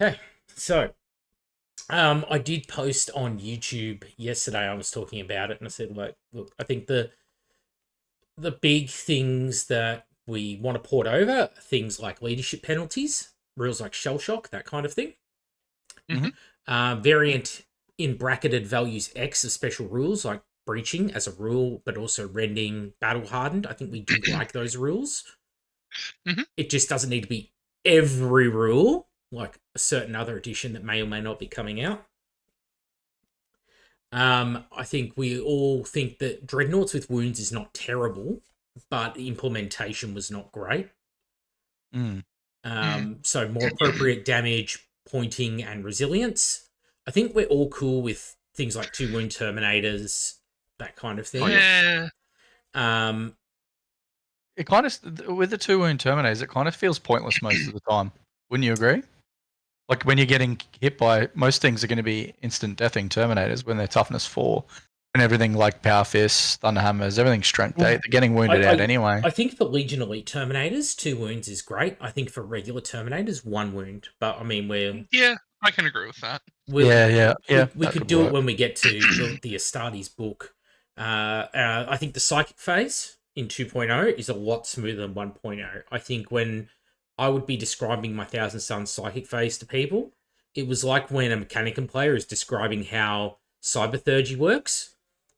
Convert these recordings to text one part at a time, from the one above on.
Okay, so I did post on YouTube yesterday. I was talking about it, and I said, like, look, I think the big things that we want to port over are things like leadership penalties, rules like shell shock, that kind of thing. Mm-hmm. Variant in bracketed values X of special rules like breaching as a rule, but also rending battle hardened. I think we do like those rules. Mm-hmm. It just doesn't need to be every rule, like a certain other edition that may or may not be coming out. I think we all think that Dreadnoughts with wounds is not terrible, but implementation was not great. Mm. So more appropriate damage, pointing, and resilience. I think we're all cool with things like 2 wound terminators, that kind of thing. Yeah. It kind of, with the 2 wound terminators, it kind of feels pointless most of the time. Wouldn't you agree? Like when you're getting hit by, most things are going to be instant deathing terminators when they're toughness 4. And everything like power fists, thunder hammers, everything's strength 8. They're getting wounded out anyway. I think for Legion Elite Terminators, 2 wounds is great. I think for regular Terminators, 1 wound. But I mean, Yeah, I can agree with that. Yeah. We could do it when we get to the Astartes book. I think the Psychic phase in 2.0 is a lot smoother than 1.0. I think when I would be describing my Thousand Suns Psychic phase to people, it was like when a Mechanicum player is describing how Cyberthurgy works.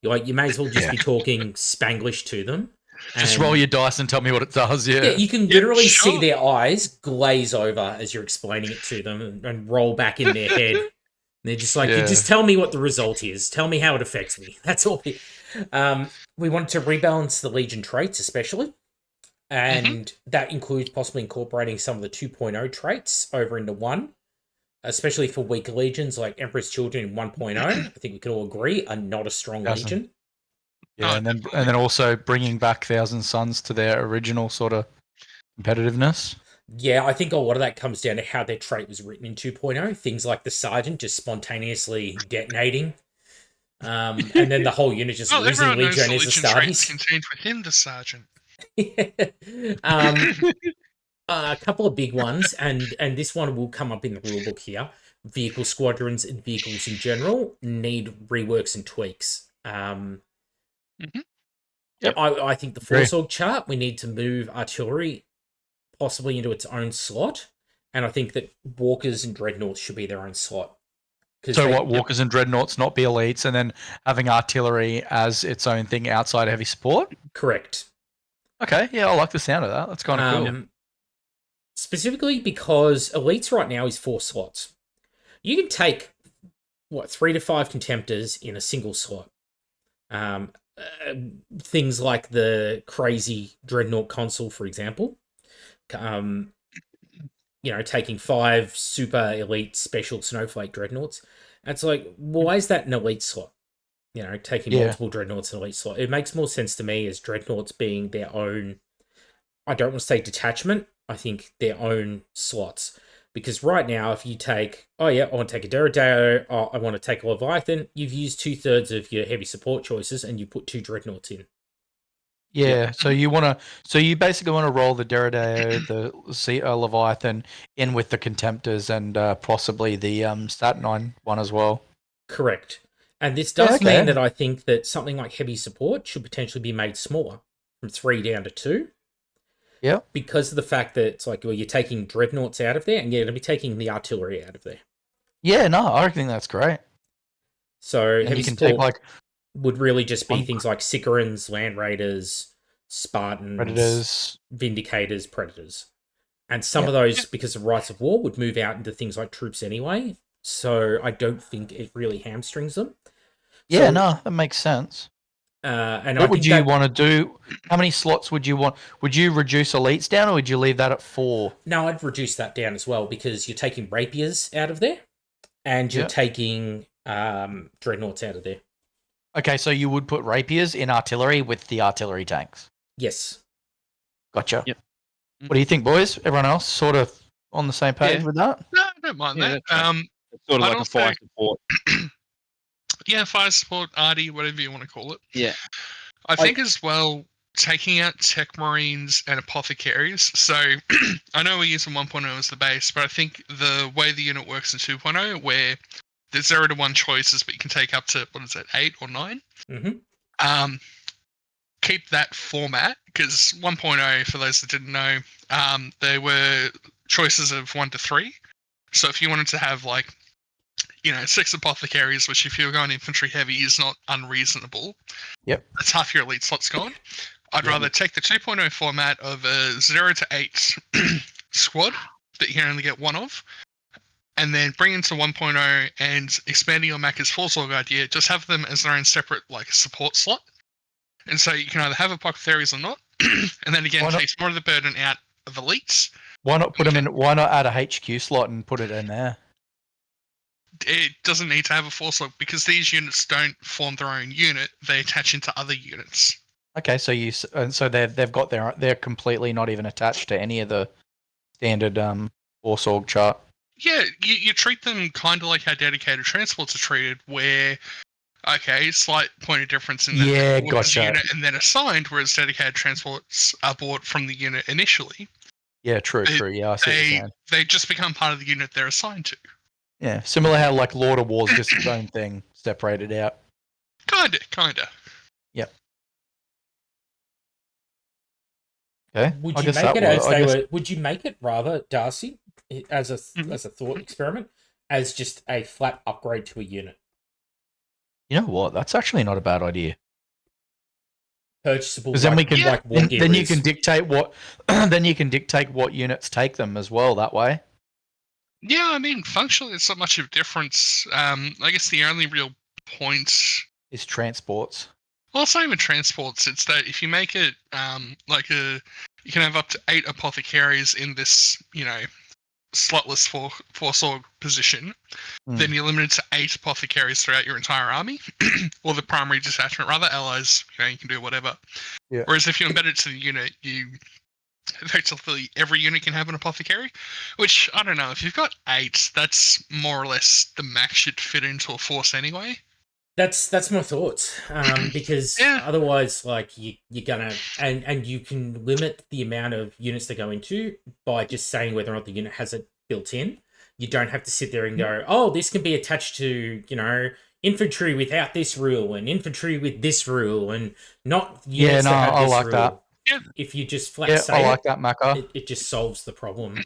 You may as well just be talking Spanglish to them. Just roll your dice and tell me what it does. Yeah, you can literally see their eyes glaze over as you're explaining it to them and roll back in their head. And they're just like, you just tell me what the result is. Tell me how it affects me. That's all. We wanted to rebalance the Legion traits, especially. And that includes possibly incorporating some of the 2.0 traits over into 1. Especially for weaker legions like Emperor's Children in 1.0, I think we can all agree are not a strong legion. Yeah, and then also bringing back Thousand Suns to their original sort of competitiveness. Yeah, I think a lot of that comes down to how their trait was written in 2.0. Things like the Sergeant just spontaneously detonating. And then the whole unit just losing Legionaries and Astartes. Contained within the Sergeant. A couple of big ones, and this one will come up in the rulebook here. Vehicle squadrons and vehicles in general need reworks and tweaks. Yep. I think the Force Org chart, we need to move artillery possibly into its own slot, and I think that Walkers and Dreadnoughts should be their own slot. So Walkers and Dreadnoughts not be elites, and then having artillery as its own thing outside heavy support? Correct. Okay, yeah, I like the sound of that. That's kind of cool. Specifically because elites right now is 4 slots. You can take 3 to 5 contemptors in a single slot. Things like the crazy Dreadnought Consul, for example. Taking 5 super elite special Snowflake Dreadnoughts. It's like, why is that an elite slot? Taking multiple Dreadnoughts in elite slot. It makes more sense to me as Dreadnoughts being their own, I don't want to say detachment, I think their own slots. Because right now, if you take, I want to take a Deredeo, I want to take a Leviathan, you've used 2/3 of your heavy support choices and you put 2 Dreadnoughts in. Yeah, so you basically want to roll the Deredeo, the Leviathan in with the Contemptors and possibly the Saturnine one as well. Correct. And this does mean that I think that something like heavy support should potentially be made smaller, from 3 down to 2. Yeah. Because of the fact that it's like, you're taking Dreadnoughts out of there and you're going to be taking the artillery out of there. Yeah, no, I think that's great. So heavy support would really just be things like Sicarans, Land Raiders, Spartans, Predators, Vindicators, Predators. And some of those, because of Rights of War, would move out into things like troops anyway. So I don't think it really hamstrings them. Yeah, no, that makes sense. And what would you want to do? How many slots would you want? Would you reduce elites down, or would you leave that at 4? No, I'd reduce that down as well, because you're taking rapiers out of there, and you're taking dreadnoughts out of there. Okay, so you would put rapiers in artillery with the artillery tanks? Yes. Gotcha. Yep. What do you think, boys? Everyone else sort of on the same page with that? No, I don't mind that. It's sort of like a fire support. Yeah, fire support, arty, whatever you want to call it. Yeah. I think as well, taking out Tech Marines and Apothecaries. So I know we're using 1.0 as the base, but I think the way the unit works in 2.0, where there's 0 to 1 choices, but you can take up to, 8 or 9? Mm-hmm. Keep that format, because 1.0, for those that didn't know, there were choices of 1 to 3. So if you wanted to have, 6 Apothecaries, which if you're going infantry heavy is not unreasonable. Yep. That's half your elite slots gone. I'd rather take the 2.0 format of a 0 to 8 squad that you can only get 1 of, and then bring into 1.0 and expanding your Macca's Force-Org idea, just have them as their own separate support slot. And so you can either have Apothecaries or not, and then again takes more of the burden out of elites. Why not put them in? Why not add a HQ slot and put it in there? It doesn't need to have a force log because these units don't form their own unit; they attach into other units. Okay, so they've got they're completely not even attached to any of the standard force org chart. Yeah, you treat them kind of like how dedicated transports are treated, where slight point of difference in that they're bought as a unit and then assigned, whereas dedicated transports are bought from the unit initially. Yeah, true. Yeah, I see what you're saying. They just become part of the unit they're assigned to. Yeah, similar how Lord of War's just its own thing, separated out. Kinda. Yep. Okay. Would you make it as they were? Would you make it rather, Darcy, as a thought experiment, as just a flat upgrade to a unit? You know what? That's actually not a bad idea. Purchasable, because then we can then you can dictate what units take them as well that way. Yeah, I mean, functionally, it's not much of a difference. I guess the only real point is transports. Well, it's not even transports. It's that if you make it you can have up to 8 Apothecaries in this, slotless force org position. Then you're limited to 8 Apothecaries throughout your entire army, or the primary detachment, rather. Allies, you can do whatever. Yeah. Whereas if you embed it to the unit, you effectively every unit can have an Apothecary, which I don't know. If you've got 8, that's more or less the max should fit into a force anyway. That's my thoughts. Because otherwise, you're gonna and you can limit the amount of units they go into by just saying whether or not the unit has it built in. You don't have to sit there and go, oh, this can be attached to infantry without this rule and infantry with this rule and not units that have this rule. That. Yeah. If you just flat say I like that, Macca. It just solves the problem.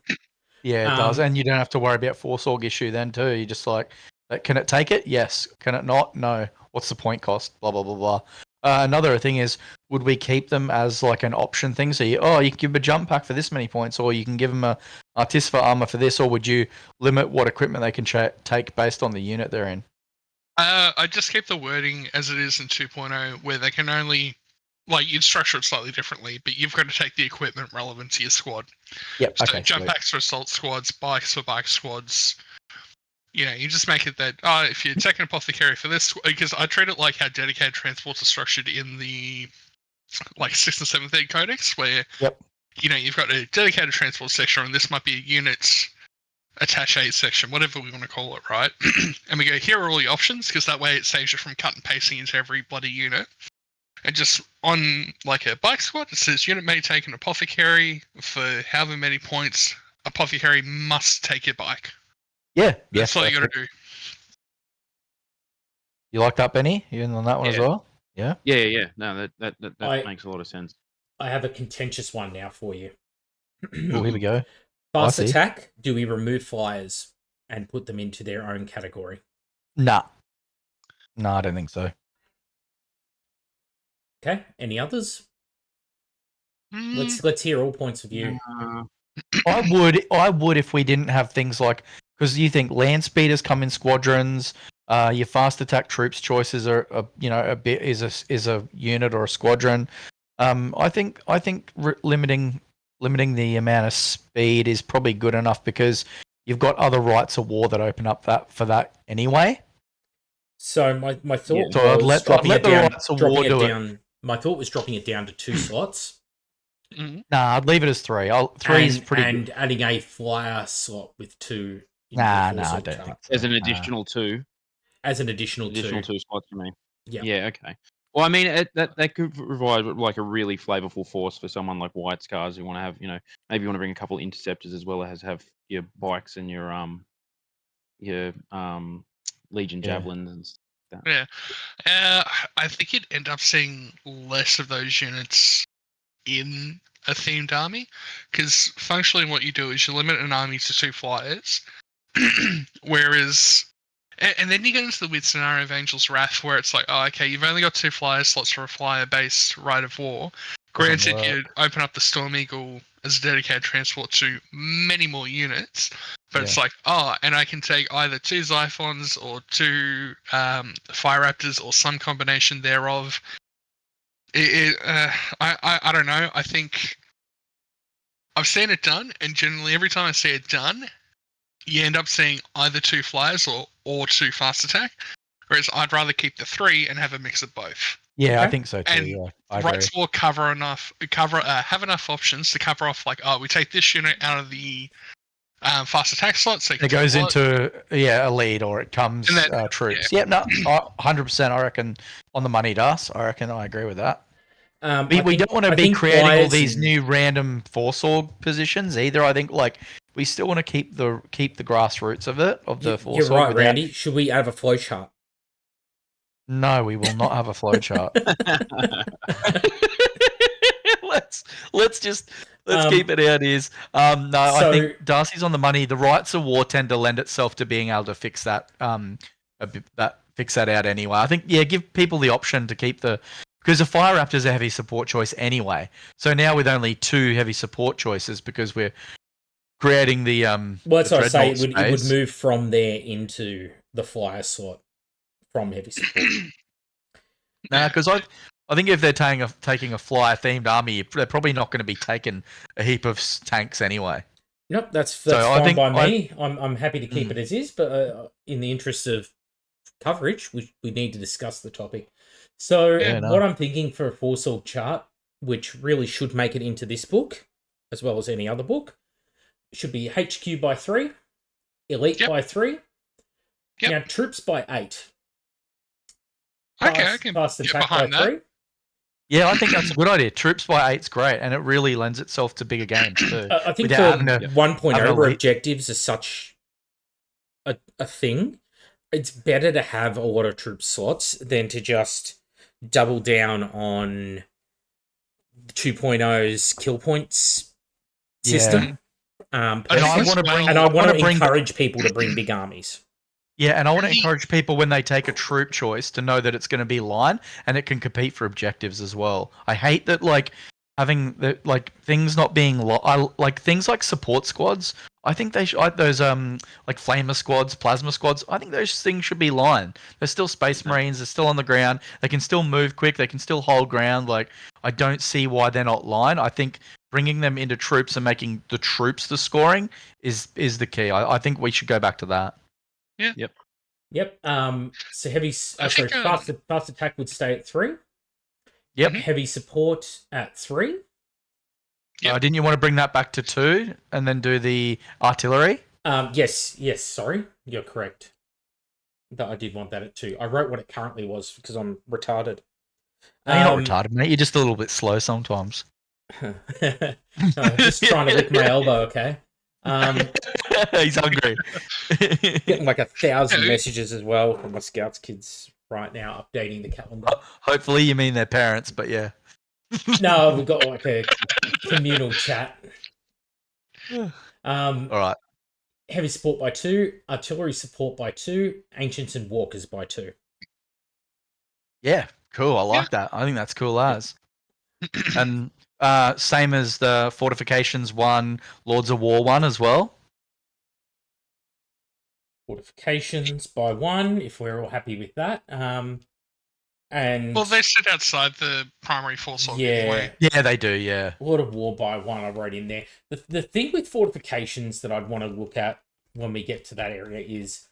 Yeah, it does, and you don't have to worry about force org issue then too. You just can it take it? Yes. Can it not? No. What's the point cost? Blah blah blah blah. Another thing is, would we keep them as an option thing? So you can give them a jump pack for this many points, or you can give them a Artificer armor for this, or would you limit what equipment they can take based on the unit they're in? I just keep the wording as it is in 2.0, where they can only you'd structure it slightly differently, but you've got to take the equipment relevant to your squad. Yep. So okay. Jump packs for assault squads, bikes for bike squads. You just make it that if you're taking Apothecary for this, because I treat it like how dedicated transports are structured in the 6th and 7th Ed Codex, where you've got a dedicated transport section, and this might be a unit's attaché section, whatever we want to call it, right? And we go, here are all the options, because that way it saves you from cut and pasting into every bloody unit. And just on a bike squad, it says unit may take an Apothecary for however many points. Apothecary must take your bike. Yeah, that's all you got to do. You like that, Benny? You in on that one as well? Yeah. Yeah. No, that makes a lot of sense. I have a contentious one now for you. Oh, here we go. Fast attack. Do we remove flyers and put them into their own category? Nah. No, I don't think so. Okay. Any others? Let's hear all points of view. I would if we didn't have things because you think land speeders come in squadrons. Your fast attack troops choices are a bit is a unit or a squadron. I think limiting the amount of speed is probably good enough because you've got other rights of war that open up for that anyway. So my thought was dropping it down. My thought was dropping it down to 2 slots. Mm-hmm. Nah, I'd leave it as 3. 3 is pretty and good. adding a flyer slot with 2. I don't think so. As an additional 2. As an additional 2. 2 spots for me. Yeah. Yeah. Okay. Well, I mean, that could provide like a really flavorful force for someone like White's cars who want to have, maybe you want to bring a couple interceptors as well as have your bikes and your Legion javelins and stuff like that. Yeah. I think you'd end up seeing less of those units in a themed army, because functionally what you do is you limit an army to 2 flyers, whereas, and then you get into the weird scenario of Angel's Wrath, where it's like, oh, okay, you've only got 2 flyer slots for a flyer-based Rite of War. Granted, you open up the Storm Eagle as a dedicated transport to many more units, but it's like, oh, and I can take either 2 Xiphons or 2 Fire Raptors or some combination thereof. I don't know. I think I've seen it done, and generally every time I see it done, you end up seeing either 2 flyers or 2 fast attack. Whereas I'd rather keep the 3 and have a mix of both. Yeah, I think so too. And I agree. Rights will have enough options to cover off, like, oh, we take this unit out of the fast attack slot, so it goes into a lead, or it comes troops. Yeah, no, 100%. I reckon on the money, does. I reckon I agree with that. We don't want to be creating all these new random force org positions either. I think we still want to keep the grassroots of it the force You're org. right, Randy. Should we have a flowchart? No, we will not have a flowchart. let's keep it out is. I think Darcy's on the money. The rights of war tend to lend itself to being able to fix that fix that out anyway. I think give people the option to keep because the Fire Raptor's a heavy support choice anyway. So now with only 2 heavy support choices, because we're creating the well, that's what I say. It would move from there into the flyer slot from heavy support. No, because I think if they're taking a flyer themed army, they're probably not going to be taking a heap of tanks anyway. Nope, that's fine by me. I'm happy to keep it as is, but in the interest of coverage, we need to discuss the topic. So what I'm thinking for a force org chart, which really should make it into this book, as well as any other book, should be HQ by 3, Elite by 3, now troops by 8. Fast attack by 3. Yeah, I think that's a good idea. Troops by 8's great, and it really lends itself to bigger games too. I think for 1.0 where objectives are such a thing, it's better to have a lot of troop slots than to just double down on 2.0's kill points system. And I want to encourage people to bring big armies. Yeah, and I want to encourage people when they take a troop choice to know that it's going to be line and it can compete for objectives as well. I hate that having things not being things like support squads. I think they should those flamer squads, plasma squads. I think those things should be line. They're still space marines. They're still on the ground. They can still move quick. They can still hold ground. I don't see why they're not line. I think bringing them into troops and making the troops the scoring is the key. I think we should go back to that. Yeah. Yep. So heavy. Fast attack would stay at 3. Yep. Heavy support at 3. Yep. Didn't you want to bring that back to 2 and then do the artillery? Yes. Sorry, you're correct. I did want that at 2. I wrote what it currently was because I'm retarded. No, you're not retarded, mate. You're just a little bit slow sometimes. I'm just trying to lick my elbow. Okay. He's hungry. Getting 1,000 messages as well from my Scouts kids right now, updating the calendar. Hopefully, you mean their parents, but yeah. No, we've got a communal chat. All right. Heavy support by 2, artillery support by 2, ancients and walkers by 2. Yeah, cool. I like that. I think that's cool as. And same as the fortifications 1, Lords of War 1 as well. Fortifications by 1, if we're all happy with that. And they sit outside the primary force org anyway. Yeah, they do. Yeah, Lord of War by 1, I wrote in there. The thing with fortifications that I'd want to look at when we get to that area is,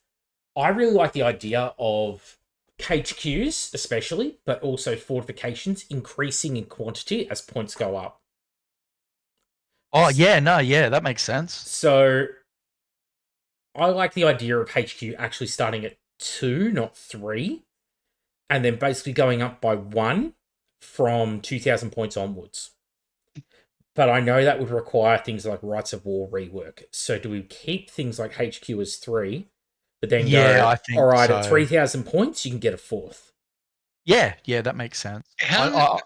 I really like the idea of HQs, especially, but also fortifications increasing in quantity as points go up. Oh yeah, that makes sense. So I like the idea of HQ actually starting at 2, not 3. and then basically going up by 1 from 2,000 points onwards. But I know that would require things like Rights of War rework. So do we keep things like HQ as 3, but then I think all right, so. at 3,000 points, you can get a 4th? Yeah, that makes sense. I can't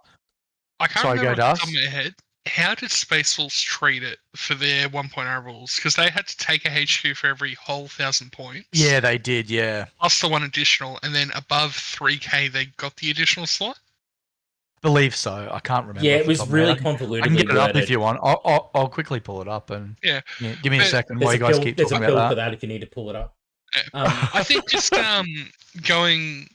Sorry, remember go, off the top of Das. my head. How did Space Wolves treat it for their 1.0 rules? Because they had to take a HQ for every whole 1,000 points. Yeah, they did, yeah. Plus the one additional, and then above 3k, they got the additional slot? Believe so. I can't remember. Yeah, off it the was top of my head. really I can convolutedly get it up worded. if you want. I'll quickly pull it up and Yeah. give me a But second There's while a you guys pill, keep there's a talking pill about for that. that if you need to pull it up. I think just going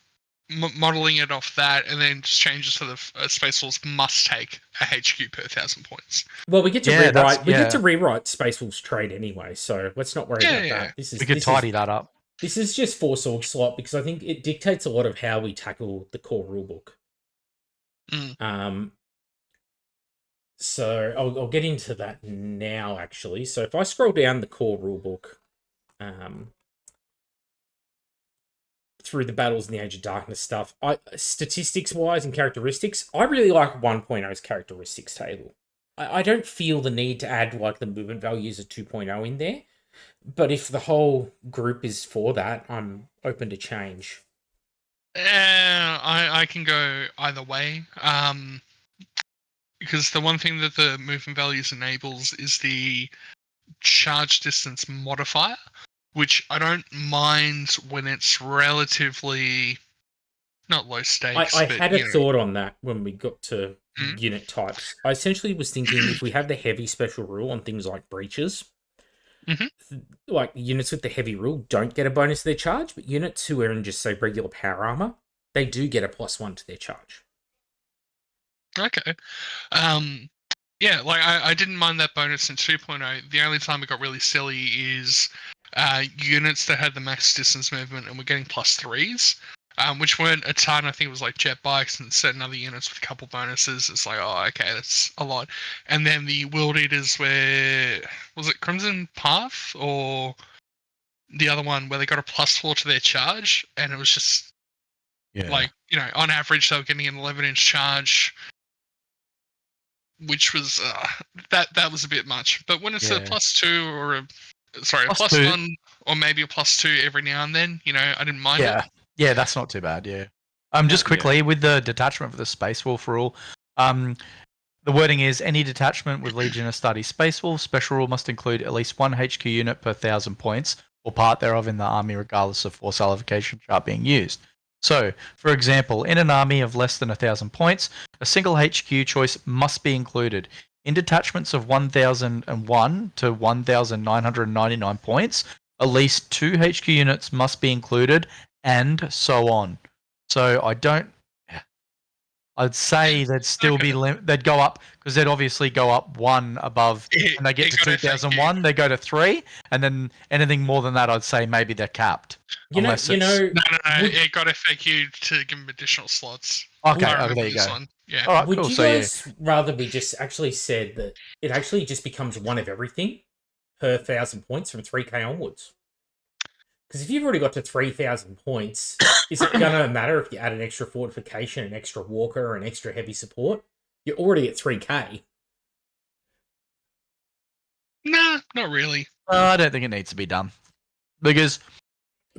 modeling it off that, and then just changes to the Space Wolves must take a HQ per 1,000 points. Well, we get to Yeah, rewrite. We yeah. get to rewrite Space Wolves trade anyway, so let's not worry about that. This is We could tidy that up. This is just Force Org slot because I think it dictates a lot of how we tackle the core rulebook. So I'll get into that now, actually. So if I scroll down the core rulebook, through the Battles in the Age of Darkness stuff, statistics-wise and characteristics, I really like 1.0's characteristics table. I don't feel the need to add like the movement values of 2.0 in there, but if the whole group is for that, I'm open to change. I can go either way. Because the one thing that the movement values enables is the charge distance modifier, which I don't mind when it's relatively not low stakes. I but, had a thought on that when we got to unit types. I essentially was thinking if we have the heavy special rule on things like breaches, like units with the heavy rule don't get a bonus to their charge, but units who are in just say regular power armor, they do get a +1 to their charge. Okay. Yeah, like I didn't mind that bonus in 2.0. The only time it got really silly is units that had the max distance movement and were getting +3s, which weren't a ton. I think it was like jet bikes and certain other units with a couple bonuses. It's like, oh, okay, that's a lot. And then the World Eaters were, was it Crimson Path or the other one where they got a +4 to their charge, and it was just like, on average they were getting an 11-inch charge, which was that was a bit much. But when it's a +2 or a +1 or maybe a +2 every now and then, I didn't mind it. Yeah, that's not too bad. Yeah. Just quickly with the detachment for the Space Wolf rule, the wording is any detachment with Legion of Study Space Wolf special rule must include at least 1 HQ unit per 1,000 points or part thereof in the army, regardless of force allocation chart being used. So, for example, in an army of less than 1,000 points, a single HQ choice must be included. In detachments of 1,001 to 1,999 points, at least 2 HQ units must be included, and so on. So I'd say they'd still be they'd go up because they'd obviously go up 1 above, and they get to 2001, they go to 3, and then anything more than that, I'd say maybe they're capped. No, it got FAQ to give them additional slots. Okay, there you go. Yeah. All right, Would cool. you guys rather we just actually said that it actually just becomes 1 of everything per 1,000 points from 3k onwards? Because if you've already got to 3,000 points, is it going to matter if you add an extra fortification, an extra walker, an extra heavy support? You're already at 3k. Nah, not really. I don't think it needs to be done. Because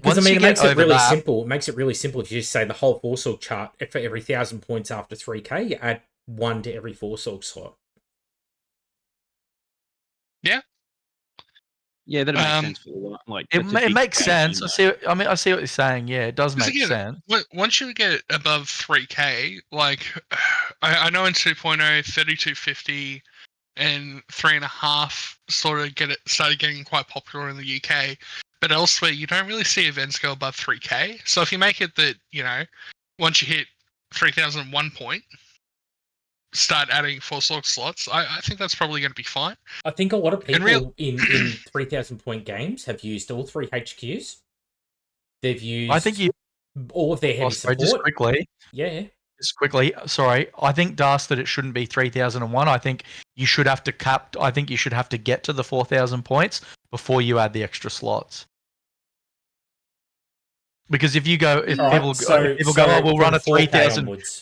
I mean, it makes it really simple. It makes it really simple if you just say the whole Force Org chart, for every 1,000 points after 3k, you add 1 to every Force Org slot. Yeah. Yeah, that makes sense for it makes sense. I see what you're saying. Yeah, it does make sense. Once you get above 3k, like I know in 2.0, 3250 and 3.5 sort of started getting quite popular in the UK, but elsewhere you don't really see events go above 3k. So if you make it that once you hit 3,001 point, start adding Force Org slots, I think that's probably going to be fine. I think a lot of people in 3,000 point games have used all 3 HQs. They've used all of their heavy support. Just quickly. Yeah. Just quickly, sorry. I think, Das, that it shouldn't be 3,001. I think you should have to get to the 4,000 points before you add the extra slots. Because if you go, if All people, right, so, if people go, oh, we'll run a from 4K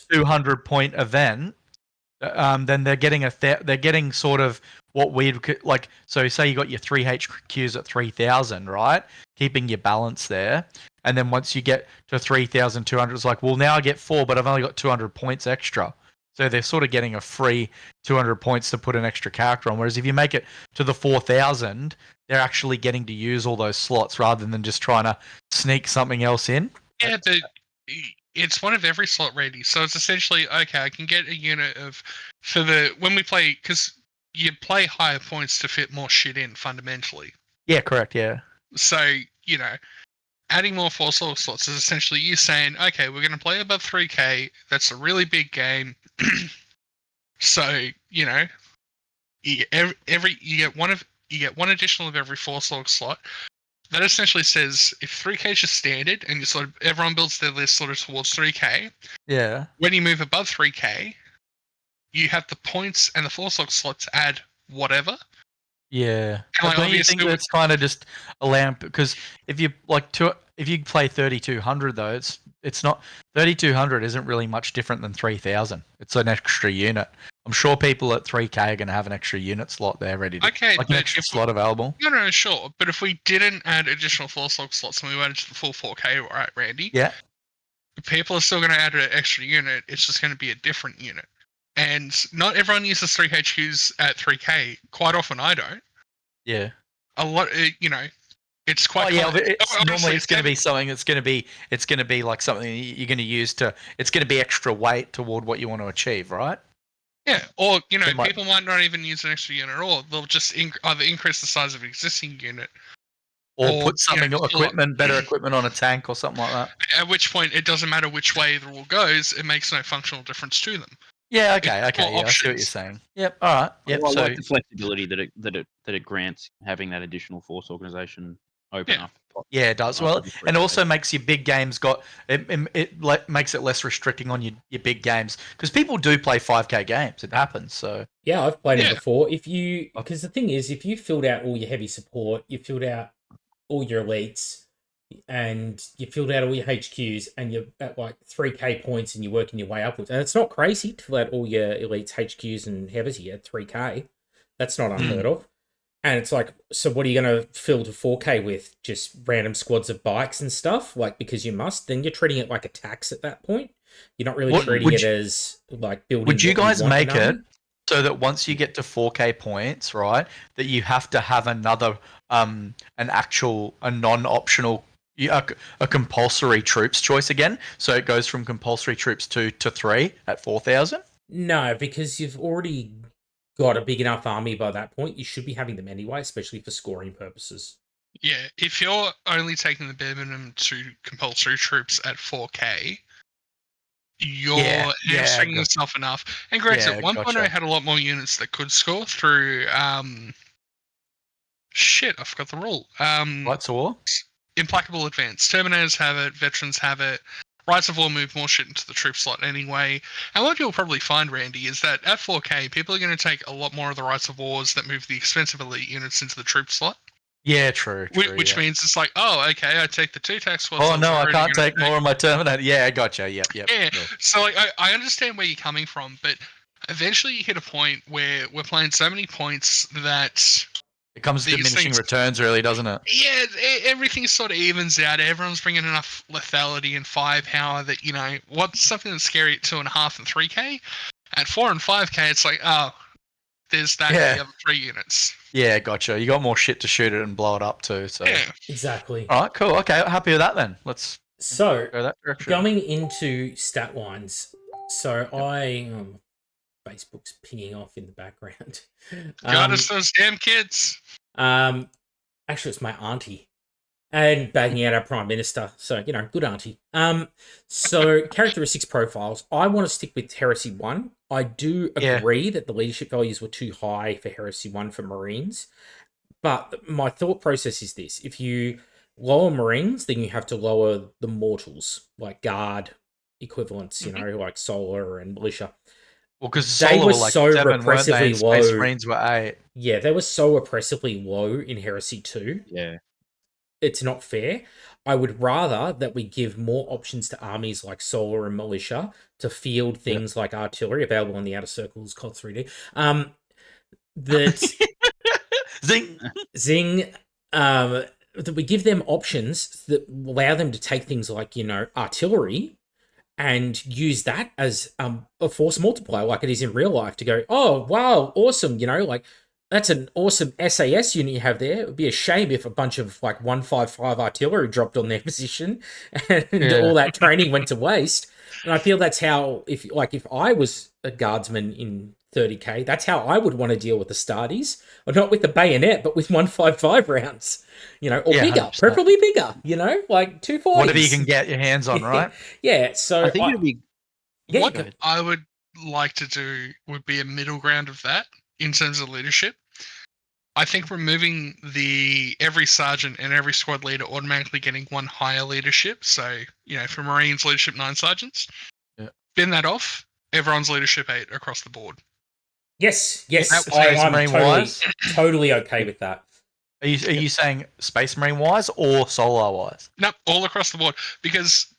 3,200 point event, then they're getting they're getting sort of what we'd like. So say you got your 3 HQs at 3,000, right? Keeping your balance there, and then once you get to 3,200, it's like, well, now I get 4, but I've only got 200 points extra. So they're sort of getting a free 200 points to put an extra character on. Whereas if you make it to the 4,000, they're actually getting to use all those slots rather than just trying to sneak something else in. Yeah, but it's one of every slot ready. So it's essentially, okay, I can get a unit of when we play, because you play higher points to fit more shit in fundamentally. Yeah, correct. Yeah. So, adding more force log slots is essentially you saying, okay, we're going to play above 3K. That's a really big game. So, you get one additional of every force log slot. That essentially says if 3K is your standard and everyone builds their list sort of towards 3K. Yeah. When you move above 3K, you have the points and the force log slots add whatever. Yeah. And Don't you think that's kind of just a lamp? Because if you if you play 3,200 though, it's not 3,200 isn't really much different than 3,000. It's an extra unit. I'm sure people at 3K are going to have an extra unit slot there ready to like an extra slot available. No, sure. But if we didn't add additional force log slots and we went to the full 4K, right, Randy? Yeah. People are still going to add an extra unit. It's just going to be a different unit. And not everyone uses 3 HQs at 3K. Quite often I don't. Yeah. A lot, it's quite. Oh yeah, normally it's going to be something that's going to be like something you're going to use it's going to be extra weight toward what you want to achieve, right? Yeah, or people might not even use an extra unit at all. They'll just either increase the size of an existing unit, or put something better equipment on a tank or something like that. At which point, it doesn't matter which way the rule goes; it makes no functional difference to them. Yeah. Okay. Yeah, I see what you're saying. Yep. All right. Yep. I like the flexibility that it grants having that additional force organization open up. Yeah, it does. Well, and also makes your big games makes it less restricting on your big games because people do play 5K games. It happens. So yeah, I've played it before. Because the thing is, if you filled out all your heavy support, you filled out all your elites, and you filled out all your HQs, and you're at like 3K points, and you're working your way upwards. And it's not crazy to fill out all your elites, HQs, and heavy at 3K. That's not unheard of. And it's like, so what are you going to fill to 4K with? Just random squads of bikes and stuff? Like, because you must? Then you're treating it like a tax at that point. You're not really treating it as, like, building... Would you guys make it so that once you get to 4K points, right, that you have to have another, a non-optional, a compulsory troops choice again? So it goes from compulsory troops 2 to 3 at 4,000? No, because you've already got a big enough army by that point. You should be having them anyway, especially for scoring purposes. Yeah, if you're only taking the bare minimum to compulsory troops at 4K, you're hamstringing yourself enough. And granted, at 1.0 had a lot more units that could score through shit, I forgot the rule. Rights of War? Implacable Advance. Terminators have it, Veterans have it. Rights of War move more shit into the troop slot anyway. And what you'll probably find, Randy, is that at 4K, people are going to take a lot more of the Rights of Wars that move the expensive elite units into the troop slot. Yeah, true. Which means it's like, oh, okay, I take the 2 tax squads. Oh, no, I can't take more of my Terminator. Yeah, I gotcha. Yep. Yeah, so like, I understand where you're coming from, but eventually you hit a point where we're playing so many points that... It comes to diminishing returns, really, doesn't it? Yeah, everything sort of evens out. Everyone's bringing enough lethality and firepower that, what's something that's scary at 2.5 and 3K? At 4 and 5K, it's like, oh, there's that the other 3 units. Yeah, gotcha. You got more shit to shoot it and blow it up too. So yeah, exactly. All right, cool. Okay, happy with that then. Let's go that direction. Going into stat lines. So Facebook's pinging off in the background. God, it's those damn kids. Actually, it's my auntie. And bagging out our Prime Minister. So, good auntie. So, characteristics profiles. I want to stick with Heresy 1. I do agree that the leadership values were too high for Heresy 1 for Marines. But my thought process is this. If you lower Marines, then you have to lower the mortals, like Guard equivalents, like Solar and Militia. Well, because they were like so 7, repressively low. Space Marines were 8. Yeah, they were so oppressively low in Heresy 2. Yeah. it's not fair. I would rather that we give more options to armies like Solar and Militia to field things like artillery available on the Outer Circles, COD 3D. That Zing. Zing, that we give them options that allow them to take things like, artillery and use that as a force multiplier like it is in real life to go, oh, wow, awesome, like, that's an awesome SAS unit you have there. It would be a shame if a bunch of, like, 155 artillery dropped on their position and all that training went to waste. And I feel that's how, if I was a guardsman in 30k, that's how I would want to deal with the Stardies. Or not with the bayonet, but with 155 rounds, or bigger, 100%. preferably bigger, like 240s. Whatever you can get your hands on, right? Yeah, so I think it'd be. Yeah, what go ahead. I would like to do would be a middle ground of that in terms of leadership. I think removing every sergeant and every squad leader automatically getting one higher leadership. So, for Marines, leadership 9 sergeants. Yeah. Bin that off. Everyone's leadership 8 across the board. Yes, Space I'm Marine wise? totally okay with that. Are you saying Space Marine wise or Solar wise? Nope, all across the board. Because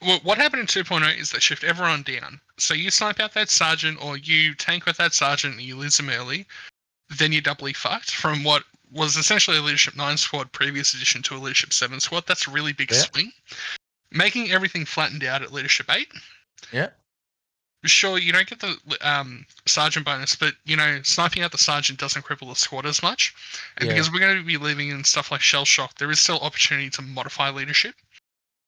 what happened in 2.0 is they shift everyone down. So you snipe out that sergeant or you tank with that sergeant and you lose them early, then you're doubly fucked from what was essentially a Leadership 9 squad previous edition to a Leadership 7 squad. That's a really big swing. Making everything flattened out at Leadership 8. Yeah. Sure, you don't get the sergeant bonus, but, sniping out the sergeant doesn't cripple the squad as much. And because we're going to be living in stuff like Shell Shock, there is still opportunity to modify leadership.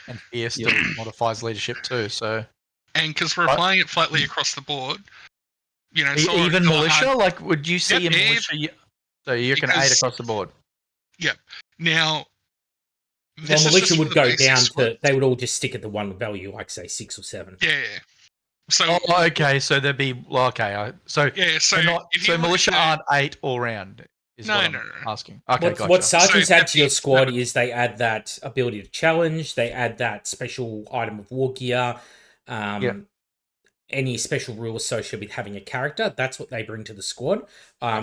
And Fear still modifies leadership too, so... And because we're applying it flatly across the board, even militia? Like, would you see a militia... So you can 8 across the board? Yep. Now... militia would go down to... They would all just stick at the one value, like, say, 6 or 7. Yeah. So okay, so there'd be... Okay, so militia aren't 8 all round, is what I'm asking. Okay, gotcha. What sergeants add to your squad is they add that ability to challenge, they add that special item of war gear, any special rule associated with having a character. That's what they bring to the squad,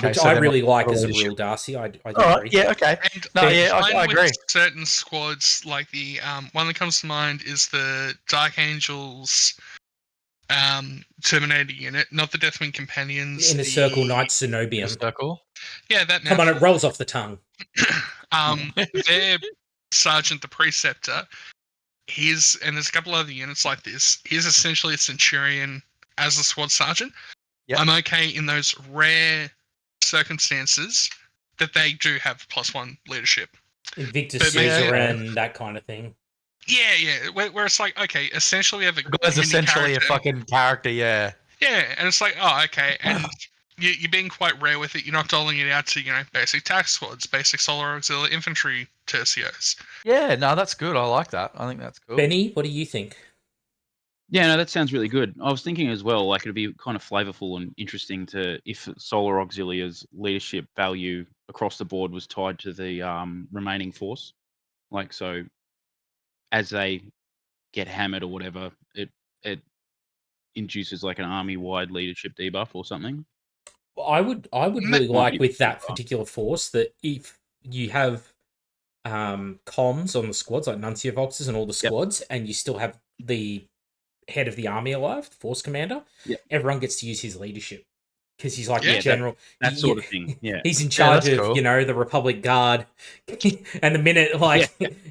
which I really like as a real Darcy. I agree. Right, yeah, okay. I agree. Certain squads, like the one that comes to mind is the Dark Angels Terminator unit, not the Deathwing Companions. Inner Circle Knights Zenobium. Circle? Yeah, that. Come on, it rolls off the tongue. Their Sergeant the Preceptor, and there's a couple other units like this. He's essentially a Centurion as a squad sergeant. Yep. I'm okay in those rare circumstances that they do have +1 leadership. Invictus Caesar and that kind of thing. Yeah. Where it's like, okay, essentially we have a guy's essentially a fucking character, yeah. Yeah, and it's like, oh, okay, and you're being quite rare with it. You're not doling it out to, basic tac squads, basic Solar Auxiliary Infantry tercios. Yeah, no, that's good. I like that. I think that's cool. Benny, what do you think? Yeah, no, that sounds really good. I was thinking as well, like it'd be kind of flavorful and interesting if Solar Auxiliary's leadership value across the board was tied to the remaining force. Like, so as they get hammered or whatever, it induces like an army-wide leadership debuff or something. I would really like with that particular force that if you have comms on the squads, like Nuncio Voxes and all the squads, and you still have the head of the army alive, the force commander, everyone gets to use his leadership. Because he's like the general, that sort of thing. Yeah, he's in charge of cool. The Republic Guard, and the minute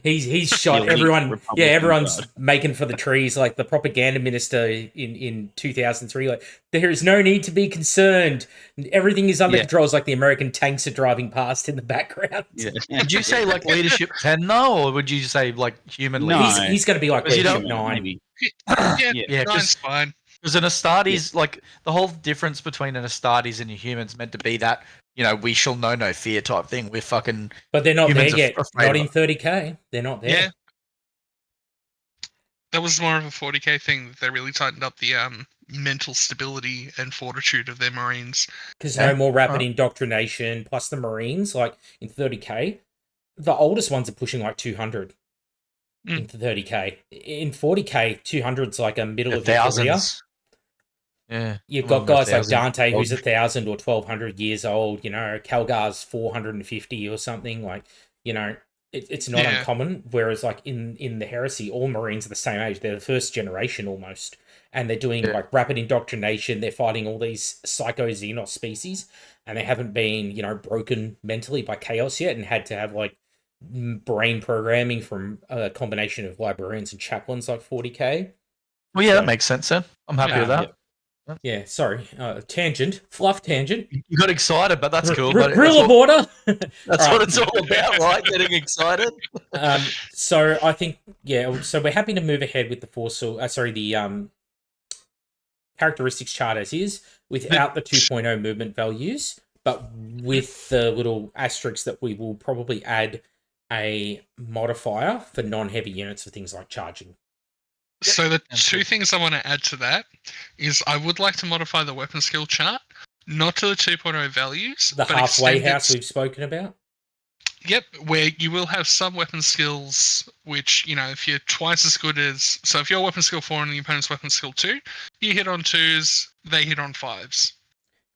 he's shot, everyone's making for the trees. Like the propaganda minister in 2003, like there is no need to be concerned. Everything is under control. It's like the American tanks are driving past in the background. Yeah. Would you say like leadership 10 though, or would you say like human leadership? He's going to be like leadership 9. Maybe. Yeah, 9's fine. Because an Astartes, like the whole difference between an Astartes and a human's meant to be that, we shall know no fear type thing. We're fucking. But they're not there yet. Not in 30k. They're not there. Yeah. That was more of a 40k thing. They really tightened up the mental stability and fortitude of their Marines. Because no more rapid indoctrination, plus the Marines, like in 30k, the oldest ones are pushing like 200. Into 30k. In 40k, 200's like a middle of your career. Yeah. You've got guys like Dante who's 1,000 or 1,200 years old, Calgar's 450 or something, like, It's not Yeah. uncommon. Whereas like in the Heresy, all Marines are the same age. They're the first generation almost, and they're doing Yeah. like rapid indoctrination. They're fighting all these psycho Xenos species, and they haven't been broken mentally by chaos yet, and had to have like brain programming from a combination of librarians and chaplains like 40k. Well, yeah, So- that makes sense then. I'm happy with that. Yeah, sorry, tangent, fluff tangent. You got excited, but that's cool. But Rilla border. that's All what right. it's all about, right? Getting excited. So I think so we're happy to move ahead with the the characteristics chart as is without the 2.0 movement values, but with the little asterisks that we will probably add a modifier for non-heavy units for things like charging. So the Sounds two good. things I want to add to that is I would like to modify the weapon skill chart, not to the 2.0 values, The but halfway extend house its- we've spoken about. Yep, where you will have some weapon skills which, if you're twice as good as... So if you're weapon skill 4 and the opponent's weapon skill 2, you hit on 2s, they hit on 5s.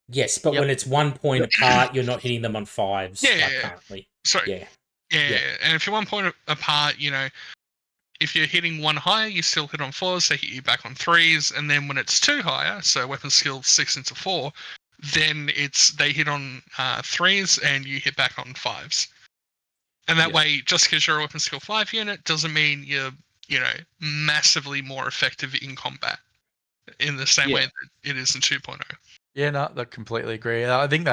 Yes, but Yep. when it's 1 point apart, you're not hitting them on 5s Yeah. like currently. Sorry. Yeah. Yeah, Yeah. and if you're 1 point apart, if you're hitting 1 higher, you still hit on 4s, they hit you back on 3s, and then when it's 2 higher, so weapon skill 6 into 4, then they hit on 3s and you hit back on 5s. And that way, just because you're a weapon skill 5 unit doesn't mean you're, massively more effective in combat in the same way that it is in 2.0. Yeah, no, I completely agree. I think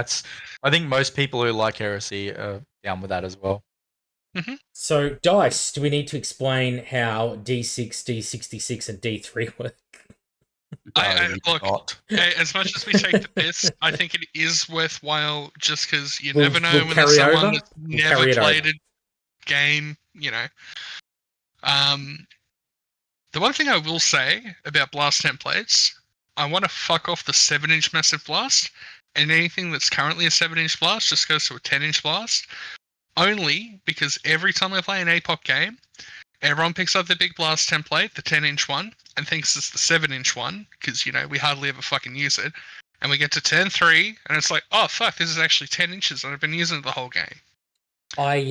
most people who like Heresy are down with that as well. Mm-hmm. So, dice, do we need to explain how D6, D66, and D3 work? Look, as much as we take the piss, I think it is worthwhile just because you never know we'll when there's carry someone over. that's We'll never carry it played over. a game, The one thing I will say about blast templates, I want to fuck off the 7-inch massive blast, and anything that's currently a 7-inch blast just goes to a 10-inch blast. Only because every time I play an APOC game, everyone picks up the big blast template, the 10-inch one, and thinks it's the 7-inch one, because, we hardly ever fucking use it. And we get to turn 3, and it's like, oh, fuck, this is actually 10 inches, and I've been using it the whole game. I'm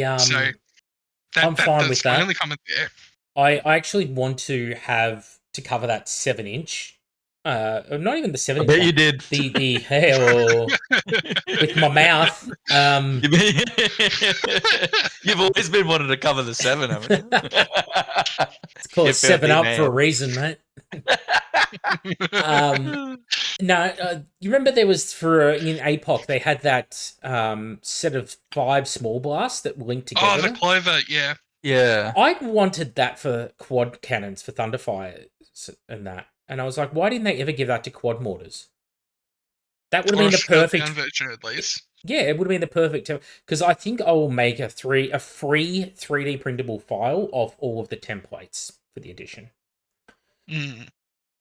fine that's with my that. only comment there. I actually want to cover that 7-inch. Not even the 7-inch. I bet you did. The hair with my mouth. You've always been wanting to cover the 7, haven't you? It's called 7 Up for a reason, mate. No, you remember there was in APOC they had that set of 5 small blasts that linked together. Oh, the clover, yeah. Yeah. I wanted that for quad cannons for Thunderfire and that, and I was like, why didn't they ever give that to quad mortars? That would have been the perfect version, at least. Yeah, it would have been the perfect because I think I will make a free 3D printable file of all of the templates for the edition. Mm.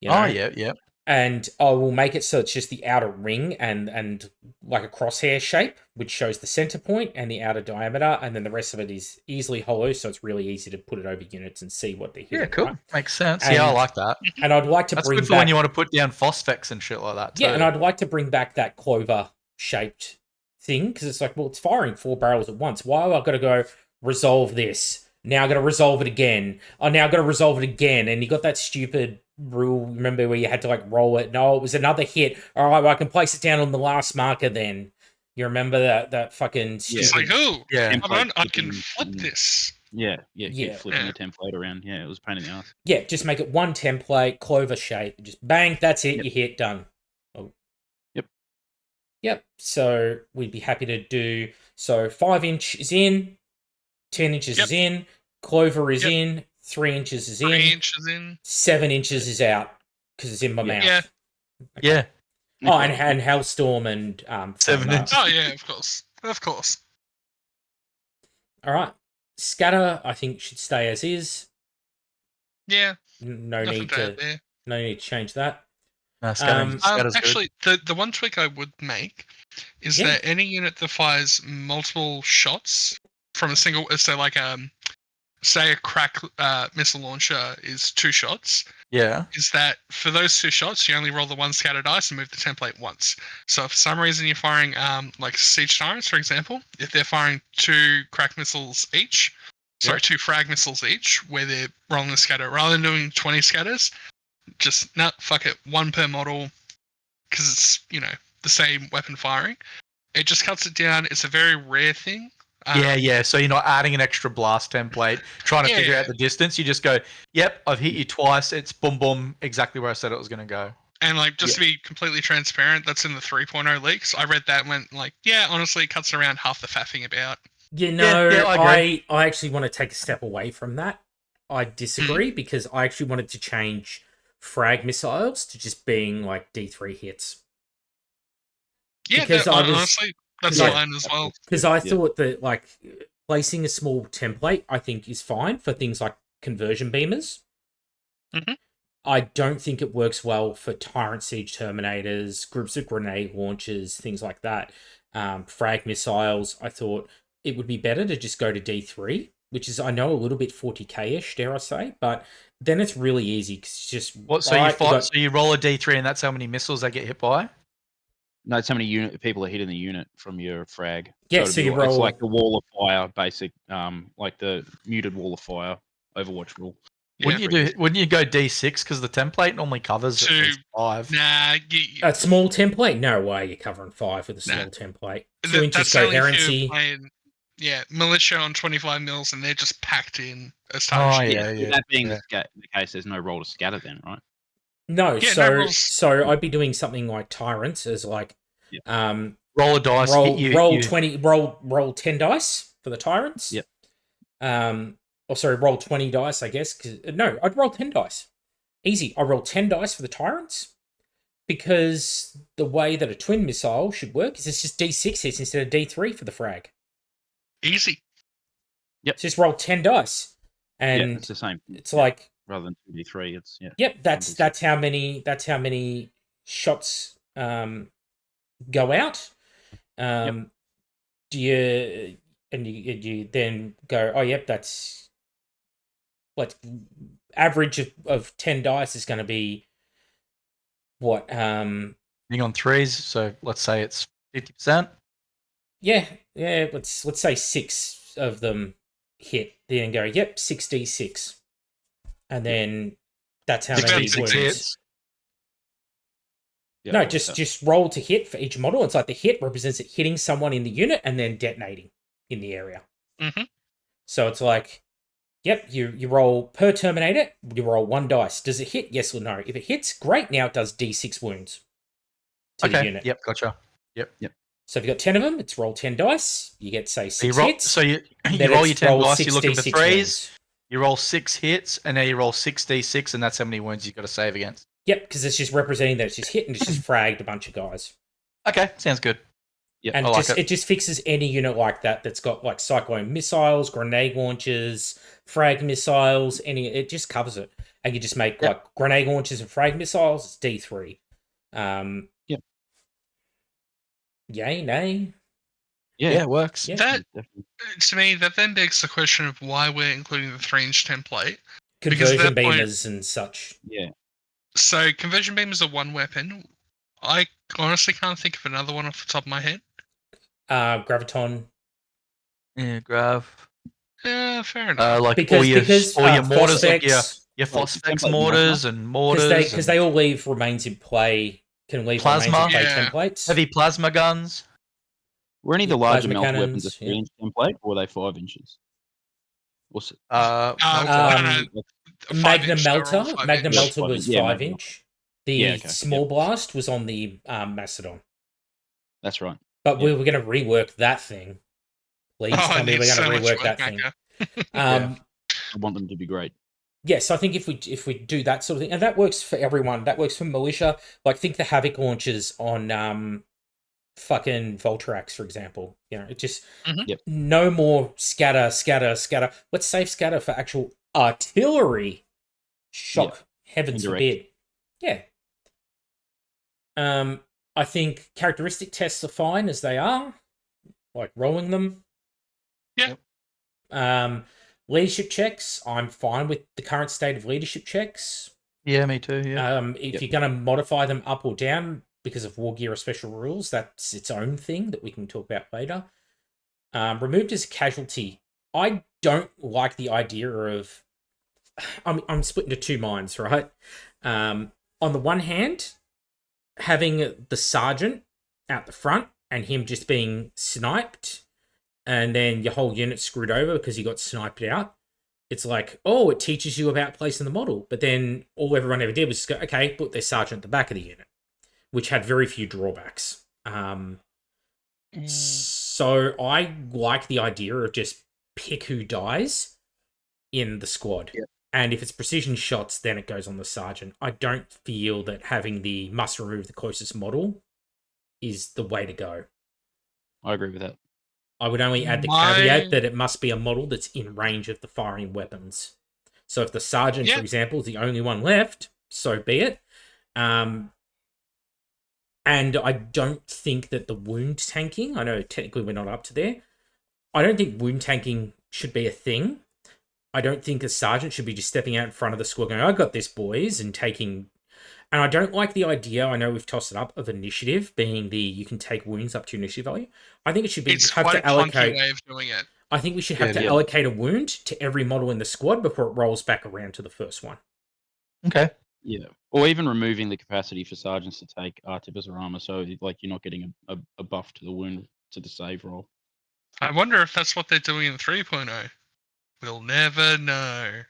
Oh yeah. And I will make it so it's just the outer ring and like a crosshair shape, which shows the center point and the outer diameter, and then the rest of it is easily hollow, so it's really easy to put it over units and see what they're hitting. Yeah, cool. Right? Makes sense. And, I like that. And I'd like to That's bring good for back when you want to put down phosphex and shit like that too. Yeah, and I'd like to bring back that clover shaped thing because it's like, well, it's firing 4 barrels at once. Why have I got to go resolve this? Now I got to resolve it again. Oh, now I got to resolve it again. And you got that stupid rule, remember, where you had to like roll it? No, it was another hit. All right, well, I can place it down on the last marker then. You remember that fucking stupid... It's like, oh, yeah, I can flip this. Keep flipping the template around. Yeah, it was a pain in the ass. Yeah, just make it one template, clover shape, just bang, that's it, you hit, done. Oh. Yep, so we'd be happy to do... So 5-inch is in, 10 inches is in, clover is in, 3 inches is in, 3 inches in, 7 inches is out because it's in my mouth. Yeah. Okay. Yeah. Oh, and Hellstorm and 7 Flamer. inches. Oh yeah, of course. All right, scatter I think should stay as is. Yeah. No Nothing need to add to there. no need to change that. No, scatter's Actually, the one tweak I would make is that any unit that fires multiple shots from a single, so like say a crack missile launcher is 2 shots. Yeah. Is that for those 2 shots, you only roll the 1 scatter dice and move the template once. So if for some reason you're firing like siege tyrants, for example, if they're firing 2 crack missiles each, Sorry, 2 frag missiles each, where they're rolling the scatter. Rather than doing 20 scatters, just, fuck it, 1 per model, because it's, the same weapon firing. It just cuts it down. It's a very rare thing. Yeah. So you're not adding an extra blast template, trying to figure Yeah. out the distance. You just go, yep, I've hit you twice. It's boom, boom, exactly where I said it was going to go. And just to be completely transparent, that's in the 3.0 leaks. I read that and went honestly, it cuts around half the faffing about. I I actually want to take a step away from that. I disagree because I actually wanted to change frag missiles to just being like D3 hits. Yeah, Because honestly, that's fine as well. Because I thought that like placing a small template, I think, is fine for things like conversion beamers. Mm-hmm. I don't think it works well for Tyrant Siege Terminators, groups of grenade launchers, things like that. Frag missiles, I thought it would be better to just go to D3, which is, I know, a little bit 40k-ish, dare I say, but then it's really easy because it's just... So you roll a D3 and that's how many missiles they get hit by? No, it's how many people are hitting the unit from your frag. Yeah, so so you it's roll... like the wall of fire, basic, like the muted wall of fire Overwatch rule. Wouldn't you go D6 because the template normally covers at least 5? Nah, a small template? No way you're covering 5 with a small template. 2 inches that's coherency. Militia on 25 mils, and they're just packed in as Oh, time. yeah. That being the case, there's no roll to scatter then, right? No, Yeah, so I'd be doing something like Tyrants as like roll a dice, roll 10 dice for the Tyrants. Yep. Roll 20 dice, I guess. No, I'd roll 10 dice. Easy. I roll 10 dice for the Tyrants because the way that a twin missile should work is it's just D6 hits instead of D3 for the frag. Easy. Yep. Just roll 10 dice. And it's the same. It's like rather than 2d3, it's Yep, that's how many shots go out. Do you then go, oh yep, that's what average of 10 dice is going to be what being on 3s, so let's say it's 50%. Yeah, let's say 6 of them hit, then go, yep, 6d6. And then that's how many wounds. Yeah, no, just roll to hit for each model. It's like the hit represents it hitting someone in the unit and then detonating in the area. Mm-hmm. So it's like, yep, you roll per Terminator, you roll 1 dice. Does it hit? Yes or no? If it hits, great. Now it does d6 wounds to the unit. Yep, gotcha. Yep. So if you've got 10 of them, it's roll 10 dice. You get, say, 6 hits. So you roll your 10 dice, you look at the 3s, wounds. you roll 6 hits, and then you roll 6d6, and that's how many wounds you've got to save against. Yep, because it's just representing that it's just hit and it's just fragged a bunch of guys. Okay, sounds good. Yeah, and it just fixes any unit like that that's got like cyclone missiles, grenade launchers, frag missiles, it just covers it. And you just make like grenade launchers and frag missiles, it's D3. Yay, nay? Yeah, it works. Yeah. That, to me, that then begs the question of why we're including the 3-inch template. Conversion beamers and such. Yeah. So, conversion beamers are one weapon. I honestly can't think of another one off the top of my head. Graviton. Yeah, Grav. Yeah, fair enough. Like because all your mortars, like phosphex, your phosphex mortars and mortars. Because they all leave remains in play. Can leave plasma remains in play templates. Heavy plasma guns. Were any of the larger melt cannons, weapons a 3-inch template, or were they 5 inches? What's it? Magnum Melter. Magnum Melter was 5 inch. The small blast was on the Macedon. That's right. But we were going to rework that thing. Please tell me we're going to rework that thing. I want them to be great. Yes, I think if we do that sort of thing, and that works for everyone. That works for militia. Like think the Havoc launchers on fucking Voltrax, for example. You know, it just no more scatter. Let's save scatter for actual artillery. Shock, heavens forbid. Yeah. I think characteristic tests are fine as they are, like rolling them. Yeah. Leadership checks, I'm fine with the current state of leadership checks. Yeah, me too. Yeah. If you're going to modify them up or down because of war gear or special rules, that's its own thing that we can talk about later. Removed as a casualty. I don't like the idea of. I'm split into two minds, right? On the one hand, having the sergeant out the front and him just being sniped, and then your whole unit screwed over because he got sniped out. It's like, oh, it teaches you about placing the model, but then all everyone ever did was just go, okay, put their sergeant at the back of the unit, which had very few drawbacks. So I like the idea of just pick who dies in the squad. Yep. And if it's precision shots, then it goes on the sergeant. I don't feel that having the must remove the closest model is the way to go. I agree with that. I would only add the caveat that it must be a model that's in range of the firing weapons. So if the sergeant, for example, is the only one left, so be it. And I don't think that the wound tanking, I know technically we're not up to there, I don't think wound tanking should be a thing. I don't think a sergeant should be just stepping out in front of the squad going, I got this, boys, and taking... And I don't like the idea, I know we've tossed it up, of initiative being you can take wounds up to initiative value. I think it should be... It's quite a clunky way of doing it. I think we should have to allocate a wound to every model in the squad before it rolls back around to the first one. Okay. Yeah. Or even removing the capacity for sergeants to take artificer or armor, so like you're not getting a buff to the wound to the save roll. I wonder if that's what they're doing in 3.0. We'll never know.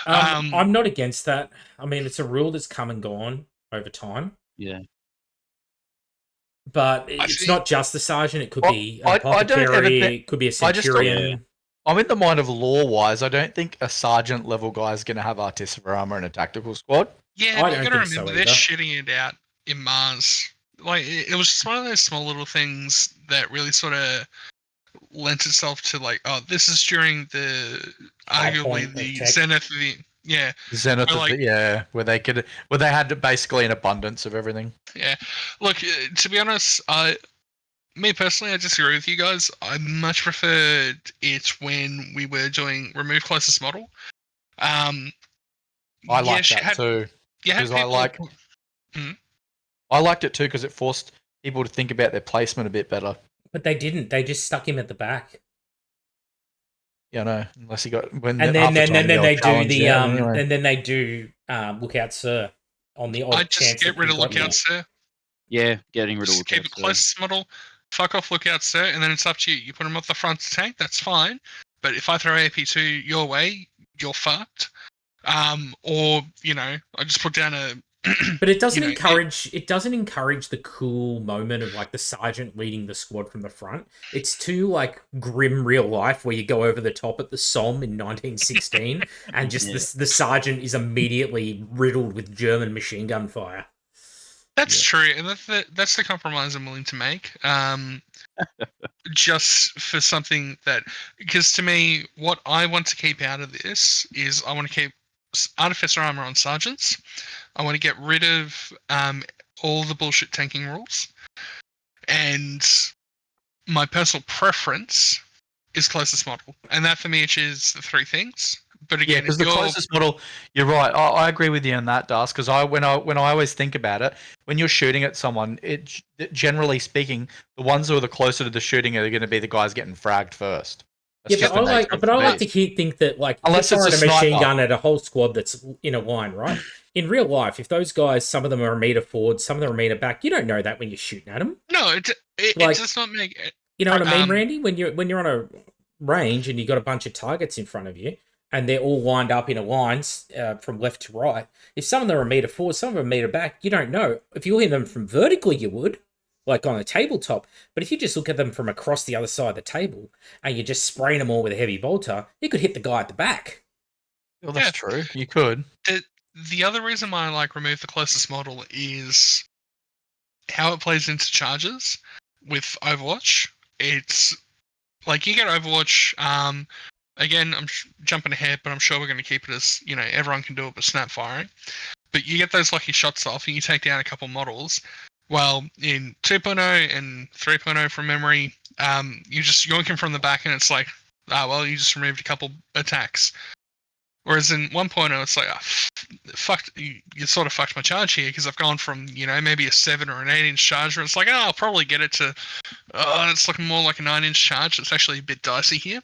I'm not against that. I mean, it's a rule that's come and gone over time. Yeah. But it's not just the sergeant. It could be an apothecary. It could be a centurion. I'm in the mind of lore-wise. I don't think a sergeant-level guy is going to have artificer armor in a tactical squad. Yeah, but you got to remember, they're shitting it out in Mars. Like, it was just one of those small little things that really sort of lent itself to, like, oh, this is during arguably the zenith of the... Yeah. Zenith of where they had basically an abundance of everything. Yeah. Look, to be honest, me personally, I disagree with you guys. I much preferred it when we were doing remove closest model. I like that too. Because I liked it too because it forced people to think about their placement a bit better. But they didn't. They just stuck him at the back. Yeah, no. Unless he got and then they do Lookout Sir on the odd chance. I just get rid of Lookout Sir. Yeah, getting rid of Lookout Sir. Keep it closest model. Fuck off Lookout Sir, and then it's up to you. You put him up the front to tank, that's fine. But if I throw AP2 your way, you're fucked. Or I just put down a. But it doesn't encourage. It doesn't encourage the cool moment of like the sergeant leading the squad from the front. It's too like grim real life where you go over the top at the Somme in 1916, and just the sergeant is immediately riddled with German machine gun fire. That's true, and that's the compromise I'm willing to make. Just for something that, because to me, what I want to keep out of this is I want to keep artificer armor on sergeants. I want to get rid of all the bullshit tanking rules, and my personal preference is closest model, and that for me is the three things. But again, because the closest model, you're right. I agree with you on that, Das. Because when I always think about it, when you're shooting at someone, generally speaking, the ones who are the closer to the shooting are going to be the guys getting fragged first. But I like to think that like unless it's a machine gun at a whole squad that's in a line, right? In real life, if those guys, some of them are a meter forward, some of them are a meter back, you don't know that when you're shooting at them. No, it does not make it. You know what I mean, Randy? When you're on a range and you've got a bunch of targets in front of you, and they're all lined up in a line from left to right. If some of them are a meter forward, some of them are a meter back, you don't know. If you look at them from vertically, you would, like on a tabletop. But if you just look at them from across the other side of the table and you're just spraying them all with a heavy bolter, you could hit the guy at the back. Well, that's true. You could. The other reason why I like remove the closest model is how it plays into charges with Overwatch. It's like you get Overwatch. Again, I'm jumping ahead, but I'm sure we're going to keep it as, everyone can do it but snap firing. But you get those lucky shots off and you take down a couple models. Well, in 2.0 and 3.0 from memory, you just yoink him from the back and it's like, you just removed a couple attacks. Whereas in 1.0, it's like, you sort of fucked my charge here because I've gone from, maybe a 7 or an 8-inch charge where it's like, I'll probably get it to, it's looking more like a 9-inch charge. It's actually a bit dicey here.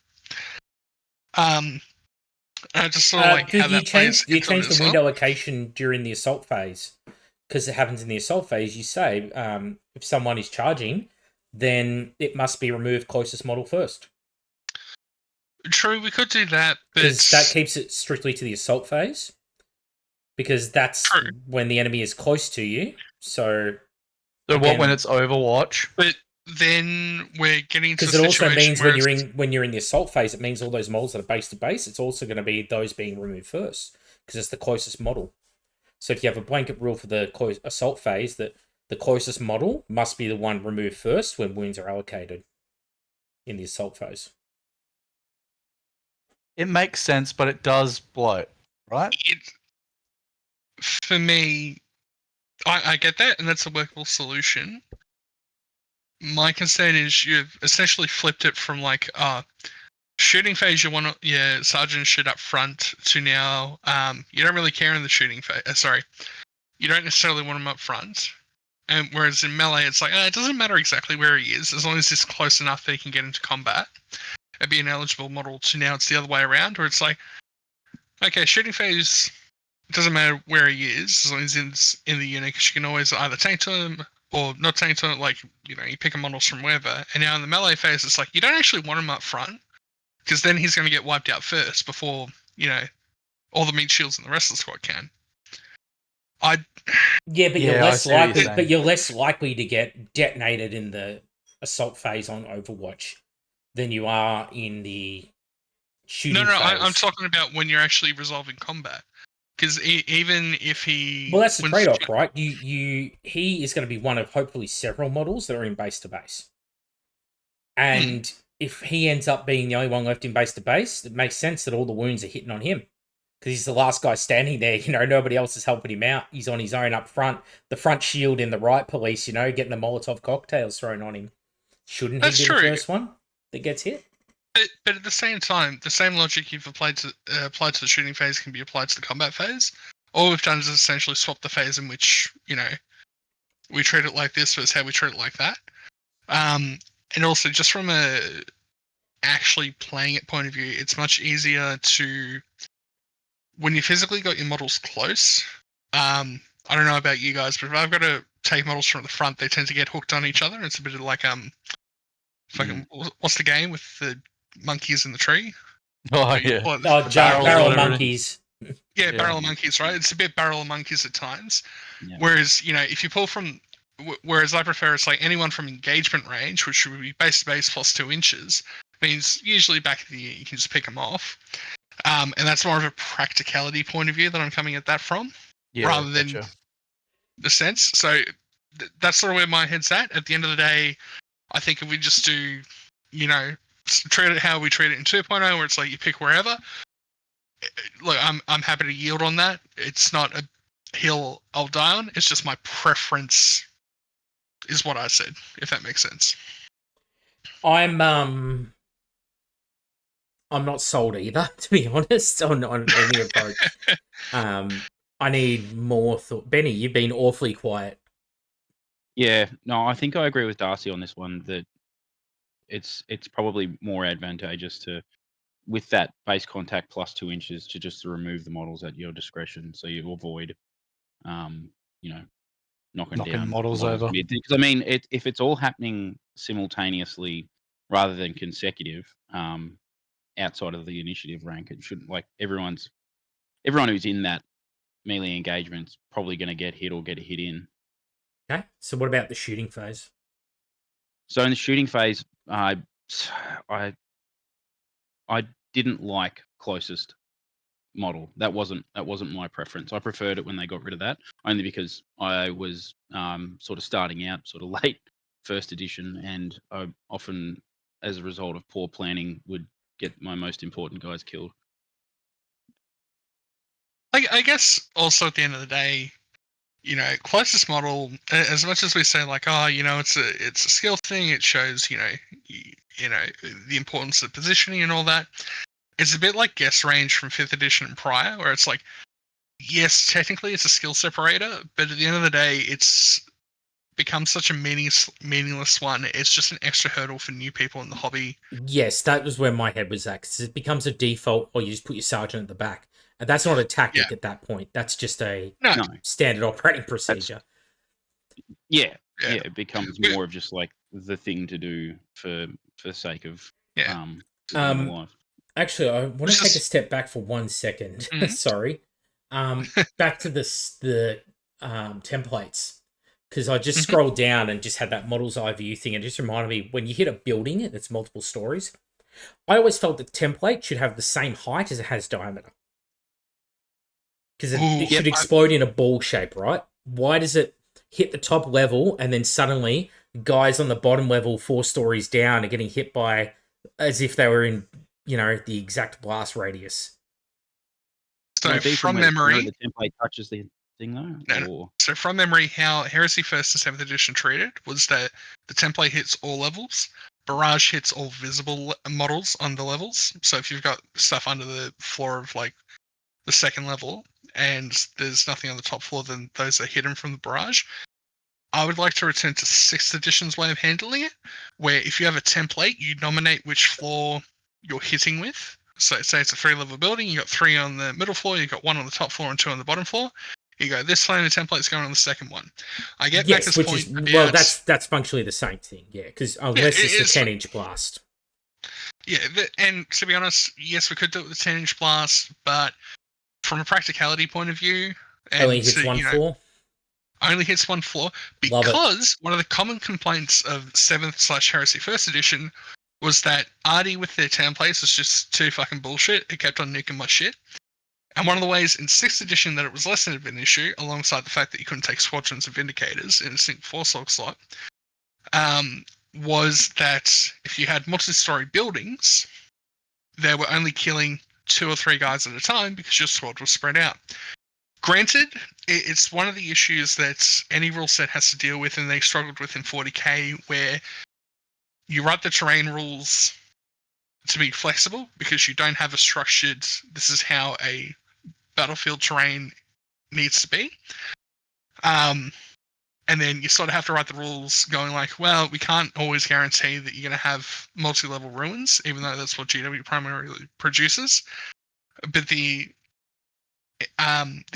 I just sort of like how that plays you into it change the as window well. location during the assault phase, because it happens in the assault phase. You say if someone is charging, then it must be removed closest model first. True, we could do that, but because that keeps it strictly to the assault phase, because that's True. when the enemy is close to you. So when it's Overwatch? But then we're getting to a because it also situation means where when you're in the assault phase, it means all those models that are base to base, it's also going to be those being removed first because it's the closest model. So if you have a blanket rule for the assault phase, that the closest model must be the one removed first when wounds are allocated in the assault phase. It makes sense, but it does bloat, right? For me, I get that, and that's a workable solution. My concern is you've essentially flipped it from like shooting phase, you want your sergeant shit up front, to now you don't really care in the shooting phase. You don't necessarily want him up front. And whereas in melee, it's like, it doesn't matter exactly where he is, as long as he's close enough that he can get into combat and be an eligible model. To now it's the other way around, where it's like, okay, shooting phase, it doesn't matter where he is, as long as he's in the unit, because you can always either tank to him or not tank to him, like, you pick models from wherever. And now in the melee phase, it's like, you don't actually want him up front, because then he's going to get wiped out first before, all the meat shields and the rest of the squad can. You're less likely to get detonated in the assault phase on Overwatch than you are in the shooting phase. I'm talking about when you're actually resolving combat. Because even if he... Well, that's the trade-off, right? He is going to be one of hopefully several models that are in base to base. And if he ends up being the only one left in base to base, it makes sense that all the wounds are hitting on him. Because he's the last guy standing there, nobody else is helping him out. He's on his own up front. The front shield in the right police, getting the Molotov cocktails thrown on him. Shouldn't he be the first one that gets hit? But at the same time, the same logic you've applied to the shooting phase can be applied to the combat phase. All we've done is essentially swap the phase in which, we treat it like this versus how we treat it like that. And also, just from a actually playing it point of view, it's much easier to... When you physically got your models close, I don't know about you guys, but if I've got to take models from the front, they tend to get hooked on each other. It's a bit of like what's the game with the monkeys in the tree? Oh yeah, barrel of monkeys. Yeah, barrel of monkeys, right? It's a bit barrel of monkeys at times. Yeah. Whereas if you pull from, whereas I prefer it's like anyone from engagement range, which would be base to base plus 2 inches, means usually back of the year you can just pick them off. And that's more of a practicality point of view that I'm coming at that from, rather than the sense. So that's sort of where my head's at. At the end of the day, I think if we just do, treat it how we treat it in 2.0, where it's like you pick wherever. Look, I'm happy to yield on that. It's not a hill I'll die on. It's just my preference is what I said, if that makes sense. I'm not sold either, to be honest, on any approach. I need more thought. Benny, you've been awfully quiet. Yeah, no, I think I agree with Darcy on this one, that it's probably more advantageous to, with that base contact plus 2 inches, to just remove the models at your discretion, so you avoid, knocking down models over. Because I mean, if it's all happening simultaneously rather than consecutive, outside of the initiative rank, it shouldn't, like, everyone who's in that melee engagement's probably going to get hit or get a hit in. Okay, so what about the shooting phase? So in the shooting phase, I didn't like closest model. That wasn't my preference. I preferred it when they got rid of that, only because I was sort of starting out sort of late first edition, and I often, as a result of poor planning, would get my most important guys killed. I guess also at the end of the day, closest model, as much as we say like, it's a skill thing, it shows, the importance of positioning and all that. it's a bit like guess range from 5th edition and prior, where it's like, yes, technically it's a skill separator, but at the end of the day, it's become such a meaningless one. It's just an extra hurdle for new people in the hobby. Yes, that was where my head was at, 'cause it becomes a default, or you just put your sergeant at the back. And that's not a tactic at that point. That's just a No, No. standard operating procedure. Yeah, Yeah. yeah. It becomes Yeah. more of just like the thing to do for the sake of Yeah. keeping them alive. Actually, I want Which to take a is- step back for 1 second. Mhm. Sorry. Back to the templates. Because I just Mhm. scrolled down and just had that model's eye view thing. And it just reminded me, when you hit a building and it's multiple stories, I always felt the template should have the same height as it has diameter. Because it should explode in a ball shape, right? Why does it hit the top level and then suddenly guys on the bottom level 4 stories down are getting hit by as if they were in, the exact blast radius? So Would it be from where memory, the template touches the thing though, No, no. or so from memory, how Heresy 1st and 7th edition treated was that the template hits all levels. Barrage hits all visible models on the levels. So if you've got stuff under the floor of like the 2nd level and there's nothing on the top floor, then those are hidden from the barrage. I would like to return to 6th edition's way of handling it, where if you have a template, you nominate which floor you're hitting with. So say it's a 3-level building, you got 3 on the middle floor, you got 1 on the top floor and 2 on the bottom floor. You go, this flaming template's going on the 2nd one. I get Becca's which point is about... that's functionally the same thing, yeah. Because unless it it's is. a 10-inch blast. Yeah, and to be honest, yes, we could do it with a 10-inch blast, but from a practicality point of view, and Only hits one floor. only hits one floor, Love it. because one of the common complaints of 7th/Heresy 1st edition was that Arty with their templates was just too fucking bullshit. It kept on nuking my shit. And one of the ways in 6th edition that it was less of an issue, alongside the fact that you couldn't take squadrons of Vindicators in a single 4-slog slot, was that if you had multi-story buildings, they were only killing 2 or 3 guys at a time because your squad was spread out. Granted, it's one of the issues that any rule set has to deal with, and they struggled with in 40k, where you write the terrain rules to be flexible because you don't have a structured, this is how a battlefield terrain needs to be. And then you sort of have to write the rules going like, well, we can't always guarantee that you're going to have multi-level ruins, even though that's what GW primarily produces. But the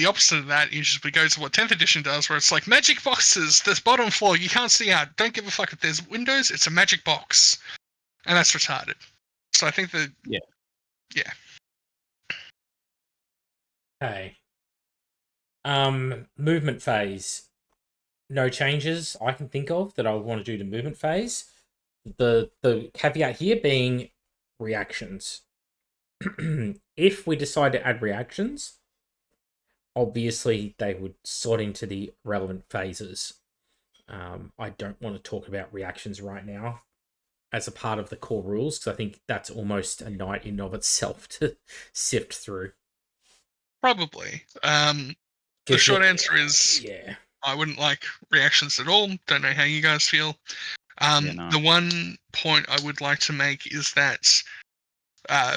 opposite of that is we go to what 10th edition does, where it's like magic boxes, this bottom floor, you can't see out. Don't give a fuck if there's windows, it's a magic box. And that's retarded. So I think that... Yeah. Okay. Movement phase. No changes I can think of that I would want to do to movement phase. The caveat here being reactions. If we decide to add reactions, obviously they would slot into the relevant phases. I don't want to talk about reactions right now as a part of the core rules, because I think that's almost a night in of itself to sift through. Probably. The short answer is yeah. I wouldn't like reactions at all. Don't know how you guys feel. No. The one point I would like to make is that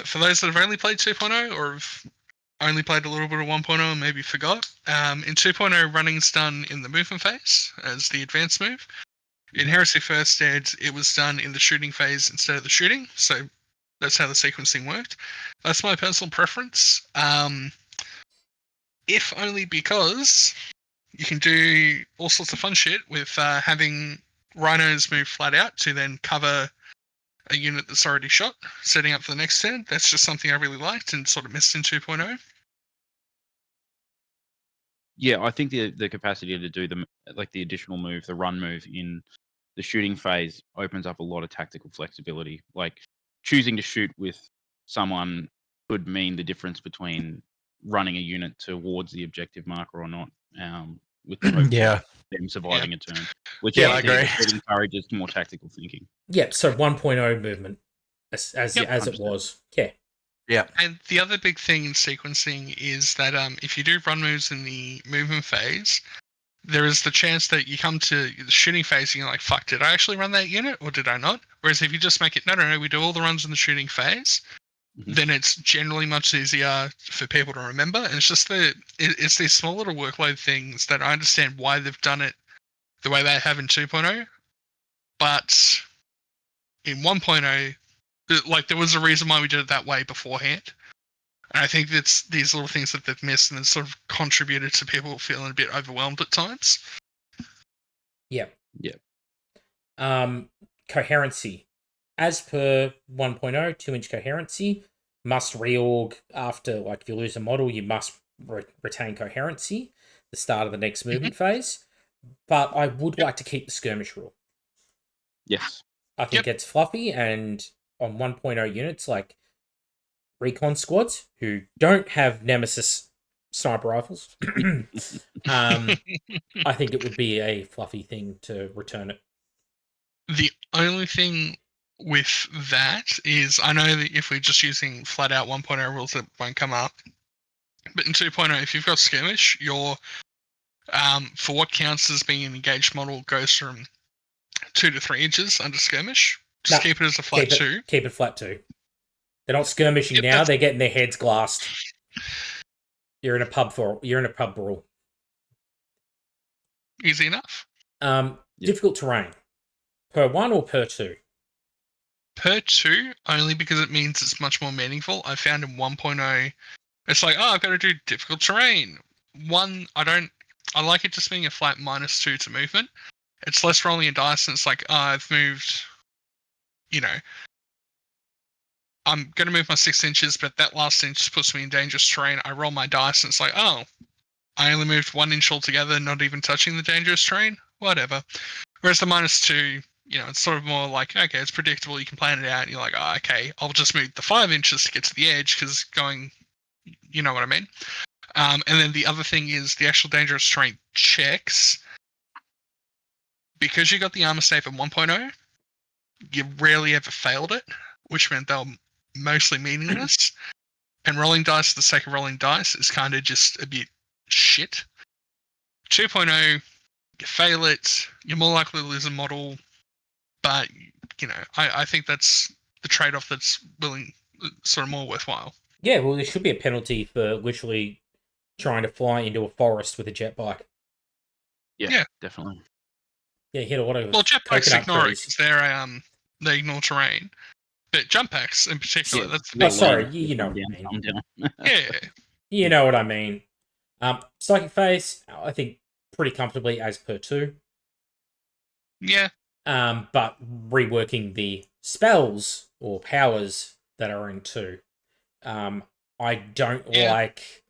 for those that have only played 2.0 or have only played a little bit of 1.0 and maybe forgot, in 2.0 running's done in the movement phase as the advanced move. In Heresy First Ed, it was done in the shooting phase instead of the shooting, so that's how the sequencing worked. That's my personal preference. If only because you can do all sorts of fun shit with having rhinos move flat out to then cover a unit that's already shot, setting up for the next turn. That's just something I really liked and sort of missed in 2.0. Yeah, I think the capacity to do the additional move, the run move in the shooting phase opens up a lot of tactical flexibility. Like choosing to shoot with someone could mean the difference between running a unit towards the objective marker or not, with the hope Yeah. of them surviving a turn. Which Yeah, I I think agree. it encourages more tactical thinking. Yep, so 1.0 movement as Yep, it 100%. was. Yeah. Yeah. And the other big thing in sequencing is that if you do run moves in the movement phase, there is the chance that you come to the shooting phase and you're like, fuck, did I actually run that unit or did I not? Whereas if you just make it, no, we do all the runs in the shooting phase, then it's generally much easier for people to remember. And it's just it's these small little workload things that I understand why they've done it the way they have in 2.0, but in 1.0, like there was a reason why we did it that way beforehand. And I think that's these little things that they've missed and it's sort of contributed to people feeling a bit overwhelmed at times. Yep. Yep. Coherency. As per 1.0, 2-inch coherency, must reorg after, like, if you lose a model, you must retain coherency, the start of the next movement phase. But I would like to keep the skirmish rule. Yes. I think it's fluffy, and on 1.0 units, like recon squads, who don't have Nemesis sniper rifles, I think it would be a fluffy thing to return it. The only thing with that is, I know that if we're just using flat out 1.0 rules, that won't come up. But in 2.0, if you've got skirmish, your for what counts as being an engaged model goes from 2 to 3 inches under skirmish. Just keep it as a flat 2. Keep it flat 2. They're not skirmishing now. They're getting their heads glassed. You're in a pub brawl. Easy enough. Difficult terrain. Per 1 or per 2? Per 2, only because it means it's much more meaningful. I found in 1.0, it's like, oh, I've got to do difficult terrain. 1, I like it just being a flat -2 to movement. It's less rolling a dice, and it's like, oh, I've moved, I'm going to move my 6 inches, but that last inch puts me in dangerous terrain. I roll my dice, and it's like, oh, I only moved 1 inch altogether, not even touching the dangerous terrain. Whatever. Whereas the -2, it's sort of more like, okay, it's predictable. You can plan it out, and you're like, oh, okay, I'll just move the 5 inches to get to the edge because going, you know what I mean? And then the other thing is the actual dangerous terrain checks. Because you got the armor safe at 1.0, you rarely ever failed it, which meant they were mostly meaningless. And rolling dice for the sake of rolling dice is kind of just a bit shit. 2.0, you fail it, you're more likely to lose a model, but, I think that's the trade-off that's sort of more worthwhile. Yeah, well, there should be a penalty for literally trying to fly into a forest with a jet bike. Yeah, definitely. Yeah, hit a lot of jetpacks ignore it because they ignore terrain. But jump packs in particular, that's the big sorry, you know what I mean. Yeah. You know what I mean. Psychic phase, I think pretty comfortably as per 2. Yeah. But reworking the spells or powers that are in 2. I don't like...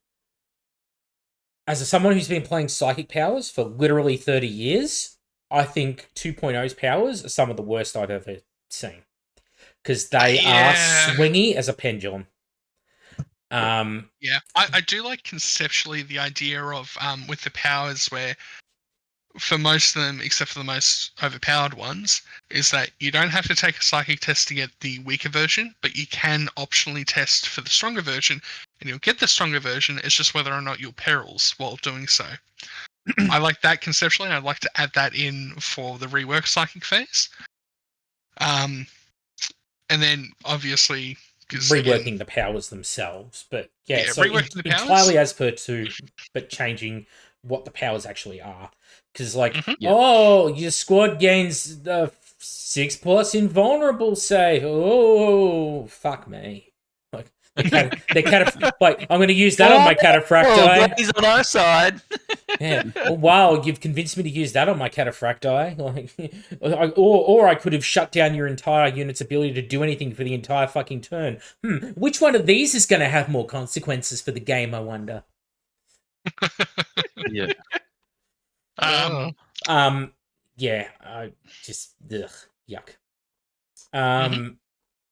As someone who's been playing psychic powers for literally 30 years, I think 2.0's powers are some of the worst I've ever seen. Because they are swingy as a pendulum. Yeah, I do like conceptually the idea of with the powers where, for most of them, except for the most overpowered ones, is that you don't have to take a psychic test to get the weaker version, but you can optionally test for the stronger version, and you'll get the stronger version. It's just whether or not you'll perils while doing so. I like that conceptually, and I'd like to add that in for the rework psychic phase. And then, obviously... reworking the powers themselves, but so reworking the powers? Entirely as per 2, but changing what the powers actually are. Because, your squad gains the 6+ invulnerable save. Oh, fuck me. Like, I'm going to use that on my cataphracti. He's on our side. Yeah. Wow, you've convinced me to use that on my cataphracti. Or I could have shut down your entire unit's ability to do anything for the entire fucking turn. Which one of these is going to have more consequences for the game, I wonder? Yeah. Yeah, I just... Ugh, yuck.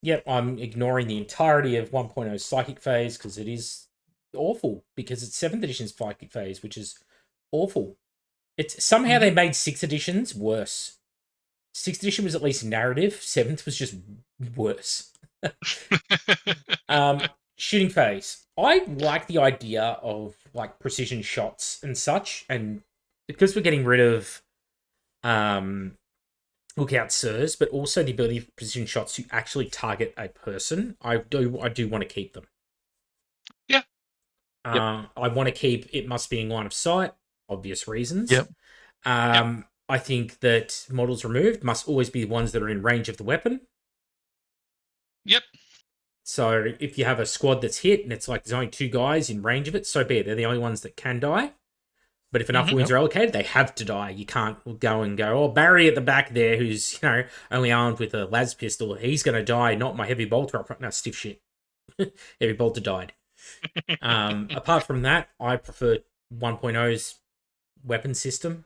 Yep, I'm ignoring the entirety of 1.0 Psychic Phase because it is awful, because it's 7th edition's Psychic Phase, which is awful. It's somehow they made 6th editions worse. 6th edition was at least narrative, 7th was just worse. Shooting phase. I like the idea of like precision shots and such, and because we're getting rid of lookout sirs, but also the ability for precision shots to actually target a person. I do want to keep them. Yeah. I want to keep it must be in line of sight, obvious reasons. Yep. I think that models removed must always be the ones that are in range of the weapon. Yep. So if you have a squad that's hit and it's like there's only 2 guys in range of it, so be it. They're the only ones that can die. But if enough wounds are allocated, they have to die. You can't go, oh, Barry at the back there, who's, only armed with a las pistol, he's going to die, not my heavy bolter up front. No, stiff shit. Heavy bolter died. Apart from that, I prefer 1.0's weapon system.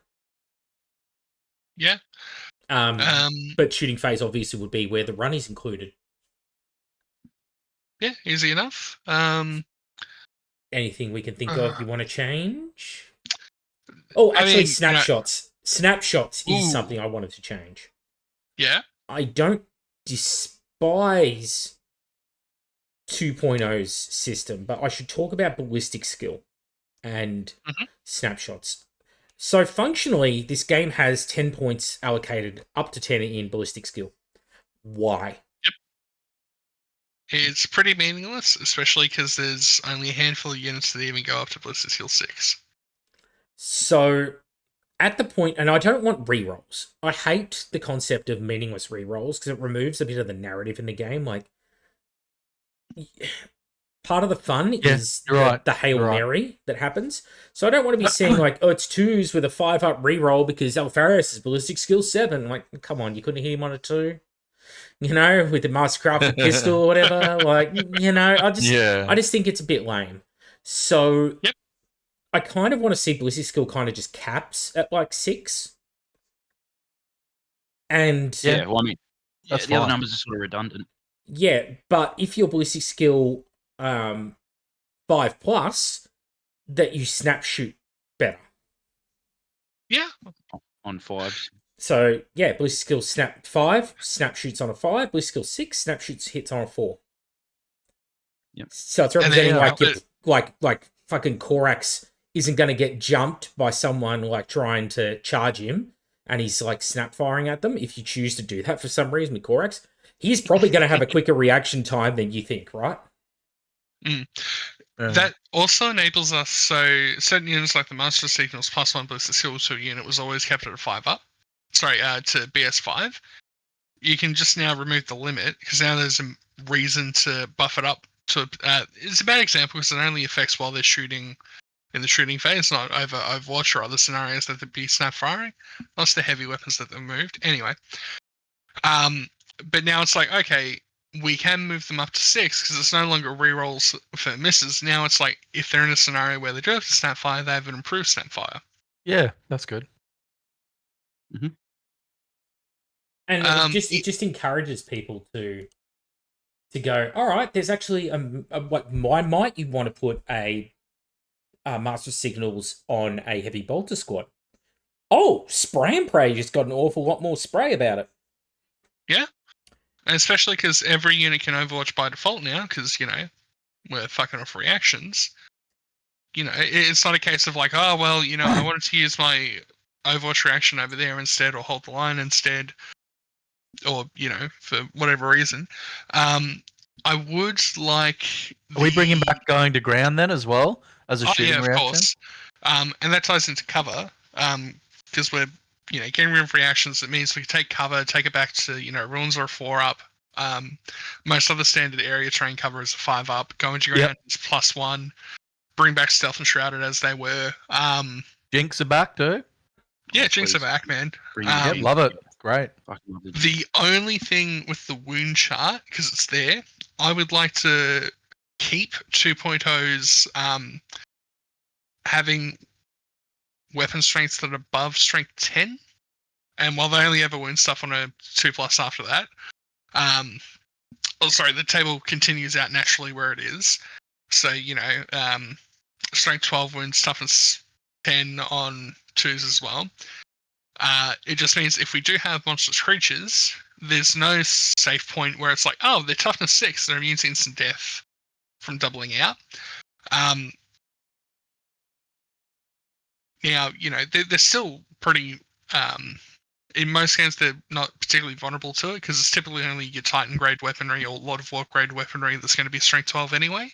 Yeah. But shooting phase obviously would be where the run is included. Yeah, easy enough. Anything we can think of you want to change? Oh, actually, snapshots. Snapshots is something I wanted to change. Yeah. I don't despise 2.0's system, but I should talk about ballistic skill and snapshots. So functionally, this game has 10 points allocated, up to 10 in ballistic skill. Why? Yep. It's pretty meaningless, especially because there's only a handful of units that even go up to ballistic skill 6. So at the point, and I don't want rerolls. I hate the concept of meaningless rerolls because it removes a bit of the narrative in the game. Like, part of the fun is the Hail Mary that happens. So I don't want to be saying like, oh, it's 2s with a 5-up reroll because Alfaris is ballistic skill 7. Like, come on, you couldn't hit him on a 2? With the Mastercrafted pistol or whatever. Like, I just think it's a bit lame. So I kind of want to see ballistic skill kind of just caps at like 6. And the fine. other numbers are sort of redundant. Yeah, but if your ballistic skill 5+, that you snap shoot better. Yeah. On 5s. So yeah, ballistic skill snap 5, snap shoots on a 5, ballistic skill 6, snap shoots hits on a 4. Yep. So it's representing like fucking Korax isn't going to get jumped by someone like trying to charge him, and he's like snap firing at them. If you choose to do that for some reason with Korax, he's probably going to have a quicker reaction time than you think, right? That also enables us, so certain units like the Master Signals +1 ballistic skill to a unit was always kept at a 5-up. Sorry, to BS5. You can just now remove the limit because now there's a reason to buff it up to. It's a bad example because it only affects while they're shooting in the shooting phase, not over Overwatch or other scenarios that they'd be snap firing. Plus the heavy weapons that they've moved. Anyway, but now it's like, okay, we can move them up to 6 because it's no longer rerolls for misses. Now it's like if they're in a scenario where they do have to snap fire, they have an improved snap fire. Yeah, that's good. And it just encourages people to go, all right, there's actually why might you want to put a Master Signals on a heavy bolter squad? Oh, spray and pray just got an awful lot more spray about it. Yeah. And especially because every unit can Overwatch by default now, because, we're fucking off reactions. It's not a case of like, oh, well, I wanted to use my Overwatch reaction over there instead, or hold the line instead, or, for whatever reason. I would like... Are we bringing back going to ground then as well, as a shooting reaction? Of course. And that ties into cover, because we're getting rid of reactions. It means we can take cover, take it back to, runes are a 4-up. Most other standard area terrain cover is a 5-up. Go into ground is +1. Bring back stealth and shrouded as they were. Jinx are back too. Yeah, Jinx are back, man. Love it. Great. The only thing with the wound chart, because it's there, I would like to keep 2.0's having weapon strengths that are above strength 10. And while they only ever wound stuff on a 2+ after that, the table continues out naturally where it is. So, strength 12 wounds, toughness 10 on 2s as well. It just means if we do have monstrous creatures, there's no safe point where it's like, oh, they're toughness 6, they're immune to instant death from doubling out. Now, they're still pretty in most games they're not particularly vulnerable to it because it's typically only your Titan grade weaponry or Lord of War grade weaponry that's going to be strength 12 anyway,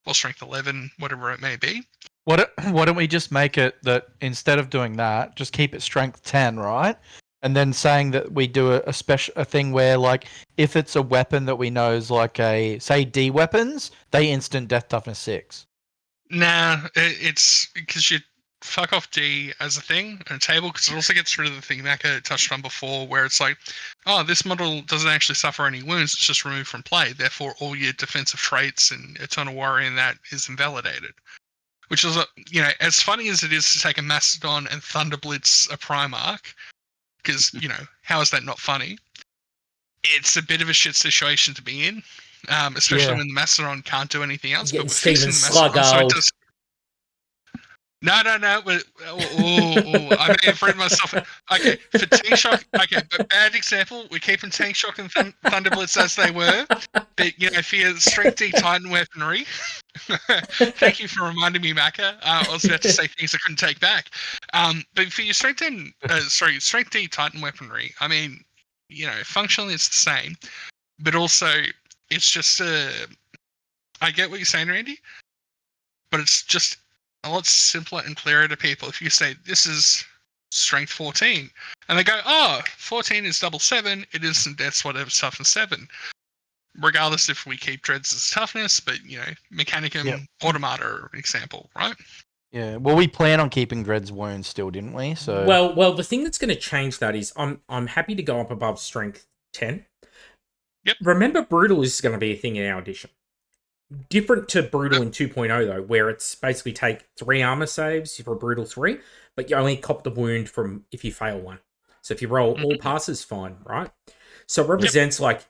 or strength 11, whatever it may be. Why don't we just make it that instead of doing that, just keep it strength 10, right? And then saying that we do a thing where, like, if it's a weapon that we know is like a, say, D weapons, they instant death toughness 6. Nah, it's because you fuck off D as a thing and a table, because it also gets rid of the thing Maka touched on before, where it's like, oh, this model doesn't actually suffer any wounds, it's just removed from play, therefore all your defensive traits and Eternal Warrior and that is invalidated. Which is, as funny as it is to take a Mastodon and Thunder Blitz a Primarch, because, how is that not funny? It's a bit of a shit situation to be in, especially when the Mastodon can't do anything else. But we're fixing the Mastodon, so it does. No. But, I may have read myself. Okay, for Tank Shock. Okay, but bad example. We're keeping Tank Shock and Thunder Blitz as they were. But for your Strength D Titan weaponry. Thank you for reminding me, Maka. I was about to say things I couldn't take back. But for your Strength D Titan weaponry. I mean, functionally it's the same, but also it's just I get what you're saying, Randy, but it's just a lot simpler and clearer to people if you say this is strength 14 and they go, oh, 14 is double 7, it isn't deaths whatever toughness 7, regardless if we keep dreads as toughness, but Mechanicum Automata are an example, right? Yeah, well, we plan on keeping dreads wounds still, didn't we? So well, the thing that's going to change that is I'm happy to go up above strength 10. Yep. Remember, brutal is going to be a thing in our edition. Different to brutal in 2.0 though, where it's basically take 3 armor saves for a brutal 3, but you only cop the wound from if you fail one. So if you roll all passes, fine, right? So it represents like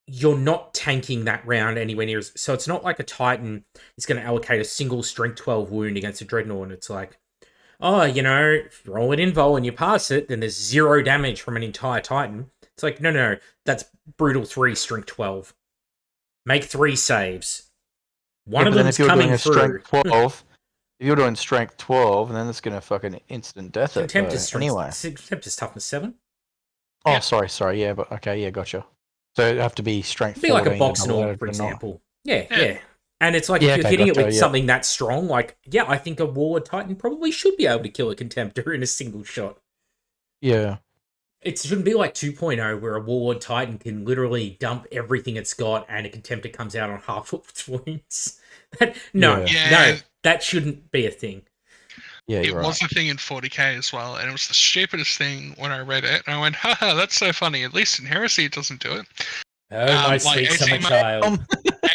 you're not tanking that round anywhere near. So it's not like a Titan is going to allocate a single strength 12 wound against a Dreadnought, and it's like, oh, if you roll an invul and you pass it, then there's 0 damage from an entire Titan. It's like, no, that's brutal 3, strength 12. Make 3 saves. One of them's coming through. 12, if you're doing strength 12, and then it's going to fucking instant death it. Contempt is anyway. Contempt is toughness 7. Oh, sorry. Yeah, but okay, yeah, gotcha. So it'd have to be strength 14. Be like a box norm, for example. Yeah. And it's like if you're hitting it with something that strong, like, I think a Warlord Titan probably should be able to kill a Contemptor in a single shot. Yeah. It shouldn't be like 2.0 where a Warlord Titan can literally dump everything it's got and a Contemptor comes out on half of its wounds. No, that shouldn't be a thing. Yeah, it was a thing in 40k as well, and it was the stupidest thing when I read it. And I went, haha, that's so funny. At least in Heresy it doesn't do it. Oh, my sweet summer child.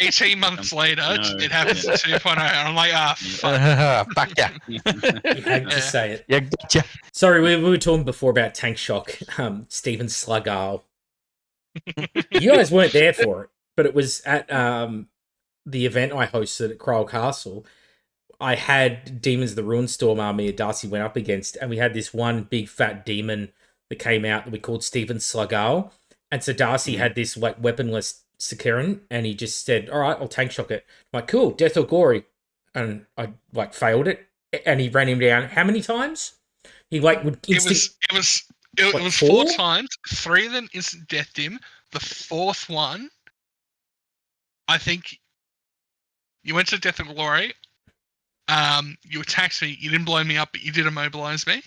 18 months later, it happens in 2.0, and I'm like, fuck. Fuck yeah. You hate to say it. Yeah, gotcha. Sorry, we were talking before about Tank Shock, Stephen Sluggarl. You guys weren't there for it, but it was at the event I hosted at Crowell Castle. I had Demons of the Ruinstorm army that Darcy went up against, and we had this one big fat demon that came out that we called Stephen Sluggarl. And so Darcy had this like weaponless Sakirin, and he just said, all right, I'll tank shock it. I'm like, cool, death or gory. And I like failed it, and he ran him down. How many times? He like would instant... It was 4 times. 3 of them instant deathed him. The 4th one, I think you went to Death and Glory. You attacked me. You didn't blow me up, but you did immobilize me.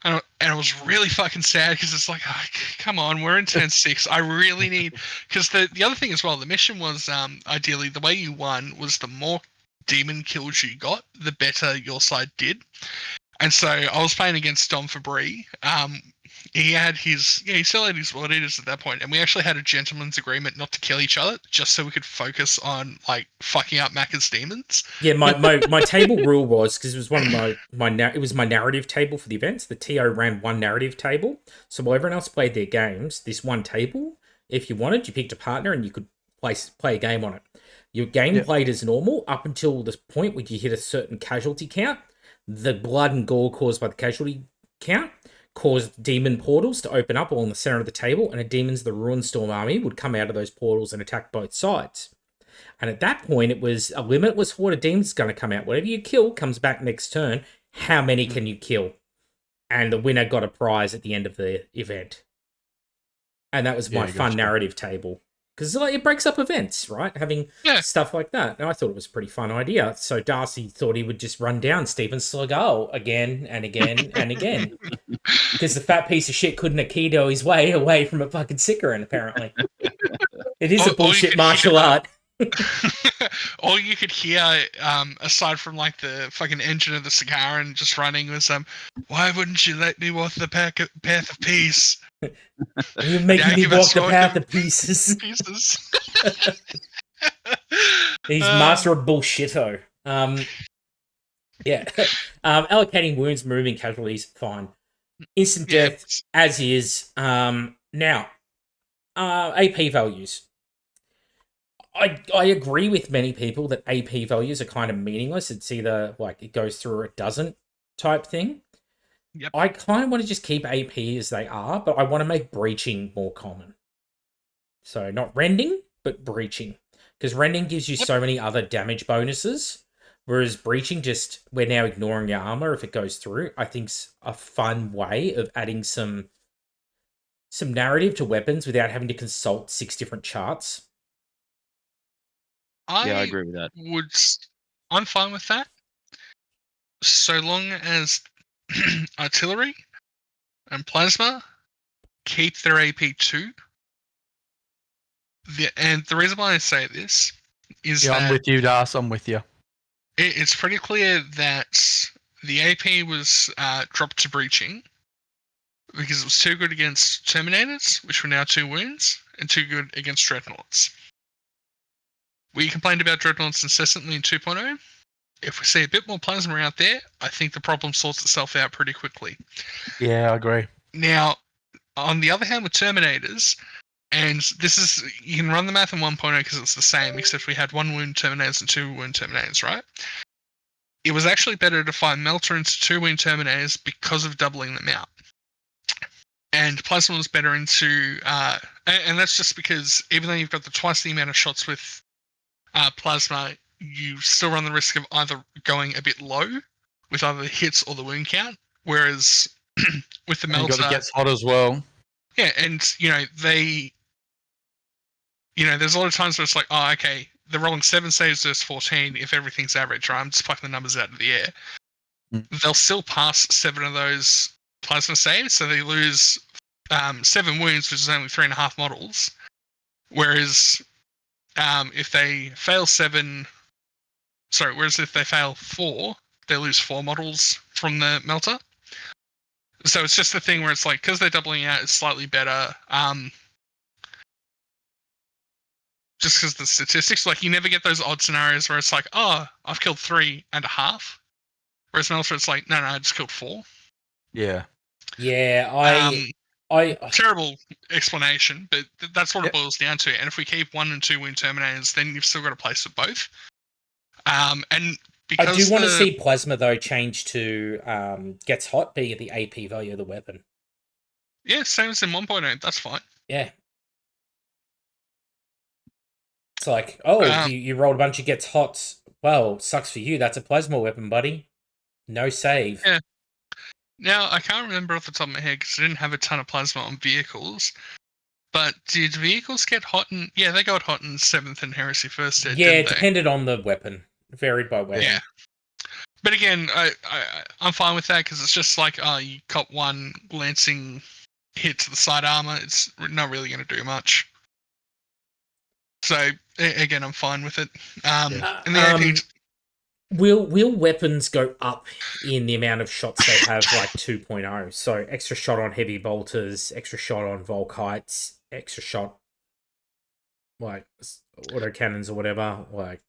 And I was really fucking sad because it's like, oh, come on, we're in turn 6. I really need... Because the other thing as well, the mission was, ideally, the way you won was the more demon kills you got, the better your side did. And so I was playing against Dom Fabry. He had his... Yeah, he still had his Lord Eaters at that point, and we actually had a gentleman's agreement not to kill each other, just so we could focus on, like, fucking up Macca's demons. Yeah, my table rule was, because it was one of it was my narrative table for the events. The TO ran one narrative table, so while everyone else played their games, this one table, if you wanted, you picked a partner and you could play a game on it. Your game played as normal up until the point where you hit a certain casualty count. The blood and gore caused by the casualty count caused demon portals to open up all in the center of the table, and a Demons of the Ruinstorm army would come out of those portals and attack both sides. And at that point, it was a limitless horde of demons going to come out. Whatever you kill comes back next turn. How many can you kill? and the winner got a prize at the end of the event. And that was my fun narrative table. Because like, it breaks up events, right? Having stuff like that. And I thought it was a pretty fun idea. So Darcy thought he would just run down Steven Seagal again and again and again. Because the fat piece of shit couldn't Aikido his way away from a fucking Sikarin, apparently. It is a bullshit martial art. All you could hear, aside from like the fucking engine of the Sikarin just running, was why wouldn't you let me walk the path of peace? You're making me walk the path of pieces. He's master of bullshitto. Yeah. Allocating wounds, moving casualties, fine. Instant death, as is. Now, AP values. I agree with many people that AP values are kind of meaningless. It's either like it goes through or it doesn't type thing. Yep. I kind of want to just keep AP as they are, but I want to make breaching more common. So not rending, but breaching. Because rending gives you so many other damage bonuses, whereas breaching we're now ignoring your armor if it goes through. I think's a fun way of adding some narrative to weapons without having to consult 6 different charts. I agree with that. I'm fine with that. So long as artillery and plasma keep their AP 2. And the reason why I say this is that... I'm with you, Das. I'm with you. It's pretty clear that the AP was dropped to breaching because it was too good against Terminators, which were now 2 wounds, and too good against Dreadnoughts. We complained about Dreadnoughts incessantly in 2.0. If we see a bit more plasma out there, I think the problem sorts itself out pretty quickly. Yeah, I agree. Now, on the other hand, with Terminators, and this is, you can run the math in 1.0 because it's the same, except we had 1 wound Terminators and 2 wound Terminators, right? It was actually better to find Melter into 2 wound Terminators because of doubling them out. And Plasma was better into, and that's just because even though you've got twice the amount of shots with Plasma, you still run the risk of either going a bit low with either the hits or the wound count, whereas with the Melter... You got to get hot as well. Yeah, and, there's a lot of times where it's like, oh, okay, they're rolling 7 saves versus 14 if everything's average, right? I'm just plucking the numbers out of the air. They'll still pass 7 of those plasma saves, so they lose 7 wounds, which is only 3.5 models. Whereas if they fail 4, they lose 4 models from the Melter. So it's just the thing where it's like, because they're doubling out, it's slightly better. Just because the statistics, like, you never get those odd scenarios where it's like, oh, I've killed 3.5. Whereas Melter, it's like, no, I just killed 4. Yeah. Yeah, terrible explanation, but that's what it boils down to. And if we keep 1 and 2 wound Terminators, then you've still got a place for both. And because I do want to see Plasma, though, change to gets hot being at the AP value of the weapon. Yeah, same as in 1.8, that's fine. Yeah. It's like, you rolled a bunch of gets hot. Well, sucks for you. That's a plasma weapon, buddy. No save. Yeah. Now, I can't remember off the top of my head because I didn't have a ton of plasma on vehicles. But did vehicles get hot? Yeah, they got hot in 7th and Heresy First Ed, yeah, it didn't they? Depended on the weapon. Varied by weapon. Yeah. But again, I'm fine with that because it's just like, you cop 1 lancing hit to the side armor. It's not really going to do much. So, again, I'm fine with it. And the AP... Will weapons go up in the amount of shots they have, like 2.0? So extra shot on heavy bolters, extra shot on Volkites, extra shot like autocannons or whatever. Like,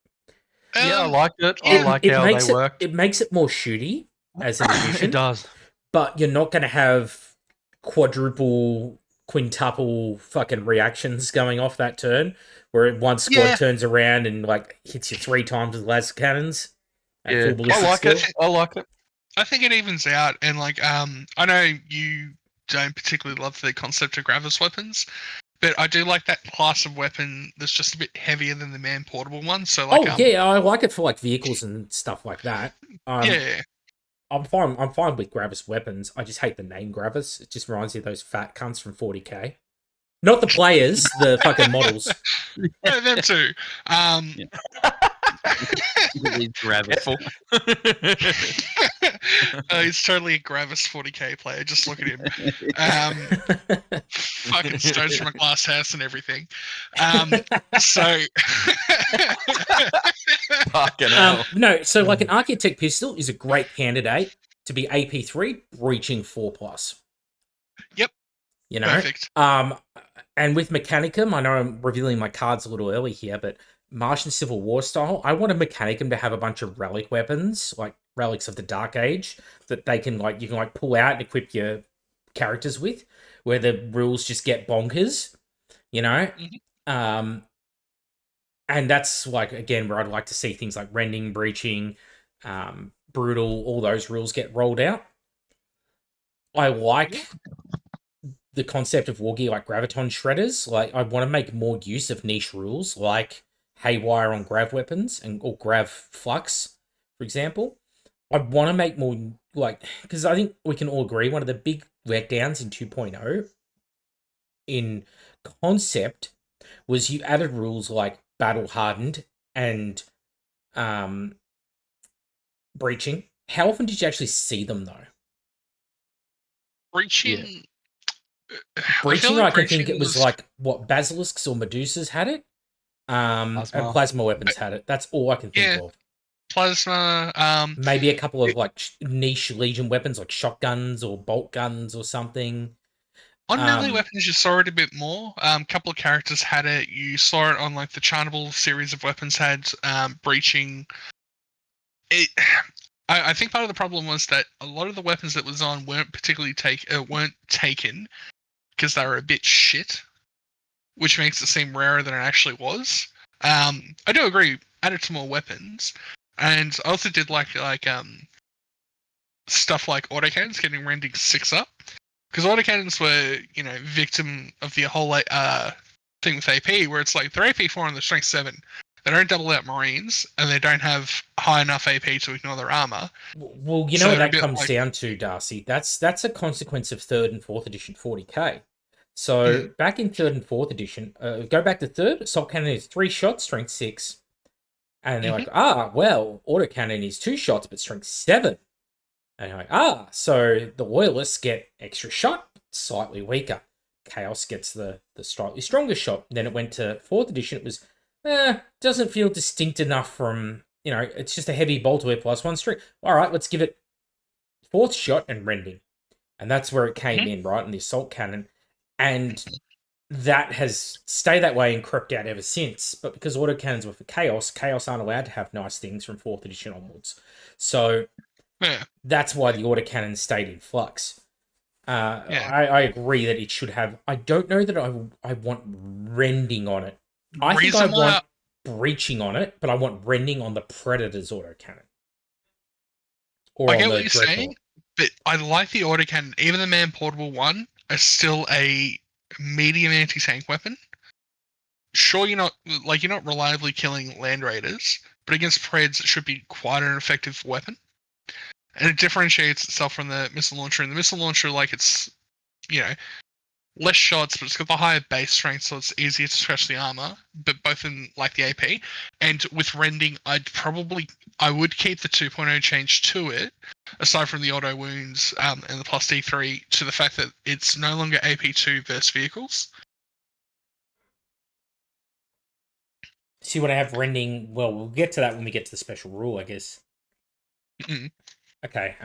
yeah, I like it. I like how they work. It makes it more shooty as an addition. It does, but you're not going to have quintuple fucking reactions going off that turn, where one squad turns around and like hits you 3 times with laser cannons. Yeah, I like it. I think it evens out, and like I know you don't particularly love the concept of Gravis weapons, but I do like that class of weapon that's just a bit heavier than the man portable one. So like, I like it for like vehicles and stuff like that. yeah. I'm fine. I'm fine with Gravis weapons. I just hate the name Gravis. It just reminds me of those fat cunts from 40k. Not the players, the fucking models. Yeah, them too. Yeah. He's Gravis. Careful. He's totally a Gravis 40k player. Just look at him. Fucking stones from a glass house and everything. So Fucking hell. No, so like an Architect pistol is a great candidate to be AP3 breaching 4+. Yep. You know? Perfect. And with Mechanicum, I know I'm revealing my cards a little early here, but Martian Civil War style, I want a Mechanicum to have a bunch of relic weapons, like relics of the Dark Age, that they can you can pull out and equip your characters with, where the rules just get bonkers, you know? Mm-hmm. And that's again where I'd like to see things like rending, breaching, brutal, all those rules get rolled out. I like the concept of Wargear like Graviton Shredders. Like, I want to make more use of niche rules like Haywire on Grav weapons or Grav Flux, for example. I want to make more, because I think we can all agree one of the big letdowns in 2.0 in concept was you added rules like Battle Hardened and Breaching. How often did you actually see them, though? Breaching. Breaching, I can think it was Basilisks or Medusas had it. And Plasma weapons had it. That's all I can think of. Plasma. Maybe a couple of niche Legion weapons like shotguns or bolt guns or something. On melee weapons, you saw it a bit more. A couple of characters had it. You saw it on the Charnable series of weapons had breaching. I think part of the problem was that a lot of the weapons that was on weren't particularly taken because they were a bit shit, which makes it seem rarer than it actually was. I do agree. Added some more weapons, and I also did stuff like autocannons getting rending 6 up, because autocannons were victim of the whole thing with AP, where it's they're AP4 and they're strength 7. They don't double out Marines, and they don't have high enough AP to ignore their armor. Well, you know what that comes down to, Darcy? That's a consequence of 3rd and 4th edition 40k. So back in 3rd and 4th edition, go back to 3rd, Assault Cannon is 3 shots, strength 6. And they're autocannon is 2 shots, but strength 7. And you're so the Loyalists get extra shot, slightly weaker. Chaos gets the slightly stronger shot. Then it went to 4th edition, it was, doesn't feel distinct enough from, it's just a heavy bolter +1 strength. All right, let's give it 4th shot and rending. And that's where it came in, right, in the Assault Cannon. And that has stayed that way and crept out ever since. But because autocannons were for Chaos aren't allowed to have nice things from 4th edition onwards. So that's why the autocannon stayed in flux. I agree that it should have... I don't know that I want rending on it. I think I want breaching on it, but I want rending on the Predator's autocannon. I get what you're saying, but I like the autocannon. Even the man-portable one is still a medium anti-tank weapon. Sure, you're not reliably killing land raiders, but against Preds it should be quite an effective weapon. And it differentiates itself from the missile launcher. And the missile launcher, it's, less shots, but it's got the higher base strength, so it's easier to scratch the armor, but both in, the AP. And with rending, I would keep the 2.0 change to it, aside from the auto wounds and the plus D3, to the fact that it's no longer AP2 versus vehicles. So you want to have rending... Well, we'll get to that when we get to the special rule, I guess. Mm-hmm. Okay.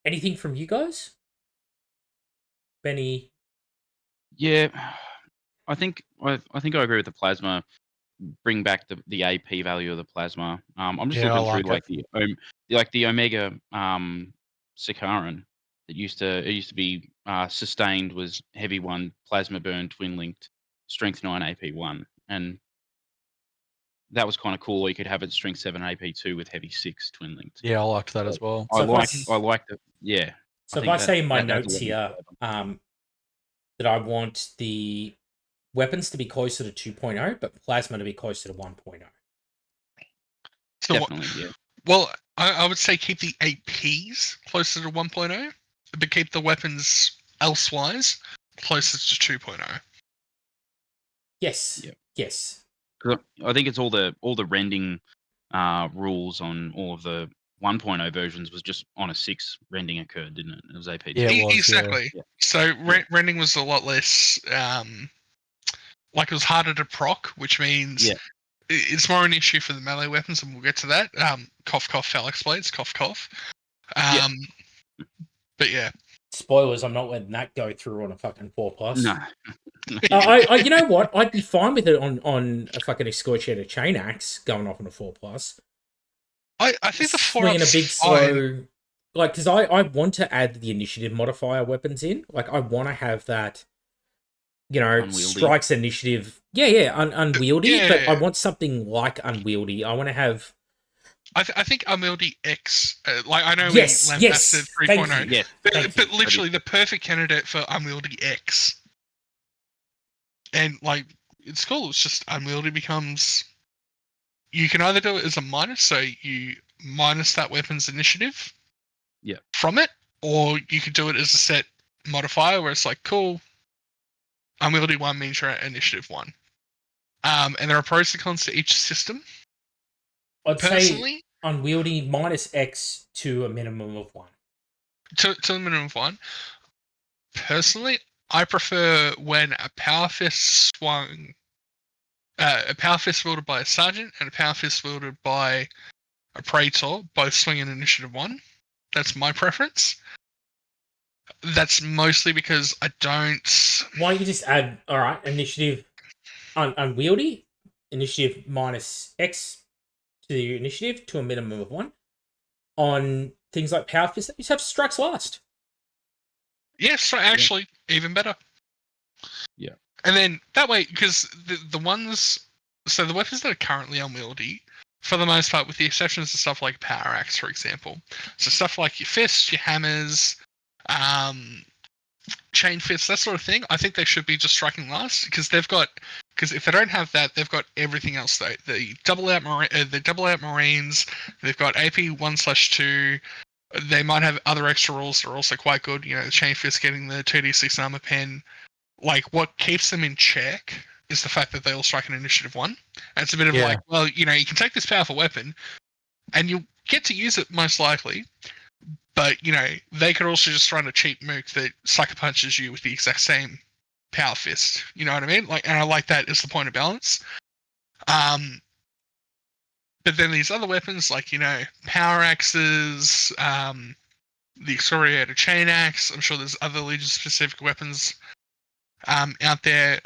Anything from you guys? Benny? Yeah, I think I agree with the plasma. Bring back the AP value of the plasma. I'm just looking through the Omega Sikaran. It used to be sustained was heavy 1, plasma burn, twin linked, strength 9, AP 1, and that was kind of cool. Or you could have it strength 7, AP 2 with heavy 6, twin linked. Yeah, I liked that as well. I like the yeah. So if I say in my notes here that I want the weapons to be closer to 2.0, but plasma to be closer to 1.0. Definitely, yeah. Well, I would say keep the APs closer to 1.0, but keep the weapons elsewise closer to 2.0. Yes. Yep. Yes. 'Cause I think it's all the rending rules on all of the 1.0 versions was just on a 6 rending occurred, didn't it? It was AP. Yeah, it was, Exactly. yeah. So rending was a lot less. Like it was harder to proc, which means Yeah. it's more an issue for the melee weapons, and we'll get to that. Cough, cough, phalanx blades, cough, cough. Yeah. But yeah. Spoilers, I'm not letting that go through on a fucking 4+. No. I you know what? I'd be fine with it on a fucking Escortiator chain axe going off on a 4+. I think the 4 swinging a up's big fine. slow, like, because I want to add the initiative modifier weapons in. Like, I want to have that, you know, Unwieldy. strikes initiative. Yeah, unwieldy. Yeah. But I want something like unwieldy. I want to have. I think Unwieldy X, like I know Yes, we yes, lambasted thank 3.0, you. Yeah. but literally the perfect candidate for Unwieldy X. And like it's cool. It's just Unwieldy becomes. You can either do it as a minus, so you minus that weapon's initiative. Yeah. From it, or you could do it as a set modifier where it's like, cool, Unwieldy 1 means you're at initiative 1. And there are pros and cons to each system. I'd say Personally, unwieldy minus X to a minimum of 1. to the minimum of 1. Personally, I prefer when a power fist swung, a power fist wielded by a sergeant and a power fist wielded by a praetor both swing in initiative 1. That's my preference. That's mostly because I don't. Why don't you just add, all right, initiative unwieldy, initiative minus X to the initiative to a minimum of 1. On things like power fist, you just have strikes last. Yes, so actually, even better. Yeah. And then that way, because the ones, so the weapons that are currently unwieldy, for the most part, with the exceptions of stuff like power axe, for example, so stuff like your fists, your hammers, chain fists, that sort of thing, I think they should be just striking last because if they don't have that, they've got everything else. Though the double out marines, they've got AP 1/2. They might have other extra rules that are also quite good. You know, the chain fist getting the 2d6 armor pen. Like, what keeps them in check is the fact that they all strike an initiative 1. And it's a bit of like, well, you know, you can take this powerful weapon, and you'll get to use it most likely, but, you know, they could also just run a cheap mook that sucker punches you with the exact same power fist. You know what I mean? Like, and I like that as the point of balance. But then these other weapons, like, you know, power axes, the Excoriator chain axe, I'm sure there's other Legion-specific weapons out there.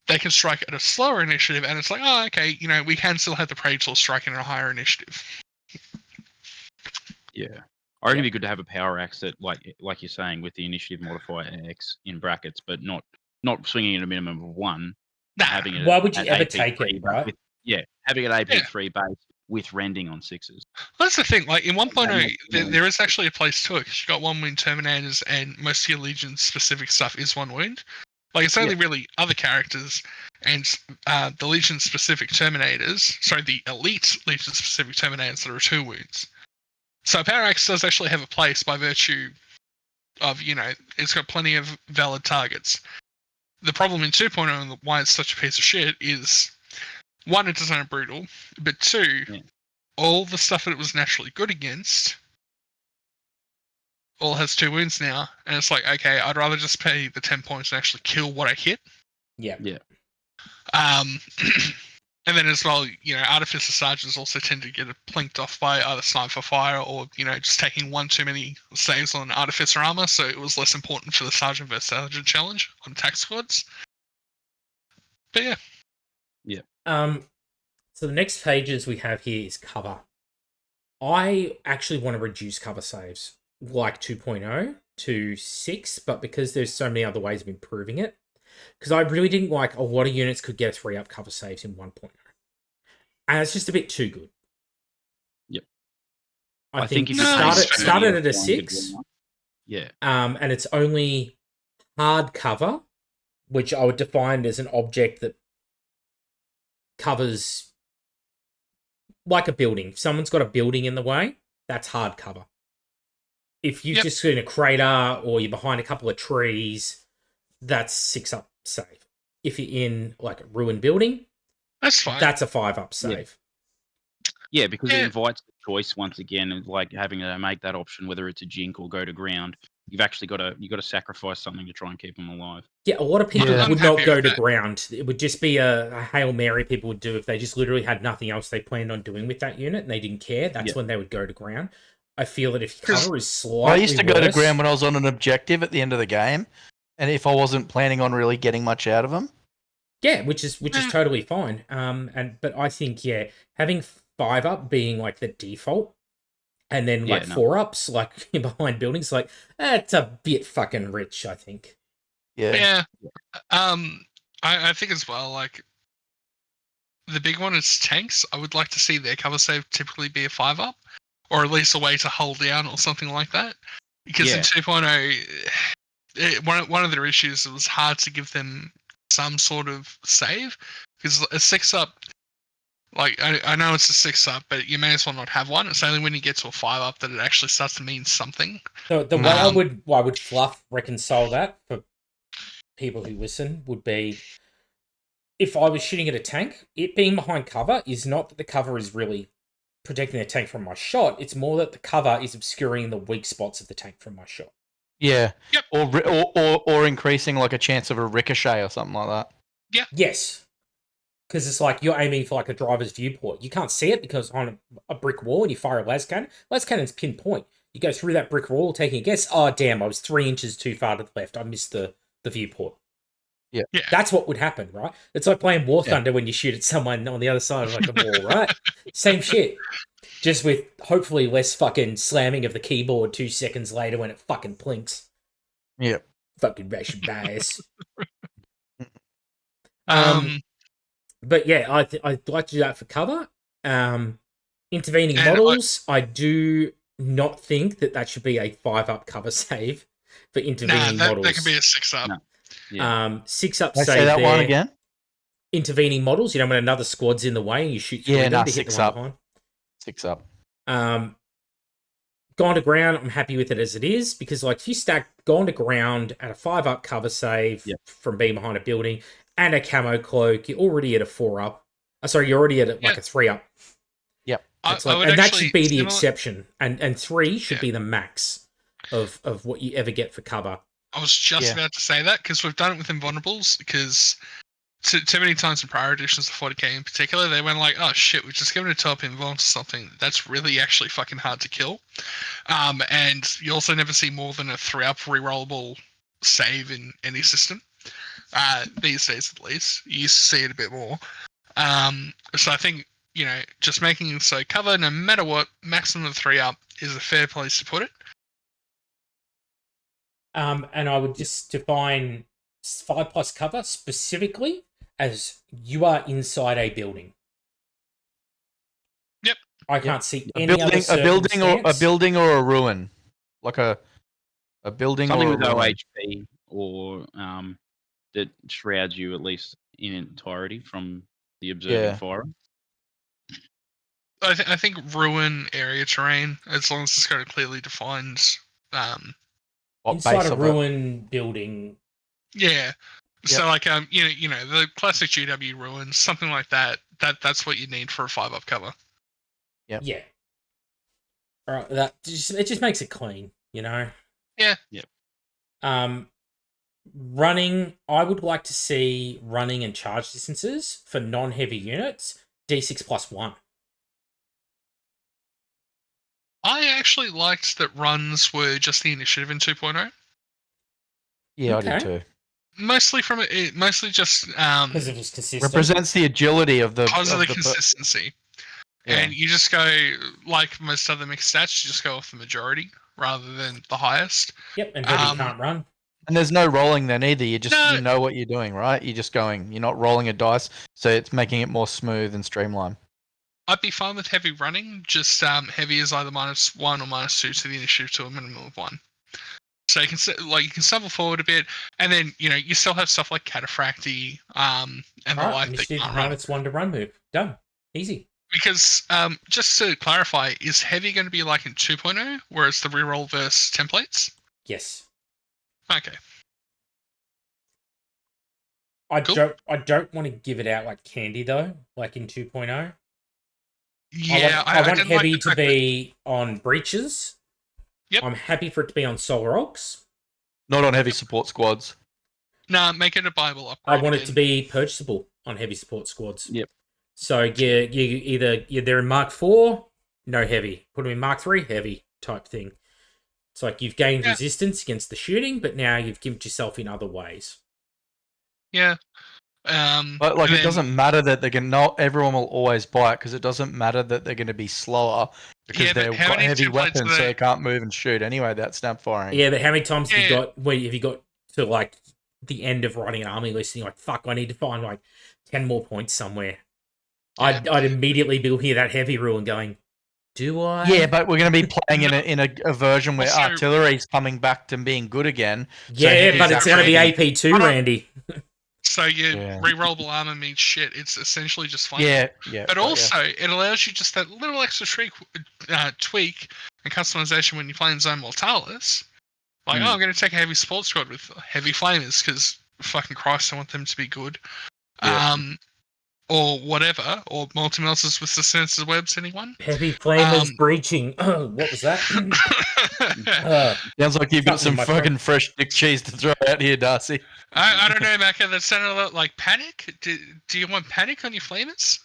They can strike at a slower initiative, and it's like, oh, okay, you know, we can still have the Praetor striking at a higher initiative. Yeah. I reckon it'd be good to have a power axe that, like you're saying, with the initiative modifier X in brackets, but not swinging at a minimum of 1. Having it. Why would you at ever AP3 take it, right? having it AP3 base with rending on 6s. That's the thing. Like in 1.0, there is actually a place to it. 'Cause you got 1 wound Terminators, and most of your Legion specific stuff is 1 wound. Like it's only really other characters and the Legion specific Terminators. Sorry, the elite Legion specific Terminators that are 2 wounds. So Power Axe does actually have a place by virtue of, you know, it's got plenty of valid targets. The problem in 2.0 and why it's such a piece of shit is 1, it doesn't have brutal, but 2, all the stuff that it was naturally good against all has 2 wounds now, and it's like, okay, I'd rather just pay the 10 points and actually kill what I hit. Yeah. And then as well, you know, Artificer Sergeants also tend to get plinked off by either Sniper Fire or, you know, just taking 1 too many saves on Artificer Armor, so it was less important for the Sergeant vs. Sergeant challenge on attack squads. But yeah. Yeah. So the next pages we have here is cover. I actually want to reduce cover saves like 2.0 to 6, but because there's so many other ways of improving it, because I really didn't like a lot of units could get 3 up cover saves in 1.0. And it's just a bit too good. Yep. I think if started at a 6. Yeah. And it's only hard cover, which I would define as an object that covers like a building. If someone's got a building in the way, that's hard cover. If you're Yep. just in a crater or you're behind a couple of trees, that's 6-up save. If you're in like a ruined building, That's fine. that's a 5-up save. Yeah, because Yeah. it invites the choice once again of like having to make that option whether it's a jink or go to ground. You've actually got to sacrifice something to try and keep them alive. Yeah, a lot of people Yeah. would I'm not happy go with to that. ground. It would just be a Hail Mary people would do if they just literally had nothing else they planned on doing with that unit and they didn't care. That's Yeah. when they would go to ground. I feel that if 'Cause- cover is slightly Well, I used to go to worse- ground when I was on an objective at the end of the game, and if I wasn't planning on really getting much out of them. Yeah, which is Mm. totally fine. But I think having 5-up being like the default, and then like 4-ups like behind buildings, like that's a bit fucking rich. I think. Yeah. I think as well. Like the big one is tanks. I would like to see their cover save typically be a 5-up, or at least a way to hold down or something like that. Because in 2.0, one of their issues, it was hard to give them some sort of save because a 6-up. Like I know it's a 6-up, but you may as well not have one. It's only when you get to a 5-up that it actually starts to mean something. The way I would fluff reconcile that for people who listen would be if I was shooting at a tank, it being behind cover is not that the cover is really protecting the tank from my shot. It's more that the cover is obscuring the weak spots of the tank from my shot. Yeah. Yep. Or increasing like a chance of a ricochet or something like that. Yeah. Yes. Because it's like you're aiming for like a driver's viewport. You can't see it because on a brick wall and you fire a las cannon. Las cannon's pinpoint. You go through that brick wall taking a guess. Oh, damn, I was 3 inches too far to the left. I missed the viewport. Yeah. That's what would happen, right? It's like playing War Thunder when you shoot at someone on the other side of like a wall, right? Same shit. Just with hopefully less fucking slamming of the keyboard 2 seconds later when it fucking plinks. Yeah. Fucking Russian bias. But yeah, I'd like to do that for cover. Intervening models, I do not think that should be a 5-up cover save for intervening models. That could be a 6-up. No. Yeah. 6-up Can I save say that there. one again? Intervening models, when another squad's in the way and you shoot through them to hit the one behind. 6-up. Gone to ground, I'm happy with it as it is because like if you stack gone to ground at a 5-up cover save from being behind a building and a camo cloak, you're already at a 4-up. You're already at like a 3-up. Yep. That should be the exception. And 3 should be the max of what you ever get for cover. I was just about to say that because we've done it with Invulnerables because too many times in prior editions of 40k in particular, they went like, oh shit, we're just given a top invuln to something that's really actually fucking hard to kill. And you also never see more than a 3-up rerollable save in any system. These days at least. You used to see it a bit more. So I think, just making it so cover, no matter what, maximum of 3-up is a fair place to put it. And I would just define 5+ cover specifically as you are inside a building. Yep. I can't see A any other building or a ruin. Like a building Something or a with ruin. OHP or that shrouds you at least in entirety from the observing fire. I think ruin area terrain, as long as it's got a clearly defined inside a ruin building. Yeah. So like the classic GW ruins, something like that. That's what you need for a 5-up cover. Yep. Yeah. All right. It just makes it clean, Yeah. Yep. Running, I would like to see running and charge distances for non-heavy units D6+1. I actually liked that runs were just the initiative in 2.0. Yeah, I did too. Mostly just because it was consistent. Represents the agility of the because of the consistency. Yeah. And you just go, like most other mixed stats, you just go off the majority rather than the highest. Yep, and heavy can't run. And there's no rolling then either. You know what you're doing, right? You're just going. You're not rolling a dice, so it's making it more smooth and streamlined. I'd be fine with heavy running. Just heavy is either -1 or -2 to the initiative to a minimum of 1. So you can stumble forward a bit, and then you still have stuff like Cataphracti and the like that can't run. It's 1 to run move. Done. Easy. Because just to clarify, is heavy going to be like in 2.0, where it's the reroll versus templates? Yes. Okay. I Cool. don't want to give it out like candy though, like in 2.0. Yeah, I want didn't heavy like the to fact be on breaches. Yep. I'm happy for it to be on soul rocks. Not on heavy support squads. Nah, make it a Bible upgrade. I want it again. to be purchasable on heavy support squads. Yep. So they're in Mark 4, no heavy. Put them in Mark 3, heavy type thing. It's like you've gained resistance against the shooting, but now you've gimped yourself in other ways. Yeah. But like, it doesn't matter that they're gonna. Not everyone will always buy it because it doesn't matter that they're going to be slower because they've got heavy weapons, so they can't move and shoot anyway. That snap firing. Yeah, but how many times have you got to like the end of writing an army list and you're like, fuck, I need to find like 10 more points somewhere. Yeah. I'd immediately be looking at that heavy rule and going, do I? Yeah, but we're going to be playing in a version where artillery's coming back to being good again. Yeah, so but it's going to be AP2, Randy. So your rerollable armor means shit. It's essentially just fine. Yeah. But also, it allows you just that little extra tweak and customization when you're playing Zone Mortalis. Like, I'm going to take a heavy support squad with heavy flamers because, fucking Christ, I want them to be good. Yeah. Or whatever, or multi-melters with the sensor webs, anyone? Heavy flamers breaching. What was that? Sounds like you've got some fucking fresh dick cheese to throw out here, Darcy. I don't know, Macca. That sounded a lot like panic. Do you want panic on your flamers?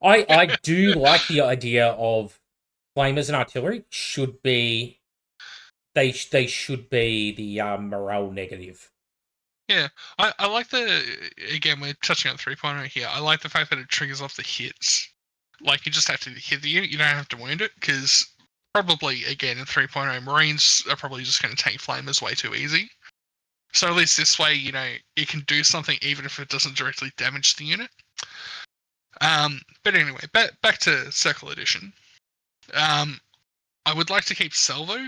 I do like the idea of flamers and artillery should be. They should be the morale negative. Yeah, I like again, we're touching on 3.0 here. I like the fact that it triggers off the hits. Like, you just have to hit the unit, you don't have to wound it, because probably, again, in 3.0, Marines are probably just going to take flamers way too easy. So at least this way, it can do something even if it doesn't directly damage the unit. But anyway, back to Circle Edition. I would like to keep Salvo.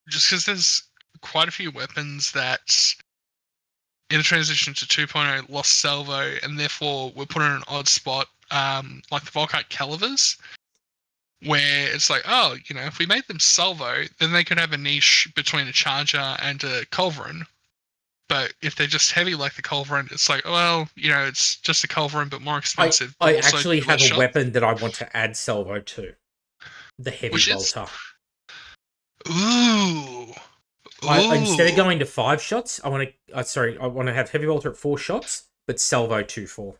Just because there's quite a few weapons that in the transition to 2.0 lost salvo and therefore were put in an odd spot, like the Volkite Calivers, where it's like, if we made them salvo, then they could have a niche between a charger and a culverin. But if they're just heavy like the culverin, it's like, well, it's just a culverin but more expensive. I actually have a weapon that I want to add salvo to. The heavy bolter. Ooh. Instead of going to 5 shots, I want to have heavy bolter at 4 shots, but salvo 2-4.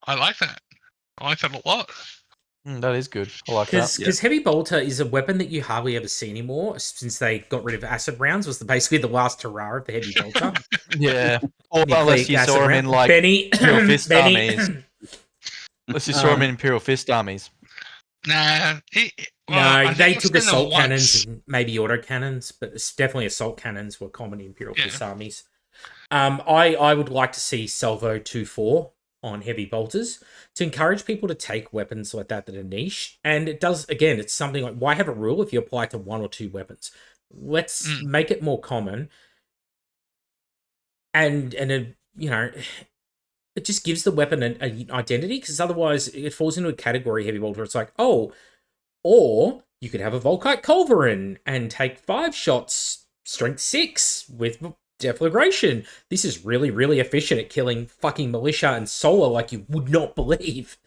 I like that. I like that a lot. That is good. I like that. Because heavy bolter is a weapon that you hardly ever see anymore since they got rid of acid rounds. Was basically the last hurrah of the heavy bolter. Yeah. Or unless you saw him in like Imperial Fist armies. Unless you saw him in Imperial Fist armies. Nah. They took assault cannons and maybe autocannons, but it's definitely assault cannons were common in Imperial Fist armies. I would like to see salvo 2-4 on heavy bolters to encourage people to take weapons like that are niche. And it does, again, it's something like, why have a rule if you apply it to 1 or 2 weapons? Let's make it more common. And it just gives the weapon an identity, because otherwise it falls into a category heavy bolter. It's like, or you could have a Volkite Culverin and take 5 shots, strength 6 with deflagration. This is really, really efficient at killing fucking militia and solar like you would not believe.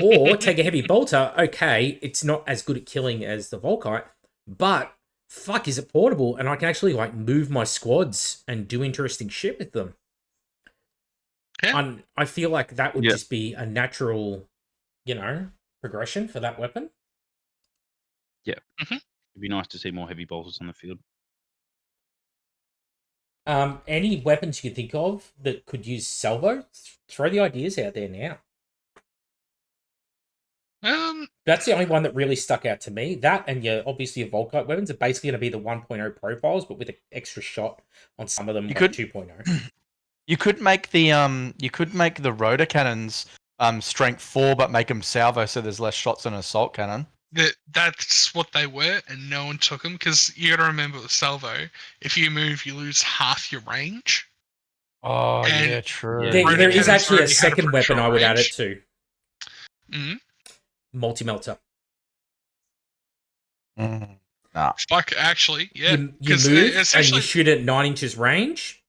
Or take a heavy bolter. Okay, it's not as good at killing as the Volkite, but fuck, is it portable? And I can actually move my squads and do interesting shit with them. Yeah. I feel like that would just be a natural, progression for that weapon. Yeah. It'd be nice to see more heavy bolters on the field. Any weapons you can think of that could use salvo? Throw the ideas out there now. That's the only one that really stuck out to me. That and obviously your Volkite weapons are basically going to be the 1.0 profiles, but with an extra shot on some of them. 2.0. You could make the rotor cannons strength 4, but make them salvo so there's less shots than an assault cannon. That's what they were, and no one took them, because you got to remember with salvo, if you move, you lose half your range. Oh, And yeah, true. Yeah. There is Cannon's actually a already had a second pretty weapon short I would add it range. to. Mhm. Multi-melter. Nah. Fuck, actually, yeah. You Because move and you essentially, shoot at 9 inches range.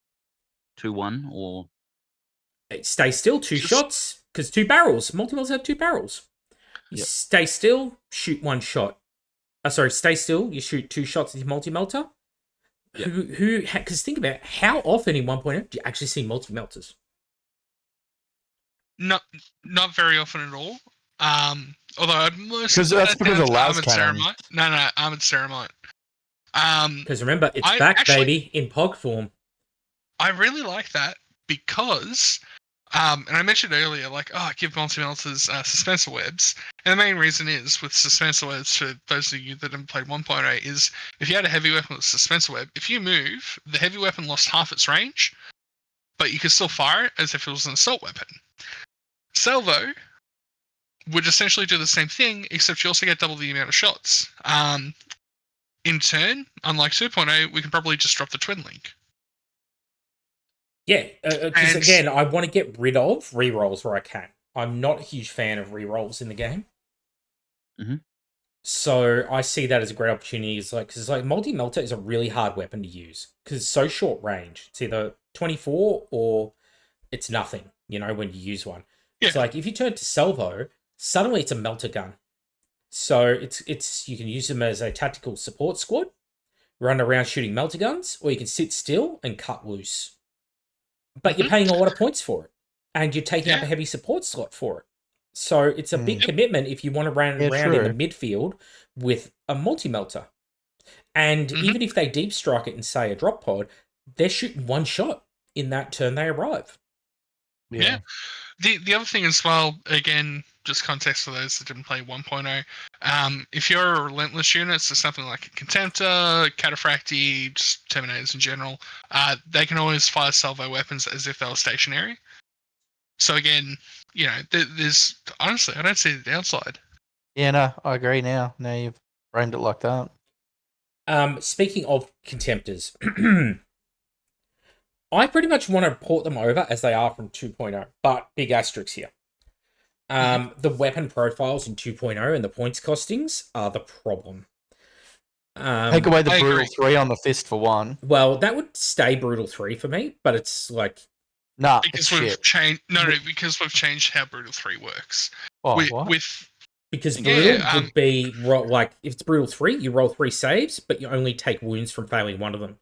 2-1 or Stay still, 2 Just- shots. Because 2 barrels. Multi-melters have 2 barrels. You Yep. stay still, shoot 1 shot. Sorry, stay still, you shoot 2 shots with your multi-melter. Yep. Because think about it, how often in 1.0 do you actually see multi-melters? not very often at all. Although I'd most Because that's put that because down of to las Armored cannons. Ceramite. No, Armored Ceramite. Because remember, it's I back, actually- baby, in POG form. I really like that because, and I mentioned earlier, like, give multi-melters suspensor webs. And the main reason is, with suspensor webs, for those of you that haven't played 1.8, is if you had a heavy weapon with a suspensor web, if you move, the heavy weapon lost half its range, but you could still fire it as if it was an assault weapon. Salvo would essentially do the same thing, except you also get double the amount of shots. In turn, unlike 2.0, we can probably just drop the twin link. Yeah, because And- again, I want to get rid of rerolls where I can. I'm not a huge fan of rerolls in the game. Mhm. So I see that as a great opportunity. Because multi-melter is a really hard weapon to use because it's so short range. It's either 24 or it's nothing. When you use one. Yeah. It's like if you turn to salvo, suddenly it's a melter gun. So it's you can use them as a tactical support squad, run around shooting melter guns, or you can sit still and cut loose. But you're paying a lot of points for it, and you're taking up a Yeah. heavy support slot for it. So it's a big Yep. commitment if you want to run Yeah, around in the true. midfield with a multi-melter. And even if they deep strike it and say a drop pod, they're shooting 1 shot in that turn they arrive. Yeah. The other thing as well, again, just context for those that didn't play 1.0, if you're a relentless unit, so something like a Contemptor, Cataphracti, just Terminators in general, they can always fire salvo weapons as if they were stationary. So again, there's honestly, I don't see the downside. Yeah, no, I agree now. Now you've framed it like that. Speaking of Contemptors, I pretty much want to port them over as they are from 2.0, but big asterisks here. The weapon profiles in 2.0 and the points costings are the problem. Take away the I brutal agree. 3 on the fist for one. Well, that would stay brutal 3 for me, but it's like Nah, Because it's we've shit. changed. No, because we've changed how Brutal 3 works. Oh, with, what? with because Yeah, brutal would be like if it's brutal 3, you roll 3 saves, but you only take wounds from failing one of them.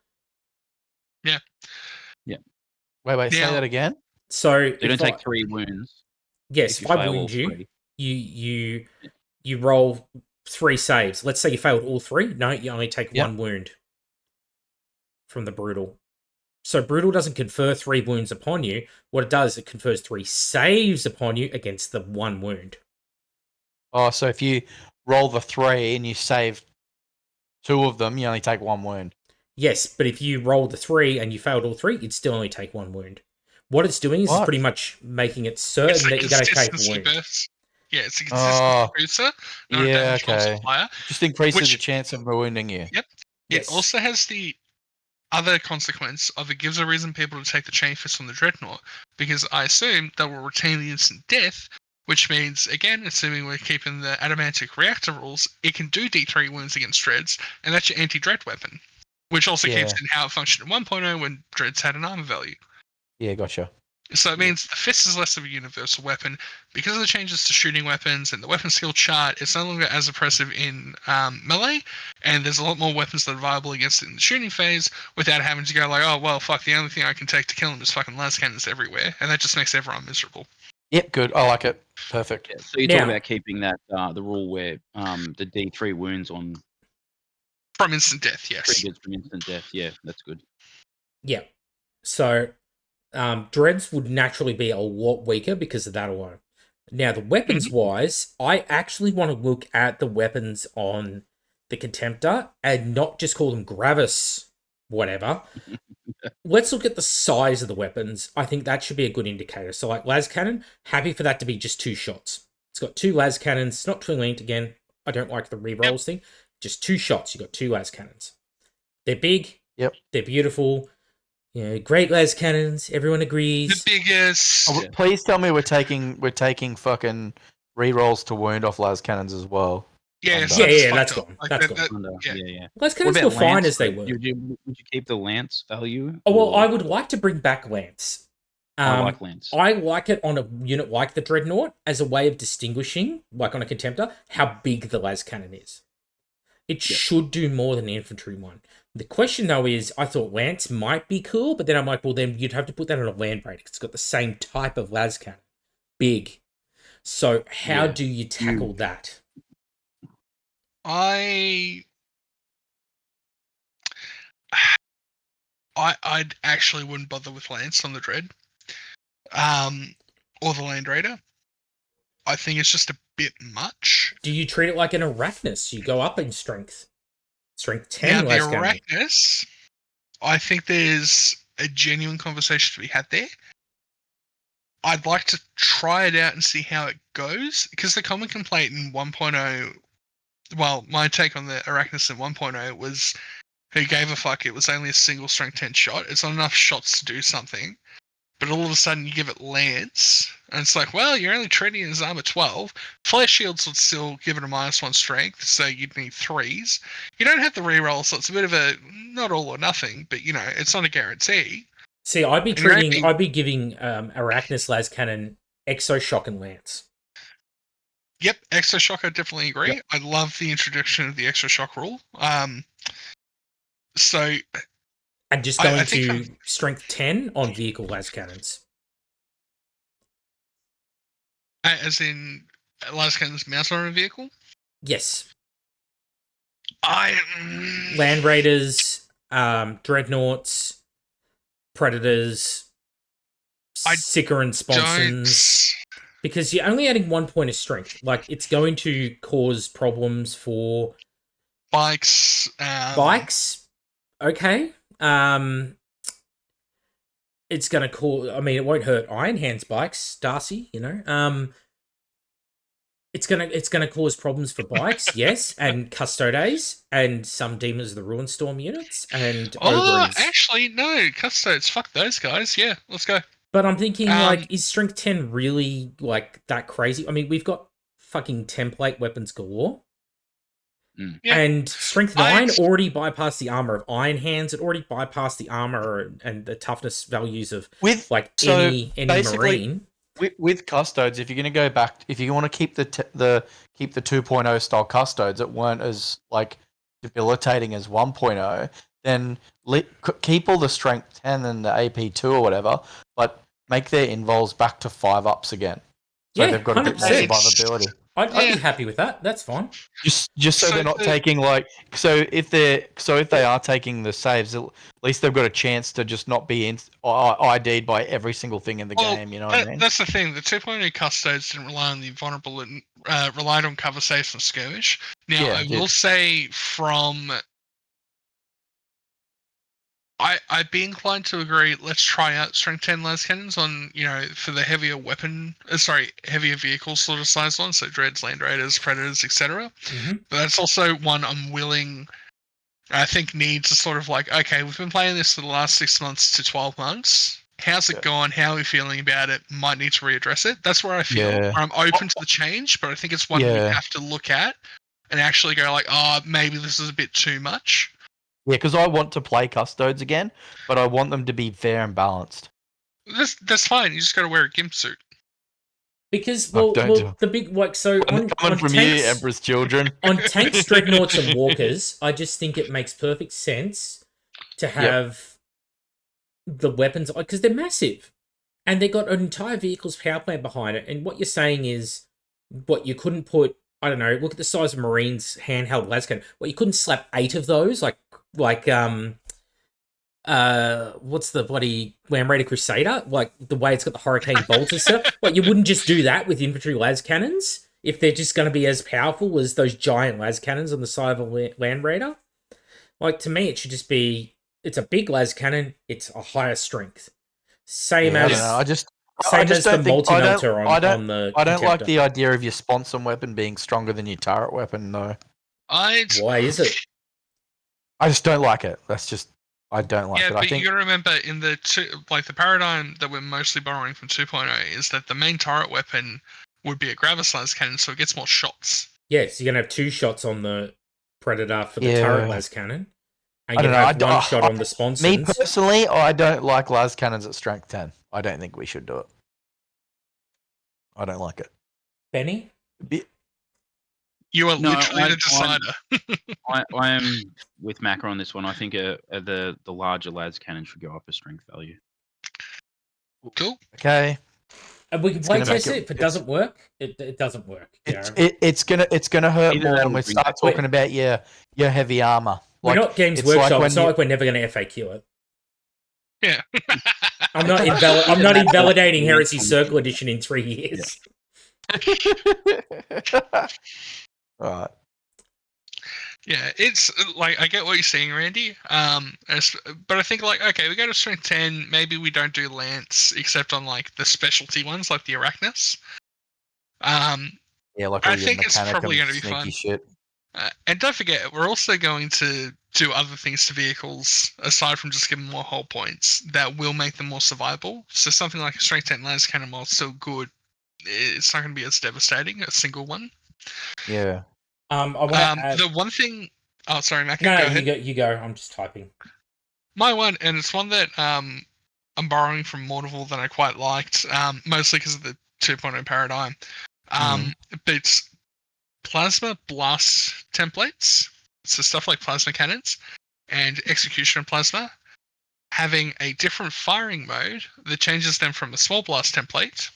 Wait, say Now- that again? So you don't if take 3 wounds. yes, if you if I fail all wound you, 3. you roll 3 saves. Let's say you failed all 3. No, you only take Yep. 1 wound from the brutal. So brutal doesn't confer 3 wounds upon you. What it does, it confers 3 saves upon you against the 1 wound. Oh, so if you roll the 3 and you save 2 of them, you only take 1 wound. Yes, but if you rolled the 3 and you failed all 3, you'd still only take 1 wound. What it's doing is What? pretty much making it it's certain a that you're going to take a consistency wound. boost. Yeah, it's a Oh, consistency booster, not a yeah, damage okay. multiplier. Just increases Which- the chance of wounding you. Yep. Yes. It also has the other consequence of it gives a reason people to take the chain fist on the dreadnought, because I assume they will retain the instant death, which means, again, assuming we're keeping the adamantic reactor rules, it can do D3 wounds against dreads, and that's your anti-dread weapon, which also keeps Yeah. in how it functioned in 1.0 when dreads had an armor value. Yeah, gotcha. So it means the fist is less of a universal weapon. Because of the changes to shooting weapons and the weapon skill chart, it's no longer as oppressive in melee, and there's a lot more weapons that are viable against it in the shooting phase without having to go like, oh, well, fuck, the only thing I can take to kill him is fucking las cannons everywhere, and that just makes everyone miserable. Yep, good. I like it. Perfect. Yeah, so you Now- talk about keeping that the rule where the D3 wounds on From instant death, yes. triggers from instant death. Yeah, that's good. Yeah. So dreads would naturally be a lot weaker because of that alone. Now, the weapons wise, I actually want to look at the weapons on the Contemptor and not just call them Gravis, whatever. Let's look at the size of the weapons. I think that should be a good indicator. So, like las cannon, happy for that to be just 2 shots. It's got 2 las cannons, it's not twin linked again. I don't like the rerolls thing. Just 2 shots. You got 2 las cannons. They're big. Yep. They're beautiful. great las cannons. Everyone The agrees. biggest. Oh, please tell me we're taking fucking rerolls to wound off las cannons as well. Yes, Yeah, that is yeah, fucked that's up. gone. Like, That's that- gone. that- Under, yeah. yeah. Las What cannons about were fine Lance? as they though? were. Would you keep the Lance value? Well, or- I would like to bring back Lance. I like Lance. I like it on a unit like the Dreadnought as a way of distinguishing, like on a Contemptor, how big the las cannon is. It should do more than the infantry one. The question, though, is I thought Lance might be cool, but then I'm like, well, then you'd have to put that on a Land Raider because it's got the same type of las cannon. Big. So how do you tackle that? I actually wouldn't bother with Lance on the Dread, or the Land Raider. I think it's just a bit much. Do you treat it like an Arachnus? You go up in strength. Strength 10 Now the las cannon. Arachnus, I think there's a genuine conversation to be had there. I'd like to try it out and see how it goes, because the common complaint in 1.0, well, my take on the Arachnus in 1.0 was, who gave a fuck, it was only a single strength 10 shot. It's not enough shots to do something. But all of a sudden you give it Lance, and it's like, well, you're only treating it as armor 12. Flare shields would still give it a -1 strength, so you'd need 3s. You don't have the reroll, so it's a bit of a not all or nothing, but it's not a guarantee. See, I'd be giving Arachnus las cannon Exoshock and Lance. Yep, Exo Shock, I definitely agree. Yep. I love the introduction of the Exo Shock rule. So. And just going to strength 10 on vehicle las cannons. As in las cannons mounted on a vehicle? Yes. Land Raiders, Dreadnoughts, Predators, Sicker and Sponsons. Because you're only adding 1 point of strength. Like, it's going to cause problems for... Bikes. Bikes? Okay. It's gonna cause. I mean, it won't hurt Iron Hands bikes, Darcy. It's gonna cause problems for bikes, yes, and Custodes, and some Demons of the Ruinstorm units, and Ogres. Actually, no, Custodes. Fuck those guys. Yeah, let's go. But I'm thinking, is Strength 10 really that crazy? I mean, we've got fucking template weapons galore. Yeah. And Strength 9 already bypassed the armor of Iron Hands. It already bypassed the armor and the toughness values of any Marine. With Custodes, if you're going to go back, if you want to keep the 2.0 style Custodes that weren't as debilitating as 1.0, then keep all the Strength 10 and the AP2 or whatever, but make their invols back to 5-ups again. So they've got 100%. A bit more survivability. I'd be happy with that. That's fine. Just so they're not taking if they are taking the saves, at least they've got a chance to just not be ID'd by every single thing in the game. You know what I mean? That's the thing. The 2.0 Custodes didn't rely on the vulnerable and relied on cover saves and skirmish. Now I will say I'd be inclined to agree. Let's try out Strength 10 las cannons on, for the heavier heavier vehicle sort of size ones, so Dreads, Land Raiders, Predators, etc. Mm-hmm. But that's also one I'm willing. I think needs a sort of okay, we've been playing this for the last 6 months to 12 months. How's it gone? How are we feeling about it? Might need to readdress it. That's where I feel where I'm open to the change, but I think it's one we have to look at and actually go maybe this is a bit too much. Yeah, because I want to play Custodes again, but I want them to be fair and balanced. That's fine. You just got to wear a gimp suit. Because the big coming from tanks, you, Emperor's children, on tanks, dreadnoughts, and walkers, I just think it makes perfect sense to have the weapons because they're massive and they got an entire vehicle's power plant behind it. And what you're saying is, what you couldn't put. I don't know. Look at the size of Marine's handheld las cannon. Well, you couldn't slap 8 of those, what's the bloody Land Raider Crusader? Like the way it's got the Hurricane bolter stuff. You wouldn't just do that with infantry las cannons if they're just going to be as powerful as those giant las cannons on the side of a Land Raider. To me, it should just be. It's a big las cannon. It's a higher strength. Same as the multi-melter on the I don't like the idea of your sponsor weapon being stronger than your turret weapon, though. Why is it? I just don't like it. That's just I don't like Yeah, it. but I think you gotta remember in the the paradigm that we're mostly borrowing from 2.0 is that the main turret weapon would be a gravis cannon, so it gets more shots. Yes, you're gonna have 2 shots on the Predator for the Yeah. turret las cannon, and I you're don't gonna know. have one shot on the me sponsons. personally, I don't like las cannons at strength 10. I don't think we should do it. I don't like it. Benny? You are No, literally the I'm- decider. I am with Macca on this one. I think the larger lads cannon should go up a strength value. Cool. Okay. And we can It's play gonna make test it. If it doesn't work, it doesn't work. You know? It's gonna hurt Either more that when or we bring start back- talking about your heavy armor. We're Like, not Games it's like Workshop. when It's not you- like we're never going to FAQ it. Yeah. I'm not Either I'm not that or invalidating bring Heresy back- Circle Edition in 3 years. All right. Yeah, it's like I get what you're saying, Randy. But I think like okay, we go to strength 10. Maybe we don't do lance except on like the specialty ones, like the Arachnus. Yeah, like all I your think it's mechanic probably and going to be sneaky fun. shit. And don't forget, we're also going to do other things to vehicles aside from just giving more hull points that will make them more survivable. So something like a strength 10 lance cannon, while it's still good, it's not going to be as devastating. A single one. Yeah. I want to add... The one thing. Oh, sorry, Mac. No, go ahead. you go. I'm just typing. My one, and it's one that I'm borrowing from Mornival that I quite liked, mostly because of the 2.0 paradigm. But it's plasma blast templates, so stuff like plasma cannons and execution of plasma, having a different firing mode that changes them from a small blast template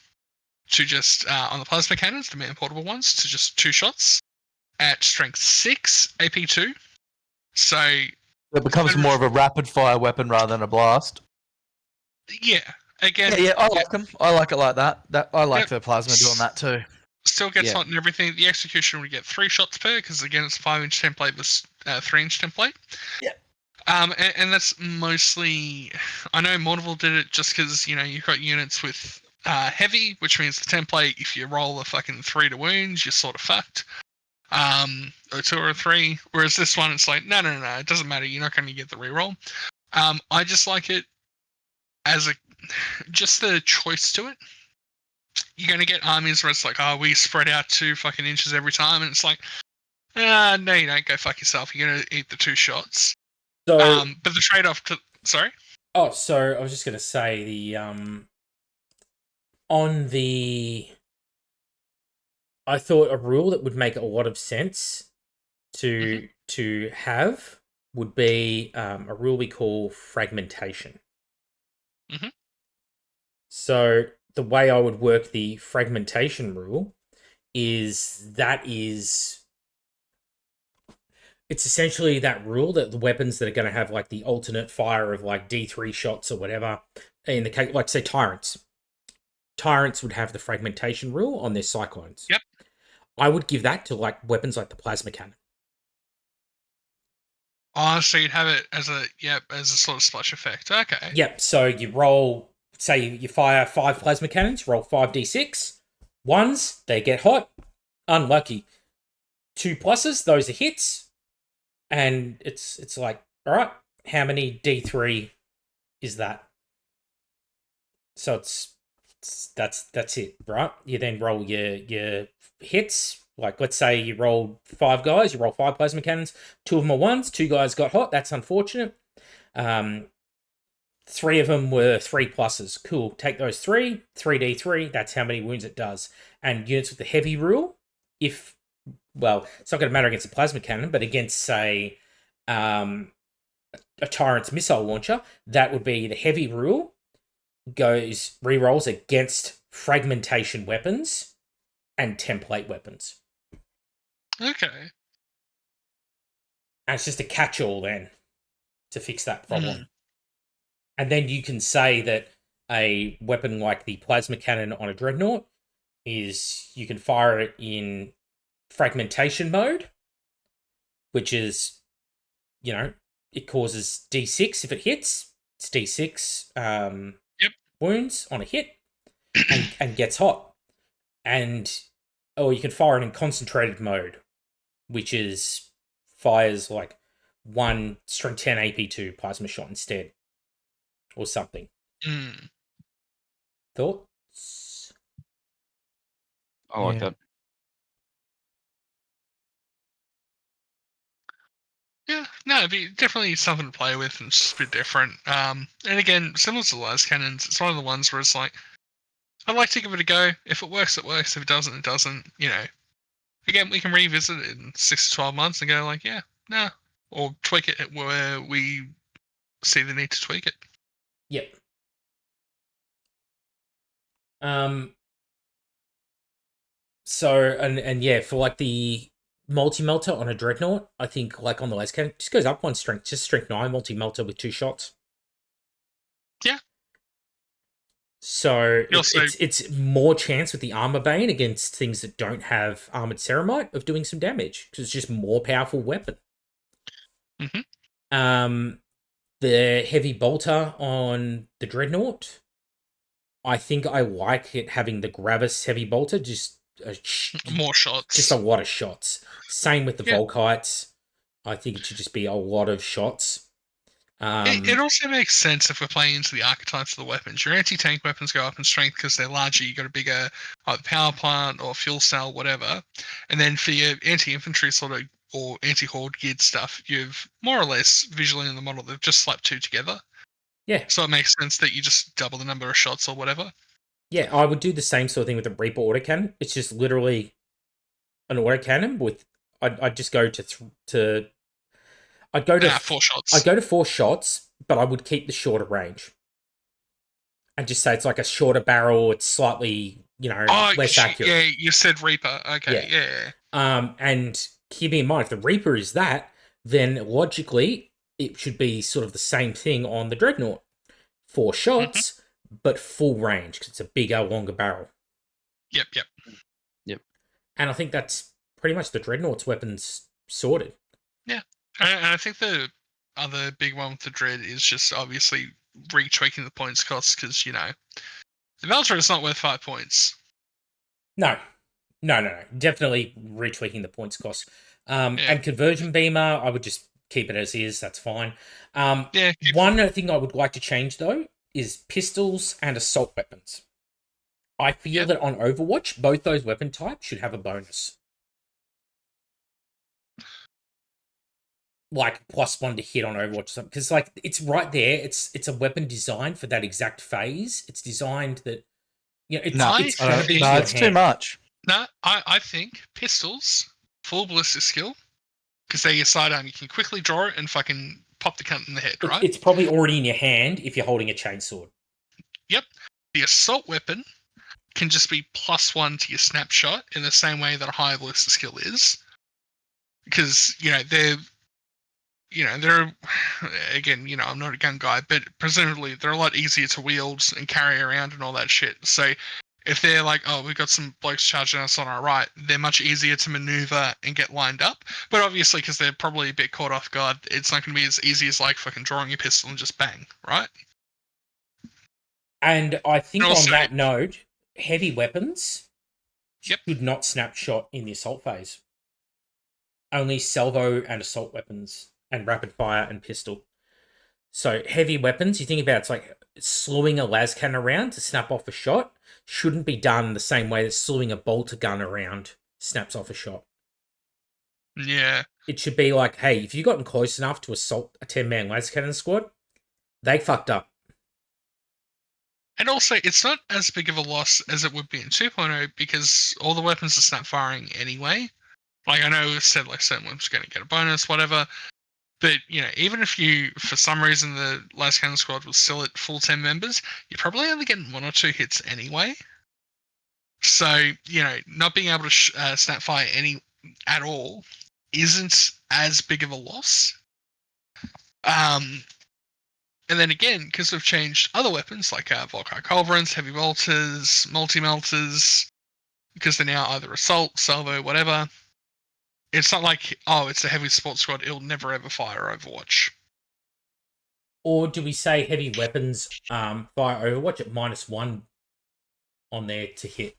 to just on the plasma cannons, the man portable ones, to just 2 shots at strength 6 AP2. So It becomes more of a rapid fire weapon rather than a blast. yeah, again, Yeah, I like them. I like it like that. I like Yep. the plasma doing that too. still gets Yeah. hot and everything. The execution would get 3 shots per, because again it's a 5-inch template versus 3-inch template. Yeah. And that's mostly, I know Mornival did it just because you've got units with heavy, which means the template, if you roll a fucking 3 to wounds, you're sort of fucked. Or 2 or 3. Whereas this one, it's like no, it doesn't matter. You're not going to get the reroll. I just like it as just the choice to it. You're going to get armies where it's like, oh, we spread out 2 fucking inches every time, and it's like, no, you don't. Go fuck yourself. You're going to eat the 2 shots. So, But the trade-off to sorry. Oh, so I was just going to say I thought a rule that would make a lot of sense to have would be a rule we call fragmentation. Mhm. So the way I would work the fragmentation rule is it's essentially that rule that the weapons that are going to have like the alternate fire of like D3 shots or whatever, in the case, like say Tyrants would have the fragmentation rule on their Cyclones. Yep. I would give that to like weapons like the plasma cannon. Oh, so you'd have it as a sort of splash effect. Okay. Yep. So you roll, say you fire 5 plasma cannons, roll 5d6. Ones, they get hot. Unlucky. 2 pluses, those are hits. And it's like, all right, how many D3 is that? So that's it, right? You then roll your hits. Like, let's say you rolled 5 guys, you roll 5 plasma cannons, 2 of them are ones, 2 guys got hot, that's unfortunate. 3 of them were 3 pluses. Cool. Take those 3d3, that's how many wounds it does. And units with the heavy rule, it's not going to matter against a plasma cannon, but against, say, a Tyrant's missile launcher, that would be the heavy rule, goes rerolls against fragmentation weapons and template weapons. Okay. And it's just a catch-all then to fix that problem. And then you can say that a weapon like the plasma cannon on a dreadnought is you can fire it in fragmentation mode, which is, it causes D6 if it hits. It's D6 wounds on a hit and gets hot. Or you can fire it in concentrated mode, which is fires like one strength 10 AP2 plasma shot instead, or something. Thoughts? I like that. Yeah, no, it'd be definitely something to play with and just a bit different. And again, similar to the las cannons, it's one of the ones where it's like, I'd like to give it a go. If it works, it works. If it doesn't, it doesn't. You know, again, we can revisit it in 6 to 12 months and go like, yeah, nah, or tweak it where we see the need to tweak it. Yep. So and yeah, for like the multi-melter on a dreadnought, I think like on the las cannon, just goes up one strength, just strength 9 multi-melter with 2 shots. Yeah. So Also, it's more chance with the armor bane against things that don't have armored ceramite of doing some damage because it's just more powerful weapon. The heavy bolter on the dreadnought, I think I like it having the Gravis heavy bolter, just more shots. just a lot of shots. Same with the Volkites. I think it should just be a lot of shots. It also makes sense if we're playing into the archetypes of the weapons. Your anti-tank weapons go up in strength because they're larger. You got a bigger power plant or fuel cell, whatever. And then for your anti-infantry sort of or anti-horde geared stuff, you've more or less visually in the model they've just slapped 2 together. Yeah. So it makes sense that you just double the number of shots or whatever. Yeah, I would do the same sort of thing with the Reaper autocannon. It's just literally an autocannon with. I'd just go to. I'd go to 4 shots. I'd go to 4 shots, but I would keep the shorter range. And just say it's like a shorter barrel. It's slightly, less accurate. Yeah, you said Reaper. Okay, yeah. And keep in mind, if the Reaper is that, then logically it should be sort of the same thing on the Dreadnought. 4 shots, but full range because it's a bigger, longer barrel. Yep. And I think that's pretty much the Dreadnought's weapons sorted. Yeah, and I think the other big one with the Dread is just obviously retweaking the points cost because, the Valtra is not worth 5 points. No. Definitely retweaking the points cost. And Conversion Beamer, I would just keep it as is. That's fine. One thing I would like to change, though, is pistols and assault weapons. I feel that on Overwatch, both those weapon types should have a bonus. Like +1 to hit on Overwatch or something. Because like it's right there. It's a weapon designed for that exact phase. It's designed that it's gonna be it's too much. No, I think pistols, full ballistic skill, because they're your sidearm. You can quickly draw it and fucking pop the cunt in the head, right? It's probably already in your hand if you're holding a chainsword. Yep. The assault weapon can just be +1 to your snapshot in the same way that a high ballistic skill is. Because, they're again, I'm not a gun guy, but presumably they're a lot easier to wield and carry around and all that shit. So if they're like, oh, we've got some blokes charging us on our right, they're much easier to maneuver and get lined up. But obviously, because they're probably a bit caught off guard, it's not going to be as easy as like fucking drawing your pistol and just bang, right? And I think on that note, heavy weapons should not snapshot in the assault phase. Only salvo and assault weapons and rapid fire and pistol. So heavy weapons, you think about it's like slewing a las cannon around to snap off a shot shouldn't be done the same way that slewing a bolter gun around snaps off a shot. Yeah. It should be like, hey, if you've gotten close enough to assault a 10-man las cannon squad, they fucked up. And also, it's not as big of a loss as it would be in 2.0 because all the weapons are snap firing anyway. Like, I know we said, like, certain weapons are going to get a bonus, whatever. But, even if you, for some reason, the las cannon squad was still at full 10 members, you're probably only getting 1 or 2 hits anyway. So, not being able to snap fire at all isn't as big of a loss. And then again, because we've changed other weapons like Volkite Culverins, heavy bolters, multi-melters, because they're now either assault, salvo, whatever. It's not like, oh, it's a heavy sports squad, it'll never ever fire Overwatch. Or do we say heavy weapons fire Overwatch at -1 on there to hit?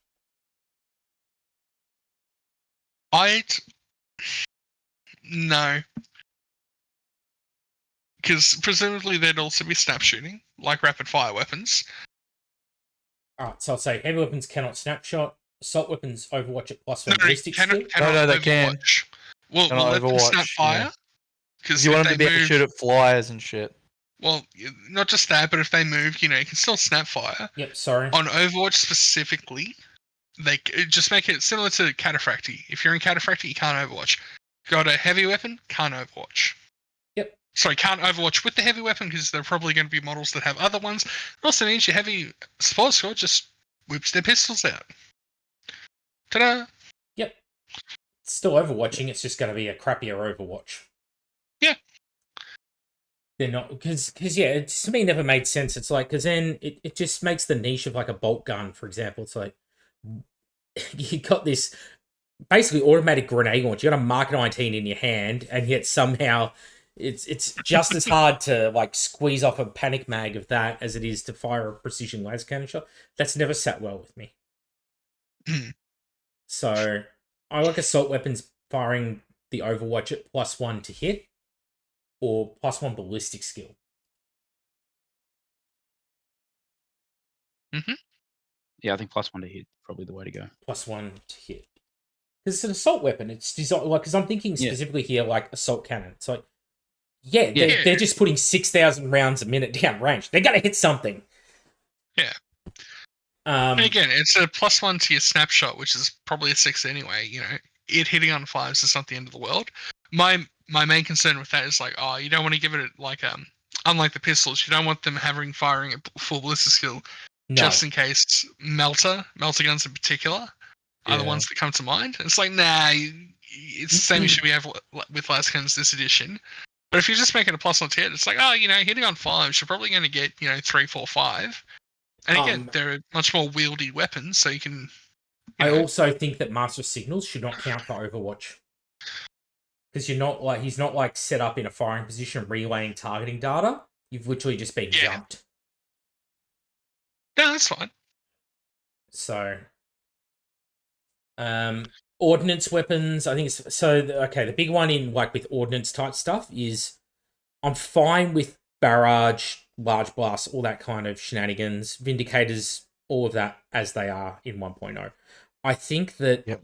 No. because presumably there'd also be snap shooting, like rapid fire weapons. Alright, so I'll say heavy weapons cannot snapshot. Assault weapons Overwatch at +1 No, ballistic skill. cannot they can. Overwatch. We'll Cannot let them snap Overwatch, fire. yeah. Because You if want them they to be able to move, shoot at flyers and shit. well, not just that, but if they move, you can still snap fire. Yep, sorry. On Overwatch specifically, they just make it similar to Cataphracti. If you're in Cataphracti, you can't Overwatch. Got a heavy weapon, can't Overwatch. Yep. Sorry, can't Overwatch with the heavy weapon because there are probably going to be models that have other ones. It also means your heavy support squad just whips their pistols out. Ta-da! Yep. It's still Overwatching, it's just going to be a crappier Overwatch. Yeah. They're not, because yeah, it to me never made sense. It's like, because then it just makes the niche of like a bolt gun, for example. It's like, you got this basically automatic grenade launch. You got a Mark 19 in your hand, and yet somehow it's just as hard to like squeeze off a panic mag of that as it is to fire a precision laser cannon shot. That's never sat well with me. So I like assault weapons firing the Overwatch at +1 to hit, or +1 ballistic skill. Yeah, I think +1 to hit probably the way to go. +1 to hit. Because it's an assault weapon. It's designed like, because I'm thinking specifically here like assault cannon. It's like, yeah, they're just putting 6,000 rounds a minute down range. They're gonna hit something. Yeah. And again, it's a +1 to your snapshot, which is probably a 6 anyway. It hitting on 5s is not the end of the world. My main concern with that is like, you don't want to give it like unlike the pistols, you don't want them firing a full ballistic skill, just in case melter guns in particular are the ones that come to mind. It's like, nah, it's the same issue we have with last guns this edition. But if you're just making a +1 to hit, it's like, hitting on 5s, you're probably going to get 3, 4, 5. And again, they're much more wieldy weapons, so you can. I also think that Master Signals should not count for Overwatch, because he's not like set up in a firing position, relaying targeting data. You've literally just been jumped. No, that's fine. So, ordnance weapons. I think it's the big one in like with ordnance type stuff is I'm fine with barrage, large blasts, all that kind of shenanigans, vindicators, all of that as they are in 1.0. I think that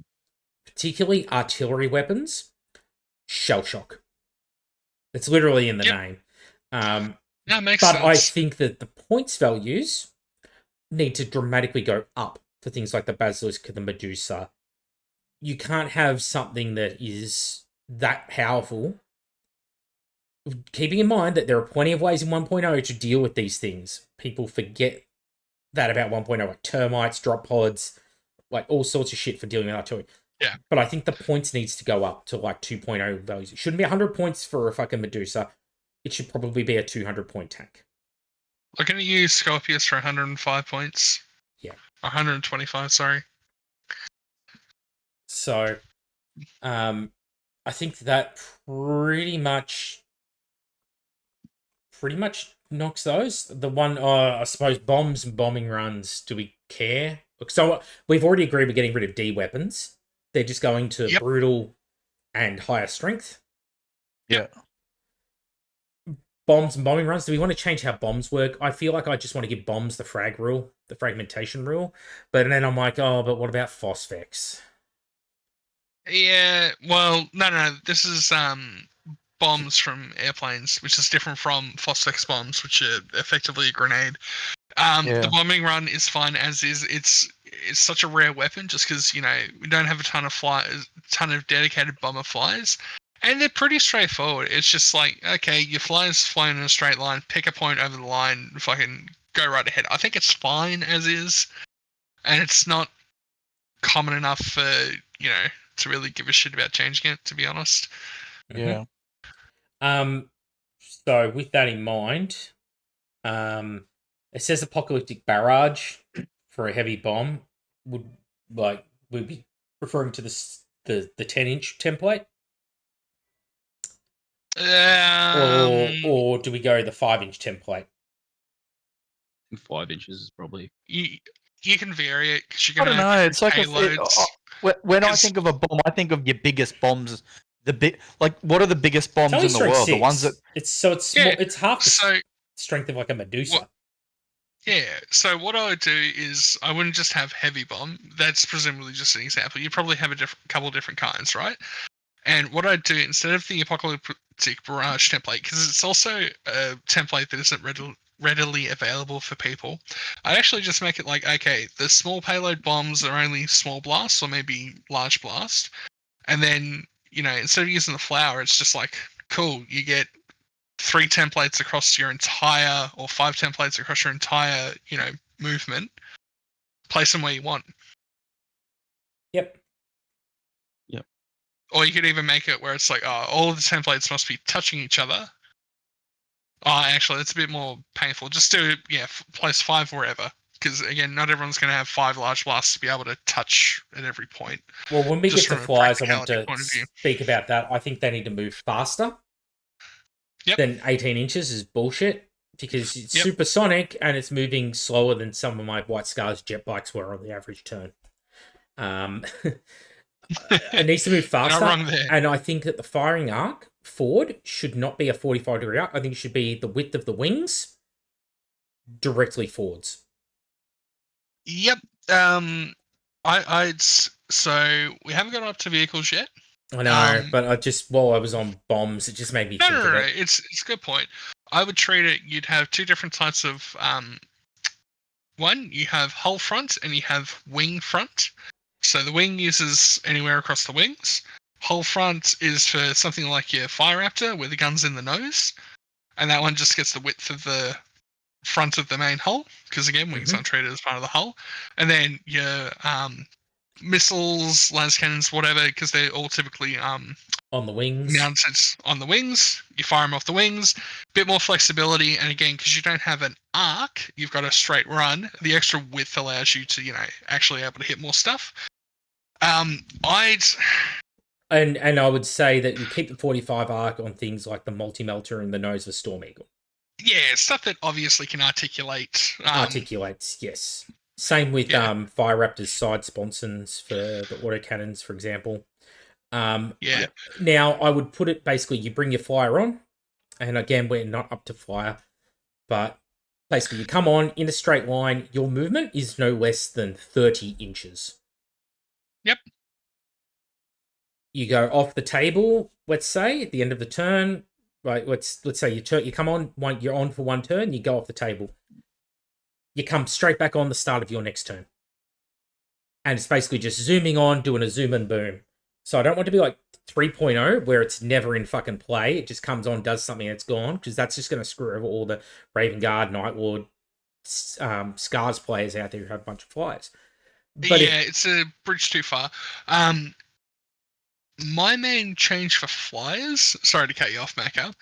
particularly artillery weapons, shell shock. It's literally in the name. That makes but sense. I think that the points values need to dramatically go up for things like the Basilisk, the Medusa. You can't have something that is that powerful, keeping in mind that there are plenty of ways in 1.0 to deal with these things. People forget that about 1.0, like termites, drop pods, like all sorts of shit for dealing with artillery. Yeah. But I think the points needs to go up to like 2.0 values. It shouldn't be 100 points for a fucking Medusa. It should probably be a 200-point tank. Looking at you, Scorpius, for 105 points. Yeah. 125, sorry. So, I think that pretty much knocks those. The one, I suppose, bombs and bombing runs, do we care? So, we've already agreed we're getting rid of D weapons. They're just going to brutal and higher strength. Yeah. Bombs and bombing runs, do we want to change how bombs work? I feel like I just want to give bombs the frag rule, the fragmentation rule. But then I'm like, but what about Phosphex? Yeah, well, no. This is bombs from airplanes, which is different from Phosphex bombs, which are effectively a grenade. The bombing run is fine as is. It's such a rare weapon just because we don't have a ton of dedicated bomber flies, and they're pretty straightforward. It's just like, okay, your flyer's flown in a straight line, pick a point over the line, fucking go right ahead. I think it's fine as is, and it's not common enough for to really give a shit about changing it, to be honest. Yeah. So with that in mind, it says apocalyptic barrage for a heavy bomb would be referring to the 10-inch template, or do we go the 5-inch template? 5 inches is probably. You can vary it because you're I gonna. don't know. It's like payloads. when I think of a bomb, I think of your biggest bombs what are the biggest bombs It's only in the strength world? 6. The ones that it's Yeah, it's half the So strength of like a Medusa. what? Yeah. So what I would do is I wouldn't just have heavy bomb. That's presumably just an example. You probably have a couple different kinds, right? And what I'd do instead of the apocalyptic barrage template, because it's also a template that isn't readily available for people, I'd actually just make it like, okay, the small payload bombs are only small blast or maybe large blast, and then instead of using the flower, it's just like, cool, you get 3 templates across your entire, or 5 templates across your entire, movement. Place them where you want. Yep. Or you could even make it where it's like, all of the templates must be touching each other. Oh, actually, it's a bit more painful. Just do, place 5 wherever. Because, again, not everyone's going to have 5 large blasts to be able to touch at every point. Well, when we Just get to from a flyers, I want practicality to point of view. speak about that. I think they need to move faster than 18 inches is bullshit. Because it's supersonic and it's moving slower than some of my White Scars jet bikes were on the average turn. It needs to move faster. Not wrong there. And I think that the firing arc forward should not be a 45-degree arc. I think it should be the width of the wings directly forwards. Yep. So we haven't got up to vehicles yet. I know, but I just, while I was on bombs, it just made me think of it. It's a good point. I would treat it, you'd have 2 different types of, one, you have hull front and you have wing front. So the wing uses anywhere across the wings. Hull front is for something like your Fire Raptor, where the gun's in the nose. And that one just gets the width of the front of the main hull, because again, wings aren't treated as part of the hull. And then your missiles, las cannons, whatever, because they're all typically on the wings. mounted on the wings. You fire them off the wings. Bit more flexibility, and again, because you don't have an arc, you've got a straight run. The extra width allows you to, actually able to hit more stuff. And I would say that you keep the 45 arc on things like the multi-melter and the nose of Storm Eagle. Yeah, stuff that obviously can articulate. Articulates, yes. Same with Fire Raptor's side sponsons for the autocannons, for example. Now, I would put it basically, you bring your flyer on, and again, we're not up to flyer, but basically you come on in a straight line, your movement is no less than 30 inches. Yep. You go off the table, let's say, at the end of the turn, right? Let's say you come on, you're on for 1 turn, you go off the table. You come straight back on the start of your next turn. And it's basically just zooming on, doing a zoom and boom. So I don't want to be like 3.0, where it's never in fucking play. It just comes on, does something, and it's gone, because that's just going to screw over all the Raven Guard, Night Lord, Scars players out there who have a bunch of flyers. But it's a bridge too far. My main change for flyers, sorry to cut you off, Macca,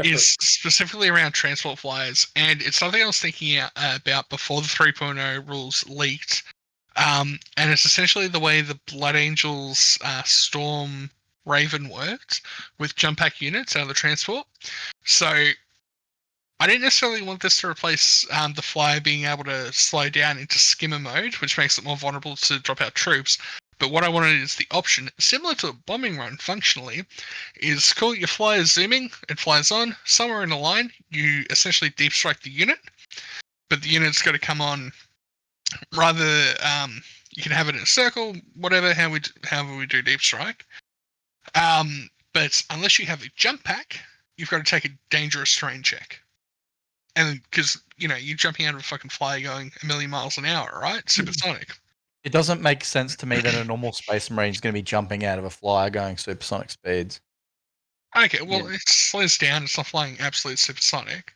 is specifically around transport flyers, and it's something I was thinking about before the 3.0 rules leaked. And it's essentially the way the Blood Angels Storm Raven worked with jump pack units out of the transport. So I didn't necessarily want this to replace the flyer being able to slow down into skimmer mode, which makes it more vulnerable to drop out troops. But what I wanted is the option, similar to a bombing run functionally, is cool, your flyer's zooming, it flies on, somewhere in the line, you essentially deep strike the unit, but the unit's got to come on rather, you can have it in a circle, whatever, however we do deep strike. But unless you have a jump pack, you've got to take a dangerous terrain check. And because, you're jumping out of a fucking flyer going 1,000,000 miles an hour, right? Supersonic. It doesn't make sense to me that a normal Space Marine is going to be jumping out of a flyer going supersonic speeds. Okay, well, it slows down. It's not flying absolute supersonic.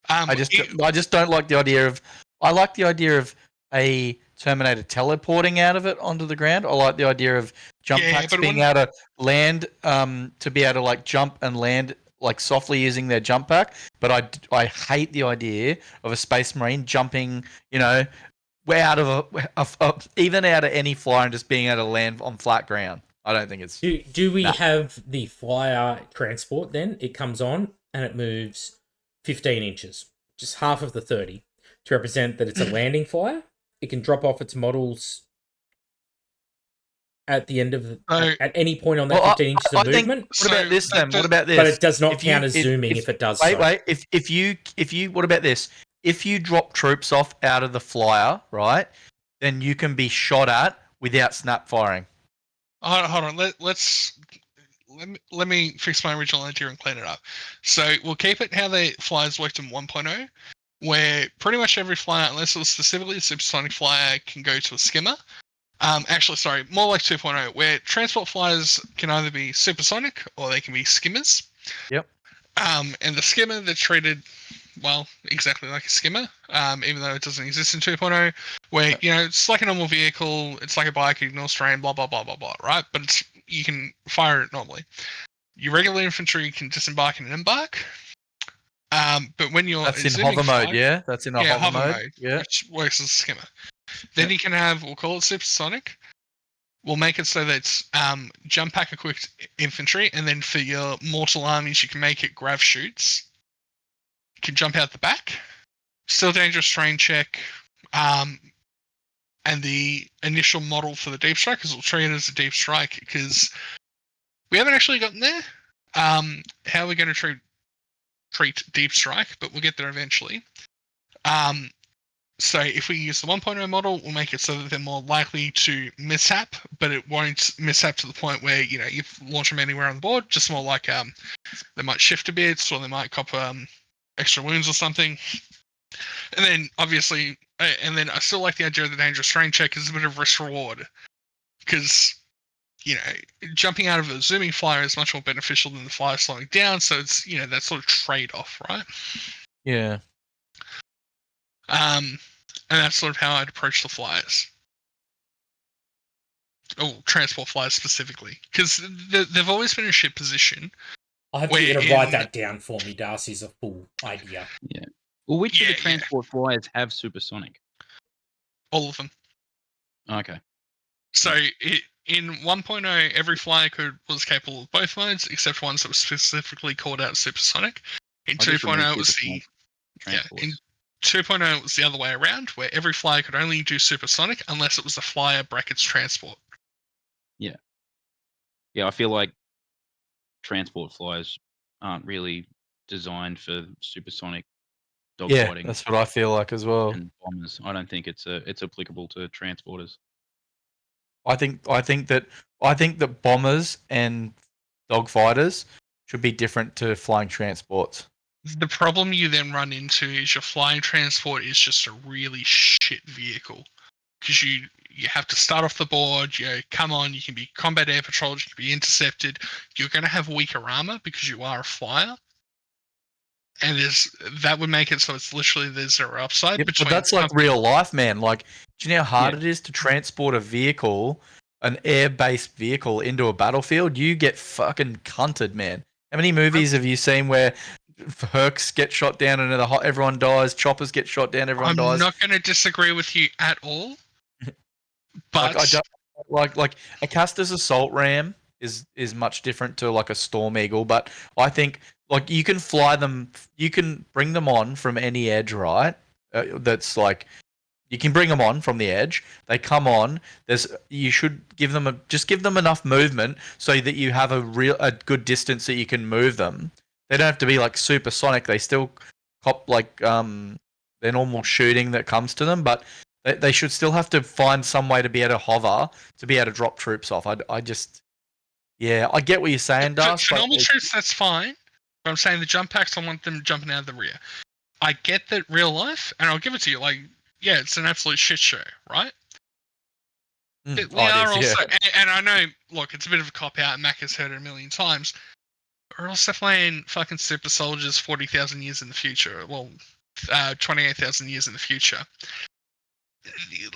I just don't like the idea of. I like the idea of a Terminator teleporting out of it onto the ground. I like the idea of jump packs being able to land, to be able to like jump and land like softly using their jump pack. But I hate the idea of a Space Marine jumping, way out of even out of any flyer and just being able to land on flat ground. I don't think it's. Do we have the flyer transport then? It comes on and it moves 15 inches, just half of the 30, to represent that it's a landing flyer. It can drop off its models at the end of the, So- at any point on that Well, 15 inches of I think. movement. What about this then? What about this? But it does not If you- count as zooming if it does Wait, so. wait. If you what about this? If you drop troops off out of the flyer, right, then you can be shot at without snap firing. Hold on. Let me fix my original idea and clean it up. So we'll keep it how the flyers worked in 1.0, where pretty much every flyer, unless it was specifically a supersonic flyer, can go to a skimmer. Actually, sorry, more like 2.0, where transport flyers can either be supersonic or they can be skimmers. Yep. And the skimmer, they're treated, well, exactly like a skimmer, even though it doesn't exist in 2.0, where, it's like a normal vehicle, it's like a bike, ignores terrain, blah, blah, blah, blah, blah, right? But you can fire it normally. Your regular infantry can disembark and embark. But when you're That's in zooming hover mode, fire, yeah? That's in a hover mode. Yeah. which works as a skimmer. Then you can have, we'll call it supersonic. We'll make it so that it's jump pack equipped infantry, and then for your mortal armies, you can make it grav shoots. You can jump out the back. Still dangerous terrain check. And the initial model for the deep strike, because we'll treat it as a deep strike, because we haven't actually gotten there. How we're going to treat deep strike, but we'll get there eventually. So if we use the 1.0 model, we'll make it so that they're more likely to mishap, but it won't mishap to the point where, you launch them anywhere on the board, just more like they might shift a bit, or they might cop extra wounds or something. And then, obviously, I still like the idea of the dangerous terrain check as a bit of risk-reward, because, jumping out of a zooming flyer is much more beneficial than the flyer slowing down, so it's, that sort of trade-off, right? Yeah. And that's sort of how I'd approach the flyers. Oh, transport flyers specifically, because they've always been in ship position. I have to get you to write that down for me. Darcy's a full idea. Yeah. Well, which of the transport flyers have supersonic? All of them. Okay. So in 1.0, every flyer was capable of both modes, except ones that were specifically called out supersonic. In 2.0, it was in 2.0, it was the other way around, where every flyer could only do supersonic unless it was a flyer brackets transport. Yeah. Yeah, I feel like transport flyers aren't really designed for supersonic dogfighting. Yeah, that's what I feel like as well. And bombers. I don't think it's applicable to transporters. I think that bombers and dogfighters should be different to flying transports. The problem you then run into is your flying transport is just a really shit vehicle, because you have to start off the board. Come on, you can be combat air patrols, you can be intercepted. You're going to have weaker armor because you are a flyer, and that would make it so it's literally there's zero upside. Yep, but that's like real life, man. Like, do you know how hard it is to transport a vehicle, an air-based vehicle, into a battlefield? You get fucking cunted, man. How many movies have you seen where Hercs get shot down and everyone dies, choppers get shot down, everyone dies? I'm not going to disagree with you at all. But like a Castor's assault ram is much different to like a Storm Eagle, but I think like you can fly them, you can bring them on from any edge, right? That's like you can bring them on from the edge. They come on. You should give them enough movement so that you have a good distance that you can move them. They don't have to be like supersonic. They still cop like their normal shooting that comes to them, but they should still have to find some way to be able to hover to be able to drop troops off. I get what you're saying, Das. For normal troops, that's fine. But I'm saying the jump packs, I want them jumping out of the rear. I get that real life, and I'll give it to you. Like, yeah, it's an absolute shit show, right? And I know, look, it's a bit of a cop out, and Mac has heard it a million times. We're also playing fucking super soldiers 40,000 years in the future. Well, 28,000 years in the future.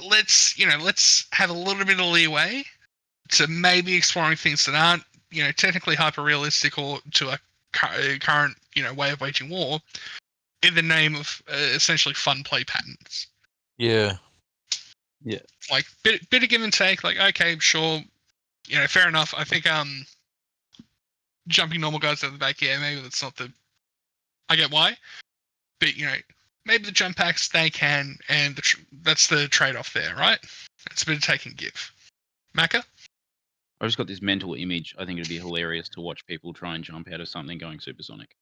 Let's have a little bit of leeway to maybe exploring things that aren't, technically hyper realistic or to a current, way of waging war, in the name of essentially fun play patterns. Yeah. Like bit of give and take. Like, okay, sure, fair enough. I think jumping normal guys out of the back, maybe that's not the. I get why, but maybe the jump packs they can, and that's the trade off there, right? It's a bit of take and give. Macca? I've just got this mental image. I think it'd be hilarious to watch people try and jump out of something going supersonic.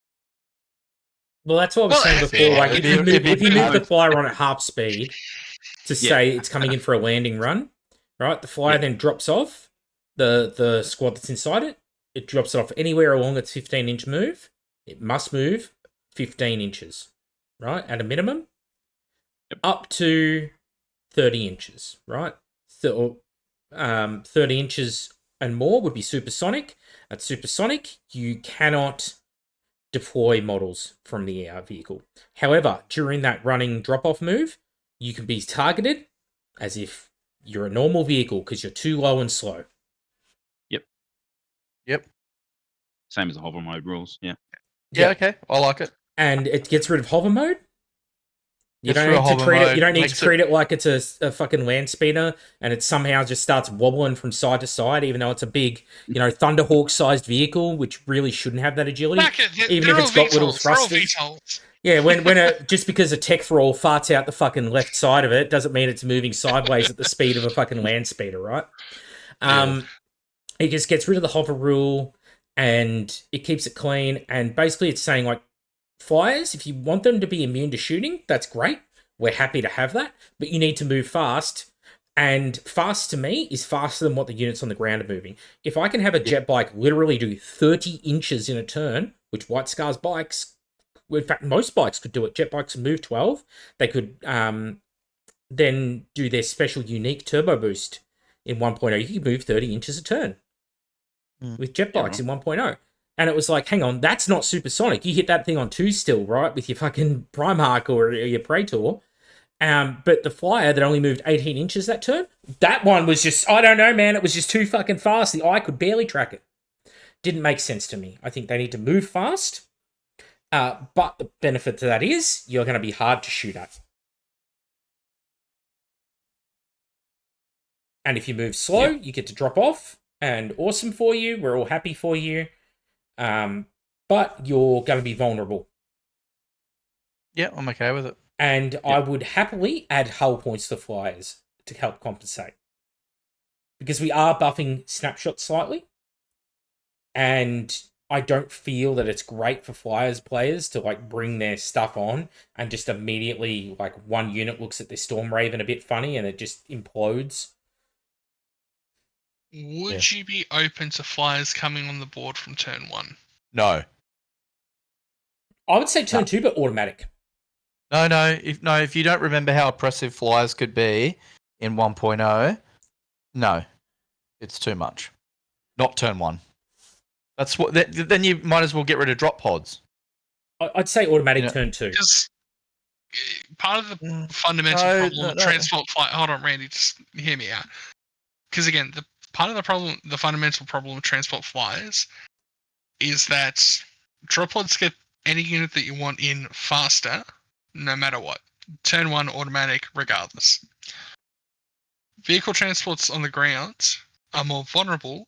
Well, that's what I was Well, saying before. Like, it'd if you be- move the flyer on at half speed to Yeah. say it's coming in for a landing run, right? The flyer then drops off the squad that's inside it. It drops it off anywhere along its 15-inch move. It must move 15 inches, right? At a minimum, up to 30 inches, right? So, 30 inches and more would be supersonic. At supersonic, you cannot deploy models from the vehicle. However, during that running drop-off move, you can be targeted as if you're a normal vehicle because you're too low and slow. Yep. Same as the hover mode rules. Yeah. Yeah. Okay. I like it. And it gets rid of hover mode. You Gets don't rid need of to hover treat it. mode, You don't need makes to treat it like it's a fucking land speeder, and it somehow just starts wobbling from side to side, even though it's a big, Thunderhawk-sized vehicle, which really shouldn't have that agility. Even if it's got little thrusters. Yeah, when just because a tech thrall farts out the fucking left side of it doesn't mean it's moving sideways at the speed of a fucking land speeder, right? It just gets rid of the hover rule and it keeps it clean. And basically, it's saying like flyers, if you want them to be immune to shooting, that's great. We're happy to have that, but you need to move fast. And fast to me is faster than what the units on the ground are moving. If I can have a jet bike literally do 30 inches in a turn, which White Scar's bikes, in fact, most bikes could do it. Jet bikes can move 12. They could then do their special unique turbo boost in 1.0. You can move 30 inches a turn with jet bikes in 1.0. And it was like, hang on, that's not supersonic. You hit that thing on 2 still, right? With your fucking Primarch or your Praetor. But the flyer that only moved 18 inches that turn, that one was just, I don't know, man. It was just too fucking fast. The eye could barely track it. Didn't make sense to me. I think they need to move fast. But the benefit to that is you're going to be hard to shoot at. And if you move slow, you get to drop off. And awesome for you. We're all happy for you. But you're going to be vulnerable. Yeah, I'm okay with it. And I would happily add hull points to flyers to help compensate. Because we are buffing snapshots slightly. And I don't feel that it's great for flyers players to like bring their stuff on and just immediately like one unit looks at their Storm Raven a bit funny and it just implodes. Would you be open to flyers coming on the board from turn 1? No. I would say turn 2, but automatic. No. If you don't remember how oppressive flyers could be in 1.0, no, it's too much. Not turn 1. That's what. Then you might as well get rid of drop pods. I'd say automatic turn 2. Because part of the fundamental problem of transport flight. Hold on, Randy, just hear me out. Because again, the fundamental problem of transport flyers is that drop pods get any unit that you want in faster, no matter what. Turn 1 automatic, regardless. Vehicle transports on the ground are more vulnerable,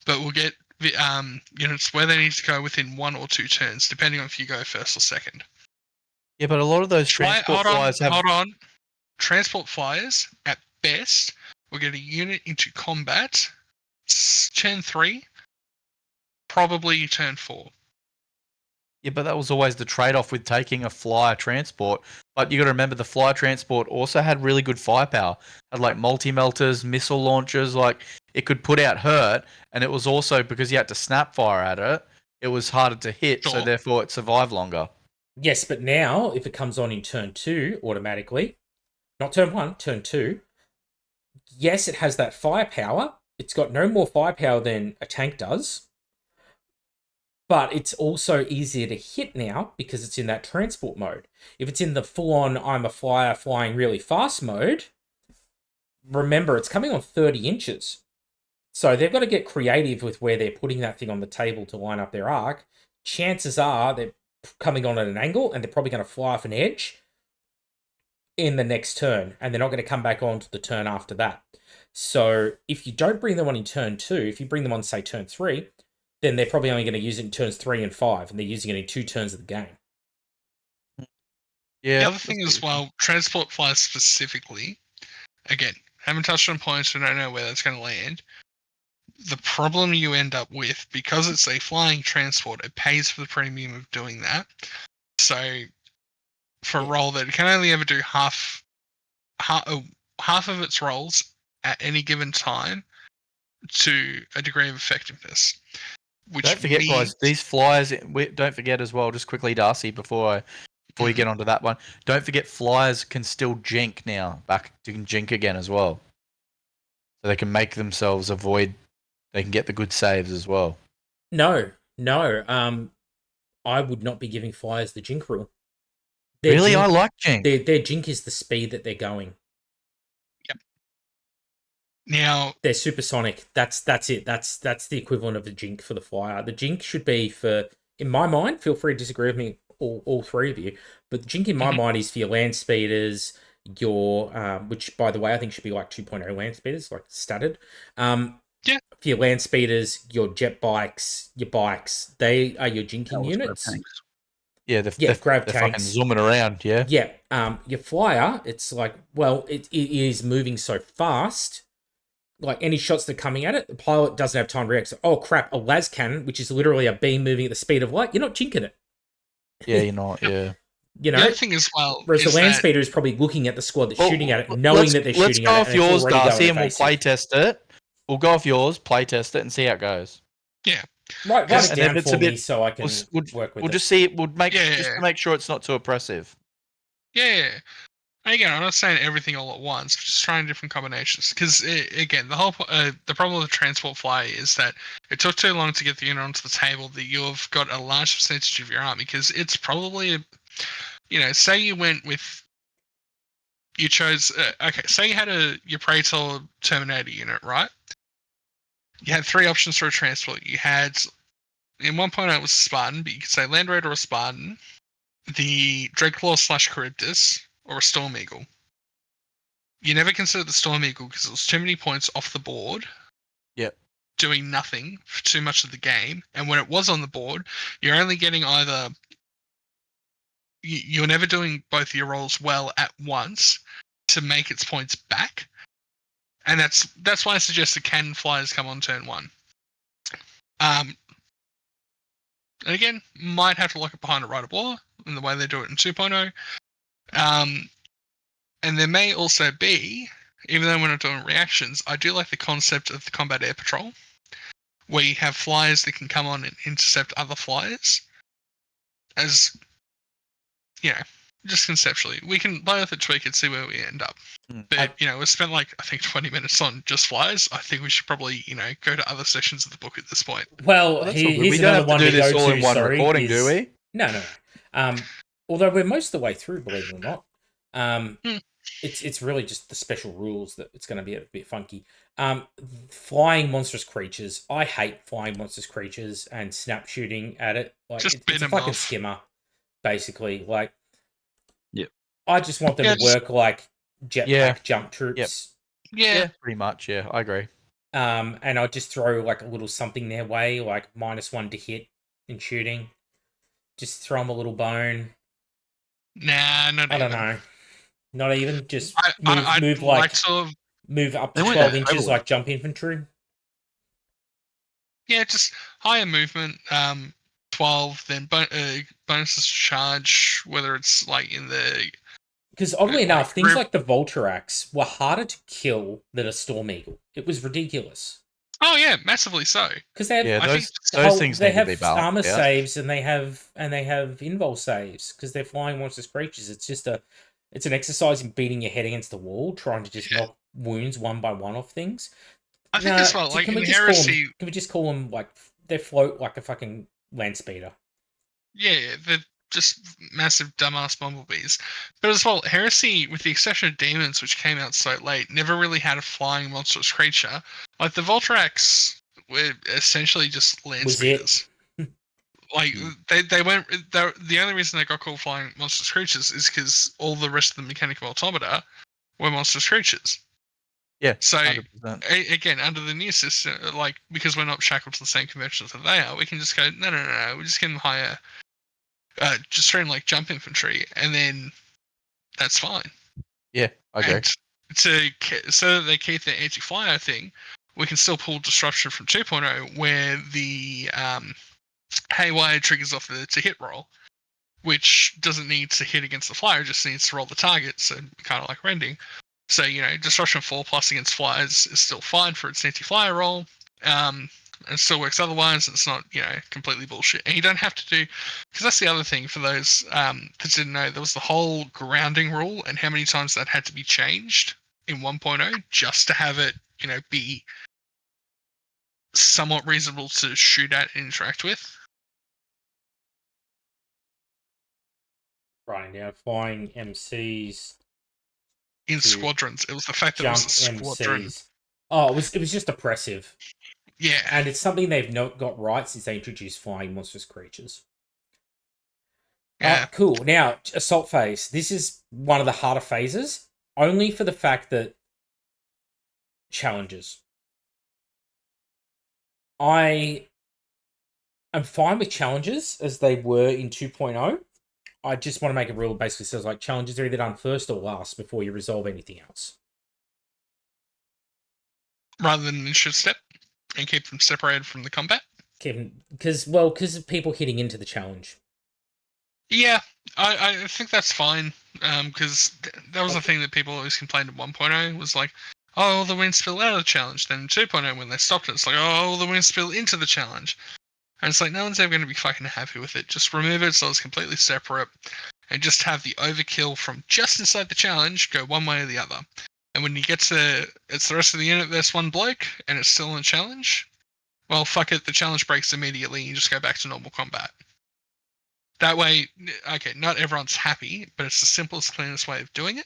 but will get units where they need to go within 1 or 2 turns, depending on if you go first or second. Yeah, but a lot of those transport flyers have. Hold on. Transport flyers, at best, will get a unit into combat turn 3, probably turn 4. Yeah, but that was always the trade-off with taking a flyer transport. But you got to remember, the flyer transport also had really good firepower. Had like multi-melters, missile launchers. Like it could put out hurt, and it was also because you had to snap fire at it. It was harder to hit, so therefore it survived longer. Yes, but now if it comes on in turn 2 automatically, not turn 1, turn 2. Yes, it has that firepower. It's got no more firepower than a tank does. But it's also easier to hit now because it's in that transport mode. If it's in the full-on I'm a flyer flying really fast mode, remember, it's coming on 30 inches. So they've got to get creative with where they're putting that thing on the table to line up their arc. Chances are they're coming on at an angle and they're probably going to fly off an edge in the next turn, and they're not going to come back on to the turn after that. So if you don't bring them on in turn 2, if you bring them on, say, turn 3, then they're probably only going to use it in turns 3 and 5, and they're using it in 2 turns of the game. Yeah. The other thing as well, transport flyers specifically, again, haven't touched on points, so don't know where that's going to land. the problem you end up with, because it's a flying transport, it pays for the premium of doing that. So for a role that it can only ever do half of its rolls at any given time to a degree of effectiveness. Which Don't forget, guys, these flyers. Don't forget as well, just quickly, Darcy, before you get onto that one. Don't forget, flyers can still jink now. You can jink again as well, so they can make themselves avoid. They can get the good saves as well. No. I would not be giving flyers the jink rule. Really, I like jink. Their jink is the speed that they're going. Yep. Now they're supersonic. That's it. That's the equivalent of a jink for the flyer. The jink should be for, in my mind, feel free to disagree with me, all three of you, but the jink in my mind is for your land speeders, your which by the way I think should be like 2.0 land speeders, like statted. Yeah. For your land speeders, your jet bikes, your bikes, they are your jinking units. Yeah, they're grav fucking tanks. zooming around, yeah. Yeah. Your flyer, it's like, well, it is moving so fast. Like any shots that are coming at it, the pilot doesn't have time to react. So, oh crap, a las cannon, which is literally a beam moving at the speed of light, you're not jinking it. Yeah, you're not, yeah. You know? The other thing as well, whereas the land speeder is probably looking at the squad that's shooting at it, knowing that they're shooting at it. Let's go off yours, Darcy, and we'll play test it. We'll go off yours, play test it, and see how it goes. Yeah. Write it down for me so I can work with it. We'll just see it. We'll make just to make sure it's not too oppressive. Yeah. And again, I'm not saying everything all at once, just trying different combinations. Because again, the problem with the transport flyer is that it took too long to get the unit onto the table. That you've got a large percentage of your army, because it's probably, say you went with, you chose, say you had your Praetor Terminator unit, right? You had three options for a transport. You had, in 1.0 it was a Spartan, but you could say Land Raider or Spartan, the Dreadclaw / Charybdis, or a Storm Eagle. You never considered the Storm Eagle because it was too many points off the board. Yep. Doing nothing for too much of the game. And when it was on the board, you're only getting either... You're never doing both your rolls well at once to make its points back. And that's why I suggested cannon flyers come on turn 1. And again, might have to lock it behind a Rite of War in the way they do it in 2.0. And there may also be, even though we're not doing reactions, I do like the concept of the Combat Air Patrol, where you have flyers that can come on and intercept other flyers. As, just conceptually. We can play with it, tweak it, see where we end up. But, we spent I think 20 minutes on just flyers. I think we should probably, go to other sections of the book at this point. Well, we don't have to do this all in one recording, do we? No. Although we're most of the way through, believe it or not. It's really just the special rules that it's going to be a bit funky. Flying monstrous creatures. I hate flying monstrous creatures and snap shooting at it. It's a fucking skimmer, basically. Yep. I just want them to work like jetpack jump troops. Yep. Yeah, pretty much. Yeah, I agree. And I'll just throw a little something their way, like -1 to hit in shooting. Just throw them a little bone. Nah, not I even. don't know. Not even. Just I'd move move up to 12 inches like jump infantry. Yeah, just higher movement. 12, then bonuses to charge, whether it's in the... Because oddly enough, things like the Voltarax were harder to kill than a Storm Eagle. It was ridiculous. Oh yeah, massively so. Because they have those things they need have to be balanced, armor saves and they have invul saves because they're flying monstrous creatures. It's just it's an exercise in beating your head against the wall, trying to just knock wounds one by one off things. I think as well, in Heresy... Can we just call them, they float like a fucking land speeder? Yeah, they're just massive dumbass bumblebees. But as well, Heresy, with the exception of Demons, which came out so late, never really had a flying monstrous creature. The Voltarax were essentially just land speeders. They went... The only reason they got called flying monstrous creatures is because all the rest of the mechanical automata were monstrous creatures. Yeah. So 100%. Again, under the new system, because we're not shackled to the same conventions that they are, we can just go no. We just can hire, just train jump infantry, and then that's fine. Yeah, I agree. And so that they keep the anti-flyer thing, we can still pull Disruption from 2.0, where the Haywire triggers off the to hit roll, which doesn't need to hit against the flyer, just needs to roll the target, so kind of like rending. So, Disruption 4+ against flyers is still fine for its anti-flyer roll. It still works otherwise. It's not, completely bullshit. And you don't have to do, because that's the other thing for those that didn't know, there was the whole grounding rule and how many times that had to be changed in 1.0 just to have it, be somewhat reasonable to shoot at and interact with. Right now, flying MCs In to squadrons. It was the fact that it jump was a squadron. MCs. Oh, it was just oppressive. Yeah. And it's something they've not got right since they introduced flying monstrous creatures. Yeah. Cool. Now, assault phase. This is one of the harder phases, only for the fact that challenges. I am fine with challenges as they were in 2.0. I just want to make a rule basically says like challenges are either done first or last before you resolve anything else. Rather than initiative step and keep them separated from the combat. Because of people hitting into the challenge. Yeah, I think that's fine. Because that was the thing that people always complained at 1.0 was like, oh, the wind spill out of the challenge. Then 2.0 when they stopped it, it's like, oh, the wind spill into the challenge. And it's like, no one's ever going to be fucking happy with it. Just remove it so it's completely separate and just have the overkill from just inside the challenge go one way or the other. And when you get to, it's the rest of the unit, there's one bloke and it's still in a challenge, well, fuck it, the challenge breaks immediately and you just go back to normal combat. That way, okay, not everyone's happy, but it's the simplest, cleanest way of doing it.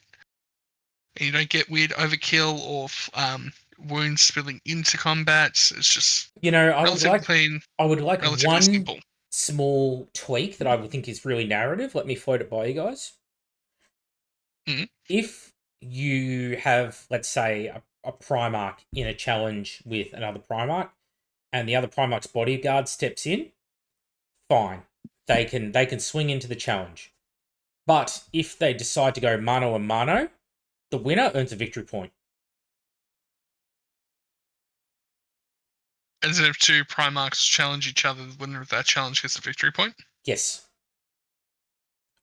And you don't get weird overkill or wounds spilling into combat. It's just I would like relatively one simple. small tweak that I would think is really narrative. Let me float it by you guys. Mm-hmm. If you have, let's say, a Primarch in a challenge with another Primarch, and the other Primarch's bodyguard steps in, fine. They can swing into the challenge. But if they decide to go mano a mano, the winner earns a victory point. As if two Primarchs challenge each other, the winner of that challenge gets a victory point? Yes.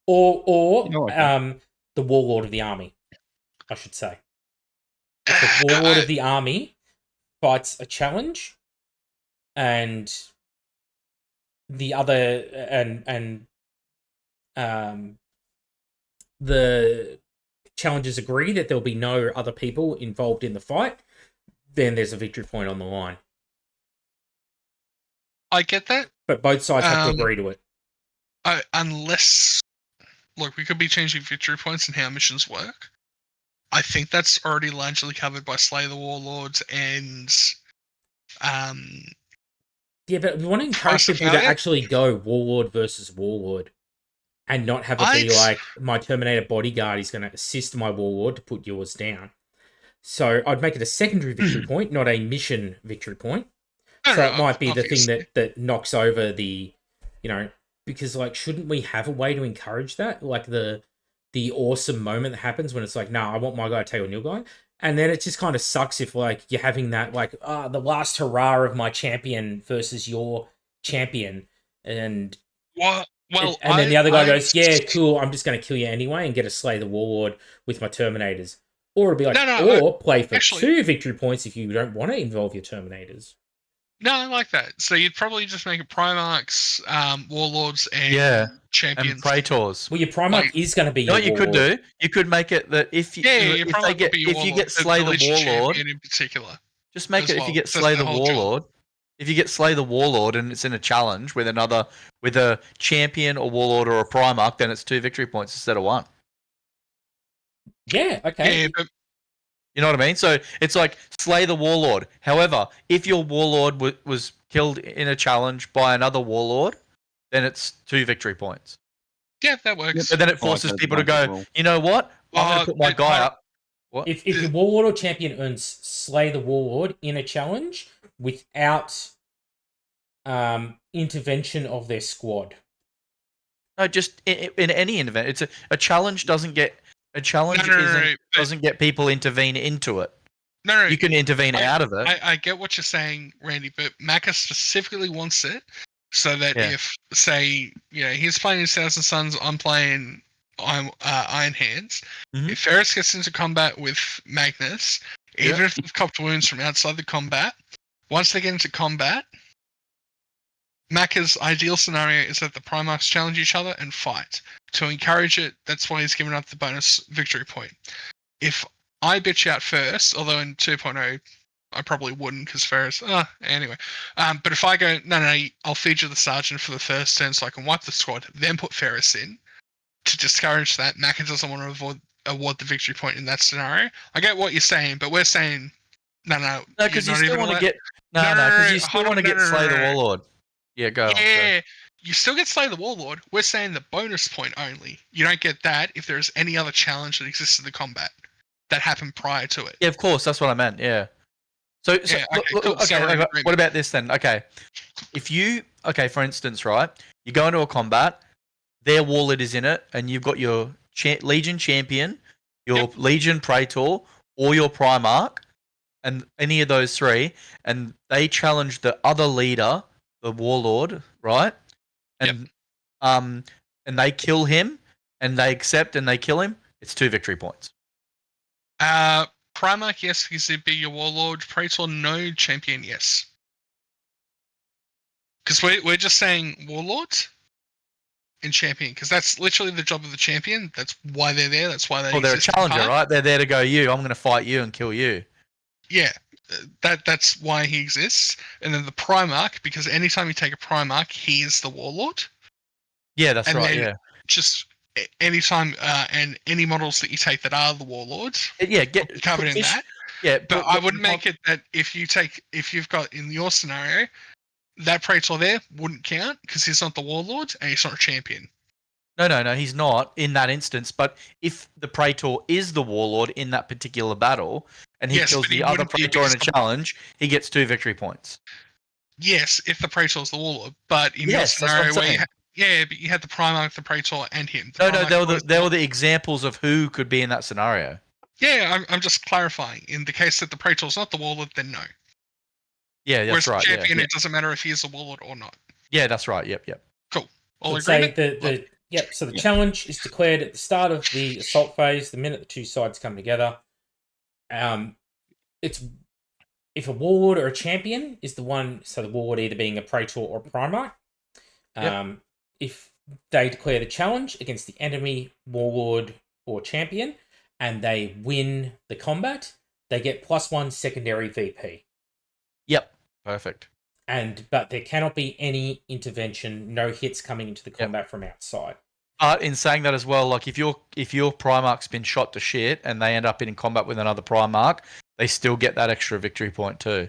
Or okay. the Warlord of the Army, I should say. If the Warlord of the Army fights a challenge, and the other the challengers agree that there'll be no other people involved in the fight, then there's a victory point on the line. I get that. But both sides have to agree to it. Unless, look, we could be changing victory points and how missions work. I think that's already largely covered by Slay the Warlords and yeah, but we want to encourage people to actually go Warlord versus Warlord and not have it be like my Terminator bodyguard is going to assist my Warlord to put yours down. So I'd make it a secondary victory point, not a mission victory point. It might be the thing that knocks over the, because like, shouldn't we have a way to encourage that? Like the awesome moment that happens when it's like, I want my guy to take on your guy. And then it just kind of sucks if like you're having that like, the last hurrah of my champion versus your champion. And then the other guy goes, yeah, cool, I'm just going to kill you anyway and get a Slay the Warlord with my Terminators. Or it'd be like, play for 2 victory points if you don't want to involve your Terminators. No, I like that. So you'd probably just make it Primarchs, Warlords, and Champions. And Praetors. Well, your Primarch is going to be your Warlord. You could do? You could make it that if you get Slay the Warlord in particular. Just make it if you get Slay the Warlord. If you get Slay the Warlord and it's in a challenge with a champion or Warlord or a Primarch, then it's 2 victory points instead of 1. Yeah, okay. Yeah, but you know what I mean? So it's like Slay the Warlord. However, if your Warlord was killed in a challenge by another Warlord, then it's 2 victory points. Yeah, that works. And then it forces people to go, you know what? I'm going to put my guy up. What? If the Warlord or Champion earns Slay the Warlord in a challenge without intervention of their squad. No, just in any event. It's a challenge doesn't get... doesn't get people intervene into it. No, You can intervene out of it. I get what you're saying, Randy, but Maka specifically wants it so that if, say, he's playing his Thousand Suns, I'm playing Iron Hands. Mhm. If Ferris gets into combat with Magnus, even if they've copped wounds from outside the combat, once they get into combat, Maka's ideal scenario is that the Primarchs challenge each other and fight. To encourage it, that's why he's given up the bonus victory point. If I bitch out first, although in 2.0 I probably wouldn't because Ferris. Anyway. But if I go, no, I'll feed you the Sergeant for the first turn so I can wipe the squad, then put Ferris in to discourage that. Maka doesn't want to award the victory point in that scenario. I get what you're saying, but we're saying, no, because you still want to get because you still want to get Slay the Warlord. Yeah, go on. Yeah, you still get Slay the Warlord. We're saying the bonus point only. You don't get that if there's any other challenge that exists in the combat that happened prior to it. Yeah, of course, that's what I meant. Yeah. So okay, cool. What about this then? Okay, for instance, right, you go into a combat, their Warlord is in it, and you've got your Legion Champion, your Legion Praetor, or your Primarch, and any of those three, and they challenge the other leader, the Warlord, right? And and they kill him, and they accept, and they kill him. It's 2 victory points. Primarch, yes, because he'd be your Warlord. Praetor, no. Champion, yes. Because we're just saying Warlord and Champion, because that's literally the job of the Champion. That's why they're there. That's why they they're a challenger, right? They're there to go, I'm going to fight you and kill you. Yeah, that's why he exists. And then the Primarch, because anytime you take a Primarch, he is the Warlord. Yeah, that's right, yeah. Just anytime and any models that you take that are the Warlords, get covered in that. Yeah, but I wouldn't make it that if you've got in your scenario that Praetor there wouldn't count because he's not the Warlord and he's not a champion. No, he's not in that instance. But if the Praetor is the Warlord in that particular battle and he kills the other Praetor in a challenge, he gets 2 victory points. Yes, if the Praetor is the Warlord, but in your scenario where but you had the Primarch, the Praetor, and him. No, they were the examples of who could be in that scenario. Yeah, I'm just clarifying. In the case that the Praetor's not the Warlord, then no. Yeah, that's right. Whereas the champion, it doesn't matter if he is a Warlord or not. Yeah, that's right. Yep. Cool. So the challenge is declared at the start of the assault phase, the minute the two sides come together. It's if a Warlord or a champion is the one, so the Warlord either being a Praetor or a Primarch. If they declare the challenge against the enemy Warlord or champion and they win the combat, they get +1 secondary VP. Yep, perfect. But there cannot be any intervention, no hits coming into the combat from outside. In saying that as well, like if your Primarch's been shot to shit and they end up in combat with another Primarch, they still get that extra victory point too.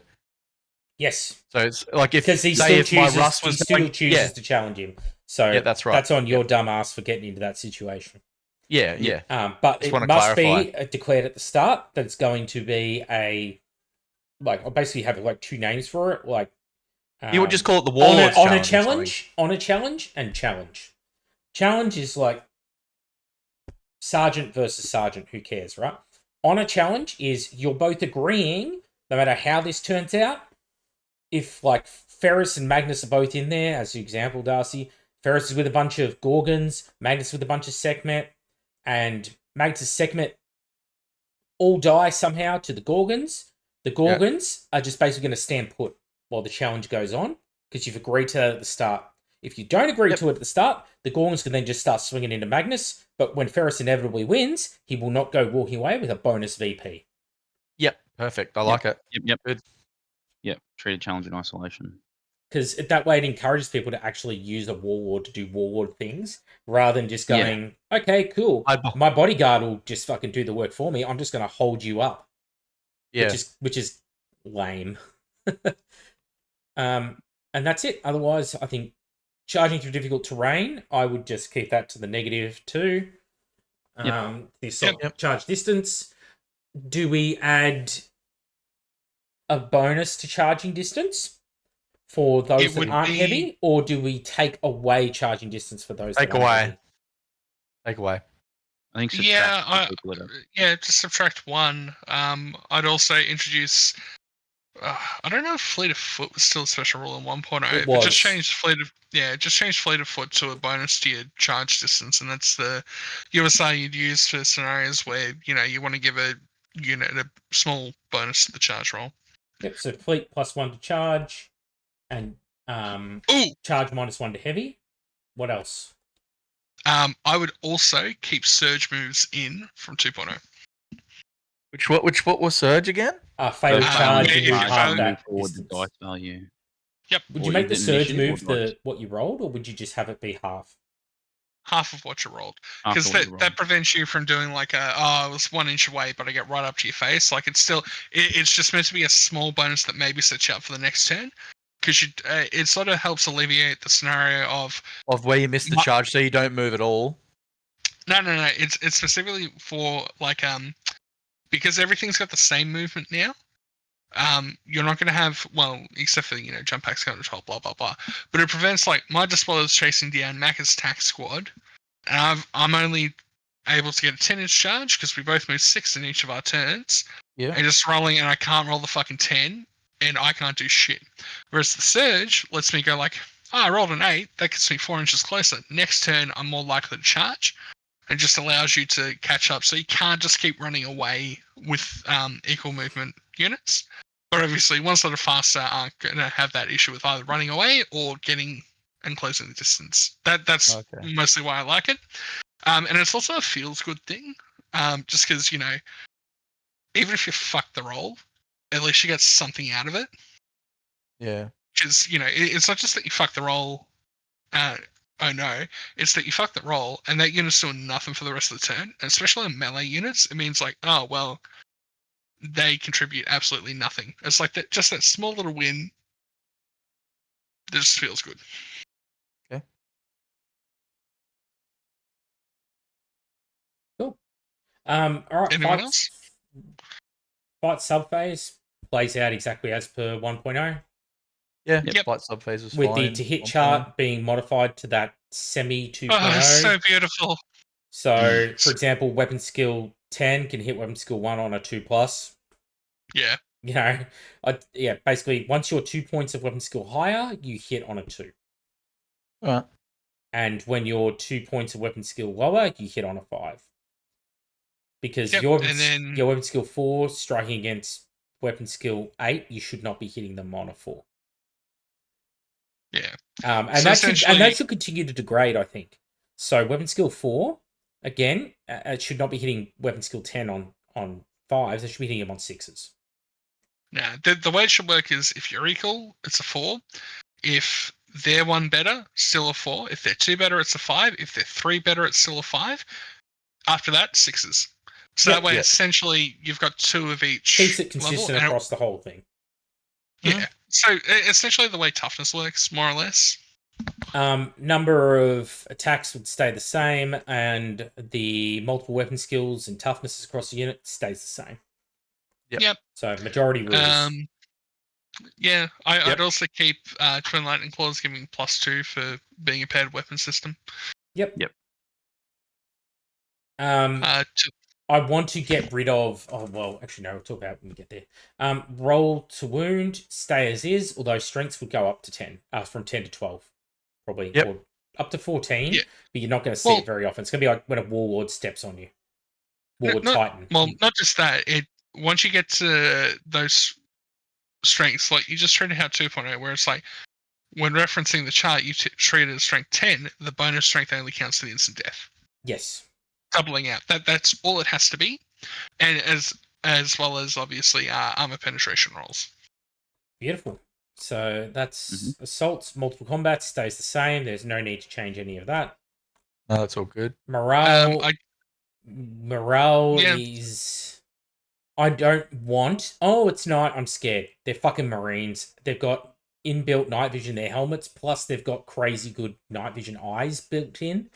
Yes. So it's like because he still chooses to challenge him. So that's right. That's on your dumb ass for getting into that situation. Yeah. But it must be declared at the start that it's going to be I'll basically have 2 names for it. You would just call it the Warlord's challenge. On a challenge and challenge. Challenge is Sergeant versus Sergeant. Who cares, right? On a challenge is you're both agreeing, no matter how this turns out. If Ferris and Magnus are both in there, as the example, Darcy, Ferris is with a bunch of Gorgons, Magnus with a bunch of Sekhmet, and Magnus' Sekhmet all die somehow to the Gorgons. The Gorgons are just basically going to stand put while the challenge goes on, because you've agreed to that at the start. If you don't agree to it at the start, the Gorgons can then just start swinging into Magnus, but when Ferris inevitably wins, he will not go walking away with a bonus VP. Yep, perfect. I like it. Yep. Good. Yep, treat a challenge in isolation. Because that way it encourages people to actually use a Warlord to do Warlord things, rather than just going, okay, cool, my bodyguard will just fucking do the work for me, I'm just going to hold you up. Yeah. Which is lame. And that's it. Otherwise, I think charging through difficult terrain, I would just keep that to the -2. The assault charge distance. Do we add a bonus to charging distance for those that aren't heavy, or do we take away charging distance for those that aren't heavy? Take away. I think Yeah, subtract the people that are. yeah, just subtract one. I'd also introduce. I don't know if fleet of foot was still a special rule in 1.0, It but just was. change fleet of foot to a bonus to your charge distance, and that's the USR you'd use for scenarios where you want to give a unit a small bonus to the charge roll. Yep, so fleet +1 to charge, and Ooh, charge -1 to heavy. What else? I would also keep surge moves in from 2.0. What was surge again? Fatal charge, yeah, you move yeah, half fatal- move that forward the distance. dice value. Yep, Would Or you make the even surge initiative or move dice? what you rolled, or would you just have it be half? half of what you rolled, After because what you that roll. prevents you from doing like I was 1 inch away, but I get right up to your face. Like it's still, it's just meant to be a small bonus that maybe sets you up for the next turn, because it sort of helps alleviate the scenario of Where you miss the My- charge, so you don't move at all. no. It's specifically for like because everything's got the same movement now. You're not going to have, well, except for jump packs, counter control, blah blah blah. But it prevents like my Despoilers chasing down Macca's tax squad, and I'm only able to get a 10-inch charge because we both move 6 in each of our turns, Yeah. and just rolling, and I can't roll the fucking 10, and I can't do shit. Whereas the surge lets me go like, I rolled an 8, that gets me 4 inches closer. Next turn, I'm more likely to charge. It just allows you to catch up, so you can't just keep running away with equal movement units. But obviously, ones that are faster aren't going to have that issue with either running away or getting and closing the distance. That's Okay. mostly why I like it. And it's also a feels good thing, just because even if you fuck the roll, at least you get something out of it. Yeah. Because it's not just that you fuck the roll. Oh no, it's that you fuck the roll and that unit's doing nothing for the rest of the turn. And especially in melee units, it means like, oh well, they contribute absolutely nothing. It's like that, just that small little win. That just feels good. Cool. All right. Anyone else? Fight subphase plays out exactly as per 1.0, Yeah. Yep. Flight subphase was with fine. the to hit 1.0. chart being modified to that semi 2.0. Oh, so beautiful. So, for example, weapon skill 10 can hit weapon skill 1 on a 2+. Yeah. Basically, once you're 2 points of weapon skill higher, you hit on a 2. Alright. And when you're 2 points of weapon skill lower, you hit on a 5. Because Yep, your and then- your weapon skill 4 striking against weapon skill 8, you should not be hitting them on a 4. Yeah. And So that should continue to degrade, I think. So weapon skill 4, again, it should not be hitting weapon skill 10 on 5s. It should be hitting them on 6s. Nah, the way it should work is if you're equal, it's a 4. If they're 1 better, still a 4. If they're 2 better, it's a 5. If they're 3 better, it's still a 5. After that, 6s. So that way, essentially, you've got 2 of each. Keeps it consistent level, across the whole thing. Yeah. So essentially, the way toughness works, more or less. Number of attacks would stay the same, and the multiple weapon skills and toughness across the unit stays the same. Yep. So majority rules. Yeah, I'd also keep Twin Lightning Claws giving +2 for being a paired weapon system. Yep. To- I want to get rid of. Oh well, actually no. We'll talk about it when we get there. Roll to wound, stay as is. Although strengths would go up to 10, from 10 to 12, probably, or up to 14. Yeah. But you're not going to see it very often. It's going to be like when a warlord steps on you. Warlord Titan. Not just that. Once you get to those strengths, like you just treat it how 2.0, where it's like when referencing the chart, you treat it as strength 10. The bonus strength only counts to the instant death. Yes. Doubling out. That's all it has to be, and as well as obviously armor penetration rolls. Beautiful. So that's assaults, multiple combats stays the same. There's no need to change any of that. No, that's all good. Morale. Yeah. Is. I don't want. Oh, it's not. I'm scared. They're fucking Marines. They've got inbuilt night vision in their helmets. Plus, they've got crazy good night vision eyes built in.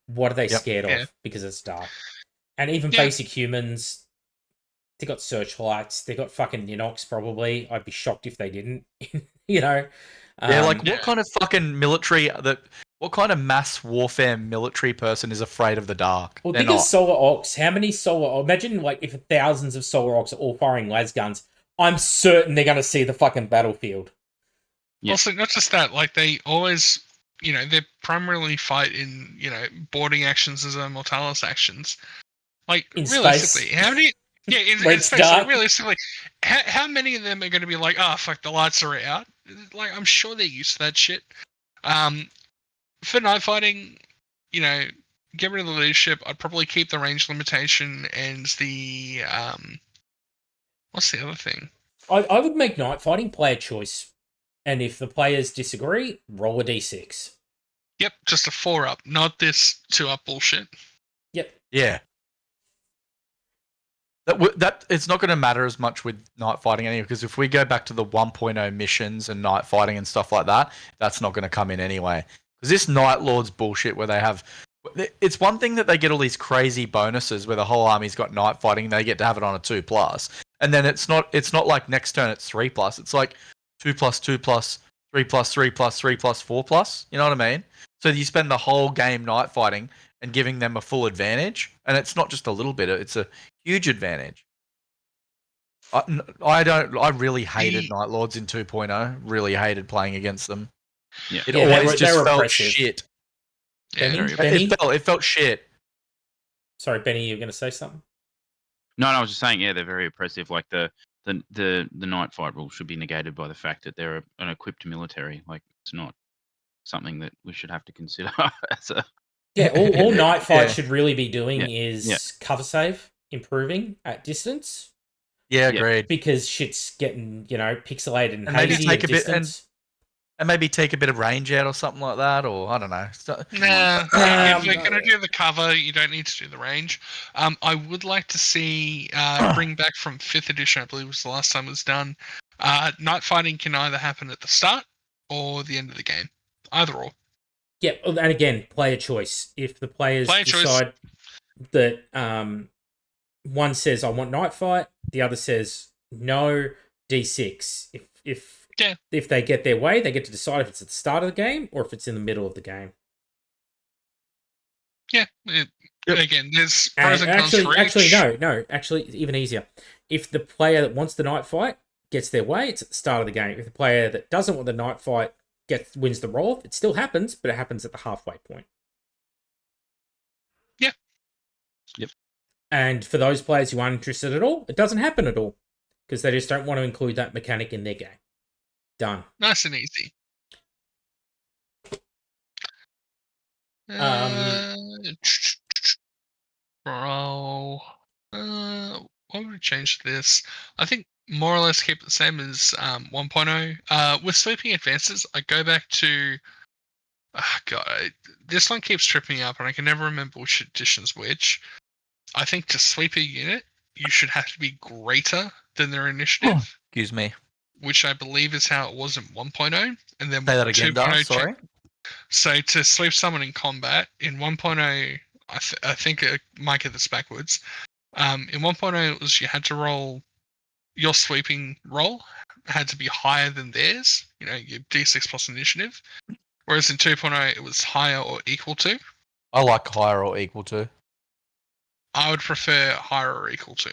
What are they scared of? Because it's dark. And even basic humans, they got searchlights. They got fucking Ninox, probably. I'd be shocked if they didn't. What kind of fucking military that What kind of mass warfare military person is afraid of the dark? Well, They're think of not. Solar Ox. How many Solar... Imagine, like, if thousands of Solar Ox are all firing las guns. I'm certain they're going to see the fucking battlefield. Yeah. Also, not just that, like, they always, they primarily fight in, boarding actions as mortalis actions. Like, In realistically, space. how many... Yeah, Where in it's space, like, dark. realistically, how many of them are going to be like, fuck, the lights are out? Like, I'm sure they're used to that shit. For night fighting, get rid of the leadership. I'd probably keep the range limitation and the what's the other thing? I would make night fighting player choice. And if the players disagree, roll a d6. Yep, just a 4-up, not this 2-up bullshit. Yep. Yeah. That it's not going to matter as much with night fighting anyway, because if we go back to the 1.0 missions and night fighting and stuff like that, that's not going to come in anyway. Because this Night Lord's bullshit where they have... It's one thing that they get all these crazy bonuses where the whole army's got night fighting and they get to have it on a 2+. And then it's not like next turn it's 3+. It's like 2+, 2+, 3+, 3+, 3+, 4+. You know what I mean? So you spend the whole game night fighting and giving them a full advantage. And it's not just a little bit, it's a huge advantage. I really hated Night Lords in 2.0. Really hated playing against them. Yeah. It Yeah, always they just were felt oppressive. shit. Yeah, Benny? It felt shit. Sorry, Benny, you were going to say something? No, I was just saying, yeah, they're very oppressive. Like the night fight rule should be negated by the fact that they're an equipped military. Like it's not something that we should have to consider as a... Yeah, all night fight Yeah. should really be doing Yeah. is cover save, improving at distance. Yeah, Yeah. agreed. Because shit's getting, pixelated and And maybe hazy take at a bit- distance. And maybe take a bit of range out or something like that, or I don't know. Nah, Nah, if they're going to do the cover, you don't need to do the range. I would like to see bring back from 5th edition, I believe was the last time it was done. Night fighting can either happen at the start or the end of the game. Either or. Yeah, and again, player choice. If the players Player choice. decide that one says I want night fight, the other says no, d6. If they get their way, they get to decide if it's at the start of the game or if it's in the middle of the game. Yeah. Again, there's pros and cons for actually, each. no. Actually, it's even easier. If the player that wants the night fight gets their way, it's at the start of the game. If the player that doesn't want the night fight wins the roll, it still happens, but it happens at the halfway point. Yeah. Yep. And for those players who aren't interested at all, it doesn't happen at all because they just don't want to include that mechanic in their game. Done. Nice and easy. Bro, why would we change this? I think more or less keep it the same as 1.0. With sweeping advances, I go back to... God, this one keeps tripping me up, and I can never remember which edition's which. I think to sweep a unit, you should have to be greater than their initiative. Excuse me. Which I believe is how it was in 1.0. And then Say that again, 2.0 Dar, sorry. So to sweep someone in combat, in 1.0, I think I might get this backwards. In 1.0, it was you had to roll your sweeping roll had to be higher than theirs. Your D6 plus initiative. Whereas in 2.0, it was higher or equal to. I like higher or equal to. I would prefer higher or equal to.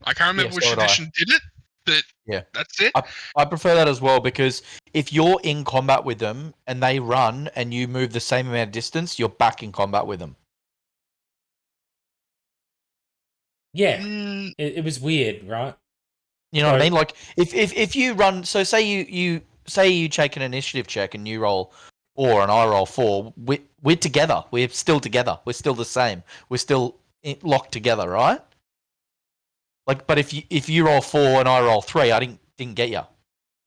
I can't remember which so would I. edition did it, but Yeah. that's it. I prefer that as well because if you're in combat with them and they run and you move the same amount of distance, you're back in combat with them. Yeah, it was weird, right? You know what I mean? Like if you run, so say you take an initiative check and you roll 4 and I roll 4, we're together. We're still together. We're still the same. We're still locked together, right? Like, but if you roll 4 and I roll 3, I didn't get you.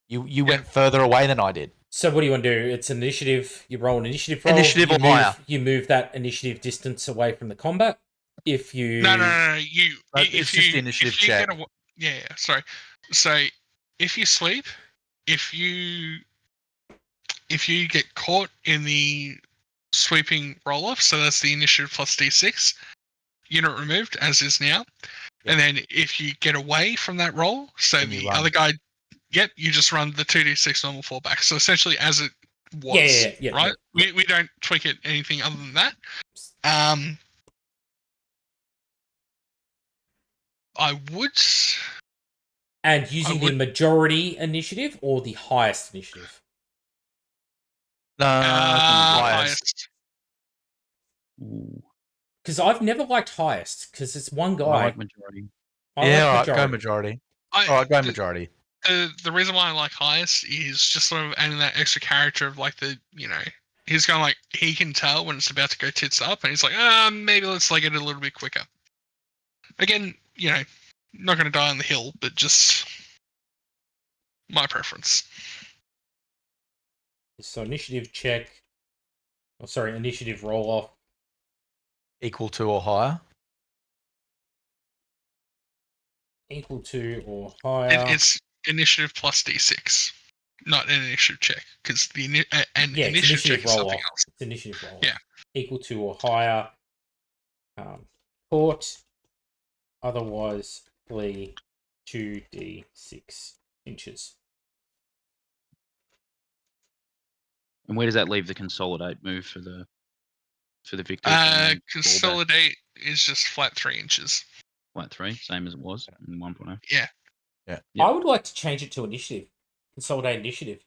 You went further away than I did. So what do you want to do? It's initiative. You roll an initiative roll. Initiative or higher. You move that initiative distance away from the combat. If you No. It's just the initiative check. Sorry. So if you sweep, if you get caught in the sweeping roll off, so that's the initiative plus D6, unit removed as is now. Yep. And then if you get away from that roll, so the other guy, you just run the 2d6 normal fallback. So essentially, as it was, yeah, right? We don't tweak it anything other than that. I would. And using the majority initiative or the highest initiative? Highest. Because I've never liked highest, because it's one guy. I like majority. Go majority. Go majority. The reason why I like highest is just sort of adding that extra character of like he's going like he can tell when it's about to go tits up, and he's like, maybe let's like it a little bit quicker. Again, not going to die on the hill, but just my preference. So initiative check. Initiative roll off. Equal to or higher. Equal to or higher. It's initiative plus D6, not an initiative check, because initiative check is something else. It's initiative roll. Yeah. Equal to or higher. Caught. Otherwise, flee 2d6 inches. And where does that leave the consolidate move for the victor? Consolidate is just flat 3 inches. Flat 3, same as it was in 1.0. Yeah. Yeah. I would like to change it to initiative. Consolidate initiative.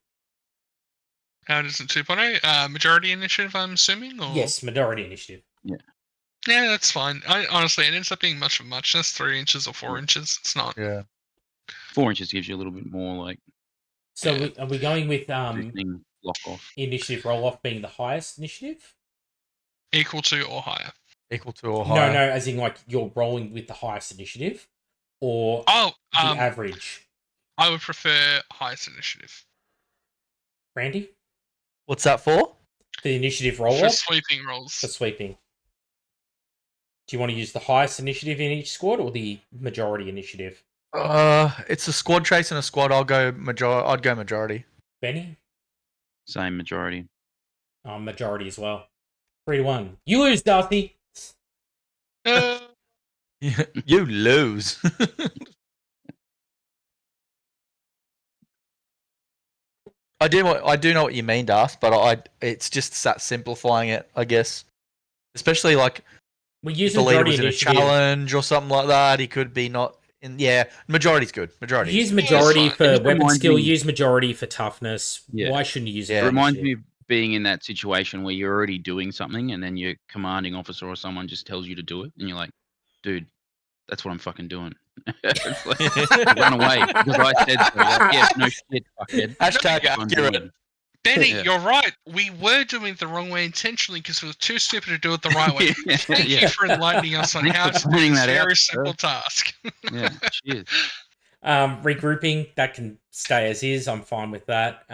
How does it 2.0? Majority initiative, I'm assuming? Or? Yes, majority initiative. Yeah, that's fine. Honestly, it ends up being much of a muchness. 3 inches or 4 inches. It's not. Yeah. 4 inches gives you a little bit more like. So are we going with lock off. Initiative roll off being the highest initiative? Equal to or higher. Equal to or higher. No, as in like you're rolling with the highest initiative, or the average. I would prefer highest initiative. Randy, what's that for? The initiative roll for off? sweeping rolls. For sweeping. Do you want to use the highest initiative in each squad or the majority initiative? It's a squad chase and a squad. I'd go majority. Benny? Same majority. Majority as well. 3-1. You lose, Darcy. You lose. I do know what you mean, Darth, but it's just that simplifying it, I guess. Especially like we use the leader was in a initiative. challenge or something like that. He could be not in. Yeah, majority's good. Majority. Use majority for weapon skill. Use majority for toughness. Yeah. Why shouldn't you use it? It reminds me of being in that situation where you're already doing something, and then your commanding officer or someone just tells you to do it, and you're like, "Dude, that's what I'm fucking doing." Run away because I said so. Like, yeah, no shit, fuckhead. Hashtag accurate. Benny, you're right. We were doing it the wrong way intentionally because we were too stupid to do it the right way. Thank you for enlightening us on how to do this very simple task. Yeah, cheers. Regrouping, that can stay as is. I'm fine with that.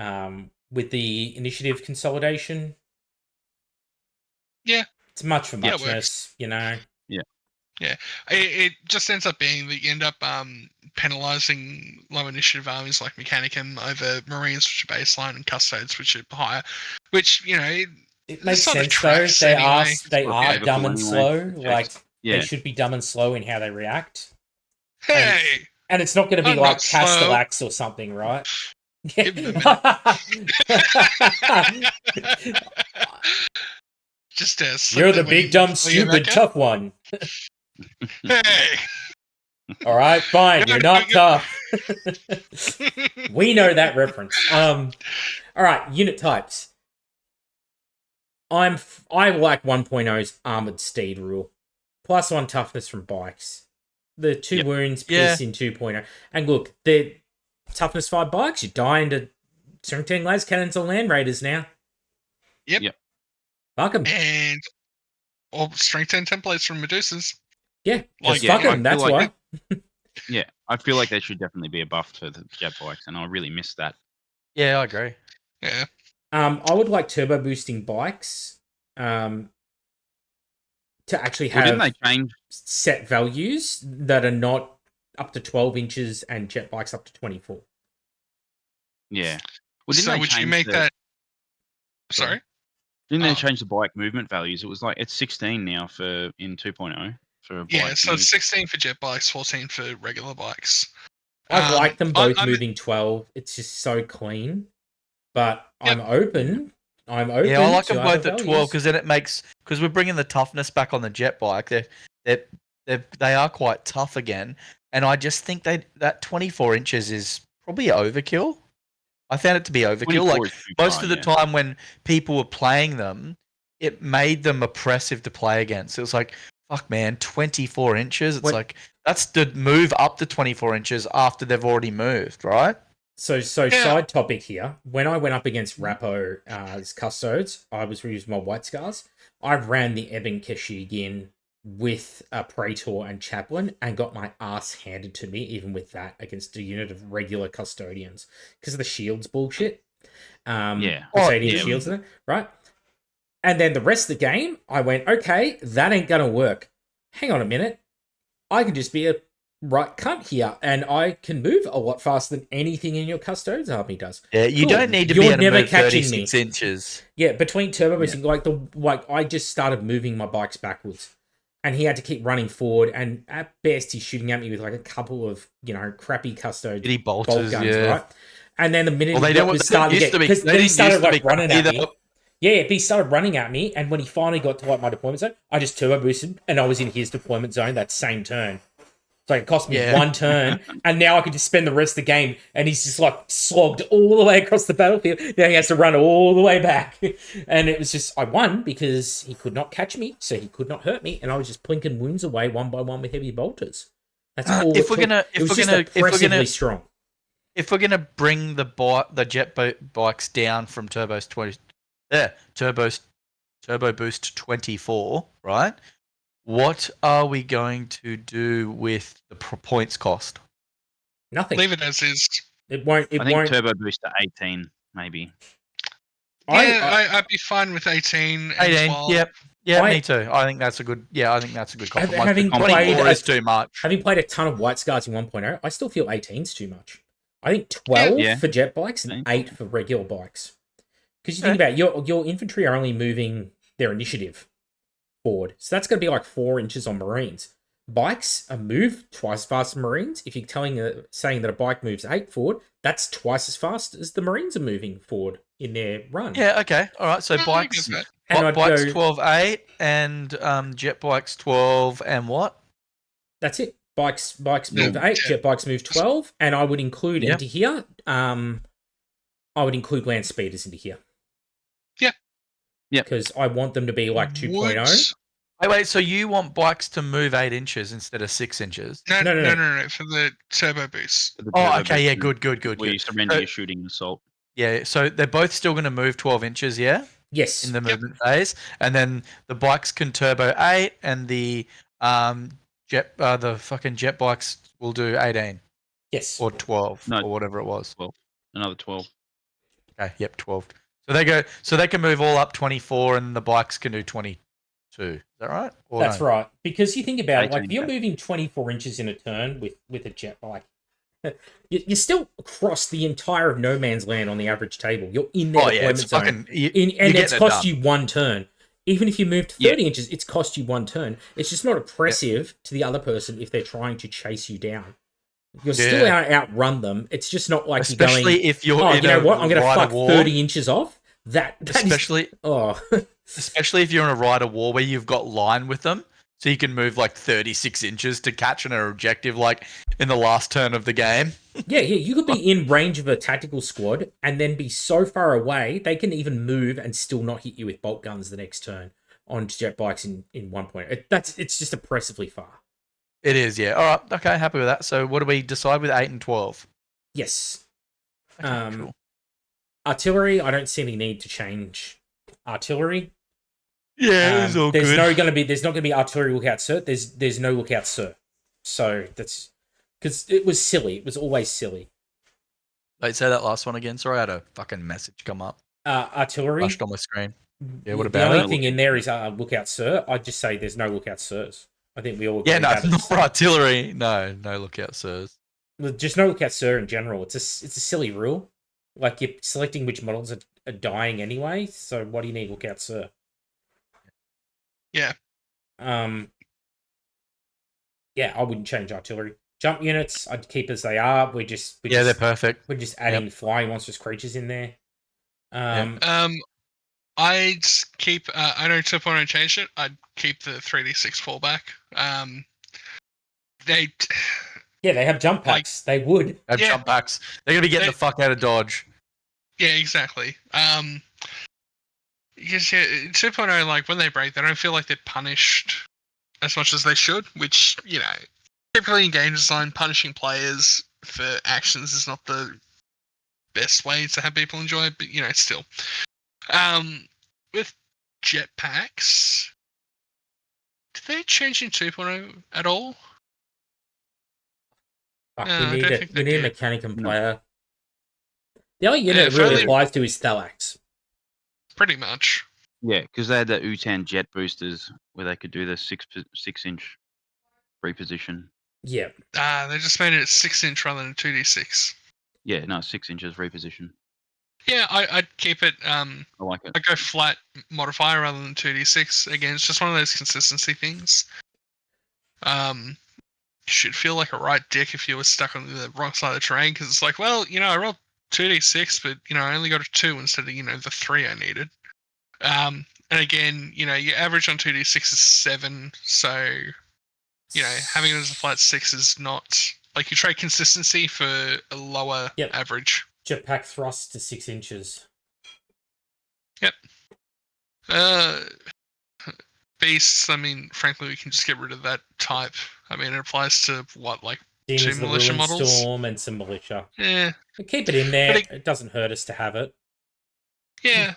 With the initiative consolidation, yeah, it's much for muchness, Yeah. It just ends up being that you end up penalising low initiative armies like Mechanicum over Marines, which are baseline, and Custodes, which are higher. Which it makes sense though. They are dumb and slow. Like they should be dumb and slow in how they react. Hey, and it's not going to be like Castellax or something, right? Give them a just you're the big dumb stupid tough one. Hey. All right, fine. You're not tough. We know that reference. All right, unit types. I like 1.0's armored steed rule. +1 toughness from bikes. The 2 wounds pierce in 2.0. And look, they're toughness 5 bikes. You die into strength 10 las cannons or land raiders now. Yep. Fuck them. And all strength 10 templates from Medusas. Yeah, fuck them. That's why. Yeah, I feel like there should definitely be a buff to the jet bikes, and I really miss that. Yeah, I agree. Yeah. I would like turbo boosting bikes to actually have didn't they change set values that are not up to 12 inches and jet bikes up to 24. Yeah. Well, so would you make that... Sorry? Didn't they change the bike movement values? It was like, it's 16 now in 2.0 for a bike. Yeah, so it's 16 for jet bikes, 14 for regular bikes. I like them both moving 12. It's just so clean. But I'm open I'm open. Yeah, I like to them other both at 12 values. because then it makes because we're bringing the toughness back on the jet bike. They are quite tough again, and I just think that 24 inches is probably overkill. I found it to be overkill. 24 Like is too most far, of the yeah. time when people were playing them, it made them oppressive to play against. It was like, fuck, man, 24 inches. It's What- like that's to move up to 24 inches after they've already moved, right? So Yeah. side topic here. When I went up against Rappo as custodes, I was using my white scars. I ran the Eben Keshigin with a Praetor and Chaplain and got my ass handed to me, even with that, against a unit of regular custodians because of the shields bullshit. Yeah. Custodian yeah. shields, right? And then the rest of the game, I went, okay, that ain't gonna work. Hang on a minute. I can just be a right cunt here, and I can move a lot faster than anything in your custodes army does. Yeah, you Cool. don't need to You're be able to never move catching 36 inches. Yeah, between turbo boosting, like I just started moving my bikes backwards, and he had to keep running forward. And at best, he's shooting at me with like a couple of crappy custode Bitty bolt bolters, guns, yeah. right? And then the minute Well, they he don't. was They starting to used get, to be. because They then he didn't started used to be like running at either. me. Yeah, but he started running at me, and when he finally got to like my deployment zone, I just turbo boosted, and I was in his deployment zone that same turn. So it cost me one turn, and now I could just spend the rest of the game, and he's just like slogged all the way across the battlefield. Now he has to run all the way back. And it was just, I won because he could not catch me, so he could not hurt me, and I was just plinking wounds away one by one with heavy bolters. That's all If we're gonna, it was just oppressively strong. If we're gonna bring the jet bikes down from turbo boost 24, right? What are we going to do with the points cost? Nothing. Leave it as is. It won't. It I think won't. turbo boost to 18, maybe. I'd be fine with 18 as 18. well. Yep. Yeah, I- me too. I think that's a good. Yeah, I think that's a good compromise. Having But played 24 is too much. Having played a ton of white scars in 1.0, I still feel 18's too much. I think 12 Yeah. for jet bikes and 8 for regular bikes. Because you think about it, your infantry are only moving their initiative forward. So that's going to be like 4 inches on Marines. Bikes are move twice as fast as Marines. If you're saying that a bike moves 8 forward, that's twice as fast as the Marines are moving forward in their run. Yeah. Okay. All right. So I bikes. get that. And I'd Bikes go, 12.8 and jet bikes 12 and what? that's it. Bikes move Yeah. 8, jet bikes move 12, and I would include Yep. into here, I would include land speeders into here. Yep. Because I want them to be like 2.0. Wait. So you want bikes to move 8 inches instead of 6 inches? No, No. for the turbo boost. For the Oh, turbo okay. Yeah. boost, Good. Where you surrender So- your shooting assault. Yeah. So they're both still going to move 12 inches. Yeah. Yes. In the movement phase, and then the bikes can turbo 8, and the the fucking jet bikes will do 18 Yes. or 12 No. or whatever it was. Another 12. Okay, yep, 12. So they can move all up 24, and the bikes can do 22. Is that right? Or That's no? right. Because you think about it, like 18, if you're okay. moving 24 inches in a turn with a jet bike, you still across the entire of no man's land on the average table. You're in their Oh yeah, deployment it's zone. fucking. And it's cost you. you 1 turn. Even if you moved 30 inches, it's cost you 1 turn. It's just not oppressive to the other person if they're trying to chase you down. You're still outrun them. It's just not like Especially you're going, if you're. oh, in you know a what? I'm going to ride of fuck war. 30 inches off. That is, Especially, oh, especially if you're in a ride of war where you've got line with them, so you can move like 36 inches to catch an objective, like in the last turn of the game. yeah. You could be in range of a tactical squad and then be so far away they can even move and still not hit you with bolt guns the next turn on jet bikes in 1.0. It's just oppressively far. It is, yeah. All right, okay, happy with that. So, what do we decide with 8 and 12? Yes. Okay, cool. Artillery, I don't see any need to change artillery. Yeah, it's all there's good. There's not gonna be artillery lookout sir. There's no lookout sir. So that's because it was silly. It was always silly. Wait, say that last one again. Sorry, I had a fucking message come up. Artillery. Flashed on my screen. Yeah, what The about only it? thing in there is lookout sir. I'd just say there's no lookout sirs. I think we all agree Yeah, no, that not it's for artillery. No lookout, sirs. just no lookout sir in general. It's a silly rule. Like you're selecting which models are dying anyway. So what do you need lookout sir? Yeah. Yeah, I wouldn't change artillery. Jump units, I'd keep as they are. They're perfect. We're just adding flying monstrous creatures in there. I'd keep. I know 2.0 changed it. I'd keep the 3d6 fallback. They Yeah, they have jump Like- packs. They would. Have Yeah. jump packs. They're gonna be getting They- the fuck out of Dodge. yeah, exactly. Because 2.0, like when they break, they don't feel like they're punished as much as they should. Which typically in game design, punishing players for actions is not the best way to have people enjoy it. But still, with jetpacks, did they change in 2.0 at all? Fuck, No, we I need don't it. think We they need a did. mechanic and No. player. The only unit it if really only- applies to is Thalax. Pretty much. Yeah, because they had the Utan jet boosters where they could do the 6-inch reposition. Yeah. They just made it 6-inch rather than 2d6. Yeah, no, 6 inches reposition. Yeah, I'd keep it. I like it. I'd go flat modifier rather than 2d6. Again, it's just one of those consistency things. You should feel like a right dick if you were stuck on the wrong side of the terrain, because it's like, well, I rolled 2d6, but I only got a 2 instead of the 3 I needed. And again, your average on 2d6 is 7, so having it as a flat 6 is not like you trade consistency for a lower Yep. average. Jetpack thrust to 6 inches. Beasts, I mean, frankly, we can just get rid of that type. I mean, it applies to what, like Demons, 2 the militia Ruin models? Storm, and some militia. Yeah, We keep it in there. But It doesn't hurt us to have it. yeah.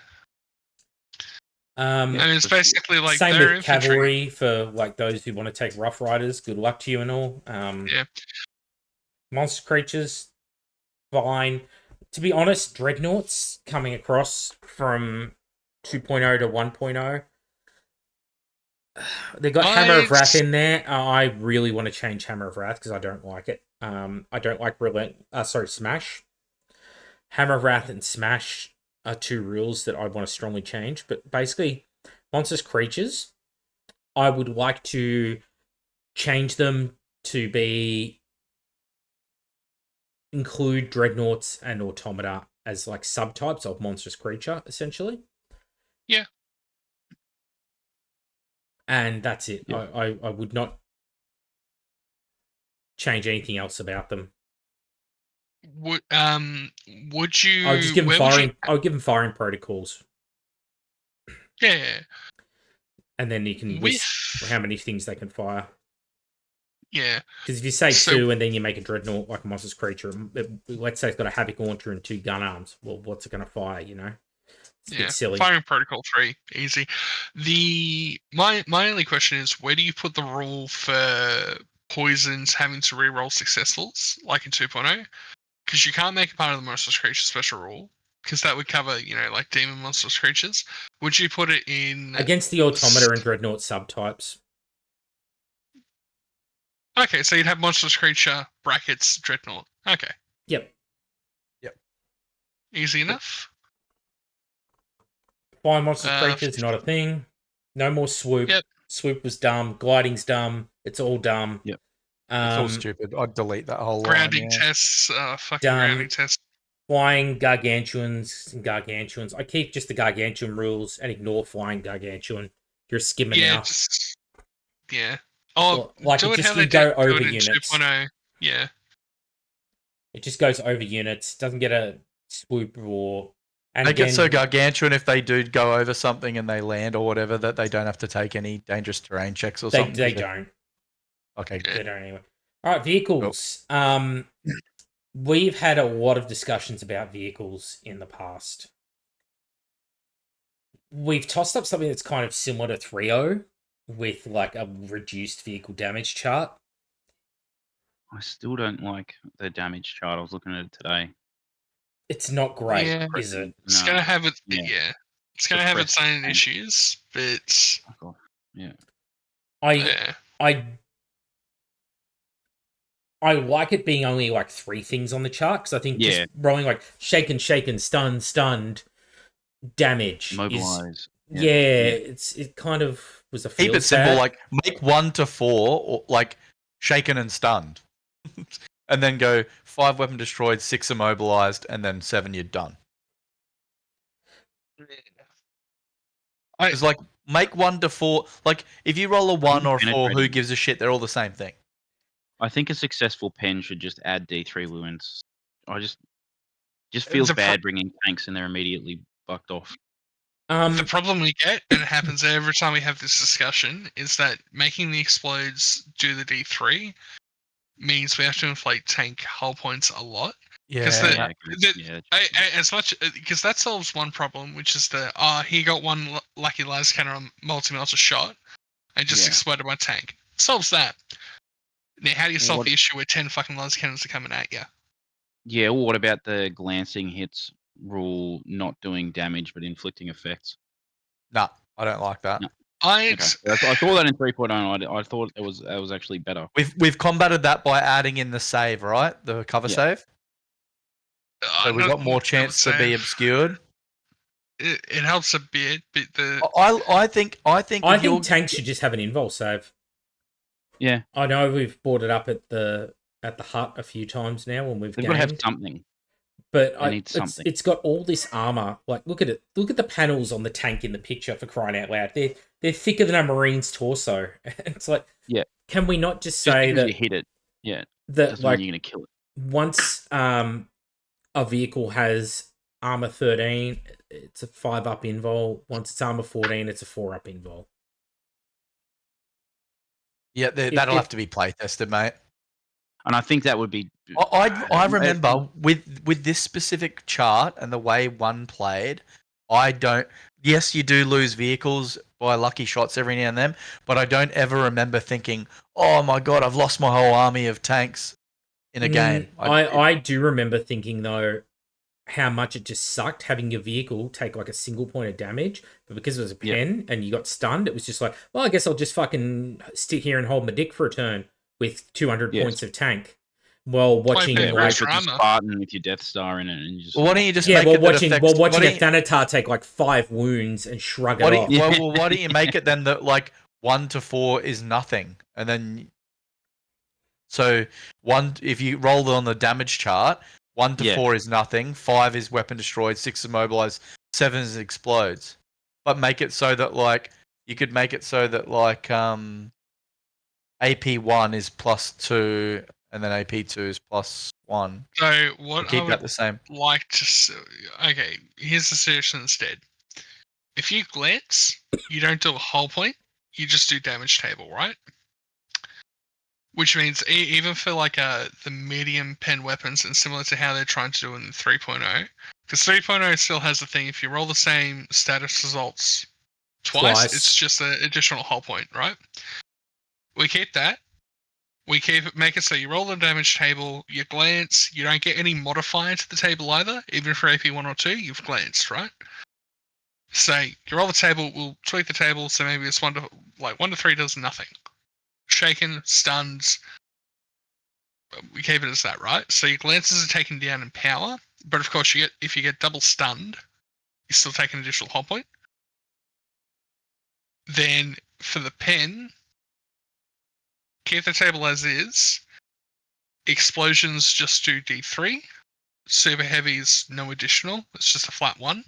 Um, Yeah. I mean, it's basically like same their with infantry. cavalry for like those who want to take Rough Riders. Good luck to you and all. Yeah. Monster creatures, fine. To be honest, Dreadnoughts coming across from 2.0 to 1.0. They got Hammer of Wrath in there. I really want to change Hammer of Wrath because I don't like it. I don't like Smash. Hammer of Wrath and Smash are 2 rules that I want to strongly change. But basically, monstrous creatures, I would like to change them to include Dreadnoughts and Automata as like subtypes of monstrous creature, essentially. Yeah. And that's it. Yeah. I would not change anything else about them. Would you? I would just give them where would firing. I would give them firing protocols, Yeah. and then you can With list how many things they can fire. yeah. Because if you say So- 2 and then you make a Dreadnought like a monstrous creature, let's say it's got a Havoc Launcher and 2 gun arms. Well, what's it going to fire? It's a bit silly. Firing protocol 3, easy. My only question is, where do you put the rule for poisons having to reroll successfuls, like in 2.0? Because you can't make it part of the monstrous creature special rule, because that would cover, like demon monstrous creatures. Would you put it in Against the Automata and Dreadnought subtypes. Okay, so you'd have monstrous creature brackets dreadnought. Okay, Yep. easy enough. Fire monstrous Uh, creatures, not a thing. No more swoop. Yep. Swoop was dumb. Gliding's dumb. It's all dumb. Yep. It's all stupid. I'd delete that whole Grounding line. Yeah. tests, fucking Done. grounding tests. Flying gargantuans and gargantuans. I keep just the gargantuan rules and ignore flying gargantuan. You're a skimmer Yeah, now. just yeah. Oh, Well, like, do it it just how can they go do over it in units. 2.0. Yeah, It just goes over units. Doesn't get a swoop or. And They again, get so gargantuan if they do go over something and they land or whatever that they don't have to take any dangerous terrain checks or something. they don't. Okay. Yeah. They don't anyway. All right, vehicles. We've had a lot of discussions about vehicles in the past. We've tossed up something that's kind of similar to 3.0 with like a reduced vehicle damage chart. I still don't like the damage chart. I was looking at it today. It's not great, Yeah. is it? it's No. gonna have it. Yeah. Yeah, it's gonna have its own Suppressed. issues, but Oh, God. Yeah. yeah, I like it being only like 3 things on the chart because I think Yeah. just rolling like shaken, stunned, damage is Mobilize. it kind of was a Keep feel it simple, sad. like make 1 to 4, or like shaken and stunned. And then go 5 weapon destroyed, 6 immobilized, and then 7 you're done. It's like make 1 to 4. Like if you roll a 1 or a 4, who Penetrating. gives a shit? They're all the same thing. I think a successful pen should just add D3 wounds. I just feels bad bringing tanks and they're immediately bucked off. The problem we get, and it happens every time we have this discussion, is that making the explodes do the D3 means we have to inflate tank hull points a lot. Because as much because that solves one problem, which is he got one lucky las cannon on multi-melter shot and just exploded my tank. It solves that. Now, how do you solve the issue where 10 fucking las cannons are coming at you? Yeah, well, what about the glancing hits rule not doing damage but inflicting effects? Nah, I don't like that. No. I saw that in 3.0. I thought it was actually better. We've combated that by adding in the save, right? The cover save. So we got more chance to be obscured. It helps a bit, but I think tanks should just have an invul save. Yeah, I know we've brought it up at the hut a few times now when we've got to have something. But it's got all this armor. Like, look at it. Look at the panels on the tank in the picture, for crying out loud. They're thicker than a marine's torso. It's like, can we not just say that you hit it? Yeah, that like you're gonna kill it. Once a vehicle has armor 13, it's a 5-up invul. Once it's armor 14, it's a 4-up invul. Yeah, that'll have to be play tested, mate. And I think that would be. I remember with this specific chart and the way one played, I don't. Yes, you do lose vehicles by lucky shots every now and then, but I don't ever remember thinking, "Oh my god, I've lost my whole army of tanks in a game." I do remember thinking though, how much it just sucked having your vehicle take like a single point of damage, but because it was a pen and you got stunned, it was just like, well, I guess I'll just fucking stick here and hold my dick for a turn with 200 points of tank. Well, watching Spartan with your Death Star in it, and you just why don't you just watching a Thanatar take like 5 wounds and shrug it off. Well, why don't you make it then that like 1 to 4 is nothing, and then so if you roll on the damage chart, 1 to 4 is nothing, 5 is weapon destroyed, 6 is immobilized, 7 is explodes. But make it so that like you could make it so that like AP1 is +2. And then AP2 is +1. So what keep I would that the same. Like to okay, here's the solution instead. If you glance, you don't do a hull point, you just do damage table, right? Which means even for like the medium pen weapons, and similar to how they're trying to do in 3.0, because 3.0 still has the thing, if you roll the same status results twice. It's just an additional hull point, right? We keep that. We make it so you roll the damage table, you glance, you don't get any modifier to the table either, even for AP 1 or 2, you've glanced, right? So you roll the table, we'll tweak the table, so maybe it's 1 to 3 does nothing. Shaken, stuns, we keep it as that, right? So your glances are taken down in power, but of course if you get double stunned, you still take an additional hull point. Then for the pen, keep the table as is. Explosions just do D3. Super heavies, no additional. It's just a flat 1.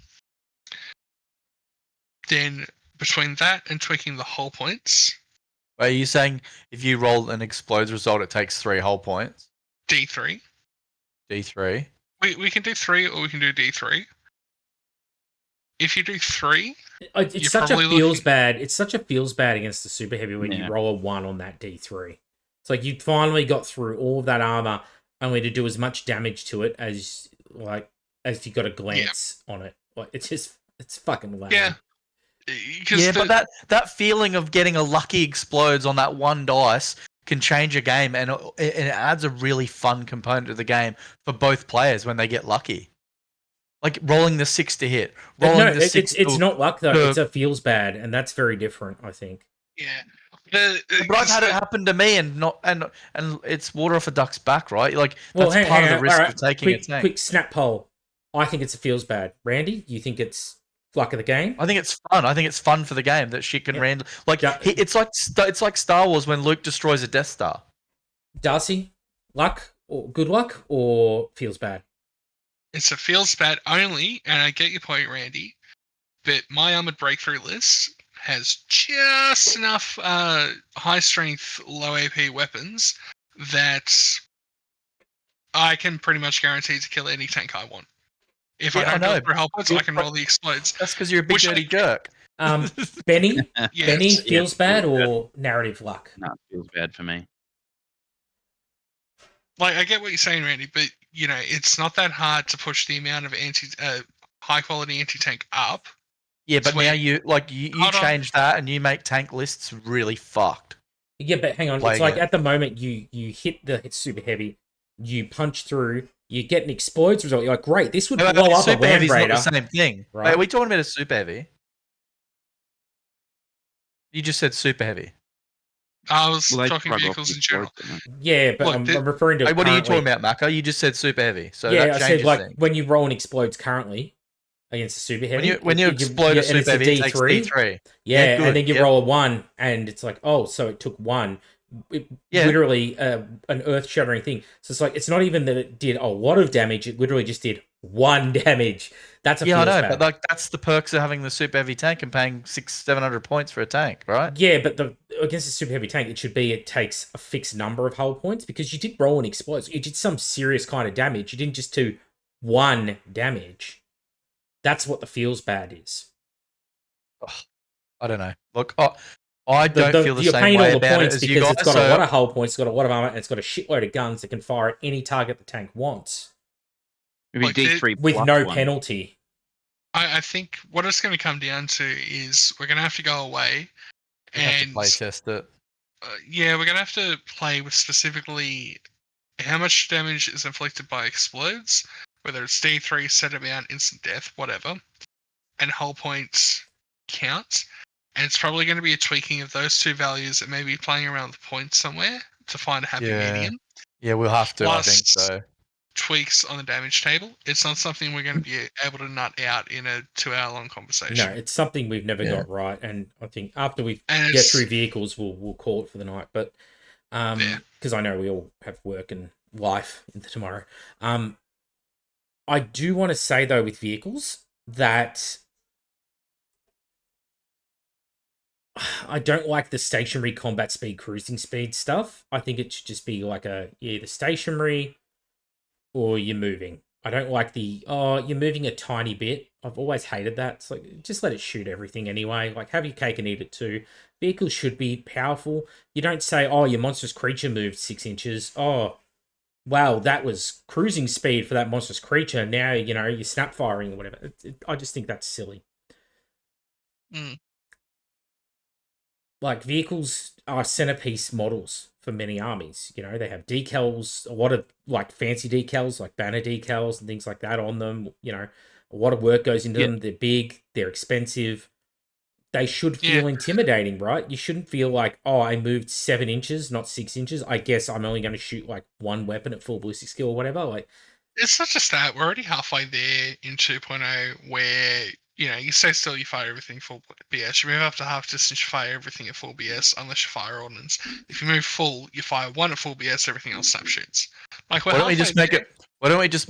Then between that and tweaking the hull points. Are you saying if you roll an explodes result, it takes 3 hull points? D3. D3. We can do 3 or we can do D3. If you do 3, it's such a feels bad. It's such a feels bad against the super heavy when you roll a 1 on that D3. It's like you finally got through all of that armor, only to do as much damage to it as you got a glance on it. Like it's fucking lame. Yeah. But that feeling of getting a lucky explodes on that 1 dice can change a game, and it adds a really fun component to the game for both players when they get lucky. Like rolling the 6 to hit. It's not luck though. It's a feels bad, and that's very different, I think. Yeah. But I've had it happen to me, and it's water off a duck's back, right? Like that's part of the risk of taking a tank. Quick snap poll. I think it's a feels bad. Randy, you think it's luck of the game? I think it's fun. I think it's fun for the game that shit can random. Like it's like Star Wars when Luke destroys a Death Star. Darcy, luck or good luck or feels bad? It's a feels bad only, and I get your point, Randy. but my armored breakthrough list has just enough high strength, low AP weapons that I can pretty much guarantee to kill any tank I want. If I don't do it for hull points, I can roll the explodes. That's because you're a big dirty jerk. Benny, Yes. Benny feels bad feels bad. or narrative luck? No, it feels bad for me. Like, I get what you're saying, Randy, but it's not that hard to push the amount of high quality anti tank up. Yeah, but where- now you change that and you make tank lists really fucked. Yeah, but hang on. It's Playing like it. at the moment you hit the super heavy, you punch through, you get an explodes result. You're like, great, this would blow up a super land heavy's raider. not the same thing. Right. Wait, are we talking about a super heavy? You just said super heavy. I was Well, they talking shrug off vehicles the in general. explodes, don't Yeah, but Look, I'm referring to. Hey, what are you currently. talking about, Maka? You just said super heavy, so Yeah, that I said changes like things. when you roll and explodes currently against a super heavy. When you explode a and it's super heavy, it takes D3. D3. Yeah, good. and then you Yep. roll a 1, and it's like, oh, so it took 1. Yeah. Literally an earth-shattering thing. So it's like, it's not even that it did a lot of damage, it literally just did 1 damage. That's a Yeah, I feels know, bad. but like that's the perks of having the super heavy tank and paying 600-700 points for a tank, right? Yeah, but against a super heavy tank, it takes a fixed number of hull points because you did roll and explode. You did some serious kind of damage. You didn't just do 1 damage. That's what the feels bad is. I don't know. Look, I don't feel the you're same paying way all the about it points as you because guys. it's got a lot of hull points, it's got a lot of armor, and it's got a shitload of guns that can fire at any target the tank wants Maybe Like, D3 with plus no 1. penalty. I think what it's going to come down to is we're going to have to go away You have to and play test it. we're going to have to play with specifically how much damage is inflicted by explodes, whether it's D3, set amount, instant death, whatever, and hull points count. And it's probably going to be a tweaking of those two values and maybe playing around the points somewhere to find a happy medium. Yeah, we'll have to. Plus, I think so. tweaks on the damage table. It's not something we're going to be able to nut out in a 2-hour-long conversation. No, it's something we've never Yeah. got right, and I think after we And get it's- through vehicles, we'll call it for the night. But Yeah. because I know we all have work and life into tomorrow. I do want to say though with vehicles that I don't like the stationary combat speed, cruising speed stuff. I think it should just be like you're either stationary or you're moving. I don't like you're moving a tiny bit. I've always hated that. It's like, just let it shoot everything anyway. Like, have your cake and eat it too. Vehicles should be powerful. You don't say, oh, your monstrous creature moved 6 inches. Oh, wow, that was cruising speed for that monstrous creature. Now, you're snap firing or whatever. I just think that's silly. Mm. Like, vehicles are centerpiece models for many armies. They have decals, a lot of like fancy decals, like banner decals and things like that on them. A lot of work goes into them. They're big, they're expensive. They should feel intimidating, right? You shouldn't feel like, oh, I moved 7 inches, not 6 inches. I guess I'm only going to shoot like 1 weapon at full ballistic skill or whatever. Like, It's not just that. We're already halfway there in 2.0 where, you stay still, you fire everything full BS. You move up to half distance, you fire everything at full BS, unless you fire ordnance. If you move full, you fire 1 at full BS, everything else snap shoots. Like, Why don't we just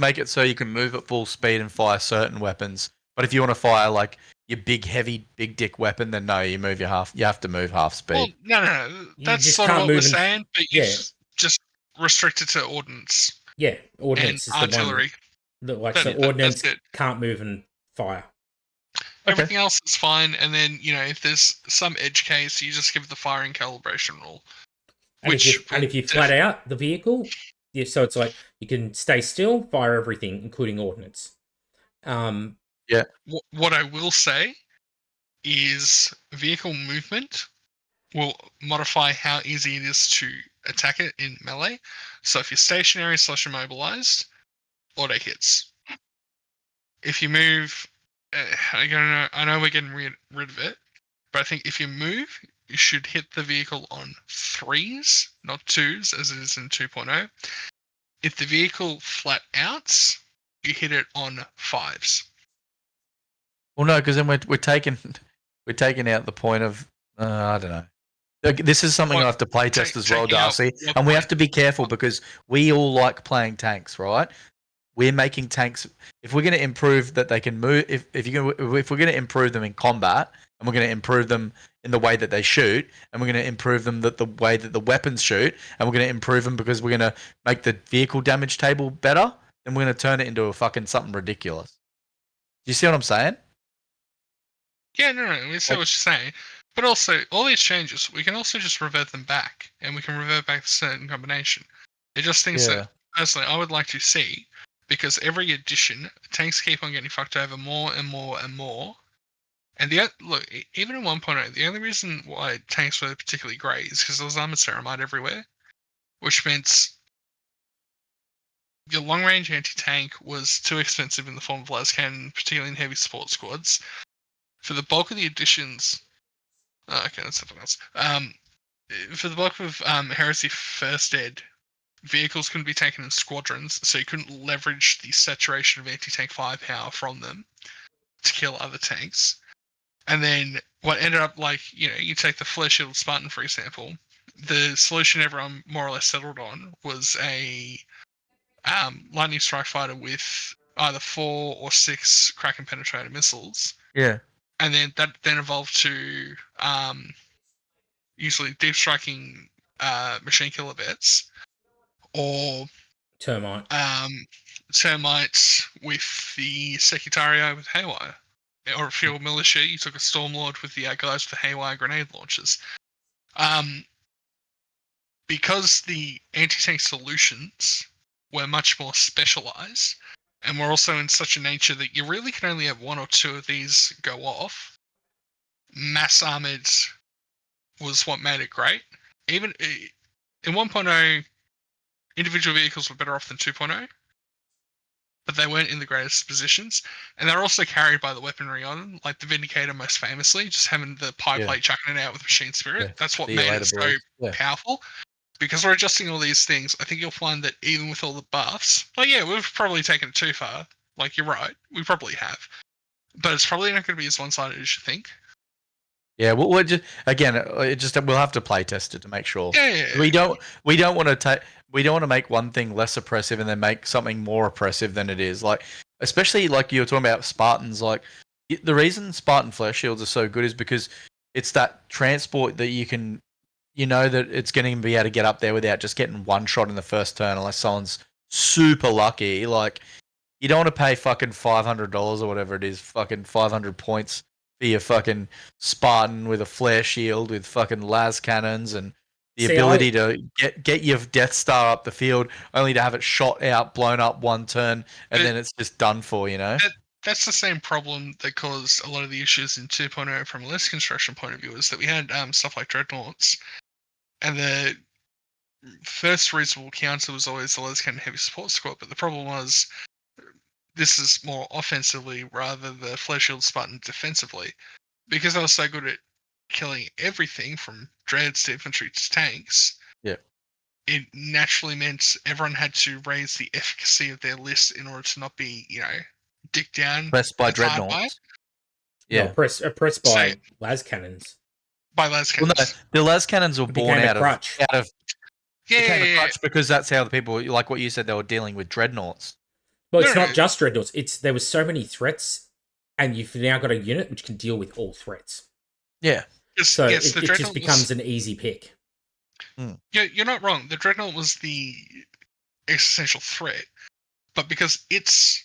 make it so you can move at full speed and fire certain weapons? But if you want to fire like your big, heavy, big dick weapon, then no, you have to move half speed. Well, no. You That's just sort of can't what we're move saying, but you just restrict it to ordnance yeah, and ordnance is artillery. the one. That- So that's ordnance it. can't move and fire. Everything else is fine, and then if there's some edge case, you just give the firing calibration rule. And if you flat out the vehicle, so it's like you can stay still, fire everything, including ordnance. What I will say is vehicle movement will modify how easy it is to attack it in melee. So if you're stationary / immobilized, auto hits. If you move, I know we're getting rid of it, but I think if you move, you should hit the vehicle on 3s, not 2s, as it is in 2.0. If the vehicle flat outs, you hit it on 5s. Well, no, because then we're taking out the point of I don't know. This is something I have to play test as well, taking out Darcy, what and we point? have to be careful because we all like playing tanks, right? we're making tanks. If we're going to improve that they can move, if we're going to improve them in combat, and we're going to improve them in the way that they shoot, and we're going to improve them the way that the weapons shoot, and we're going to improve them because we're going to make the vehicle damage table better, then we're going to turn it into a fucking something ridiculous. Do you see what I'm saying? Yeah, no, we see what you're saying. But also, all these changes, we can also just revert them back, and we can revert back to a certain combination. They're just things that, personally, I would like to see, because every edition, tanks keep on getting fucked over more and more and more. And look, even in 1.0, the only reason why tanks were particularly great is because there was armored ceramide everywhere, which meant your long-range anti-tank was too expensive in the form of las cannon, particularly in heavy support squads. For the bulk of the additions, okay, that's something else. For the bulk of Heresy First Ed, vehicles couldn't be taken in squadrons, so you couldn't leverage the saturation of anti-tank firepower from them to kill other tanks. And then what ended up, you take the Flare Shield Spartan, for example, the solution everyone more or less settled on was a Lightning Strike Fighter with either 4 or 6 Kraken penetrator missiles. Yeah. And then that then evolved to usually deep striking machine killer bets, or Termite. Termites with the Secutario with Haywire. Or if you're a militia, you took a Stormlord with the guys with the Haywire grenade launchers. Because the anti-tank solutions were much more specialized, and were also in such a nature that you really can only have 1 or 2 of these go off, mass armored was what made it great. Even in 1.0, individual vehicles were better off than 2.0, but they weren't in the greatest positions, and they're also carried by the weaponry on them, like the Vindicator most famously, just having the pie plate chucking it out with Machine Spirit. Yeah. That's what made it so powerful. Because we're adjusting all these things, I think you'll find that even with all the buffs, we've probably taken it too far. Like, you're right, we probably have. But it's probably not going to be as one-sided as you think. Yeah, we'll just we'll have to play test it to make sure. Yeah. We don't want to make one thing less oppressive and then make something more oppressive than it is. Like, especially like you were talking about Spartans. Like, the reason Spartan Flare Shields are so good is because it's that transport that you know that it's going to be able to get up there without just getting one shot in the first turn unless someone's super lucky. Like, you don't want to pay fucking $500 or whatever it is, fucking 500 points for your fucking Spartan with a flare shield with fucking las cannons and the ability to get your Death Star up the field only to have it shot out, blown up one turn, and then it's just done for, you know? That's the same problem that caused a lot of the issues in 2.0 from a list construction point of view, is that we had stuff like Dreadnoughts, and the first reasonable counter was always the les cannon heavy support squad, but the problem was this is more offensively rather the Flare Shield Spartan defensively, because they were so good at killing everything from dreads to infantry to tanks. Yeah, it naturally meant everyone had to raise the efficacy of their list in order to not be, dicked down. Pressed by Dreadnoughts. Yeah, pressed by las cannons. By las cannons. Well, no, the las cannons were born out of crutch because that's how the people, like what you said, they were dealing with Dreadnoughts. Well, it's not just Dreadnoughts. There was so many threats, and you've now got a unit which can deal with all threats. Yeah. So it just becomes an easy pick. Yeah, you're not wrong. The Dreadnought was the existential threat, but because it's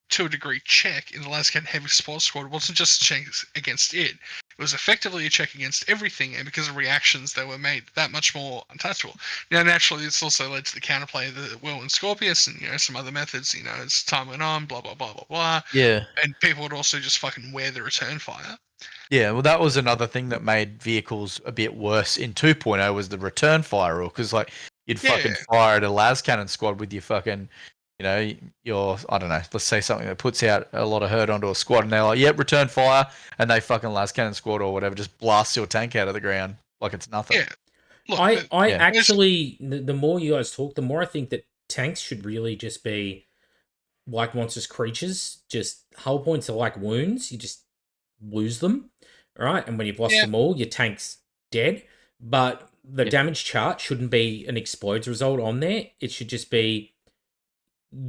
to a degree check in the las cannon heavy support squad, it wasn't just a check against it. It was effectively a check against everything, and because of reactions, they were made that much more untouchable. Now, naturally, this also led to the counterplay of the Will and Scorpius and, some other methods, as time went on, blah, blah, blah, blah, blah. Yeah. And people would also just fucking wear the return fire. Yeah, well, that was another thing that made vehicles a bit worse in 2.0 was the return fire rule, because, you'd fucking fire at a las cannon squad with your fucking, your, I don't know, let's say something that puts out a lot of hurt onto a squad, and they're like, yep, return fire, and they fucking las cannon squad or whatever just blasts your tank out of the ground like it's nothing. Yeah. Look, I actually, the more you guys talk, the more I think that tanks should really just be like monstrous creatures, just hull points are like wounds, you just lose them, right? And when you've lost them all, your tank's dead. But the damage chart shouldn't be an explodes result on there. It should just be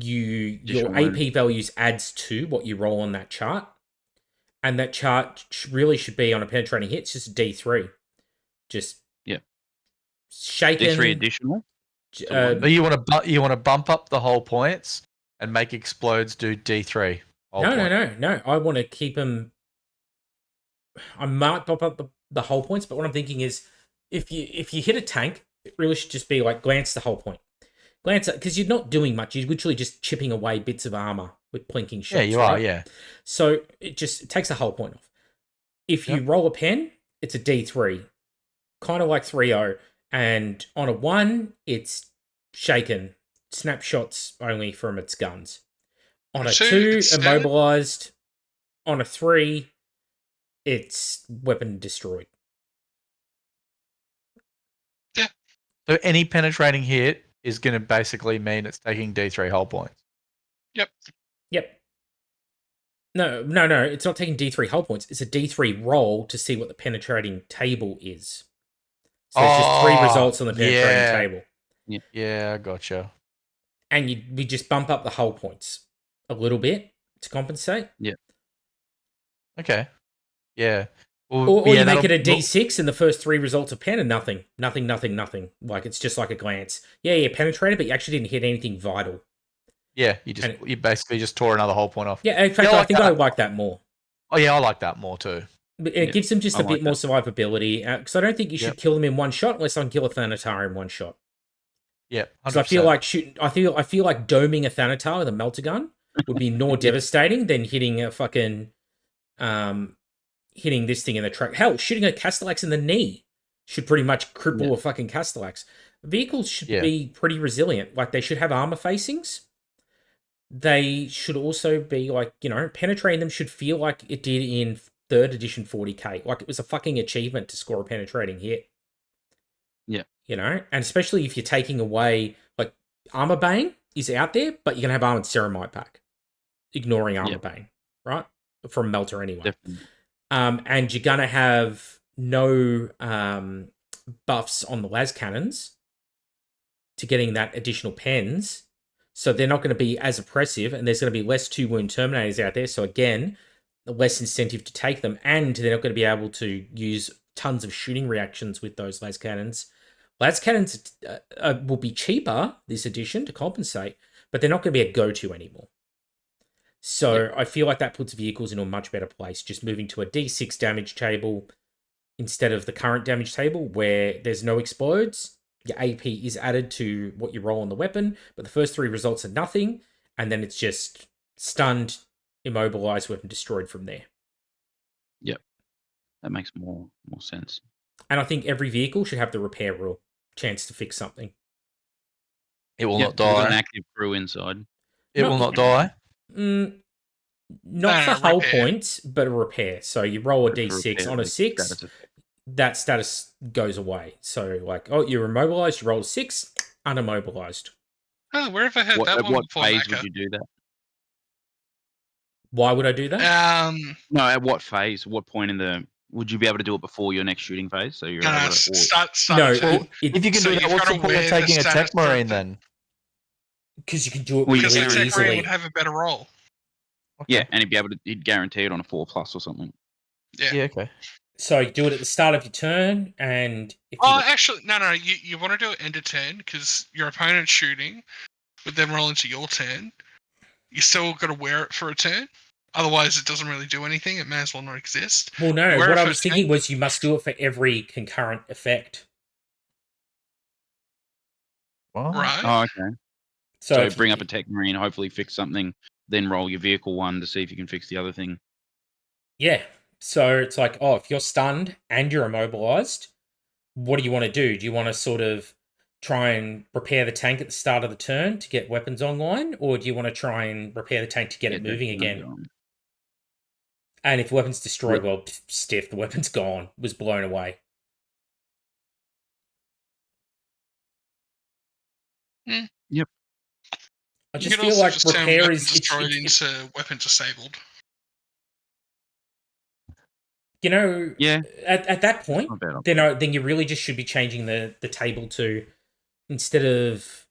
your Additional AP values adds to what you roll on that chart, and that chart really should be on a penetrating hit. It's just a D3, just shaken. D3 additional. But you want to bump up the whole points and make explodes do D3. No. I want to keep them. I might pop up the whole points, but what I'm thinking is, if you hit a tank, it really should just be like glance the whole point. Glance because you're not doing much. You're literally just chipping away bits of armor with plinking shots. Yeah, you right? are. Yeah. So it takes the whole point off. If you roll a pen, it's a D3, kind of like 3-0, and on a 1, it's shaken, snapshots only from its guns. On a 2, immobilized. On a 3, it's weapon destroyed. Yeah. So any penetrating hit is going to basically mean it's taking D3 whole points. Yep. No, it's not taking D3 whole points. It's a D3 roll to see what the penetrating table is. So it's just 3 results on the penetrating table. Yeah, I gotcha. And we just bump up the whole points a little bit to compensate. Yeah. Okay. Yeah. Well, Or you make it a D6 and the first 3 results are pen and nothing. Like it's just like a glance. Yeah, penetrated, but you actually didn't hit anything vital. Yeah, you basically just tore another whole point off. Yeah, in fact, I think I like that more. Oh yeah, I like that more too. It gives them just a bit more survivability. Because I don't think you should kill them in one shot unless I can kill a Thanatar in one shot. Yeah, because I feel like I feel like doming a Thanatar with a melter gun would be more devastating than hitting a fucking hitting this thing in the track. Hell, shooting a Castellax in the knee should pretty much cripple a fucking Castellax. Vehicles should be pretty resilient. Like they should have armor facings. They should also be like, penetrating them should feel like it did in 3rd edition 40k. Like it was a fucking achievement to score a penetrating hit. Yeah. And especially if you're taking away, like, Armor Bane is out there, but you're going to have Armored Ceramite back. Ignoring Armor Bane, right? From Melter anyway. Definitely. And you're going to have no buffs on the las cannons to getting that additional pens. So they're not going to be as oppressive, and there's going to be less 2-wound Terminators out there. So again, less incentive to take them, and they're not going to be able to use tons of shooting reactions with those las cannons. Las cannons will be cheaper this edition to compensate, but they're not going to be a go-to anymore. So I feel like that puts vehicles in a much better place, just moving to a D6 damage table instead of the current damage table where there's no explodes. Your AP is added to what you roll on the weapon, but the first 3 results are nothing, and then it's just stunned, immobilized, weapon destroyed from there. Yep. That makes more sense. And I think every vehicle should have the repair rule, chance to fix something. It will not die. An active crew inside. It will not die. Not for whole points, but a repair. So you roll a D6 on a 6. That status goes away. So, like, you're immobilized, you roll a 6, unimmobilized. Oh, where have I heard that one what before, phase Macca? would you do that? Why would I do that? No, at what phase? What point in the... Would you be able to do it before your next shooting phase? So you're able to... start if you can do that, what's the point of taking a Tech Marine then? Because you can do it because really a Tech easily. Marine would have a better roll. Okay. Yeah, and he'd guarantee it on a 4+ or something. Yeah, okay. So you do it at the start of your turn, and if actually, no. You want to do it end of turn because your opponent's shooting, would then roll into your turn. You still got to wear it for a turn. Otherwise, it doesn't really do anything. It may as well not exist. Well, no. What I was thinking was you must do it for every concurrent effect. Well, right. Oh, okay. So bring up a Tech Marine, hopefully fix something, then roll your vehicle one to see if you can fix the other thing. Yeah. So it's like, if you're stunned and you're immobilized, what do you want to do? Do you want to sort of try and repair the tank at the start of the turn to get weapons online, or do you want to try and repair the tank to get it moving again? And if the weapon's destroyed, well, stiff, the weapon's gone, was blown away. Yep. I just feel like repair is destroyed into weapon disabled. Yeah. At that point, then you really just should be changing the table to, instead of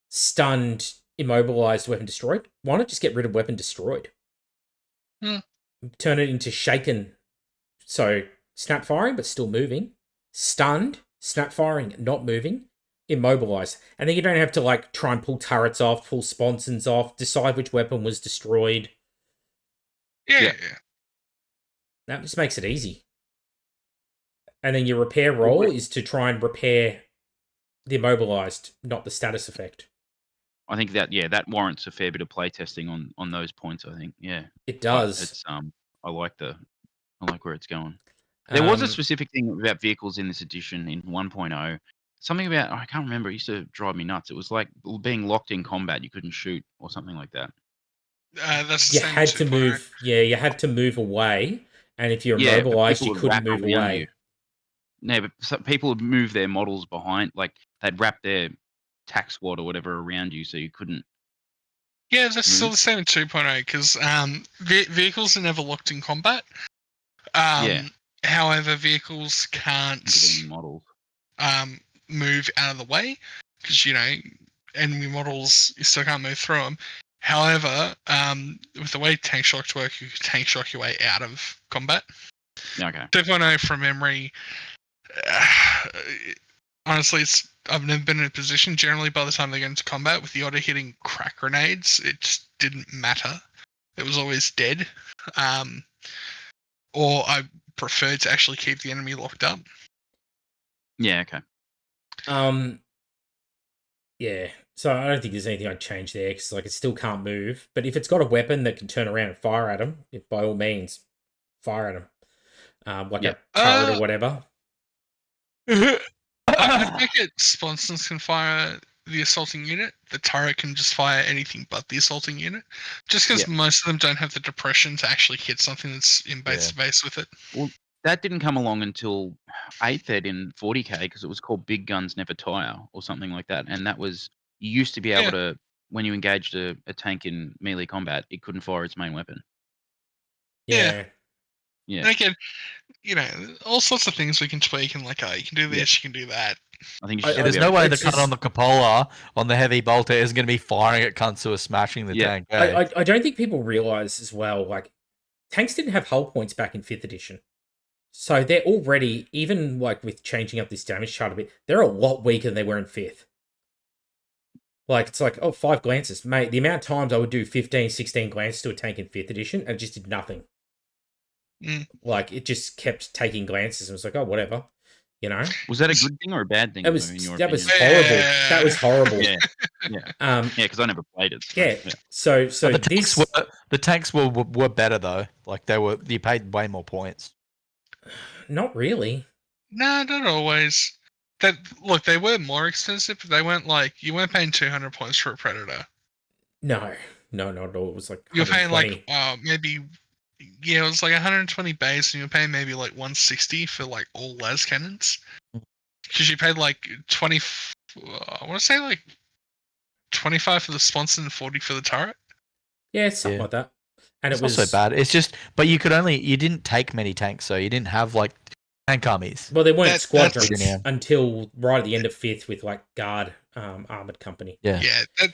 stunned, immobilized, weapon destroyed. Why not just get rid of weapon destroyed? Turn it into shaken, so snap firing but still moving, stunned, snap firing not moving, immobilized, and then you don't have to like try and pull turrets off, pull sponsons off, decide which weapon was destroyed. Yeah. That just makes it easy. And then your repair roll is to try and repair the immobilized, not the status effect. I think that warrants a fair bit of playtesting on those points. I think, yeah, it does. But it's I like where it's going. There was a specific thing about vehicles in this edition in 1.0. Something about, I can't remember. It used to drive me nuts. It was like being locked in combat. You couldn't shoot or something like that. That's the you same had as to 2.0. move. Yeah, you had to move away, and if you're immobilized, you couldn't move away. You. No, but people would move their models behind, like they'd wrap their tac squad or whatever around you, so you couldn't. Yeah, that's still the same in 2.0 because vehicles are never locked in combat. However, vehicles can't models. Move out of the way because enemy models you still can't move through them. However, with the way tank shocks work, you can tank shock your way out of combat. Okay. 2.0 from memory. Honestly, I've never been in a position. Generally, by the time they get into combat, with the Yoda hitting crack grenades, it just didn't matter. It was always dead. Or I preferred to actually keep the enemy locked up. Yeah. Okay. Yeah. So I don't think there's anything I'd change there because like it still can't move. But if it's got a weapon that can turn around and fire at him, by all means, fire at him. Like a turret or whatever. I think sponsons can fire the assaulting unit. The turret can just fire anything but the assaulting unit. Just because most of them don't have the depression to actually hit something that's in base to base with it. Well, that didn't come along until 8th Ed in 40k because it was called Big Guns Never Tire or something like that. And that was, you used to be able to, when you engaged a tank in melee combat, it couldn't fire its main weapon. Yeah. And again, all sorts of things we can tweak and like, you can do this, you can do that. I think there's no way the cunt on the cupola on the heavy bolter isn't going to be firing at cunts who are smashing the tank. I don't think people realize as well, like, tanks didn't have hull points back in 5th edition. So they're already, even like with changing up this damage chart a bit, they're a lot weaker than they were in 5th. Like, it's like, 5 glances. Mate, the amount of times I would do 15, 16 glances to a tank in 5th edition and it just did nothing. Like, it just kept taking glances and was like, whatever. Was that a good thing or a bad thing? That was horrible. That was horrible. Because I never played it. So the tanks were better though. Like you paid way more points. Not really. No, not always. They were more expensive, but they weren't like you weren't paying 200 points for a Predator. No, not at all. It was like you're paying like maybe. Yeah, it was like 120 base, and you're paying maybe like 160 for like all las cannons. Because you paid like 20. I want to say like 25 for the sponsor and 40 for the turret. Yeah, something like that. And it's not so bad. It's just, but you didn't take many tanks, so you didn't have like tank armies. Well, they weren't squadrons until right at the end of 5th with like Guard Armored Company. Yeah,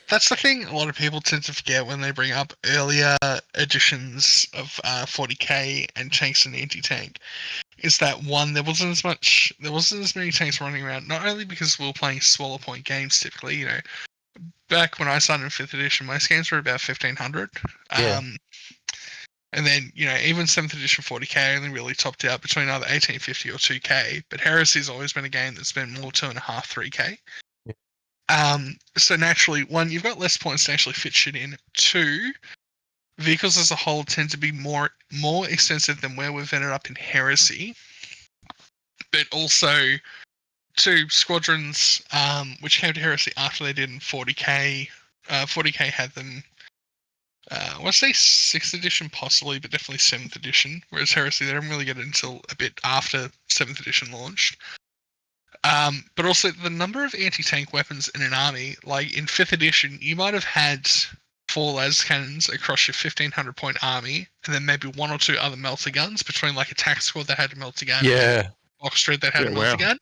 that's the thing a lot of people tend to forget when they bring up earlier editions of 40k and tanks and anti-tank. Is that one, there wasn't as many tanks running around, not only because we were playing smaller point games typically, back when I started in 5th edition, most games were about 1500. And then, even 7th edition 40k only really topped out between either 1850 or 2k, but Heresy's always been a game that's been more 2.5, 3k. So naturally, 1, you've got less points to actually fit shit in. 2, vehicles as a whole tend to be more extensive than where we've ended up in Heresy. But also, 2, squadrons, which came to Heresy after they did in 40k. 40k had them, I want to say 6th edition possibly, but definitely 7th edition. Whereas Heresy, they didn't really get it until a bit after 7th edition launched. But also the number of anti-tank weapons in an army, like in 5th edition, you might have had 4 las cannons across your 1500 point army, and then maybe 1 or 2 other melter guns between like a tac squad that had a melter gun, and Oxford that had a melter gun.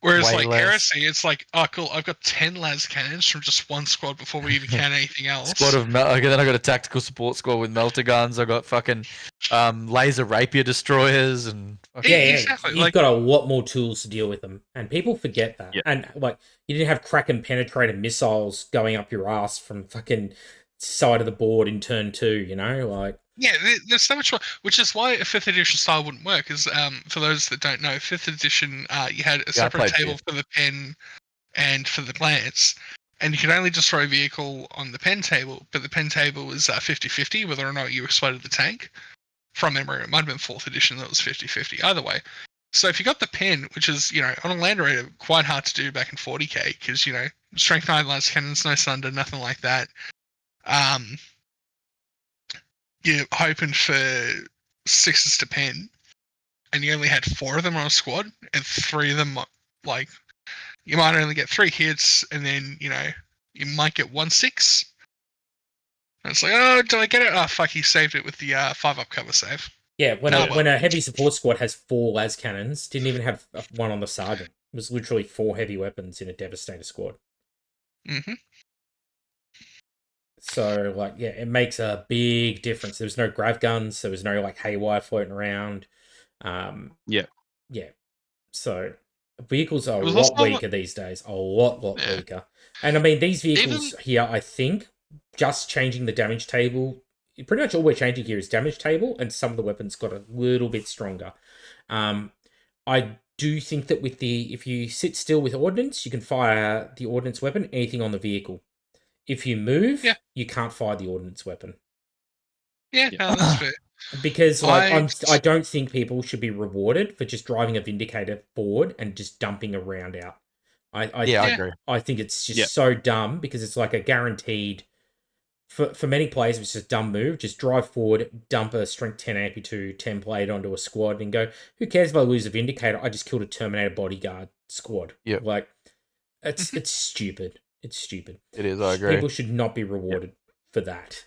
Whereas way like less. Heresy, it's like, oh cool, I've got 10 las cannons from just one squad before we even can anything else. Squad of then I got a tactical support squad with melter guns. I got fucking laser rapier destroyers and Yeah, exactly. you've Like, got a lot more tools to deal with them, and people forget that. Yeah. And like, you didn't have Kraken penetrated missiles going up your ass from fucking side of the board in turn 2. You know, like yeah, there's so much more, which is why a 5th edition style wouldn't work. Is for those that don't know, 5th edition, you had a separate played table 5th. for the pen and for the lance, and you could only destroy a vehicle on the pen table, but the pen table was 50-50 whether or not you exploded the tank. From memory, it might have been 4th edition that was 50-50. Either way. So if you got the pen, which is, on a land raider, quite hard to do back in 40k, because, strength 9 lance cannons, no sunder, nothing like that. You're hoping for 6s to pen, and you only had 4 of them on a squad, and 3 of them, like, you might only get 3 hits, and then, you might get 1 6. And it's like, oh, did I get it? Oh, fuck, he saved it with the 5-up cover save. yeah, when No, when a heavy support squad has 4 las cannons, didn't even have one on the sergeant. It was literally 4 heavy weapons in a devastator squad. Mm-hmm. So, like, yeah, it makes a big difference. There was no grav guns. There was no, like, haywire floating around. Yeah. Yeah. So, vehicles are It a was lot also- weaker these days. A lot Yeah. weaker. And, I mean, these vehicles here, I think, just changing the damage table... Pretty much all we're changing here is damage table, and some of the weapons got a little bit stronger. I do think that if you sit still with ordnance, you can fire the ordnance weapon, anything on the vehicle. If you move, Yeah. you can't fire the ordnance weapon. Yeah, no, that's fair. Because like I- I don't think people should be rewarded for just driving a Vindicator forward and just dumping a round out. I Yeah, I Yeah. agree. I think it's just Yeah. so dumb because it's like a guaranteed for many players it's just a dumb move. Just drive forward, dump a strength 10 amplitude template onto a squad and go, who cares if I lose a Vindicator? I just killed a Terminator bodyguard squad. Yep. Like it's stupid. It's stupid. It is, I agree. People should not be rewarded for that.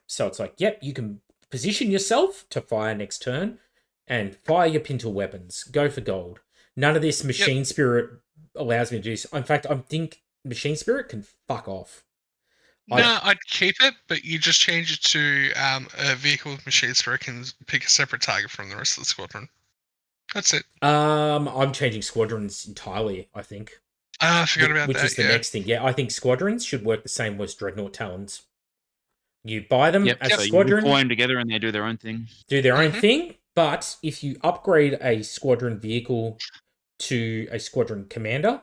So it's like, yep, you can position yourself to fire next turn and fire your pintle weapons. Go for gold. None of this machine spirit allows me to do this. In fact, I think machine spirit can fuck off. I'd keep it, but you just change it to a vehicle with machine spirit can pick a separate target from the rest of the squadron. That's it. I'm changing squadrons entirely, I think. I forgot about Which that. is the next thing. Yeah, I think squadrons should work the same as Dreadnought Talons. You buy them as So a you squadron, deploy them together and they do their own thing. do their own thing, but if you upgrade a squadron vehicle to a squadron commander,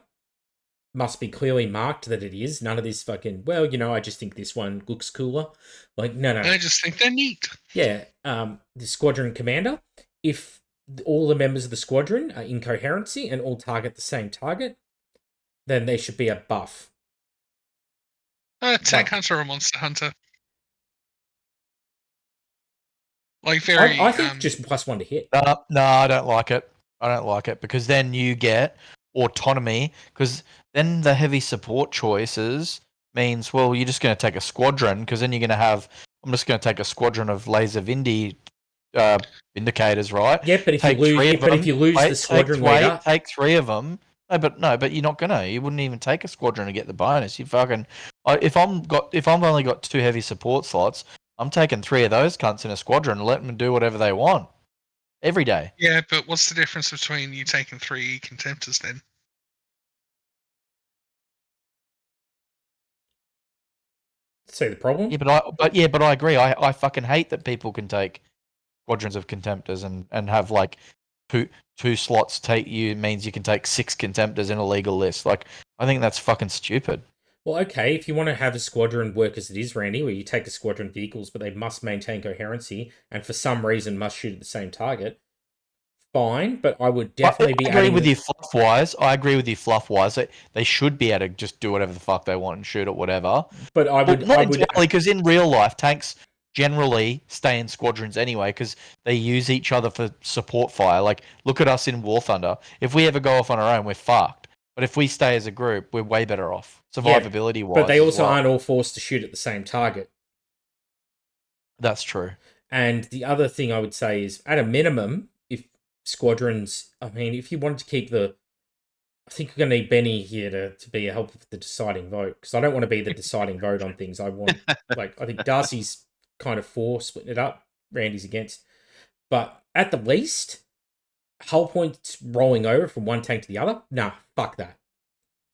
must be clearly marked that it is. None of this fucking, well, I just think this one looks cooler. Like, no. I just think they're neat. Yeah, the squadron commander, if all the members of the squadron are in coherency and all target the same target, then they should be a buff. Tank hunter or monster hunter. Like very. I think just +1 to hit. No, I don't like it. I don't like it because then you get autonomy. Because then the heavy support choices means, well, you're just going to take a squadron. Because then you're going to have. I'm just going to take a squadron of laser Vindicators, right? Yeah, but if you lose the squadron leader, take 3 of them. But you're not gonna. You wouldn't even take a squadron to get the bonus. You fucking. If I've only got 2 heavy support slots, I'm taking 3 of those cunts in a squadron and letting them do whatever they want every day. Yeah, but what's the difference between you taking 3 contemptors then? see the problem. Yeah, but I agree. I fucking hate that people can take squadrons of contemptors and have like two slots take you means you can take 6 contemptors in a legal list. Like, I think that's fucking stupid. Well, okay, if you want to have a squadron work as it is, Randy, where you take the squadron vehicles, but they must maintain coherency and for some reason must shoot at the same target, fine, but I would definitely be I agree adding... with you fluff-wise. I agree with you fluff-wise. They should be able to just do whatever the fuck they want and shoot at whatever. But I would... Not entirely, because in real life, tanks generally stay in squadrons anyway because they use each other for support fire. Like, look at us in War Thunder. If we ever go off on our own, we're fucked. But if we stay as a group, we're way better off, survivability-wise. But they also aren't all forced to shoot at the same target. That's true. And the other thing I would say is, at a minimum, if squadrons... I mean, if you wanted to keep the I think we're going to need Benny here to be a help with the deciding vote, because I don't want to be the deciding vote on things. I want, I think Darcy's kind of for splitting it up. Randy's against. But at the least, hull points rolling over from one tank to the other? Nah, fuck that.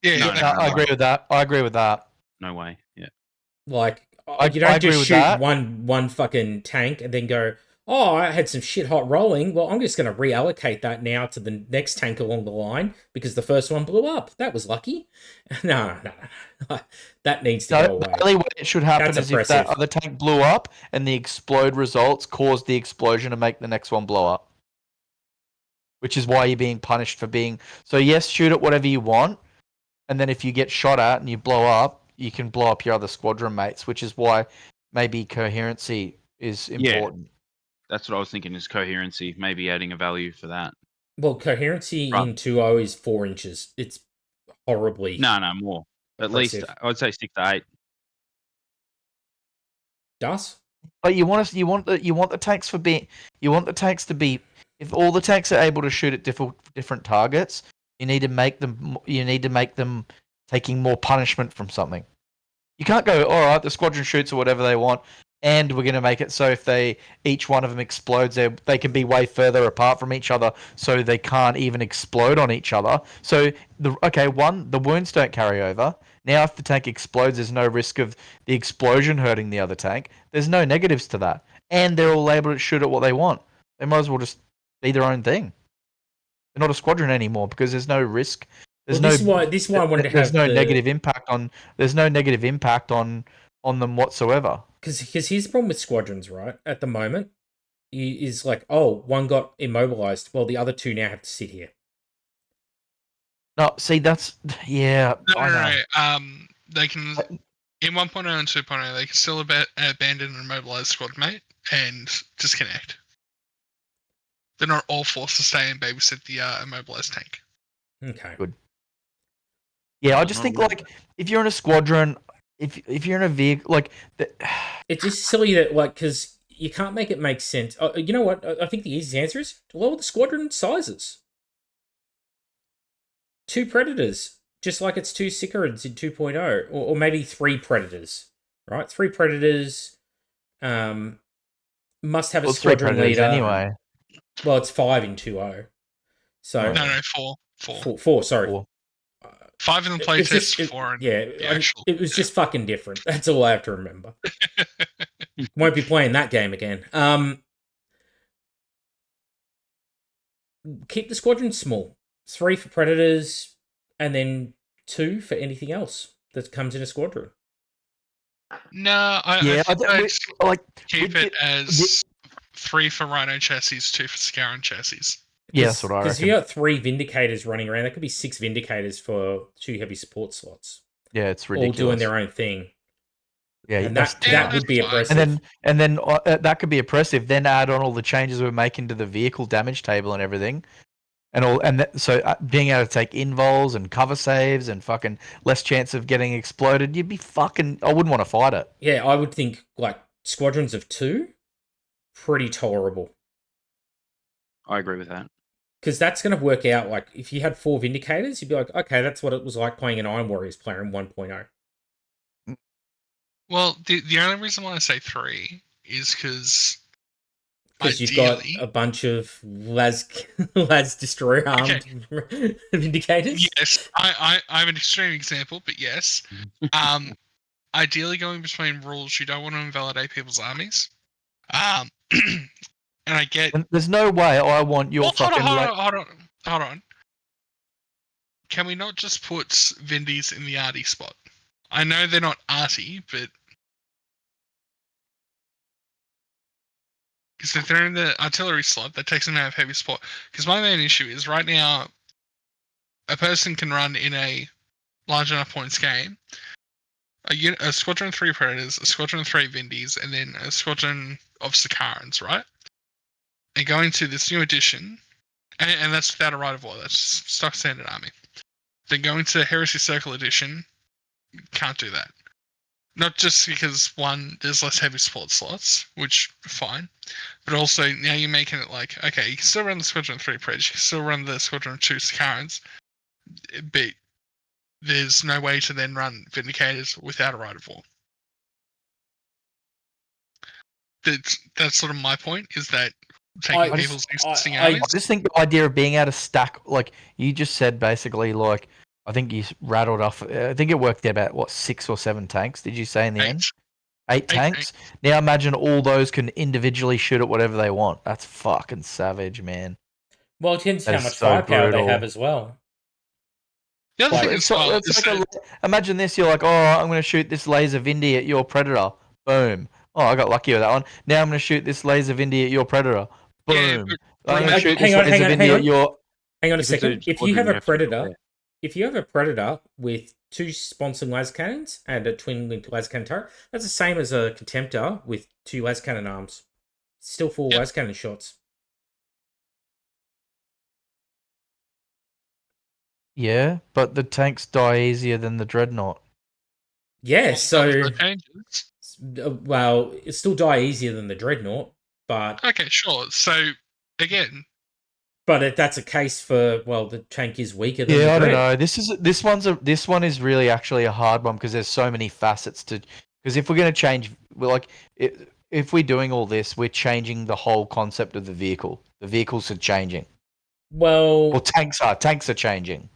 Yeah, No, yeah. No, I agree with that. I agree with that. No way. Yeah. Like, I you don't agree just with shoot that. one fucking tank and then go, oh, I had some shit hot rolling. Well, I'm just going to reallocate that now to the next tank along the line because the first one blew up. That was lucky. No. That needs to go away. The only way it should happen That's is if that oppressive. other tank blew up and the explode results caused the explosion to make the next one blow up. Which is why you're being punished for being... So yes, shoot at whatever you want, and then if you get shot at and you blow up, you can blow up your other squadron mates, which is why maybe coherency is important. That's what I was thinking, is coherency, maybe adding a value for that. Well, coherency Right. in 2.0 is 4 inches. It's horribly No, more. At least, oppressive. I'd say 6 to 8. Does? But you want the tanks to be, if all the tanks are able to shoot at different targets, you need to make them taking more punishment from something. You can't go, all right, the squadron shoots or whatever they want, and we're going to make it so if each one of them explodes, they can be way further apart from each other, so they can't even explode on each other. So the wounds don't carry over. Now, if the tank explodes, there's no risk of the explosion hurting the other tank. There's no negatives to that, and they're all able to shoot at what they want. They might as well just be their own thing. They're not a squadron anymore because there's no risk. This is why I wanted to have there's no negative impact on them whatsoever. Because here's the problem with squadrons, right? At the moment, is like, oh, one got immobilized. Well, the other two now have to sit here. No, see, that's No. They can in 1.0 and 2.0 they can still abandon an immobilized squad mate and disconnect. They're not all forced to stay and babysit the immobilized tank. Okay. Good. Yeah, I just think like if you're in a squadron, if you're in a vehicle, like it's just silly that because you can't make it make sense. You know what? I think the easiest answer is to lower the squadron sizes. 2 predators, just like it's 2 Sicarans in 2.0, or maybe 3 predators, right? 3 predators. Must have a squadron leader anyway. Well, it's 5 in 2.0. So No, 4. 4. Sorry. 4. 5 in the playtest, 4 in the actual. It was just fucking different. That's all I have to remember. Won't be playing that game again. Keep the squadron small. 3 for predators, and then 2 for anything else that comes in a squadron. No, I keep it as 3 for Rhino chassis, 2 for Scaran chassis. Yeah, that's what I reckon. Because if you got 3 Vindicators running around, that could be 6 Vindicators for 2 heavy support slots. Yeah, it's ridiculous. All doing their own thing. Yeah, and that would be oppressive. And then that could be oppressive. Then add on all the changes we're making to the vehicle damage table and everything, so being able to take invols and cover saves and fucking less chance of getting exploded. You'd be fucking. I wouldn't want to fight it. Yeah, I would think like squadrons of 2, pretty tolerable. I agree with that. Because that's going to work out, like, if you had 4 Vindicators, you'd be like, okay, that's what it was like playing an Iron Warriors player in 1.0. Well, the only reason why I say 3 is because you've got a bunch of Las Destroyer armed Vindicators. Yes, I have an extreme example, but yes. Ideally, going between rules, you don't want to invalidate people's armies. And I get. There's no way I want your fucking. Hold on. Can we not just put Vindies in the arty spot? I know they're not arty, but because if they're in the artillery slot, that takes them out of heavy support. Because my main issue is right now, a person can run in a large enough points game a squadron 3 Predators, a squadron 3 Vindies, and then a squadron of Sicarans, right? And going to this new edition, and that's without a right of war, that's stock standard army. Then going to Heresy Circle Edition, can't do that. Not just because, one, there's less heavy support slots, which, fine, but also now you're making it like, okay, you can still run the Squadron 3 Predators, you can still run the Squadron 2 Sicarans, but there's no way to then run Vindicators without a Rite of War. That's sort of my point, is that taking people's existing armies. I just think the idea of being able to stack, like you just said, basically, like I think you rattled off. I think it worked out about 6 or 7 tanks. Did you say in the end? 8 tanks. Now imagine all those can individually shoot at whatever they want. That's fucking savage, man. Well, it depends how much firepower they have as well. The other thing is, imagine this. You're like, oh, I'm going to shoot this laser Vindy at your Predator. Boom. Oh, I got lucky with that one. Now I'm going to shoot this laser Vindy at your Predator. Boom. I'm going to shoot this laser Vindy at your... Hang on a second. If you have a Predator with 2 sponsoring laser cannons and a twin-linked laser cannon turret, that's the same as a Contemptor with 2 laser cannon arms. Still 4 laser cannon shots. Yeah, but the tanks die easier than the Dreadnought. Yeah, well, it still die easier than the Dreadnought, but... Okay, sure. So, again... But that's a case for, well, the tank is weaker than the Dread. I don't know. This one is really actually a hard one because there's so many facets to... Because if we're going to change... if we're doing all this, we're changing the whole concept of the vehicle. The vehicles are changing. Well... Tanks are changing.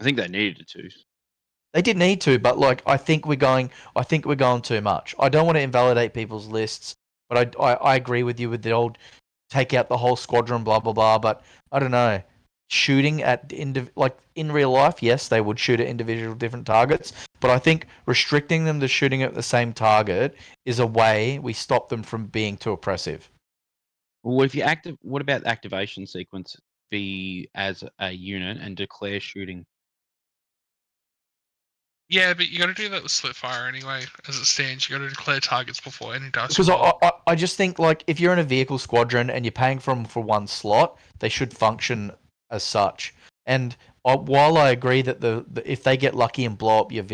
I think they needed to. They did need to, but like I think we're going too much. I don't want to invalidate people's lists, but I agree with you with the old take out the whole squadron, blah blah blah. But I don't know, shooting at like in real life, yes, they would shoot at individual different targets, but I think restricting them to shooting at the same target is a way we stop them from being too oppressive. Well, what about the activation sequence? Be as a unit and declare shooting. Yeah, but you got to do that with Slipfire anyway. As it stands, you got to declare targets before any dice. Because I just think like if you're in a vehicle squadron and you're paying for them for one slot, they should function as such. And while I agree that the if they get lucky and blow up your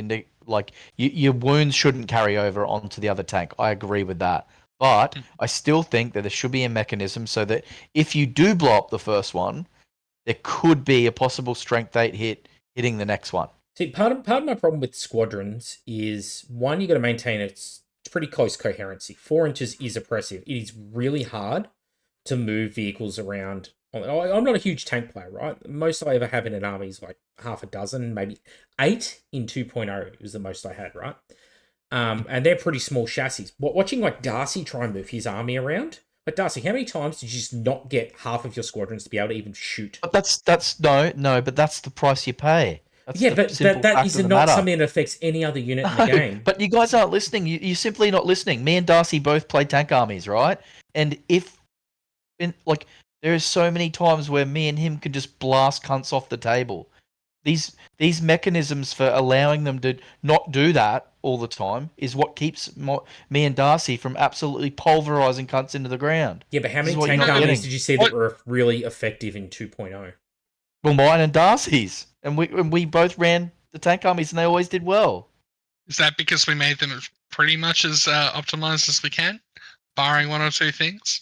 your wounds shouldn't carry over onto the other tank. I agree with that. But I still think that there should be a mechanism so that if you do blow up the first one, there could be a possible strength 8 hit hitting the next one. See, part of my problem with squadrons is, one, you got to maintain its pretty close coherency. 4 inches is oppressive. It is really hard to move vehicles around. I'm not a huge tank player, right? Most I ever have in an army is like half a dozen, maybe 8 in 2.0 was the most I had, right? And they're pretty small chassis. Watching like Darcy try and move his army around, like Darcy, how many times did you just not get half of your squadrons to be able to even shoot? But that's but that's the price you pay. That's but that is not something that affects any other unit in the game. But you guys aren't listening. You're simply not listening. Me and Darcy both play tank armies, right? And there is so many times where me and him could just blast cunts off the table. These mechanisms for allowing them to not do that all the time is what keeps me and Darcy from absolutely pulverizing cunts into the ground. Yeah, but how many tank armies did you see that were really effective in 2.0? Well, mine and Darcy's. And we both ran the tank armies and they always did well. Is that because we made them pretty much as optimized as we can, barring 1 or 2 things?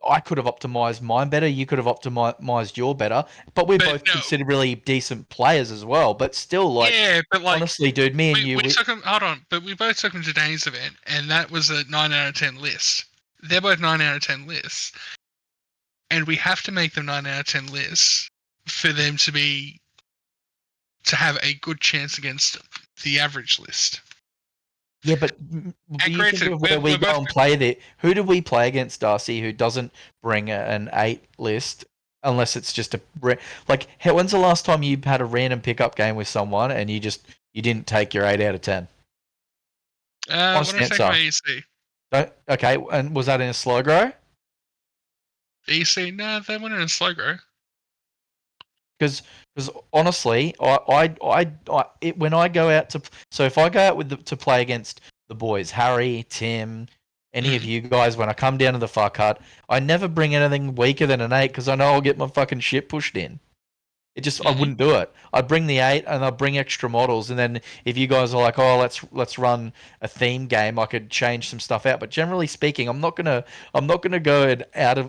I could have optimized mine better. You could have optimized your better. But we're both considered really decent players as well. But still, honestly, dude, me and you... Hold on. But we both took them to Danny's event, and that was a 9 out of 10 list. They're both 9 out of 10 lists. And we have to make them 9 out of 10 lists for them to have a good chance against the average list. Yeah, but you think of where we go and play there. Who do we play against, Darcy, who doesn't bring an 8 list unless it's just when's the last time you had a random pickup game with someone and you didn't take your 8 out of 10? When I take my EC. Okay, and was that in a slow grow? EC? No, they went in a slow grow. Because honestly, when I go out if I go out to play against the boys, Harry, Tim, any of you guys, when I come down to the fuck hut, I never bring anything weaker than an 8 because I know I'll get my fucking shit pushed in. I Mhm. wouldn't do it. I'd bring the 8 and I'd bring extra models, and then if you guys are like, oh, let's run a theme game, I could change some stuff out. But generally speaking, I'm not gonna go and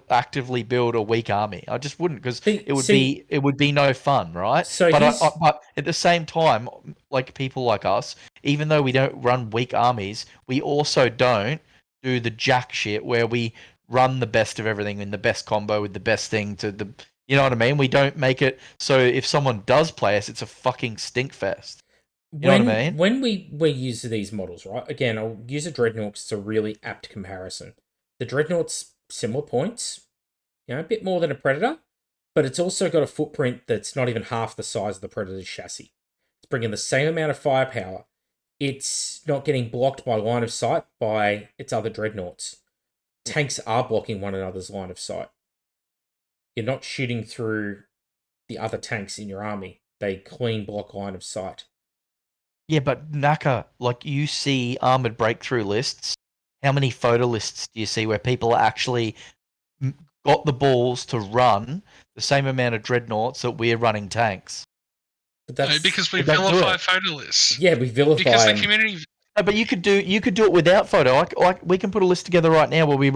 actively build a weak army. I just wouldn't, because See, it would be no fun, right? so But here's but at the same time, like people like us, even though we don't run weak armies, we also don't do the jack shit where we run the best of everything in the best combo with the best thing to the. You know what I mean? We don't make it so if someone does play us, it's a fucking stink fest. You know what I mean? when we use these models, right? Again, I'll use a dreadnought 'cause it's a really apt comparison. The dreadnought's similar points, you know, a bit more than a predator, but it's also got a footprint that's not even half the size of the predator's chassis. It's bringing the same amount of firepower. It's not getting blocked by line of sight by its other dreadnoughts. Tanks are blocking one another's line of sight. You're not shooting through the other tanks in your army. They clean block line of sight. Yeah, but Naka, like you see armored breakthrough lists. How many photo lists do you see where people are actually got the balls to run the same amount of dreadnoughts that we're running tanks? But No, that's because we They don't do vilify it. photo lists. yeah, we vilify Because the them. community. No, but you could do it without photo. Like we can put a list together right now where we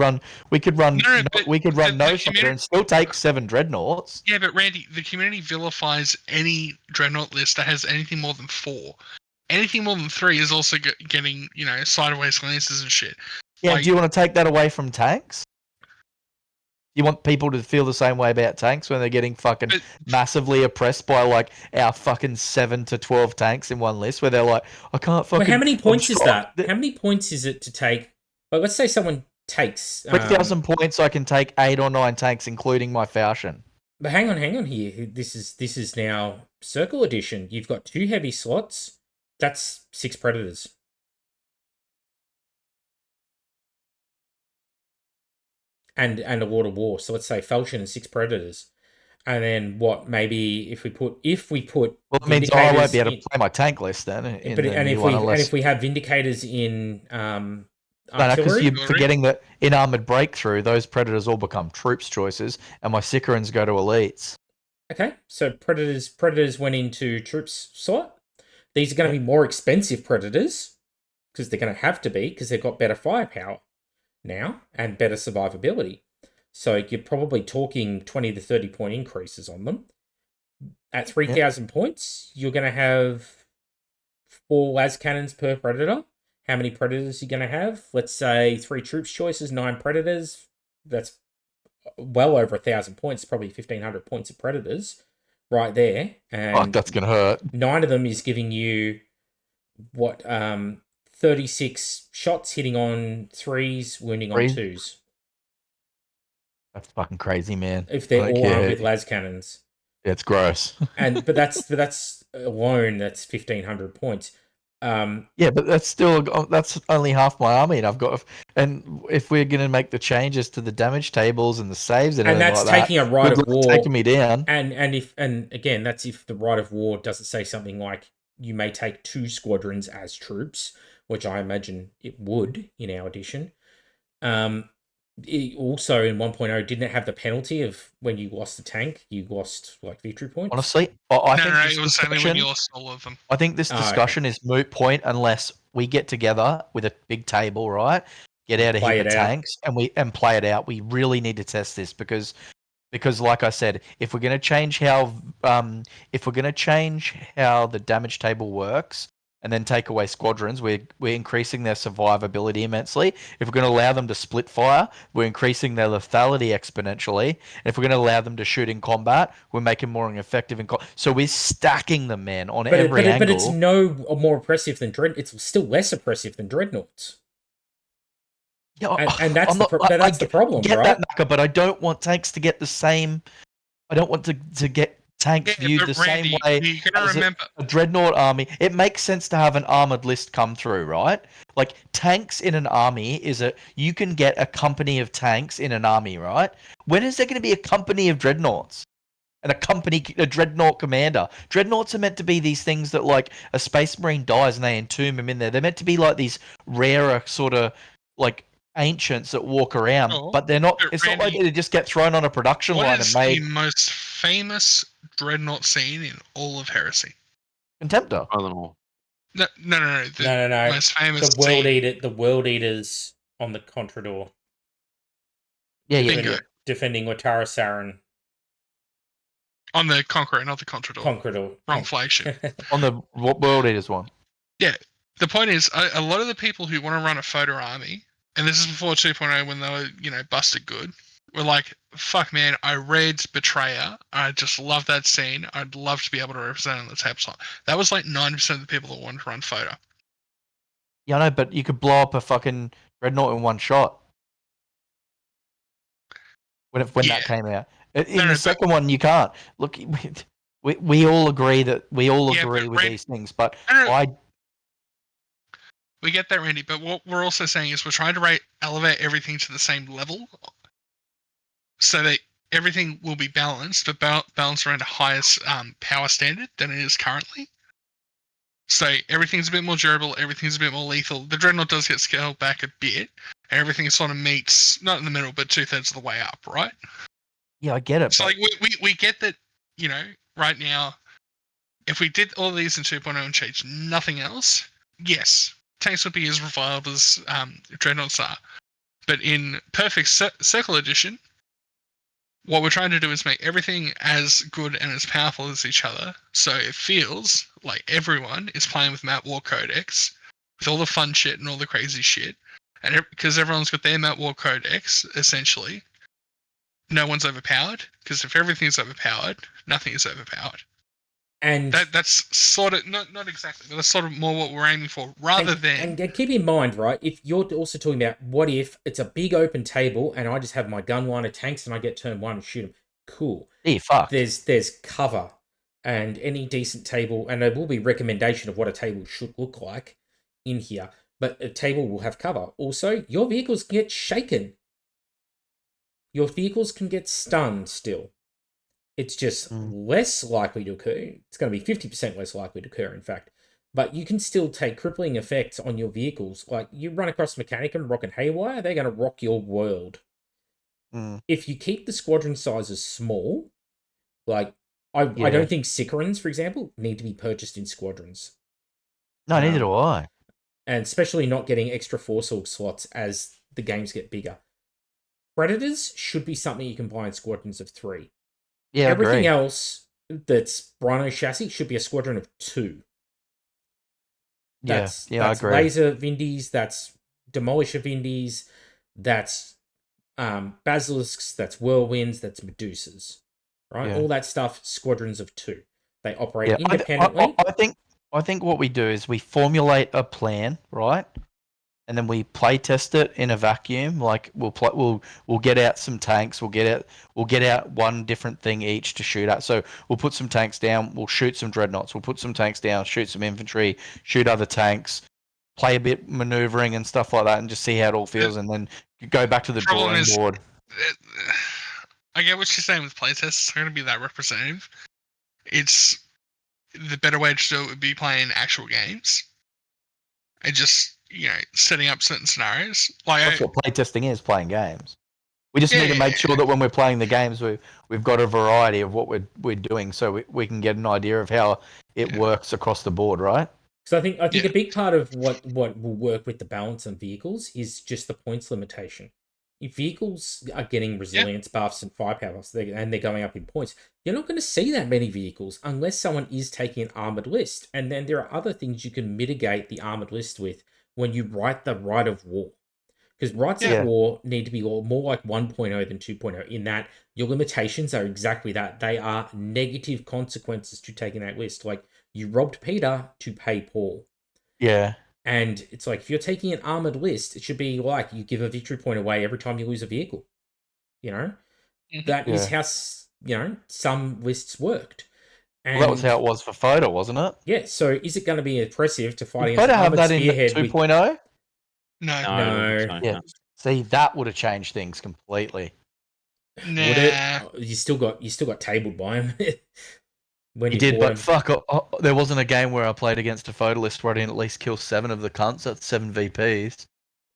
could run No, but we could run the no photo and still take 7 dreadnoughts. Yeah, but Randy, the community vilifies any dreadnought list that has anything more than 4. Anything more than 3 is also getting, sideways glances and shit. Yeah, Like, do you want to take that away from tanks? You want people to feel the same way about tanks when they're getting fucking But- massively oppressed by like our fucking 7 to 12 tanks in one list, where they're like, I can't fucking. Well, how many points is that? The How many points is it to take? Well, let's say someone takes 3,000 points. I can take 8 or 9 tanks, including my Falchion. But hang on here. This is now Circle Edition. You've got 2 heavy slots. That's 6 predators. And a Lord of War. So let's say Falchion and 6 predators. And then what? Maybe if we put Well, it means I won't be able to play my tank list then. If we have Vindicators in no, because artillery, you're forgetting that in Armored Breakthrough, those predators all become troops choices, and my Sicarans go to elites. okay. So predators went into troops slot. These are going to be more expensive predators because they're going to have to be because they've got better firepower now and better survivability. So you're probably talking 20 to 30 point increases on them. At 3,000 points, you're going to have 4 las cannons per predator. How many predators are you going to have? Let's say 3 troops choices, 9 predators. That's well over 1,000 points, probably 1,500 points of predators right there. And That's going to hurt. 9 of them is giving you, 36 shots hitting on 3s, wounding on 2s. That's fucking crazy, man. If they're all armed with las cannons. Yeah, it's gross. But that's alone, that's 1,500 points. Yeah, but that's only half my army, and if we're gonna make the changes to the damage tables and the saves and everything that's like taking that, a rite of war, taking me down. And again, that's if the rite of war doesn't say something like you may take 2 squadrons as troops, which I imagine it would in our edition. It also in 1.0 didn't have the penalty of when you lost the tank, you lost like victory points. Honestly, I think it was only when you lost all of them. I think this discussion is moot point unless we get together with a big table, right? Get out a heap of tanks and play it out. We really need to test this because like I said, if we're going to change how the damage table works and then take away squadrons, we're increasing their survivability immensely. If we're going to allow them to split fire, we're increasing their lethality exponentially. And if we're going to allow them to shoot in combat, we're making more effective in combat. So we're stacking them, man, on every angle. But it's no more oppressive than it's still less oppressive than dreadnoughts. Yeah, and that's the problem, get right? That, Naka, but I don't want tanks to get the same. I don't want to get tanks viewed the same way as a dreadnought army. It makes sense to have an armored list come through, right? Like tanks in an army you can get a company of tanks in an army, right? When is there going to be a company of dreadnoughts? And a dreadnought commander. Dreadnoughts are meant to be these things that like a space marine dies and they entomb him in there. They're meant to be like these rarer sort of like ancients that walk around, Sure, but they're not. but It's not like Randy, they just get thrown on a production what line is and the made most famous dreadnought scene in all of Heresy? Contemptor. Brother-in-law. No. The No. most famous The World scene. Eater, the World Eaters on the Contrador. Yeah, Bingo. Defending Watara Saren. On the Conqueror, not the Contrador. Contrador. Wrong flagship. On the World Eaters one. Yeah. The point is, a lot of the people who want to run a photo army, and this is before 2.0 when they were, busted good, were like, fuck man, I read Betrayer. I just love that scene. I'd love to be able to represent it on the tabletop. That was like 90% of the people that wanted to run photo. Yeah, I know, but you could blow up a fucking dreadnought in one shot. When that came out. In the second one, you can't. Look, we all agree that with these things, but we get that, Randy, but what we're also saying is we're trying to elevate everything to the same level so that everything will be balanced, but balanced around a higher power standard than it is currently. So everything's a bit more durable, everything's a bit more lethal. The Dreadnought does get scaled back a bit, and everything sort of meets, not in the middle, but 2/3 of the way up, right? Yeah, I get it. So like we get that, right now, if we did all these in 2.0 and changed nothing else, yes, tanks would be as reviled as Dreadnoughts are. But in Perfect Circle Edition, what we're trying to do is make everything as good and as powerful as each other, so it feels like everyone is playing with Map War Codex, with all the fun shit and all the crazy shit, and because everyone's got their Map War Codex, essentially, no one's overpowered, because if everything's overpowered, nothing is overpowered. And that's sort of, not exactly, but that's sort of more what we're aiming for, rather than... And keep in mind, right, if you're also talking about what if it's a big open table and I just have my gun line of tanks and I get turn 1 and shoot them, cool. Yeah, fuck. There's cover, and any decent table, and there will be recommendation of what a table should look like in here, but a table will have cover. Also, your vehicles get shaken. Your vehicles can get stunned still. It's just less likely to occur. It's going to be 50% less likely to occur, in fact. But you can still take crippling effects on your vehicles. Like, you run across Mechanicum rocking haywire, they're going to rock your world. If you keep the squadron sizes small, like, I don't think Sicarans, for example, need to be purchased in squadrons. No, neither do I. And especially not getting extra force org slots as the games get bigger. Predators should be something you can buy in squadrons of 3. Yeah, everything else that's Rhino chassis should be a squadron of 2. That's I agree. laser Vindies, that's demolisher Vindies, that's basilisks, that's whirlwinds, that's medusas, right? All that stuff, squadrons of 2. They operate independently. I think what we do is we formulate a plan, right? And then we play test it in a vacuum. Like we'll get out some tanks. We'll get out one different thing each to shoot at. So we'll put some tanks down. We'll shoot some dreadnoughts. We'll put some tanks down. Shoot some infantry. Shoot other tanks. Play a bit maneuvering and stuff like that, and just see how it all feels. And then go back to the drawing board. I get what you're saying with playtests. It's not going to be that representative. It's the better way to do it would be playing actual games and just setting up certain scenarios. Like that's what playtesting is, playing games. We just need to make sure that when we're playing the games, we've got a variety of what we're doing, so we can get an idea of how it works across the board, right? So I think a big part of what will work with the balance on vehicles is just the points limitation. If vehicles are getting resilience buffs and firepower buffs, and they're going up in points, you're not going to see that many vehicles unless someone is taking an armored list. And then there are other things you can mitigate the armored list with when you write the Right of War. Because rights of war need to be more like 1.0 than 2.0 in that your limitations are exactly that. They are negative consequences to taking that list. Like, you robbed Peter to pay Paul. Yeah. And it's like, if you're taking an armored list, it should be like you give a victory point away every time you lose a vehicle. That is how, some lists worked. And that was how it was for Photo, wasn't it? Yeah, so is it going to be impressive to fight against Photo have armored that spearhead in 2.0? No. Yeah. See, that would have changed things completely. Nah. Would it? You still got tabled by him. When you did, but fuck, there wasn't a game where I played against a photo list where I didn't at least kill 7 of the cunts. That's 7 VPs.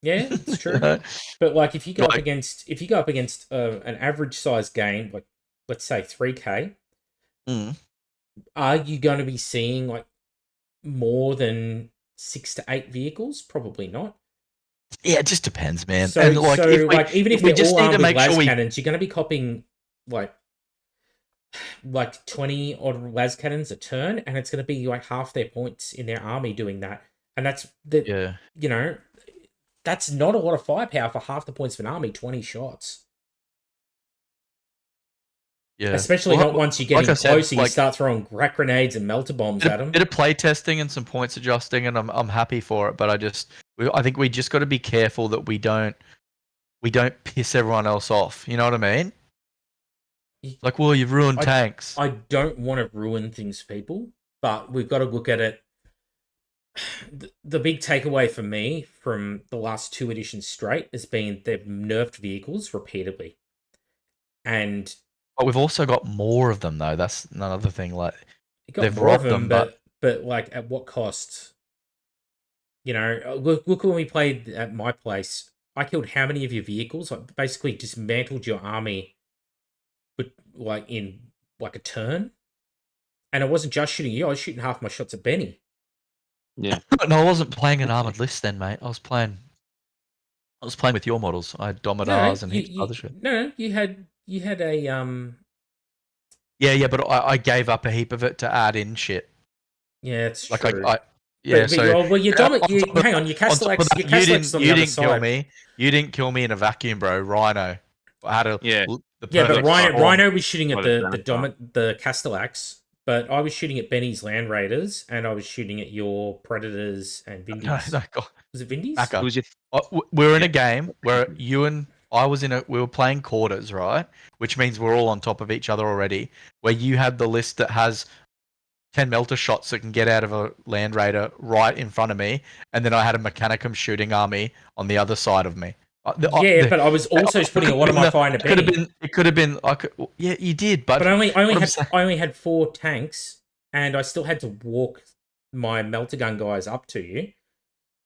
Yeah, it's true. But like, if you go up against an average size game, like let's say 3K, are you going to be seeing like more than 6 to 8 vehicles? Probably not. Yeah, it just depends, man. So, and like, even if we they're just all need to armed with make las sure cannons, you're going to be copying like 20 odd las cannons a turn, and it's going to be like half their points in their army doing that. And that's you know, that's not a lot of firepower for half the points of an army. 20 shots. Yeah, especially not once you get like in I said, closer. You like, start throwing crack grenades and melter bombs at them. bit of play testing and some points adjusting, and I'm happy for it. But I think we just got to be careful that we don't piss everyone else off. You know what I mean? Like, well, you've ruined tanks. I don't want to ruin things for people, but we've got to look at it. The big takeaway for me from the last 2 editions straight has been they've nerfed vehicles repeatedly. And but we've also got more of them, though. That's another thing. Like, they've robbed them, but like, at what cost? You know, look when we played at my place. I killed how many of your vehicles? I basically dismantled your army, but like in like a turn. And I wasn't just shooting you; I was shooting half my shots at Benny. Yeah. No, I wasn't playing an armored list then, mate. I was playing with your models. I had Domitars and heaps of other shit. No, you had a Yeah, but I gave up a heap of it to add in shit. Yeah, it's like true. Yeah, but, so hang on, your Castellax on the other side. You didn't kill me in a vacuum, bro. Rhino. I had but Rhino was shooting at the Castellax, but I was shooting at Benny's Land Raiders, and I was shooting at your Predators and Vindies. Was it Vindies? We were in a game where you and I we were playing quarters, right? Which means we're all on top of each other already. Where you had the list that has 10 melter shots that can get out of a Land Raider right in front of me, and then I had a Mechanicum shooting army on the other side of me. But I was also putting a lot of my fire into Benny. It could have been. Yeah, you did, but I only had 4 tanks, and I still had to walk my melter gun guys up to you.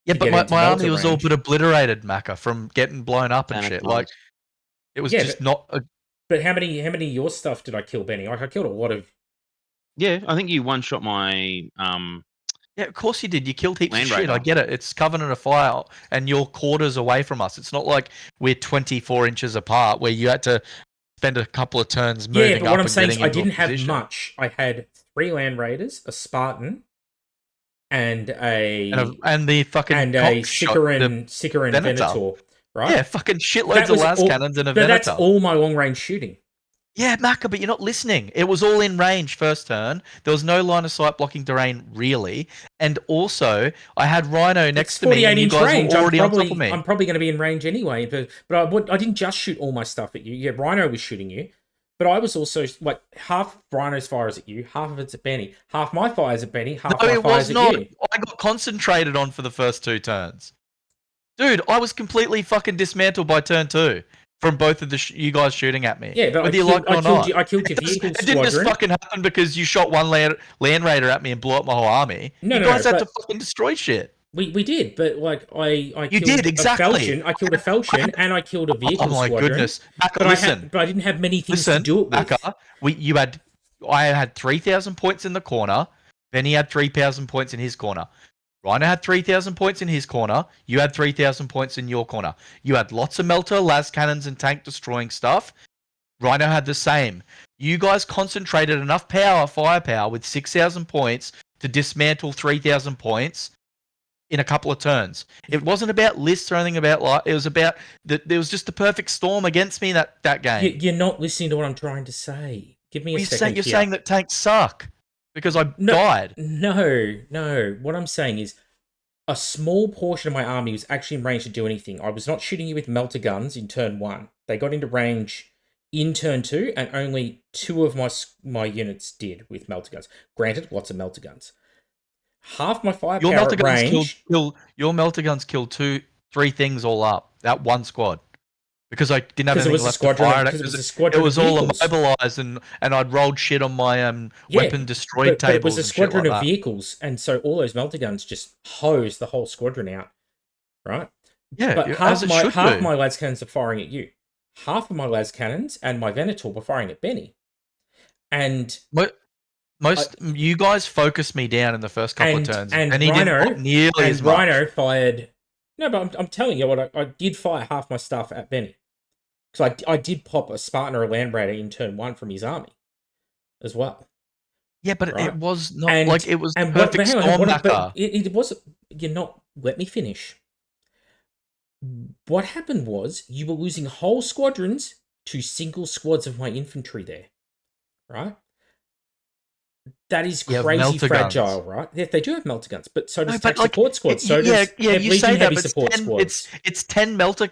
Yeah, but my army was all but obliterated, Macca, from getting blown up and shit. Like, it was just not. But how many of your stuff did I kill, Benny? I killed a lot of. Yeah, I think you one-shot my. Yeah, of course you did. You killed heaps of shit. I get it. It's Covenant of Fire, and you're quarters away from us. It's not like we're 24 inches apart, where you had to spend a couple of turns moving up. Yeah, but what I'm saying is I didn't have much. I had 3 Land Raiders, a Spartan, and the fucking Sicaran Venator, right? Yeah, fucking shitloads of las cannons and a Venator. But that's all my long range shooting. Yeah, Macca, but you're not listening. It was all in range first turn. There was no line of sight blocking terrain, really. And also, I had Rhino next to me, and you guys were already on top of me. I'm probably going to be in range anyway, but I didn't just shoot all my stuff at you. Yeah, Rhino was shooting you. But I was also, like, half Rhino's fires at you, half of it's at Benny. Half my fires at Benny, half my fires at you. I got concentrated on for the first 2 turns. Dude, I was completely fucking dismantled by turn 2. From both of you guys shooting at me. Yeah, but I killed your vehicle squadron. It didn't just fucking happen because you shot one Land Raider at me and blew up my whole army. You guys had to fucking destroy shit. We did, but like I killed exactly. I killed a Falchion and I killed a vehicle squadron. Oh my goodness! Macca, but I didn't have many things to do it with. Macca, I had 3,000 points in the corner. Benny had 3,000 points in his corner. Rhino had 3,000 points in his corner. You had 3,000 points in your corner. You had lots of melter, las cannons, and tank destroying stuff. Rhino had the same. You guys concentrated enough firepower with 6,000 points to dismantle 3,000 points in a couple of turns. It wasn't about lists or anything about it was about there was just the perfect storm against me that game. You're not listening to what I'm trying to say. Give me a second. You're saying that tanks suck. Because I died. No. What I'm saying is a small portion of my army was actually in range to do anything. I was not shooting you with melter guns in turn 1. They got into range in turn 2, and only 2 of my units did with melter guns. Granted, lots of melter guns. Half my firepower at range... Your melter guns killed 2-3 things all up. That one squad. Because I didn't have anything left to fire it. It was all immobilized, and I'd rolled shit on my weapon destroyed tables. But it was a squadron of vehicles, and so all those melter guns just hosed the whole squadron out, right? Yeah, But as it should half do. my las cannons are firing at you. Half of my las cannons and my Venator were firing at Benny. And You guys focused me down in the first couple of turns, and he didn't pop nearly as much. Rhino fired. No, but I'm telling you what, I did fire half my stuff at Benny. Because I did pop a Spartan or a Land Raider in turn 1 from his army as well. Yeah, but Right? it was not it was and perfect storm backer. It was. You're not. Let me finish. What happened was you were losing whole squadrons to single squads of my infantry there, right? That is crazy fragile, right? Yeah, they do have melter guns, but so does tech support squads. So does you Legion say that, heavy but support squads. it's 10 melter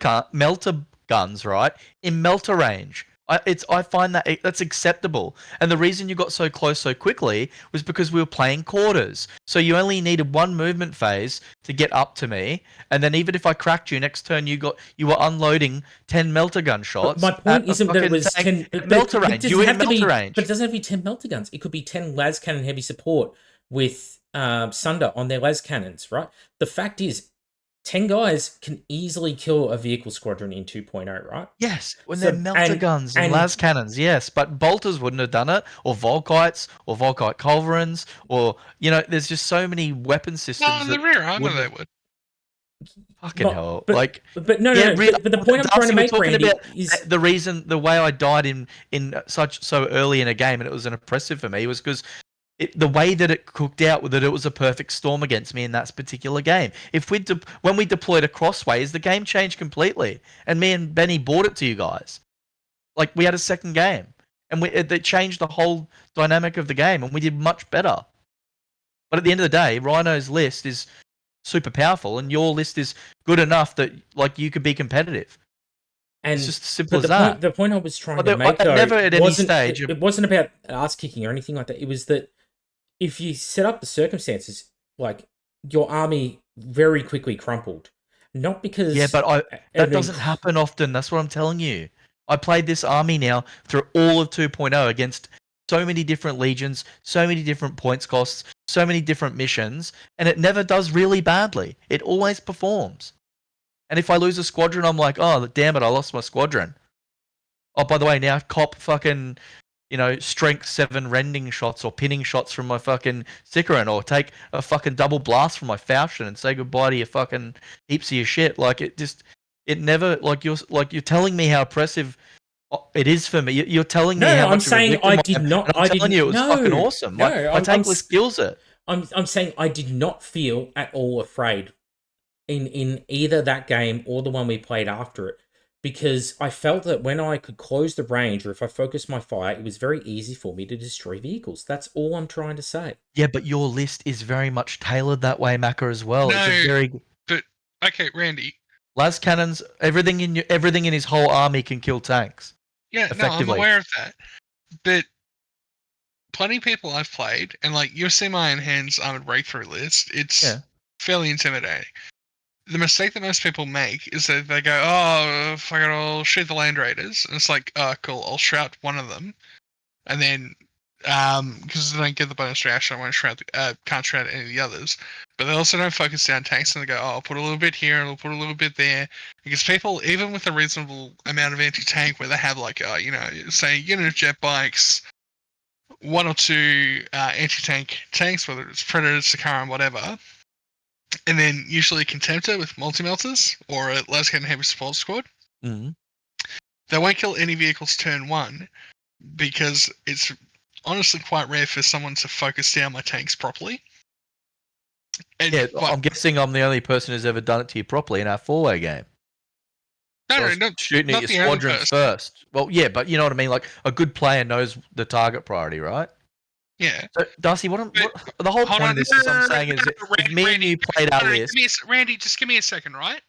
guns, right? In melter range. I find that's acceptable. And the reason you got so close so quickly was because we were playing quarters. So you only needed one movement phase to get up to me, and then even if I cracked you next turn, you were unloading 10 melter gun shots. But my point isn't that it was 10 melter range. You were in melter range. But it doesn't have to be 10 melter guns. It could be 10 las cannon heavy support with Sunder on their las cannons, right? The fact is, 10 guys can easily kill a vehicle squadron in 2.0, right? Yes, when they're melter guns and las cannons, yes. But bolters wouldn't have done it, or Volkites, or Volkite culverins, or, there's just so many weapon systems. No, in the rear armor they would. Fucking hell. But no. But the point I'm trying to make, Randy, is... The way I died so early in a game, and it was an oppressive for me, was because the way that it cooked out, that it was a perfect storm against me in that particular game. When we deployed a crossways, the game changed completely, and me and Benny bought it to you guys. Like, we had a second game, and it changed the whole dynamic of the game, and we did much better. But at the end of the day, Rhino's list is super powerful, and your list is good enough that you could be competitive. And it's just as simple as that. The point I was trying to make, though, never at any stage. It wasn't about ass kicking or anything like that. It was that if you set up the circumstances, your army very quickly crumpled. Not because... Yeah, but that doesn't happen often. That's what I'm telling you. I played this army now through all of 2.0 against so many different legions, so many different points costs, so many different missions, and it never does really badly. It always performs. And if I lose a squadron, I'm like, oh, damn it, I lost my squadron. Oh, by the way, now cop fucking... strength 7 rending shots or pinning shots from my fucking Sikaran, or take a fucking double blast from my Faustin and say goodbye to your fucking heaps of your shit. It never, you're telling me how oppressive it is for me. You're telling me how much... I'm saying I did not... I'm telling you it was fucking awesome. My tank list kills it. I'm saying I did not feel at all afraid in either that game or the one we played after it. Because I felt that when I could close the range, or if I focused my fire, it was very easy for me to destroy vehicles. That's all I'm trying to say. Yeah, but your list is very much tailored that way, Macca, as well. No, but okay, Randy. Las cannons, everything in his whole army can kill tanks. Yeah, no, I'm aware of that. But plenty of people I've played, and you'll see my enhanced armored breakthrough list. It's fairly intimidating. The mistake that most people make is that they go, oh, fuck it, I'll shoot the Land Raiders. And it's like, oh, cool, I'll shroud one of them. And then, because they don't get the bonus reaction, I won't can't shroud any of the others. But they also don't focus down tanks, and they go, oh, I'll put a little bit here, and I'll put a little bit there. Because people, even with a reasonable amount of anti-tank, where they have say unit of jet bikes, 1 or 2 anti-tank tanks, whether it's Predator, Sakaran, whatever, and then usually a Contemptor with multi-melters, or a las cannon heavy support squad. Mm-hmm. They won't kill any vehicles turn 1, because it's honestly quite rare for someone to focus down my tanks properly. And I'm guessing I'm the only person who's ever done it to you properly in our 4-way game. No, shooting at your squadrons first. Well, yeah, but you know what I mean? A good player knows the target priority, right? Yeah. So, Darcy, the whole point of this is I'm saying is if me and you played our list... Randy, just give me a second, right?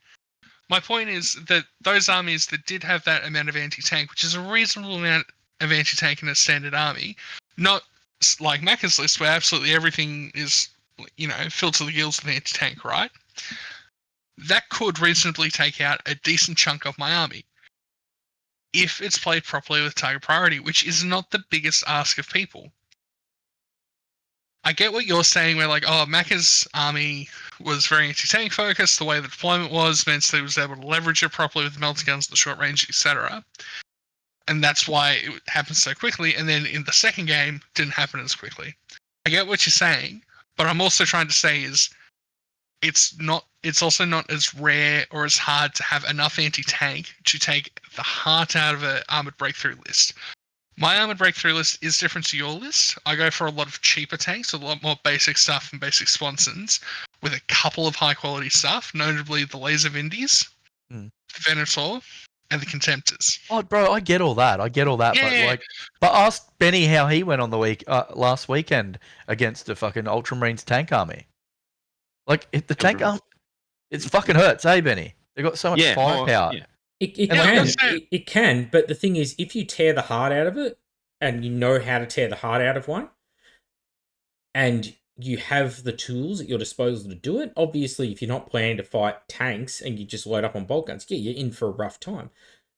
My point is that those armies that did have that amount of anti-tank, which is a reasonable amount of anti-tank in a standard army, not like Macca's list where absolutely everything is, filled to the gills with anti-tank, right? That could reasonably take out a decent chunk of my army if it's played properly with target priority, which is not the biggest ask of people. I get what you're saying, where like, oh, Macca's army was very anti-tank focused. The way the deployment was meant that he was able to leverage it properly with the melter guns, the short range, etc. And that's why it happened so quickly. And then in the second game, didn't happen as quickly. I get what you're saying, but I'm also trying to say is it's also not as rare or as hard to have enough anti-tank to take the heart out of an armored breakthrough list. My armored breakthrough list is different to your list. I go for a lot of cheaper tanks, a lot more basic stuff and basic sponsons, with a couple of high quality stuff, notably the Laser Vindies, the Venator, and the Contemptors. Oh, bro, I get all that. Yeah. But ask Benny how he went on the last weekend against the fucking Ultramarines tank army. Like, if the tank army, it fucking hurts, eh, Benny? They got so much firepower. Yeah. It can, but the thing is, if you tear the heart out of it, and you know how to tear the heart out of one, and you have the tools at your disposal to do it, obviously, if you're not planning to fight tanks and you just load up on bolt guns, yeah, you're in for a rough time.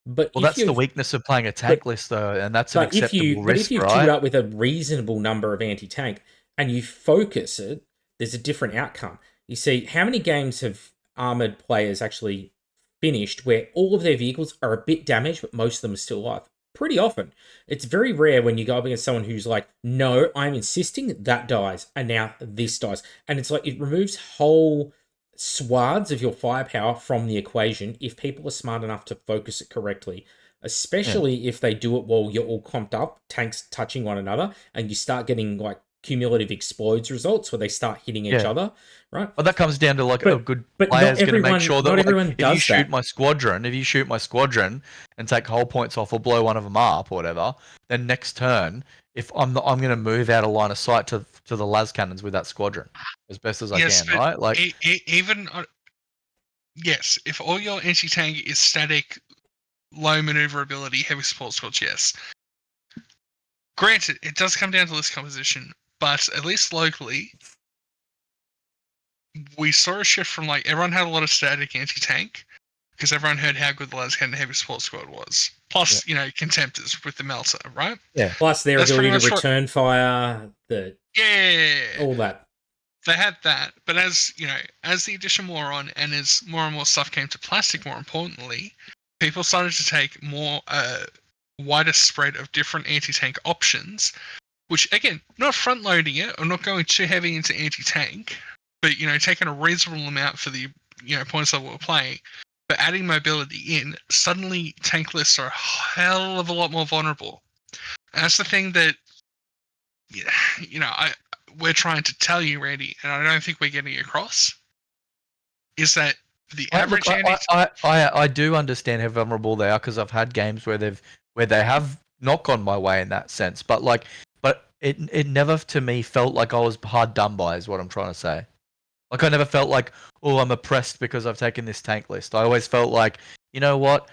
But well, that's the weakness of playing a tank list, though, and that's an acceptable risk, But if you've queued up with a reasonable number of anti-tank and you focus it, there's a different outcome. You see, how many games have armored players actually finished where all of their vehicles are a bit damaged, but most of them are still alive? Pretty often. It's very rare when you go up against someone who's like, no, I'm insisting that dies, and now this dies. And it's like, it removes whole swaths of your firepower from the equation if people are smart enough to focus it correctly, especially if they do it while you're all clumped up, tanks touching one another, and you start getting like cumulative explodes results where they start hitting each other, right? But that comes down to like a good player's going to make sure that if you shoot my squadron and take whole points off or blow one of them up or whatever, then next turn, if I'm going to move out of line of sight to the las cannons with that squadron as best as I can, right? Like yes, if all your anti-tank is static, low maneuverability, heavy support squads, yes. Granted, it does come down to list composition, but at least locally, we saw a shift from like everyone had a lot of static anti-tank because everyone heard how good the las cannon heavy support squad was. Plus, Contemptors with the melter, right? Yeah. Plus their ability to return fire, all that. They had that, but as the edition wore on, and as more and more stuff came to plastic, more importantly, people started to take more wider spread of different anti-tank options, which again, not front loading it or not going too heavy into anti-tank, but taking a reasonable amount for the points level we're playing, but adding mobility in, suddenly tank lists are a hell of a lot more vulnerable. And that's the thing that we're trying to tell you, Randy, and I don't think we're getting across, is that the average I do understand how vulnerable they are because I've had games where they have not gone my way in that sense, but it never to me felt like I was hard done by, is what I'm trying to say. Like, I never felt like, oh, I'm oppressed because I've taken this tank list. I always felt like, you know what,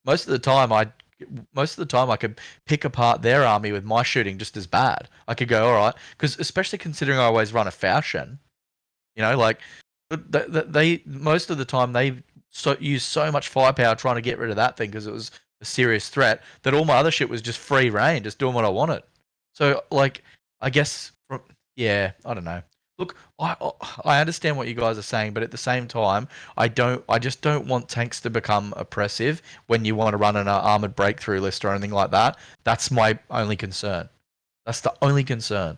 most of the time I could pick apart their army with my shooting just as bad. I could go, all right, because especially considering I always run a Faustion, like they most of the time they use so much firepower trying to get rid of that thing because it was a serious threat that all my other shit was just free reign, just doing what I wanted. So, like, I guess, I don't know. Look, I understand what you guys are saying, but at the same time, I just don't want tanks to become oppressive when you want to run an armored breakthrough list or anything like that. That's my only concern. That's the only concern.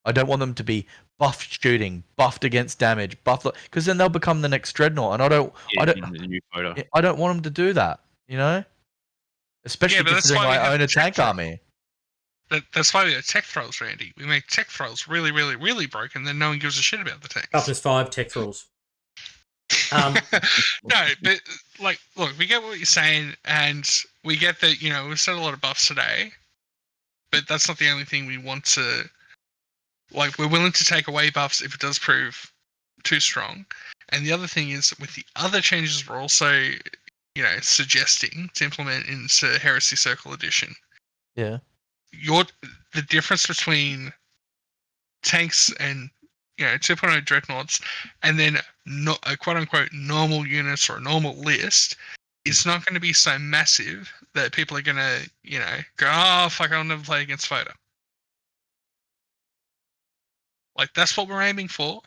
I don't want them to be buffed shooting, buffed against damage, because then they'll become the next dreadnought, and I don't want them to do that. Especially considering I own a tank army. That's why we have tech thralls, Randy. We make tech thralls really, really, really broken, then no one gives a shit about the tanks. Toughness 5 tech thralls. No, but look, we get what you're saying, and we get that we've said a lot of buffs today, but that's not the only thing we want to. Like, we're willing to take away buffs if it does prove too strong, and the other thing is with the other changes we're also suggesting to implement into Heresy Circle Edition. Yeah. The difference between tanks and 2.0 dreadnoughts and then a quote unquote normal units or a normal list is not going to be so massive that people are going to go, oh fuck, I'll never play against FOTA. Like, that's what we're aiming for.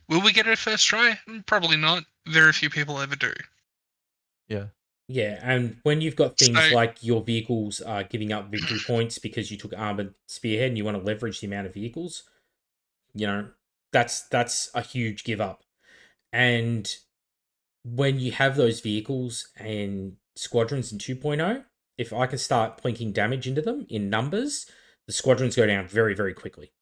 Will we get it first try? Probably not. Very few people ever do. Yeah. Yeah, and when you've got things So- like your vehicles are giving up victory points because you took armored spearhead and you want to leverage the amount of vehicles, that's a huge give up. And when you have those vehicles and squadrons in 2.0, if I can start plinking damage into them in numbers, the squadrons go down very, very quickly.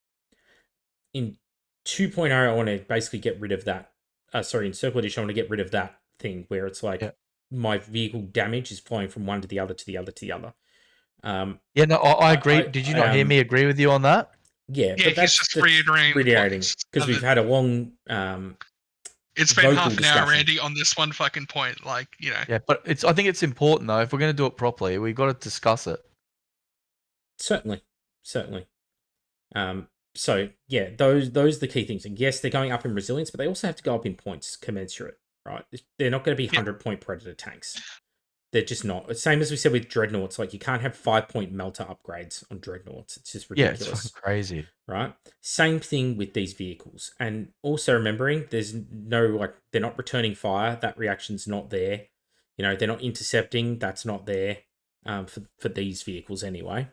In 2.0, I want to basically get rid of that. In Circle Edition, I want to get rid of that thing where it's like my vehicle damage is flowing from one to the other to the other to the other. Yeah, no, I agree. Did you not hear me agree with you on that? Yeah, Yeah, but that's he's just reiterating because we've had a long it's been vocal half an discussion. hour, Randy, on this one fucking point. Like, Yeah, but I think it's important though. If we're going to do it properly, we've got to discuss it. Certainly. So yeah, those are the key things. And yes, they're going up in resilience, but they also have to go up in points commensurate, right? They're not going to be 100-point predator tanks. They're just not. Same as we said with dreadnoughts, like you can't have 5-point melter upgrades on dreadnoughts. It's just ridiculous. Yeah, it's fucking crazy. Right? Same thing with these vehicles. And also remembering there's no, they're not returning fire. That reaction's not there. They're not intercepting. That's not there for these vehicles anyway.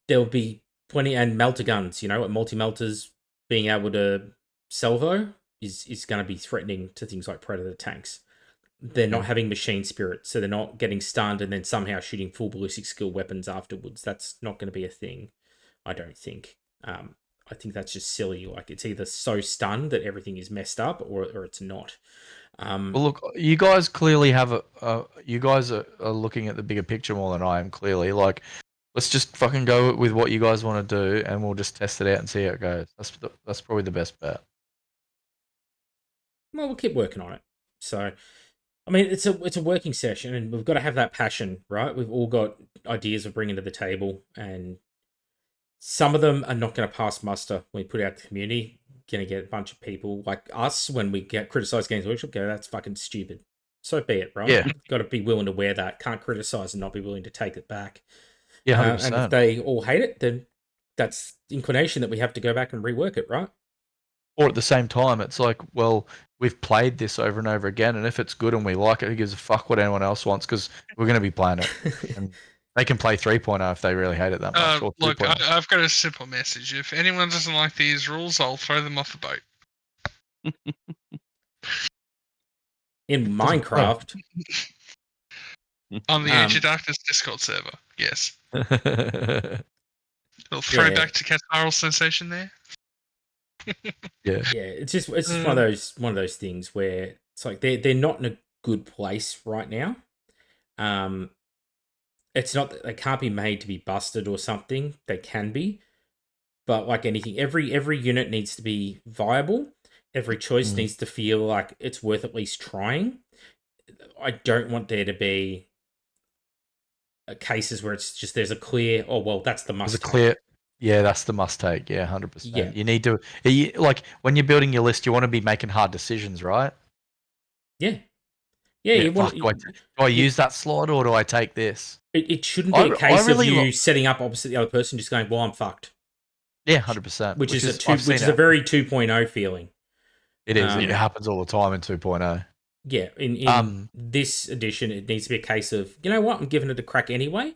There'll be plenty, and melter guns, multi-melters being able to salvo is going to be threatening to things like predator tanks. They're not having machine spirit, so they're not getting stunned and then somehow shooting full ballistic skill weapons afterwards. That's not going to be a thing, I don't think. I think that's just silly. Like, it's either so stunned that everything is messed up, or it's not. Well, look, you guys clearly have you guys are looking at the bigger picture more than I am. Clearly, like, let's just fucking go with what you guys want to do, and we'll just test it out and see how it goes. That's probably the best bet. Well, we'll keep working on it. So, I mean, it's a working session, and we've got to have that passion, right? We've all got ideas of bringing to the table, and some of them are not going to pass muster when we put out the community. Going to get a bunch of people like us when we get criticized Games Workshop. Go, that's fucking stupid. So be it, right? Yeah. Got to be willing to wear that. Can't criticize and not be willing to take it back. Yeah, 100%. And if they all hate it, then that's inclination that we have to go back and rework it, right? Or at the same time, it's like, well, we've played this over and over again, and if it's good and we like it, who gives a fuck what anyone else wants, because we're going to be playing it. And they can play 3.0 if they really hate it that much. Or look, 2.0. I've got a simple message. If anyone doesn't like these rules, I'll throw them off the boat. In Minecraft. On the Age of Darkness Discord server, yes. Little throwback to Cat Spiral sensation there. Yeah, it's just one of those things where it's like they're not in a good place right now. It's not that they can't be made to be busted or something. They can be, but like anything, every unit needs to be viable. Every choice needs to feel like it's worth at least trying. I don't want there to be cases where it's just there's a clear, oh well, that's the must. That's the must take. Yeah, 100%. Yeah. You need to, like, when you're building your list, you want to be making hard decisions, right? Yeah. You want. Do I use that slot or do I take this? It shouldn't be a case of you setting up opposite the other person, just going, "Well, I'm fucked." Yeah, 100%. Which is a very 2.0 feeling. It is. It happens all the time in 2.0. Yeah, in this edition, it needs to be a case of, you know what, I'm giving it a crack anyway.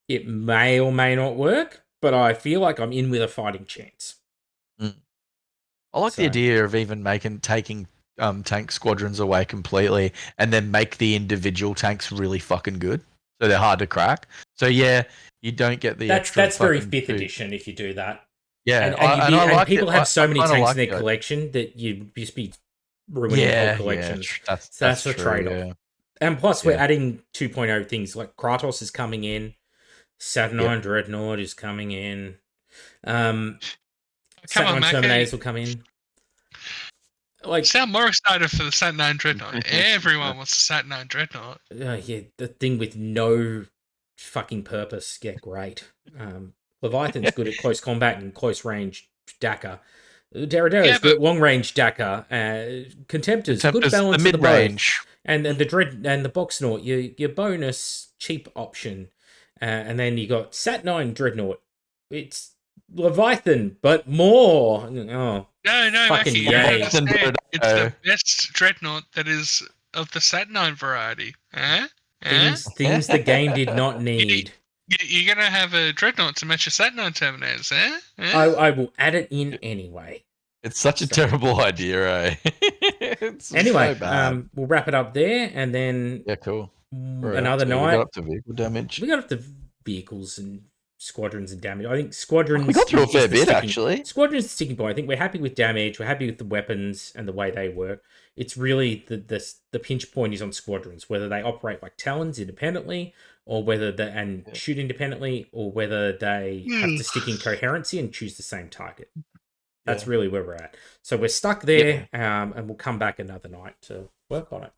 It may or may not work, but I feel like I'm in with a fighting chance. I like the idea of even taking tank squadrons away completely and then make the individual tanks really fucking good, so they're hard to crack. So yeah, you don't get the extra. That's very 5th edition if you do that. Yeah, and people have so many tanks in their collection that you'd just be ruining whole collections. Yeah, that's the trade-off. Yeah. And plus, we're adding 2.0 things like Kratos is coming in, Saturnine Dreadnought is coming in, Saturnine Terminators will come in. Like, sound more excited for the Saturnine Dreadnought. Everyone wants the Saturnine Dreadnought. The thing with no fucking purpose. Yeah, great. Leviathan's good at close combat and close range DACA. Derrida's good at long range DACA. Contemptors, good balance the of the mid-range. And the Dread and the Boxnaut, your bonus cheap option. And then you got Saturnine Dreadnought. It's Leviathan, but more. Oh, No, fucking Mackie, you yay. don't Leviathan, understand. but, It's the best dreadnought that is of the Saturnine variety. Huh? things the game did not need. You're gonna have a dreadnought to match your Saturnine Terminators, huh? I will add it in anyway. It's such a terrible idea, eh? It's Anyway, so bad. we'll wrap it up there, and then Yeah, cool. another We night. got up to vehicle damage. We got up to vehicles and squadrons and damage. I think squadrons. We got through a fair is the bit, sticking- actually. Squadrons is the sticking point. I think we're happy with damage. We're happy with the weapons and the way they work. It's really the pinch point is on squadrons, whether they operate like Talons independently, or whether they shoot independently, or whether they have to stick in coherency and choose the same target. That's really where we're at. So we're stuck there, and we'll come back another night to work on it.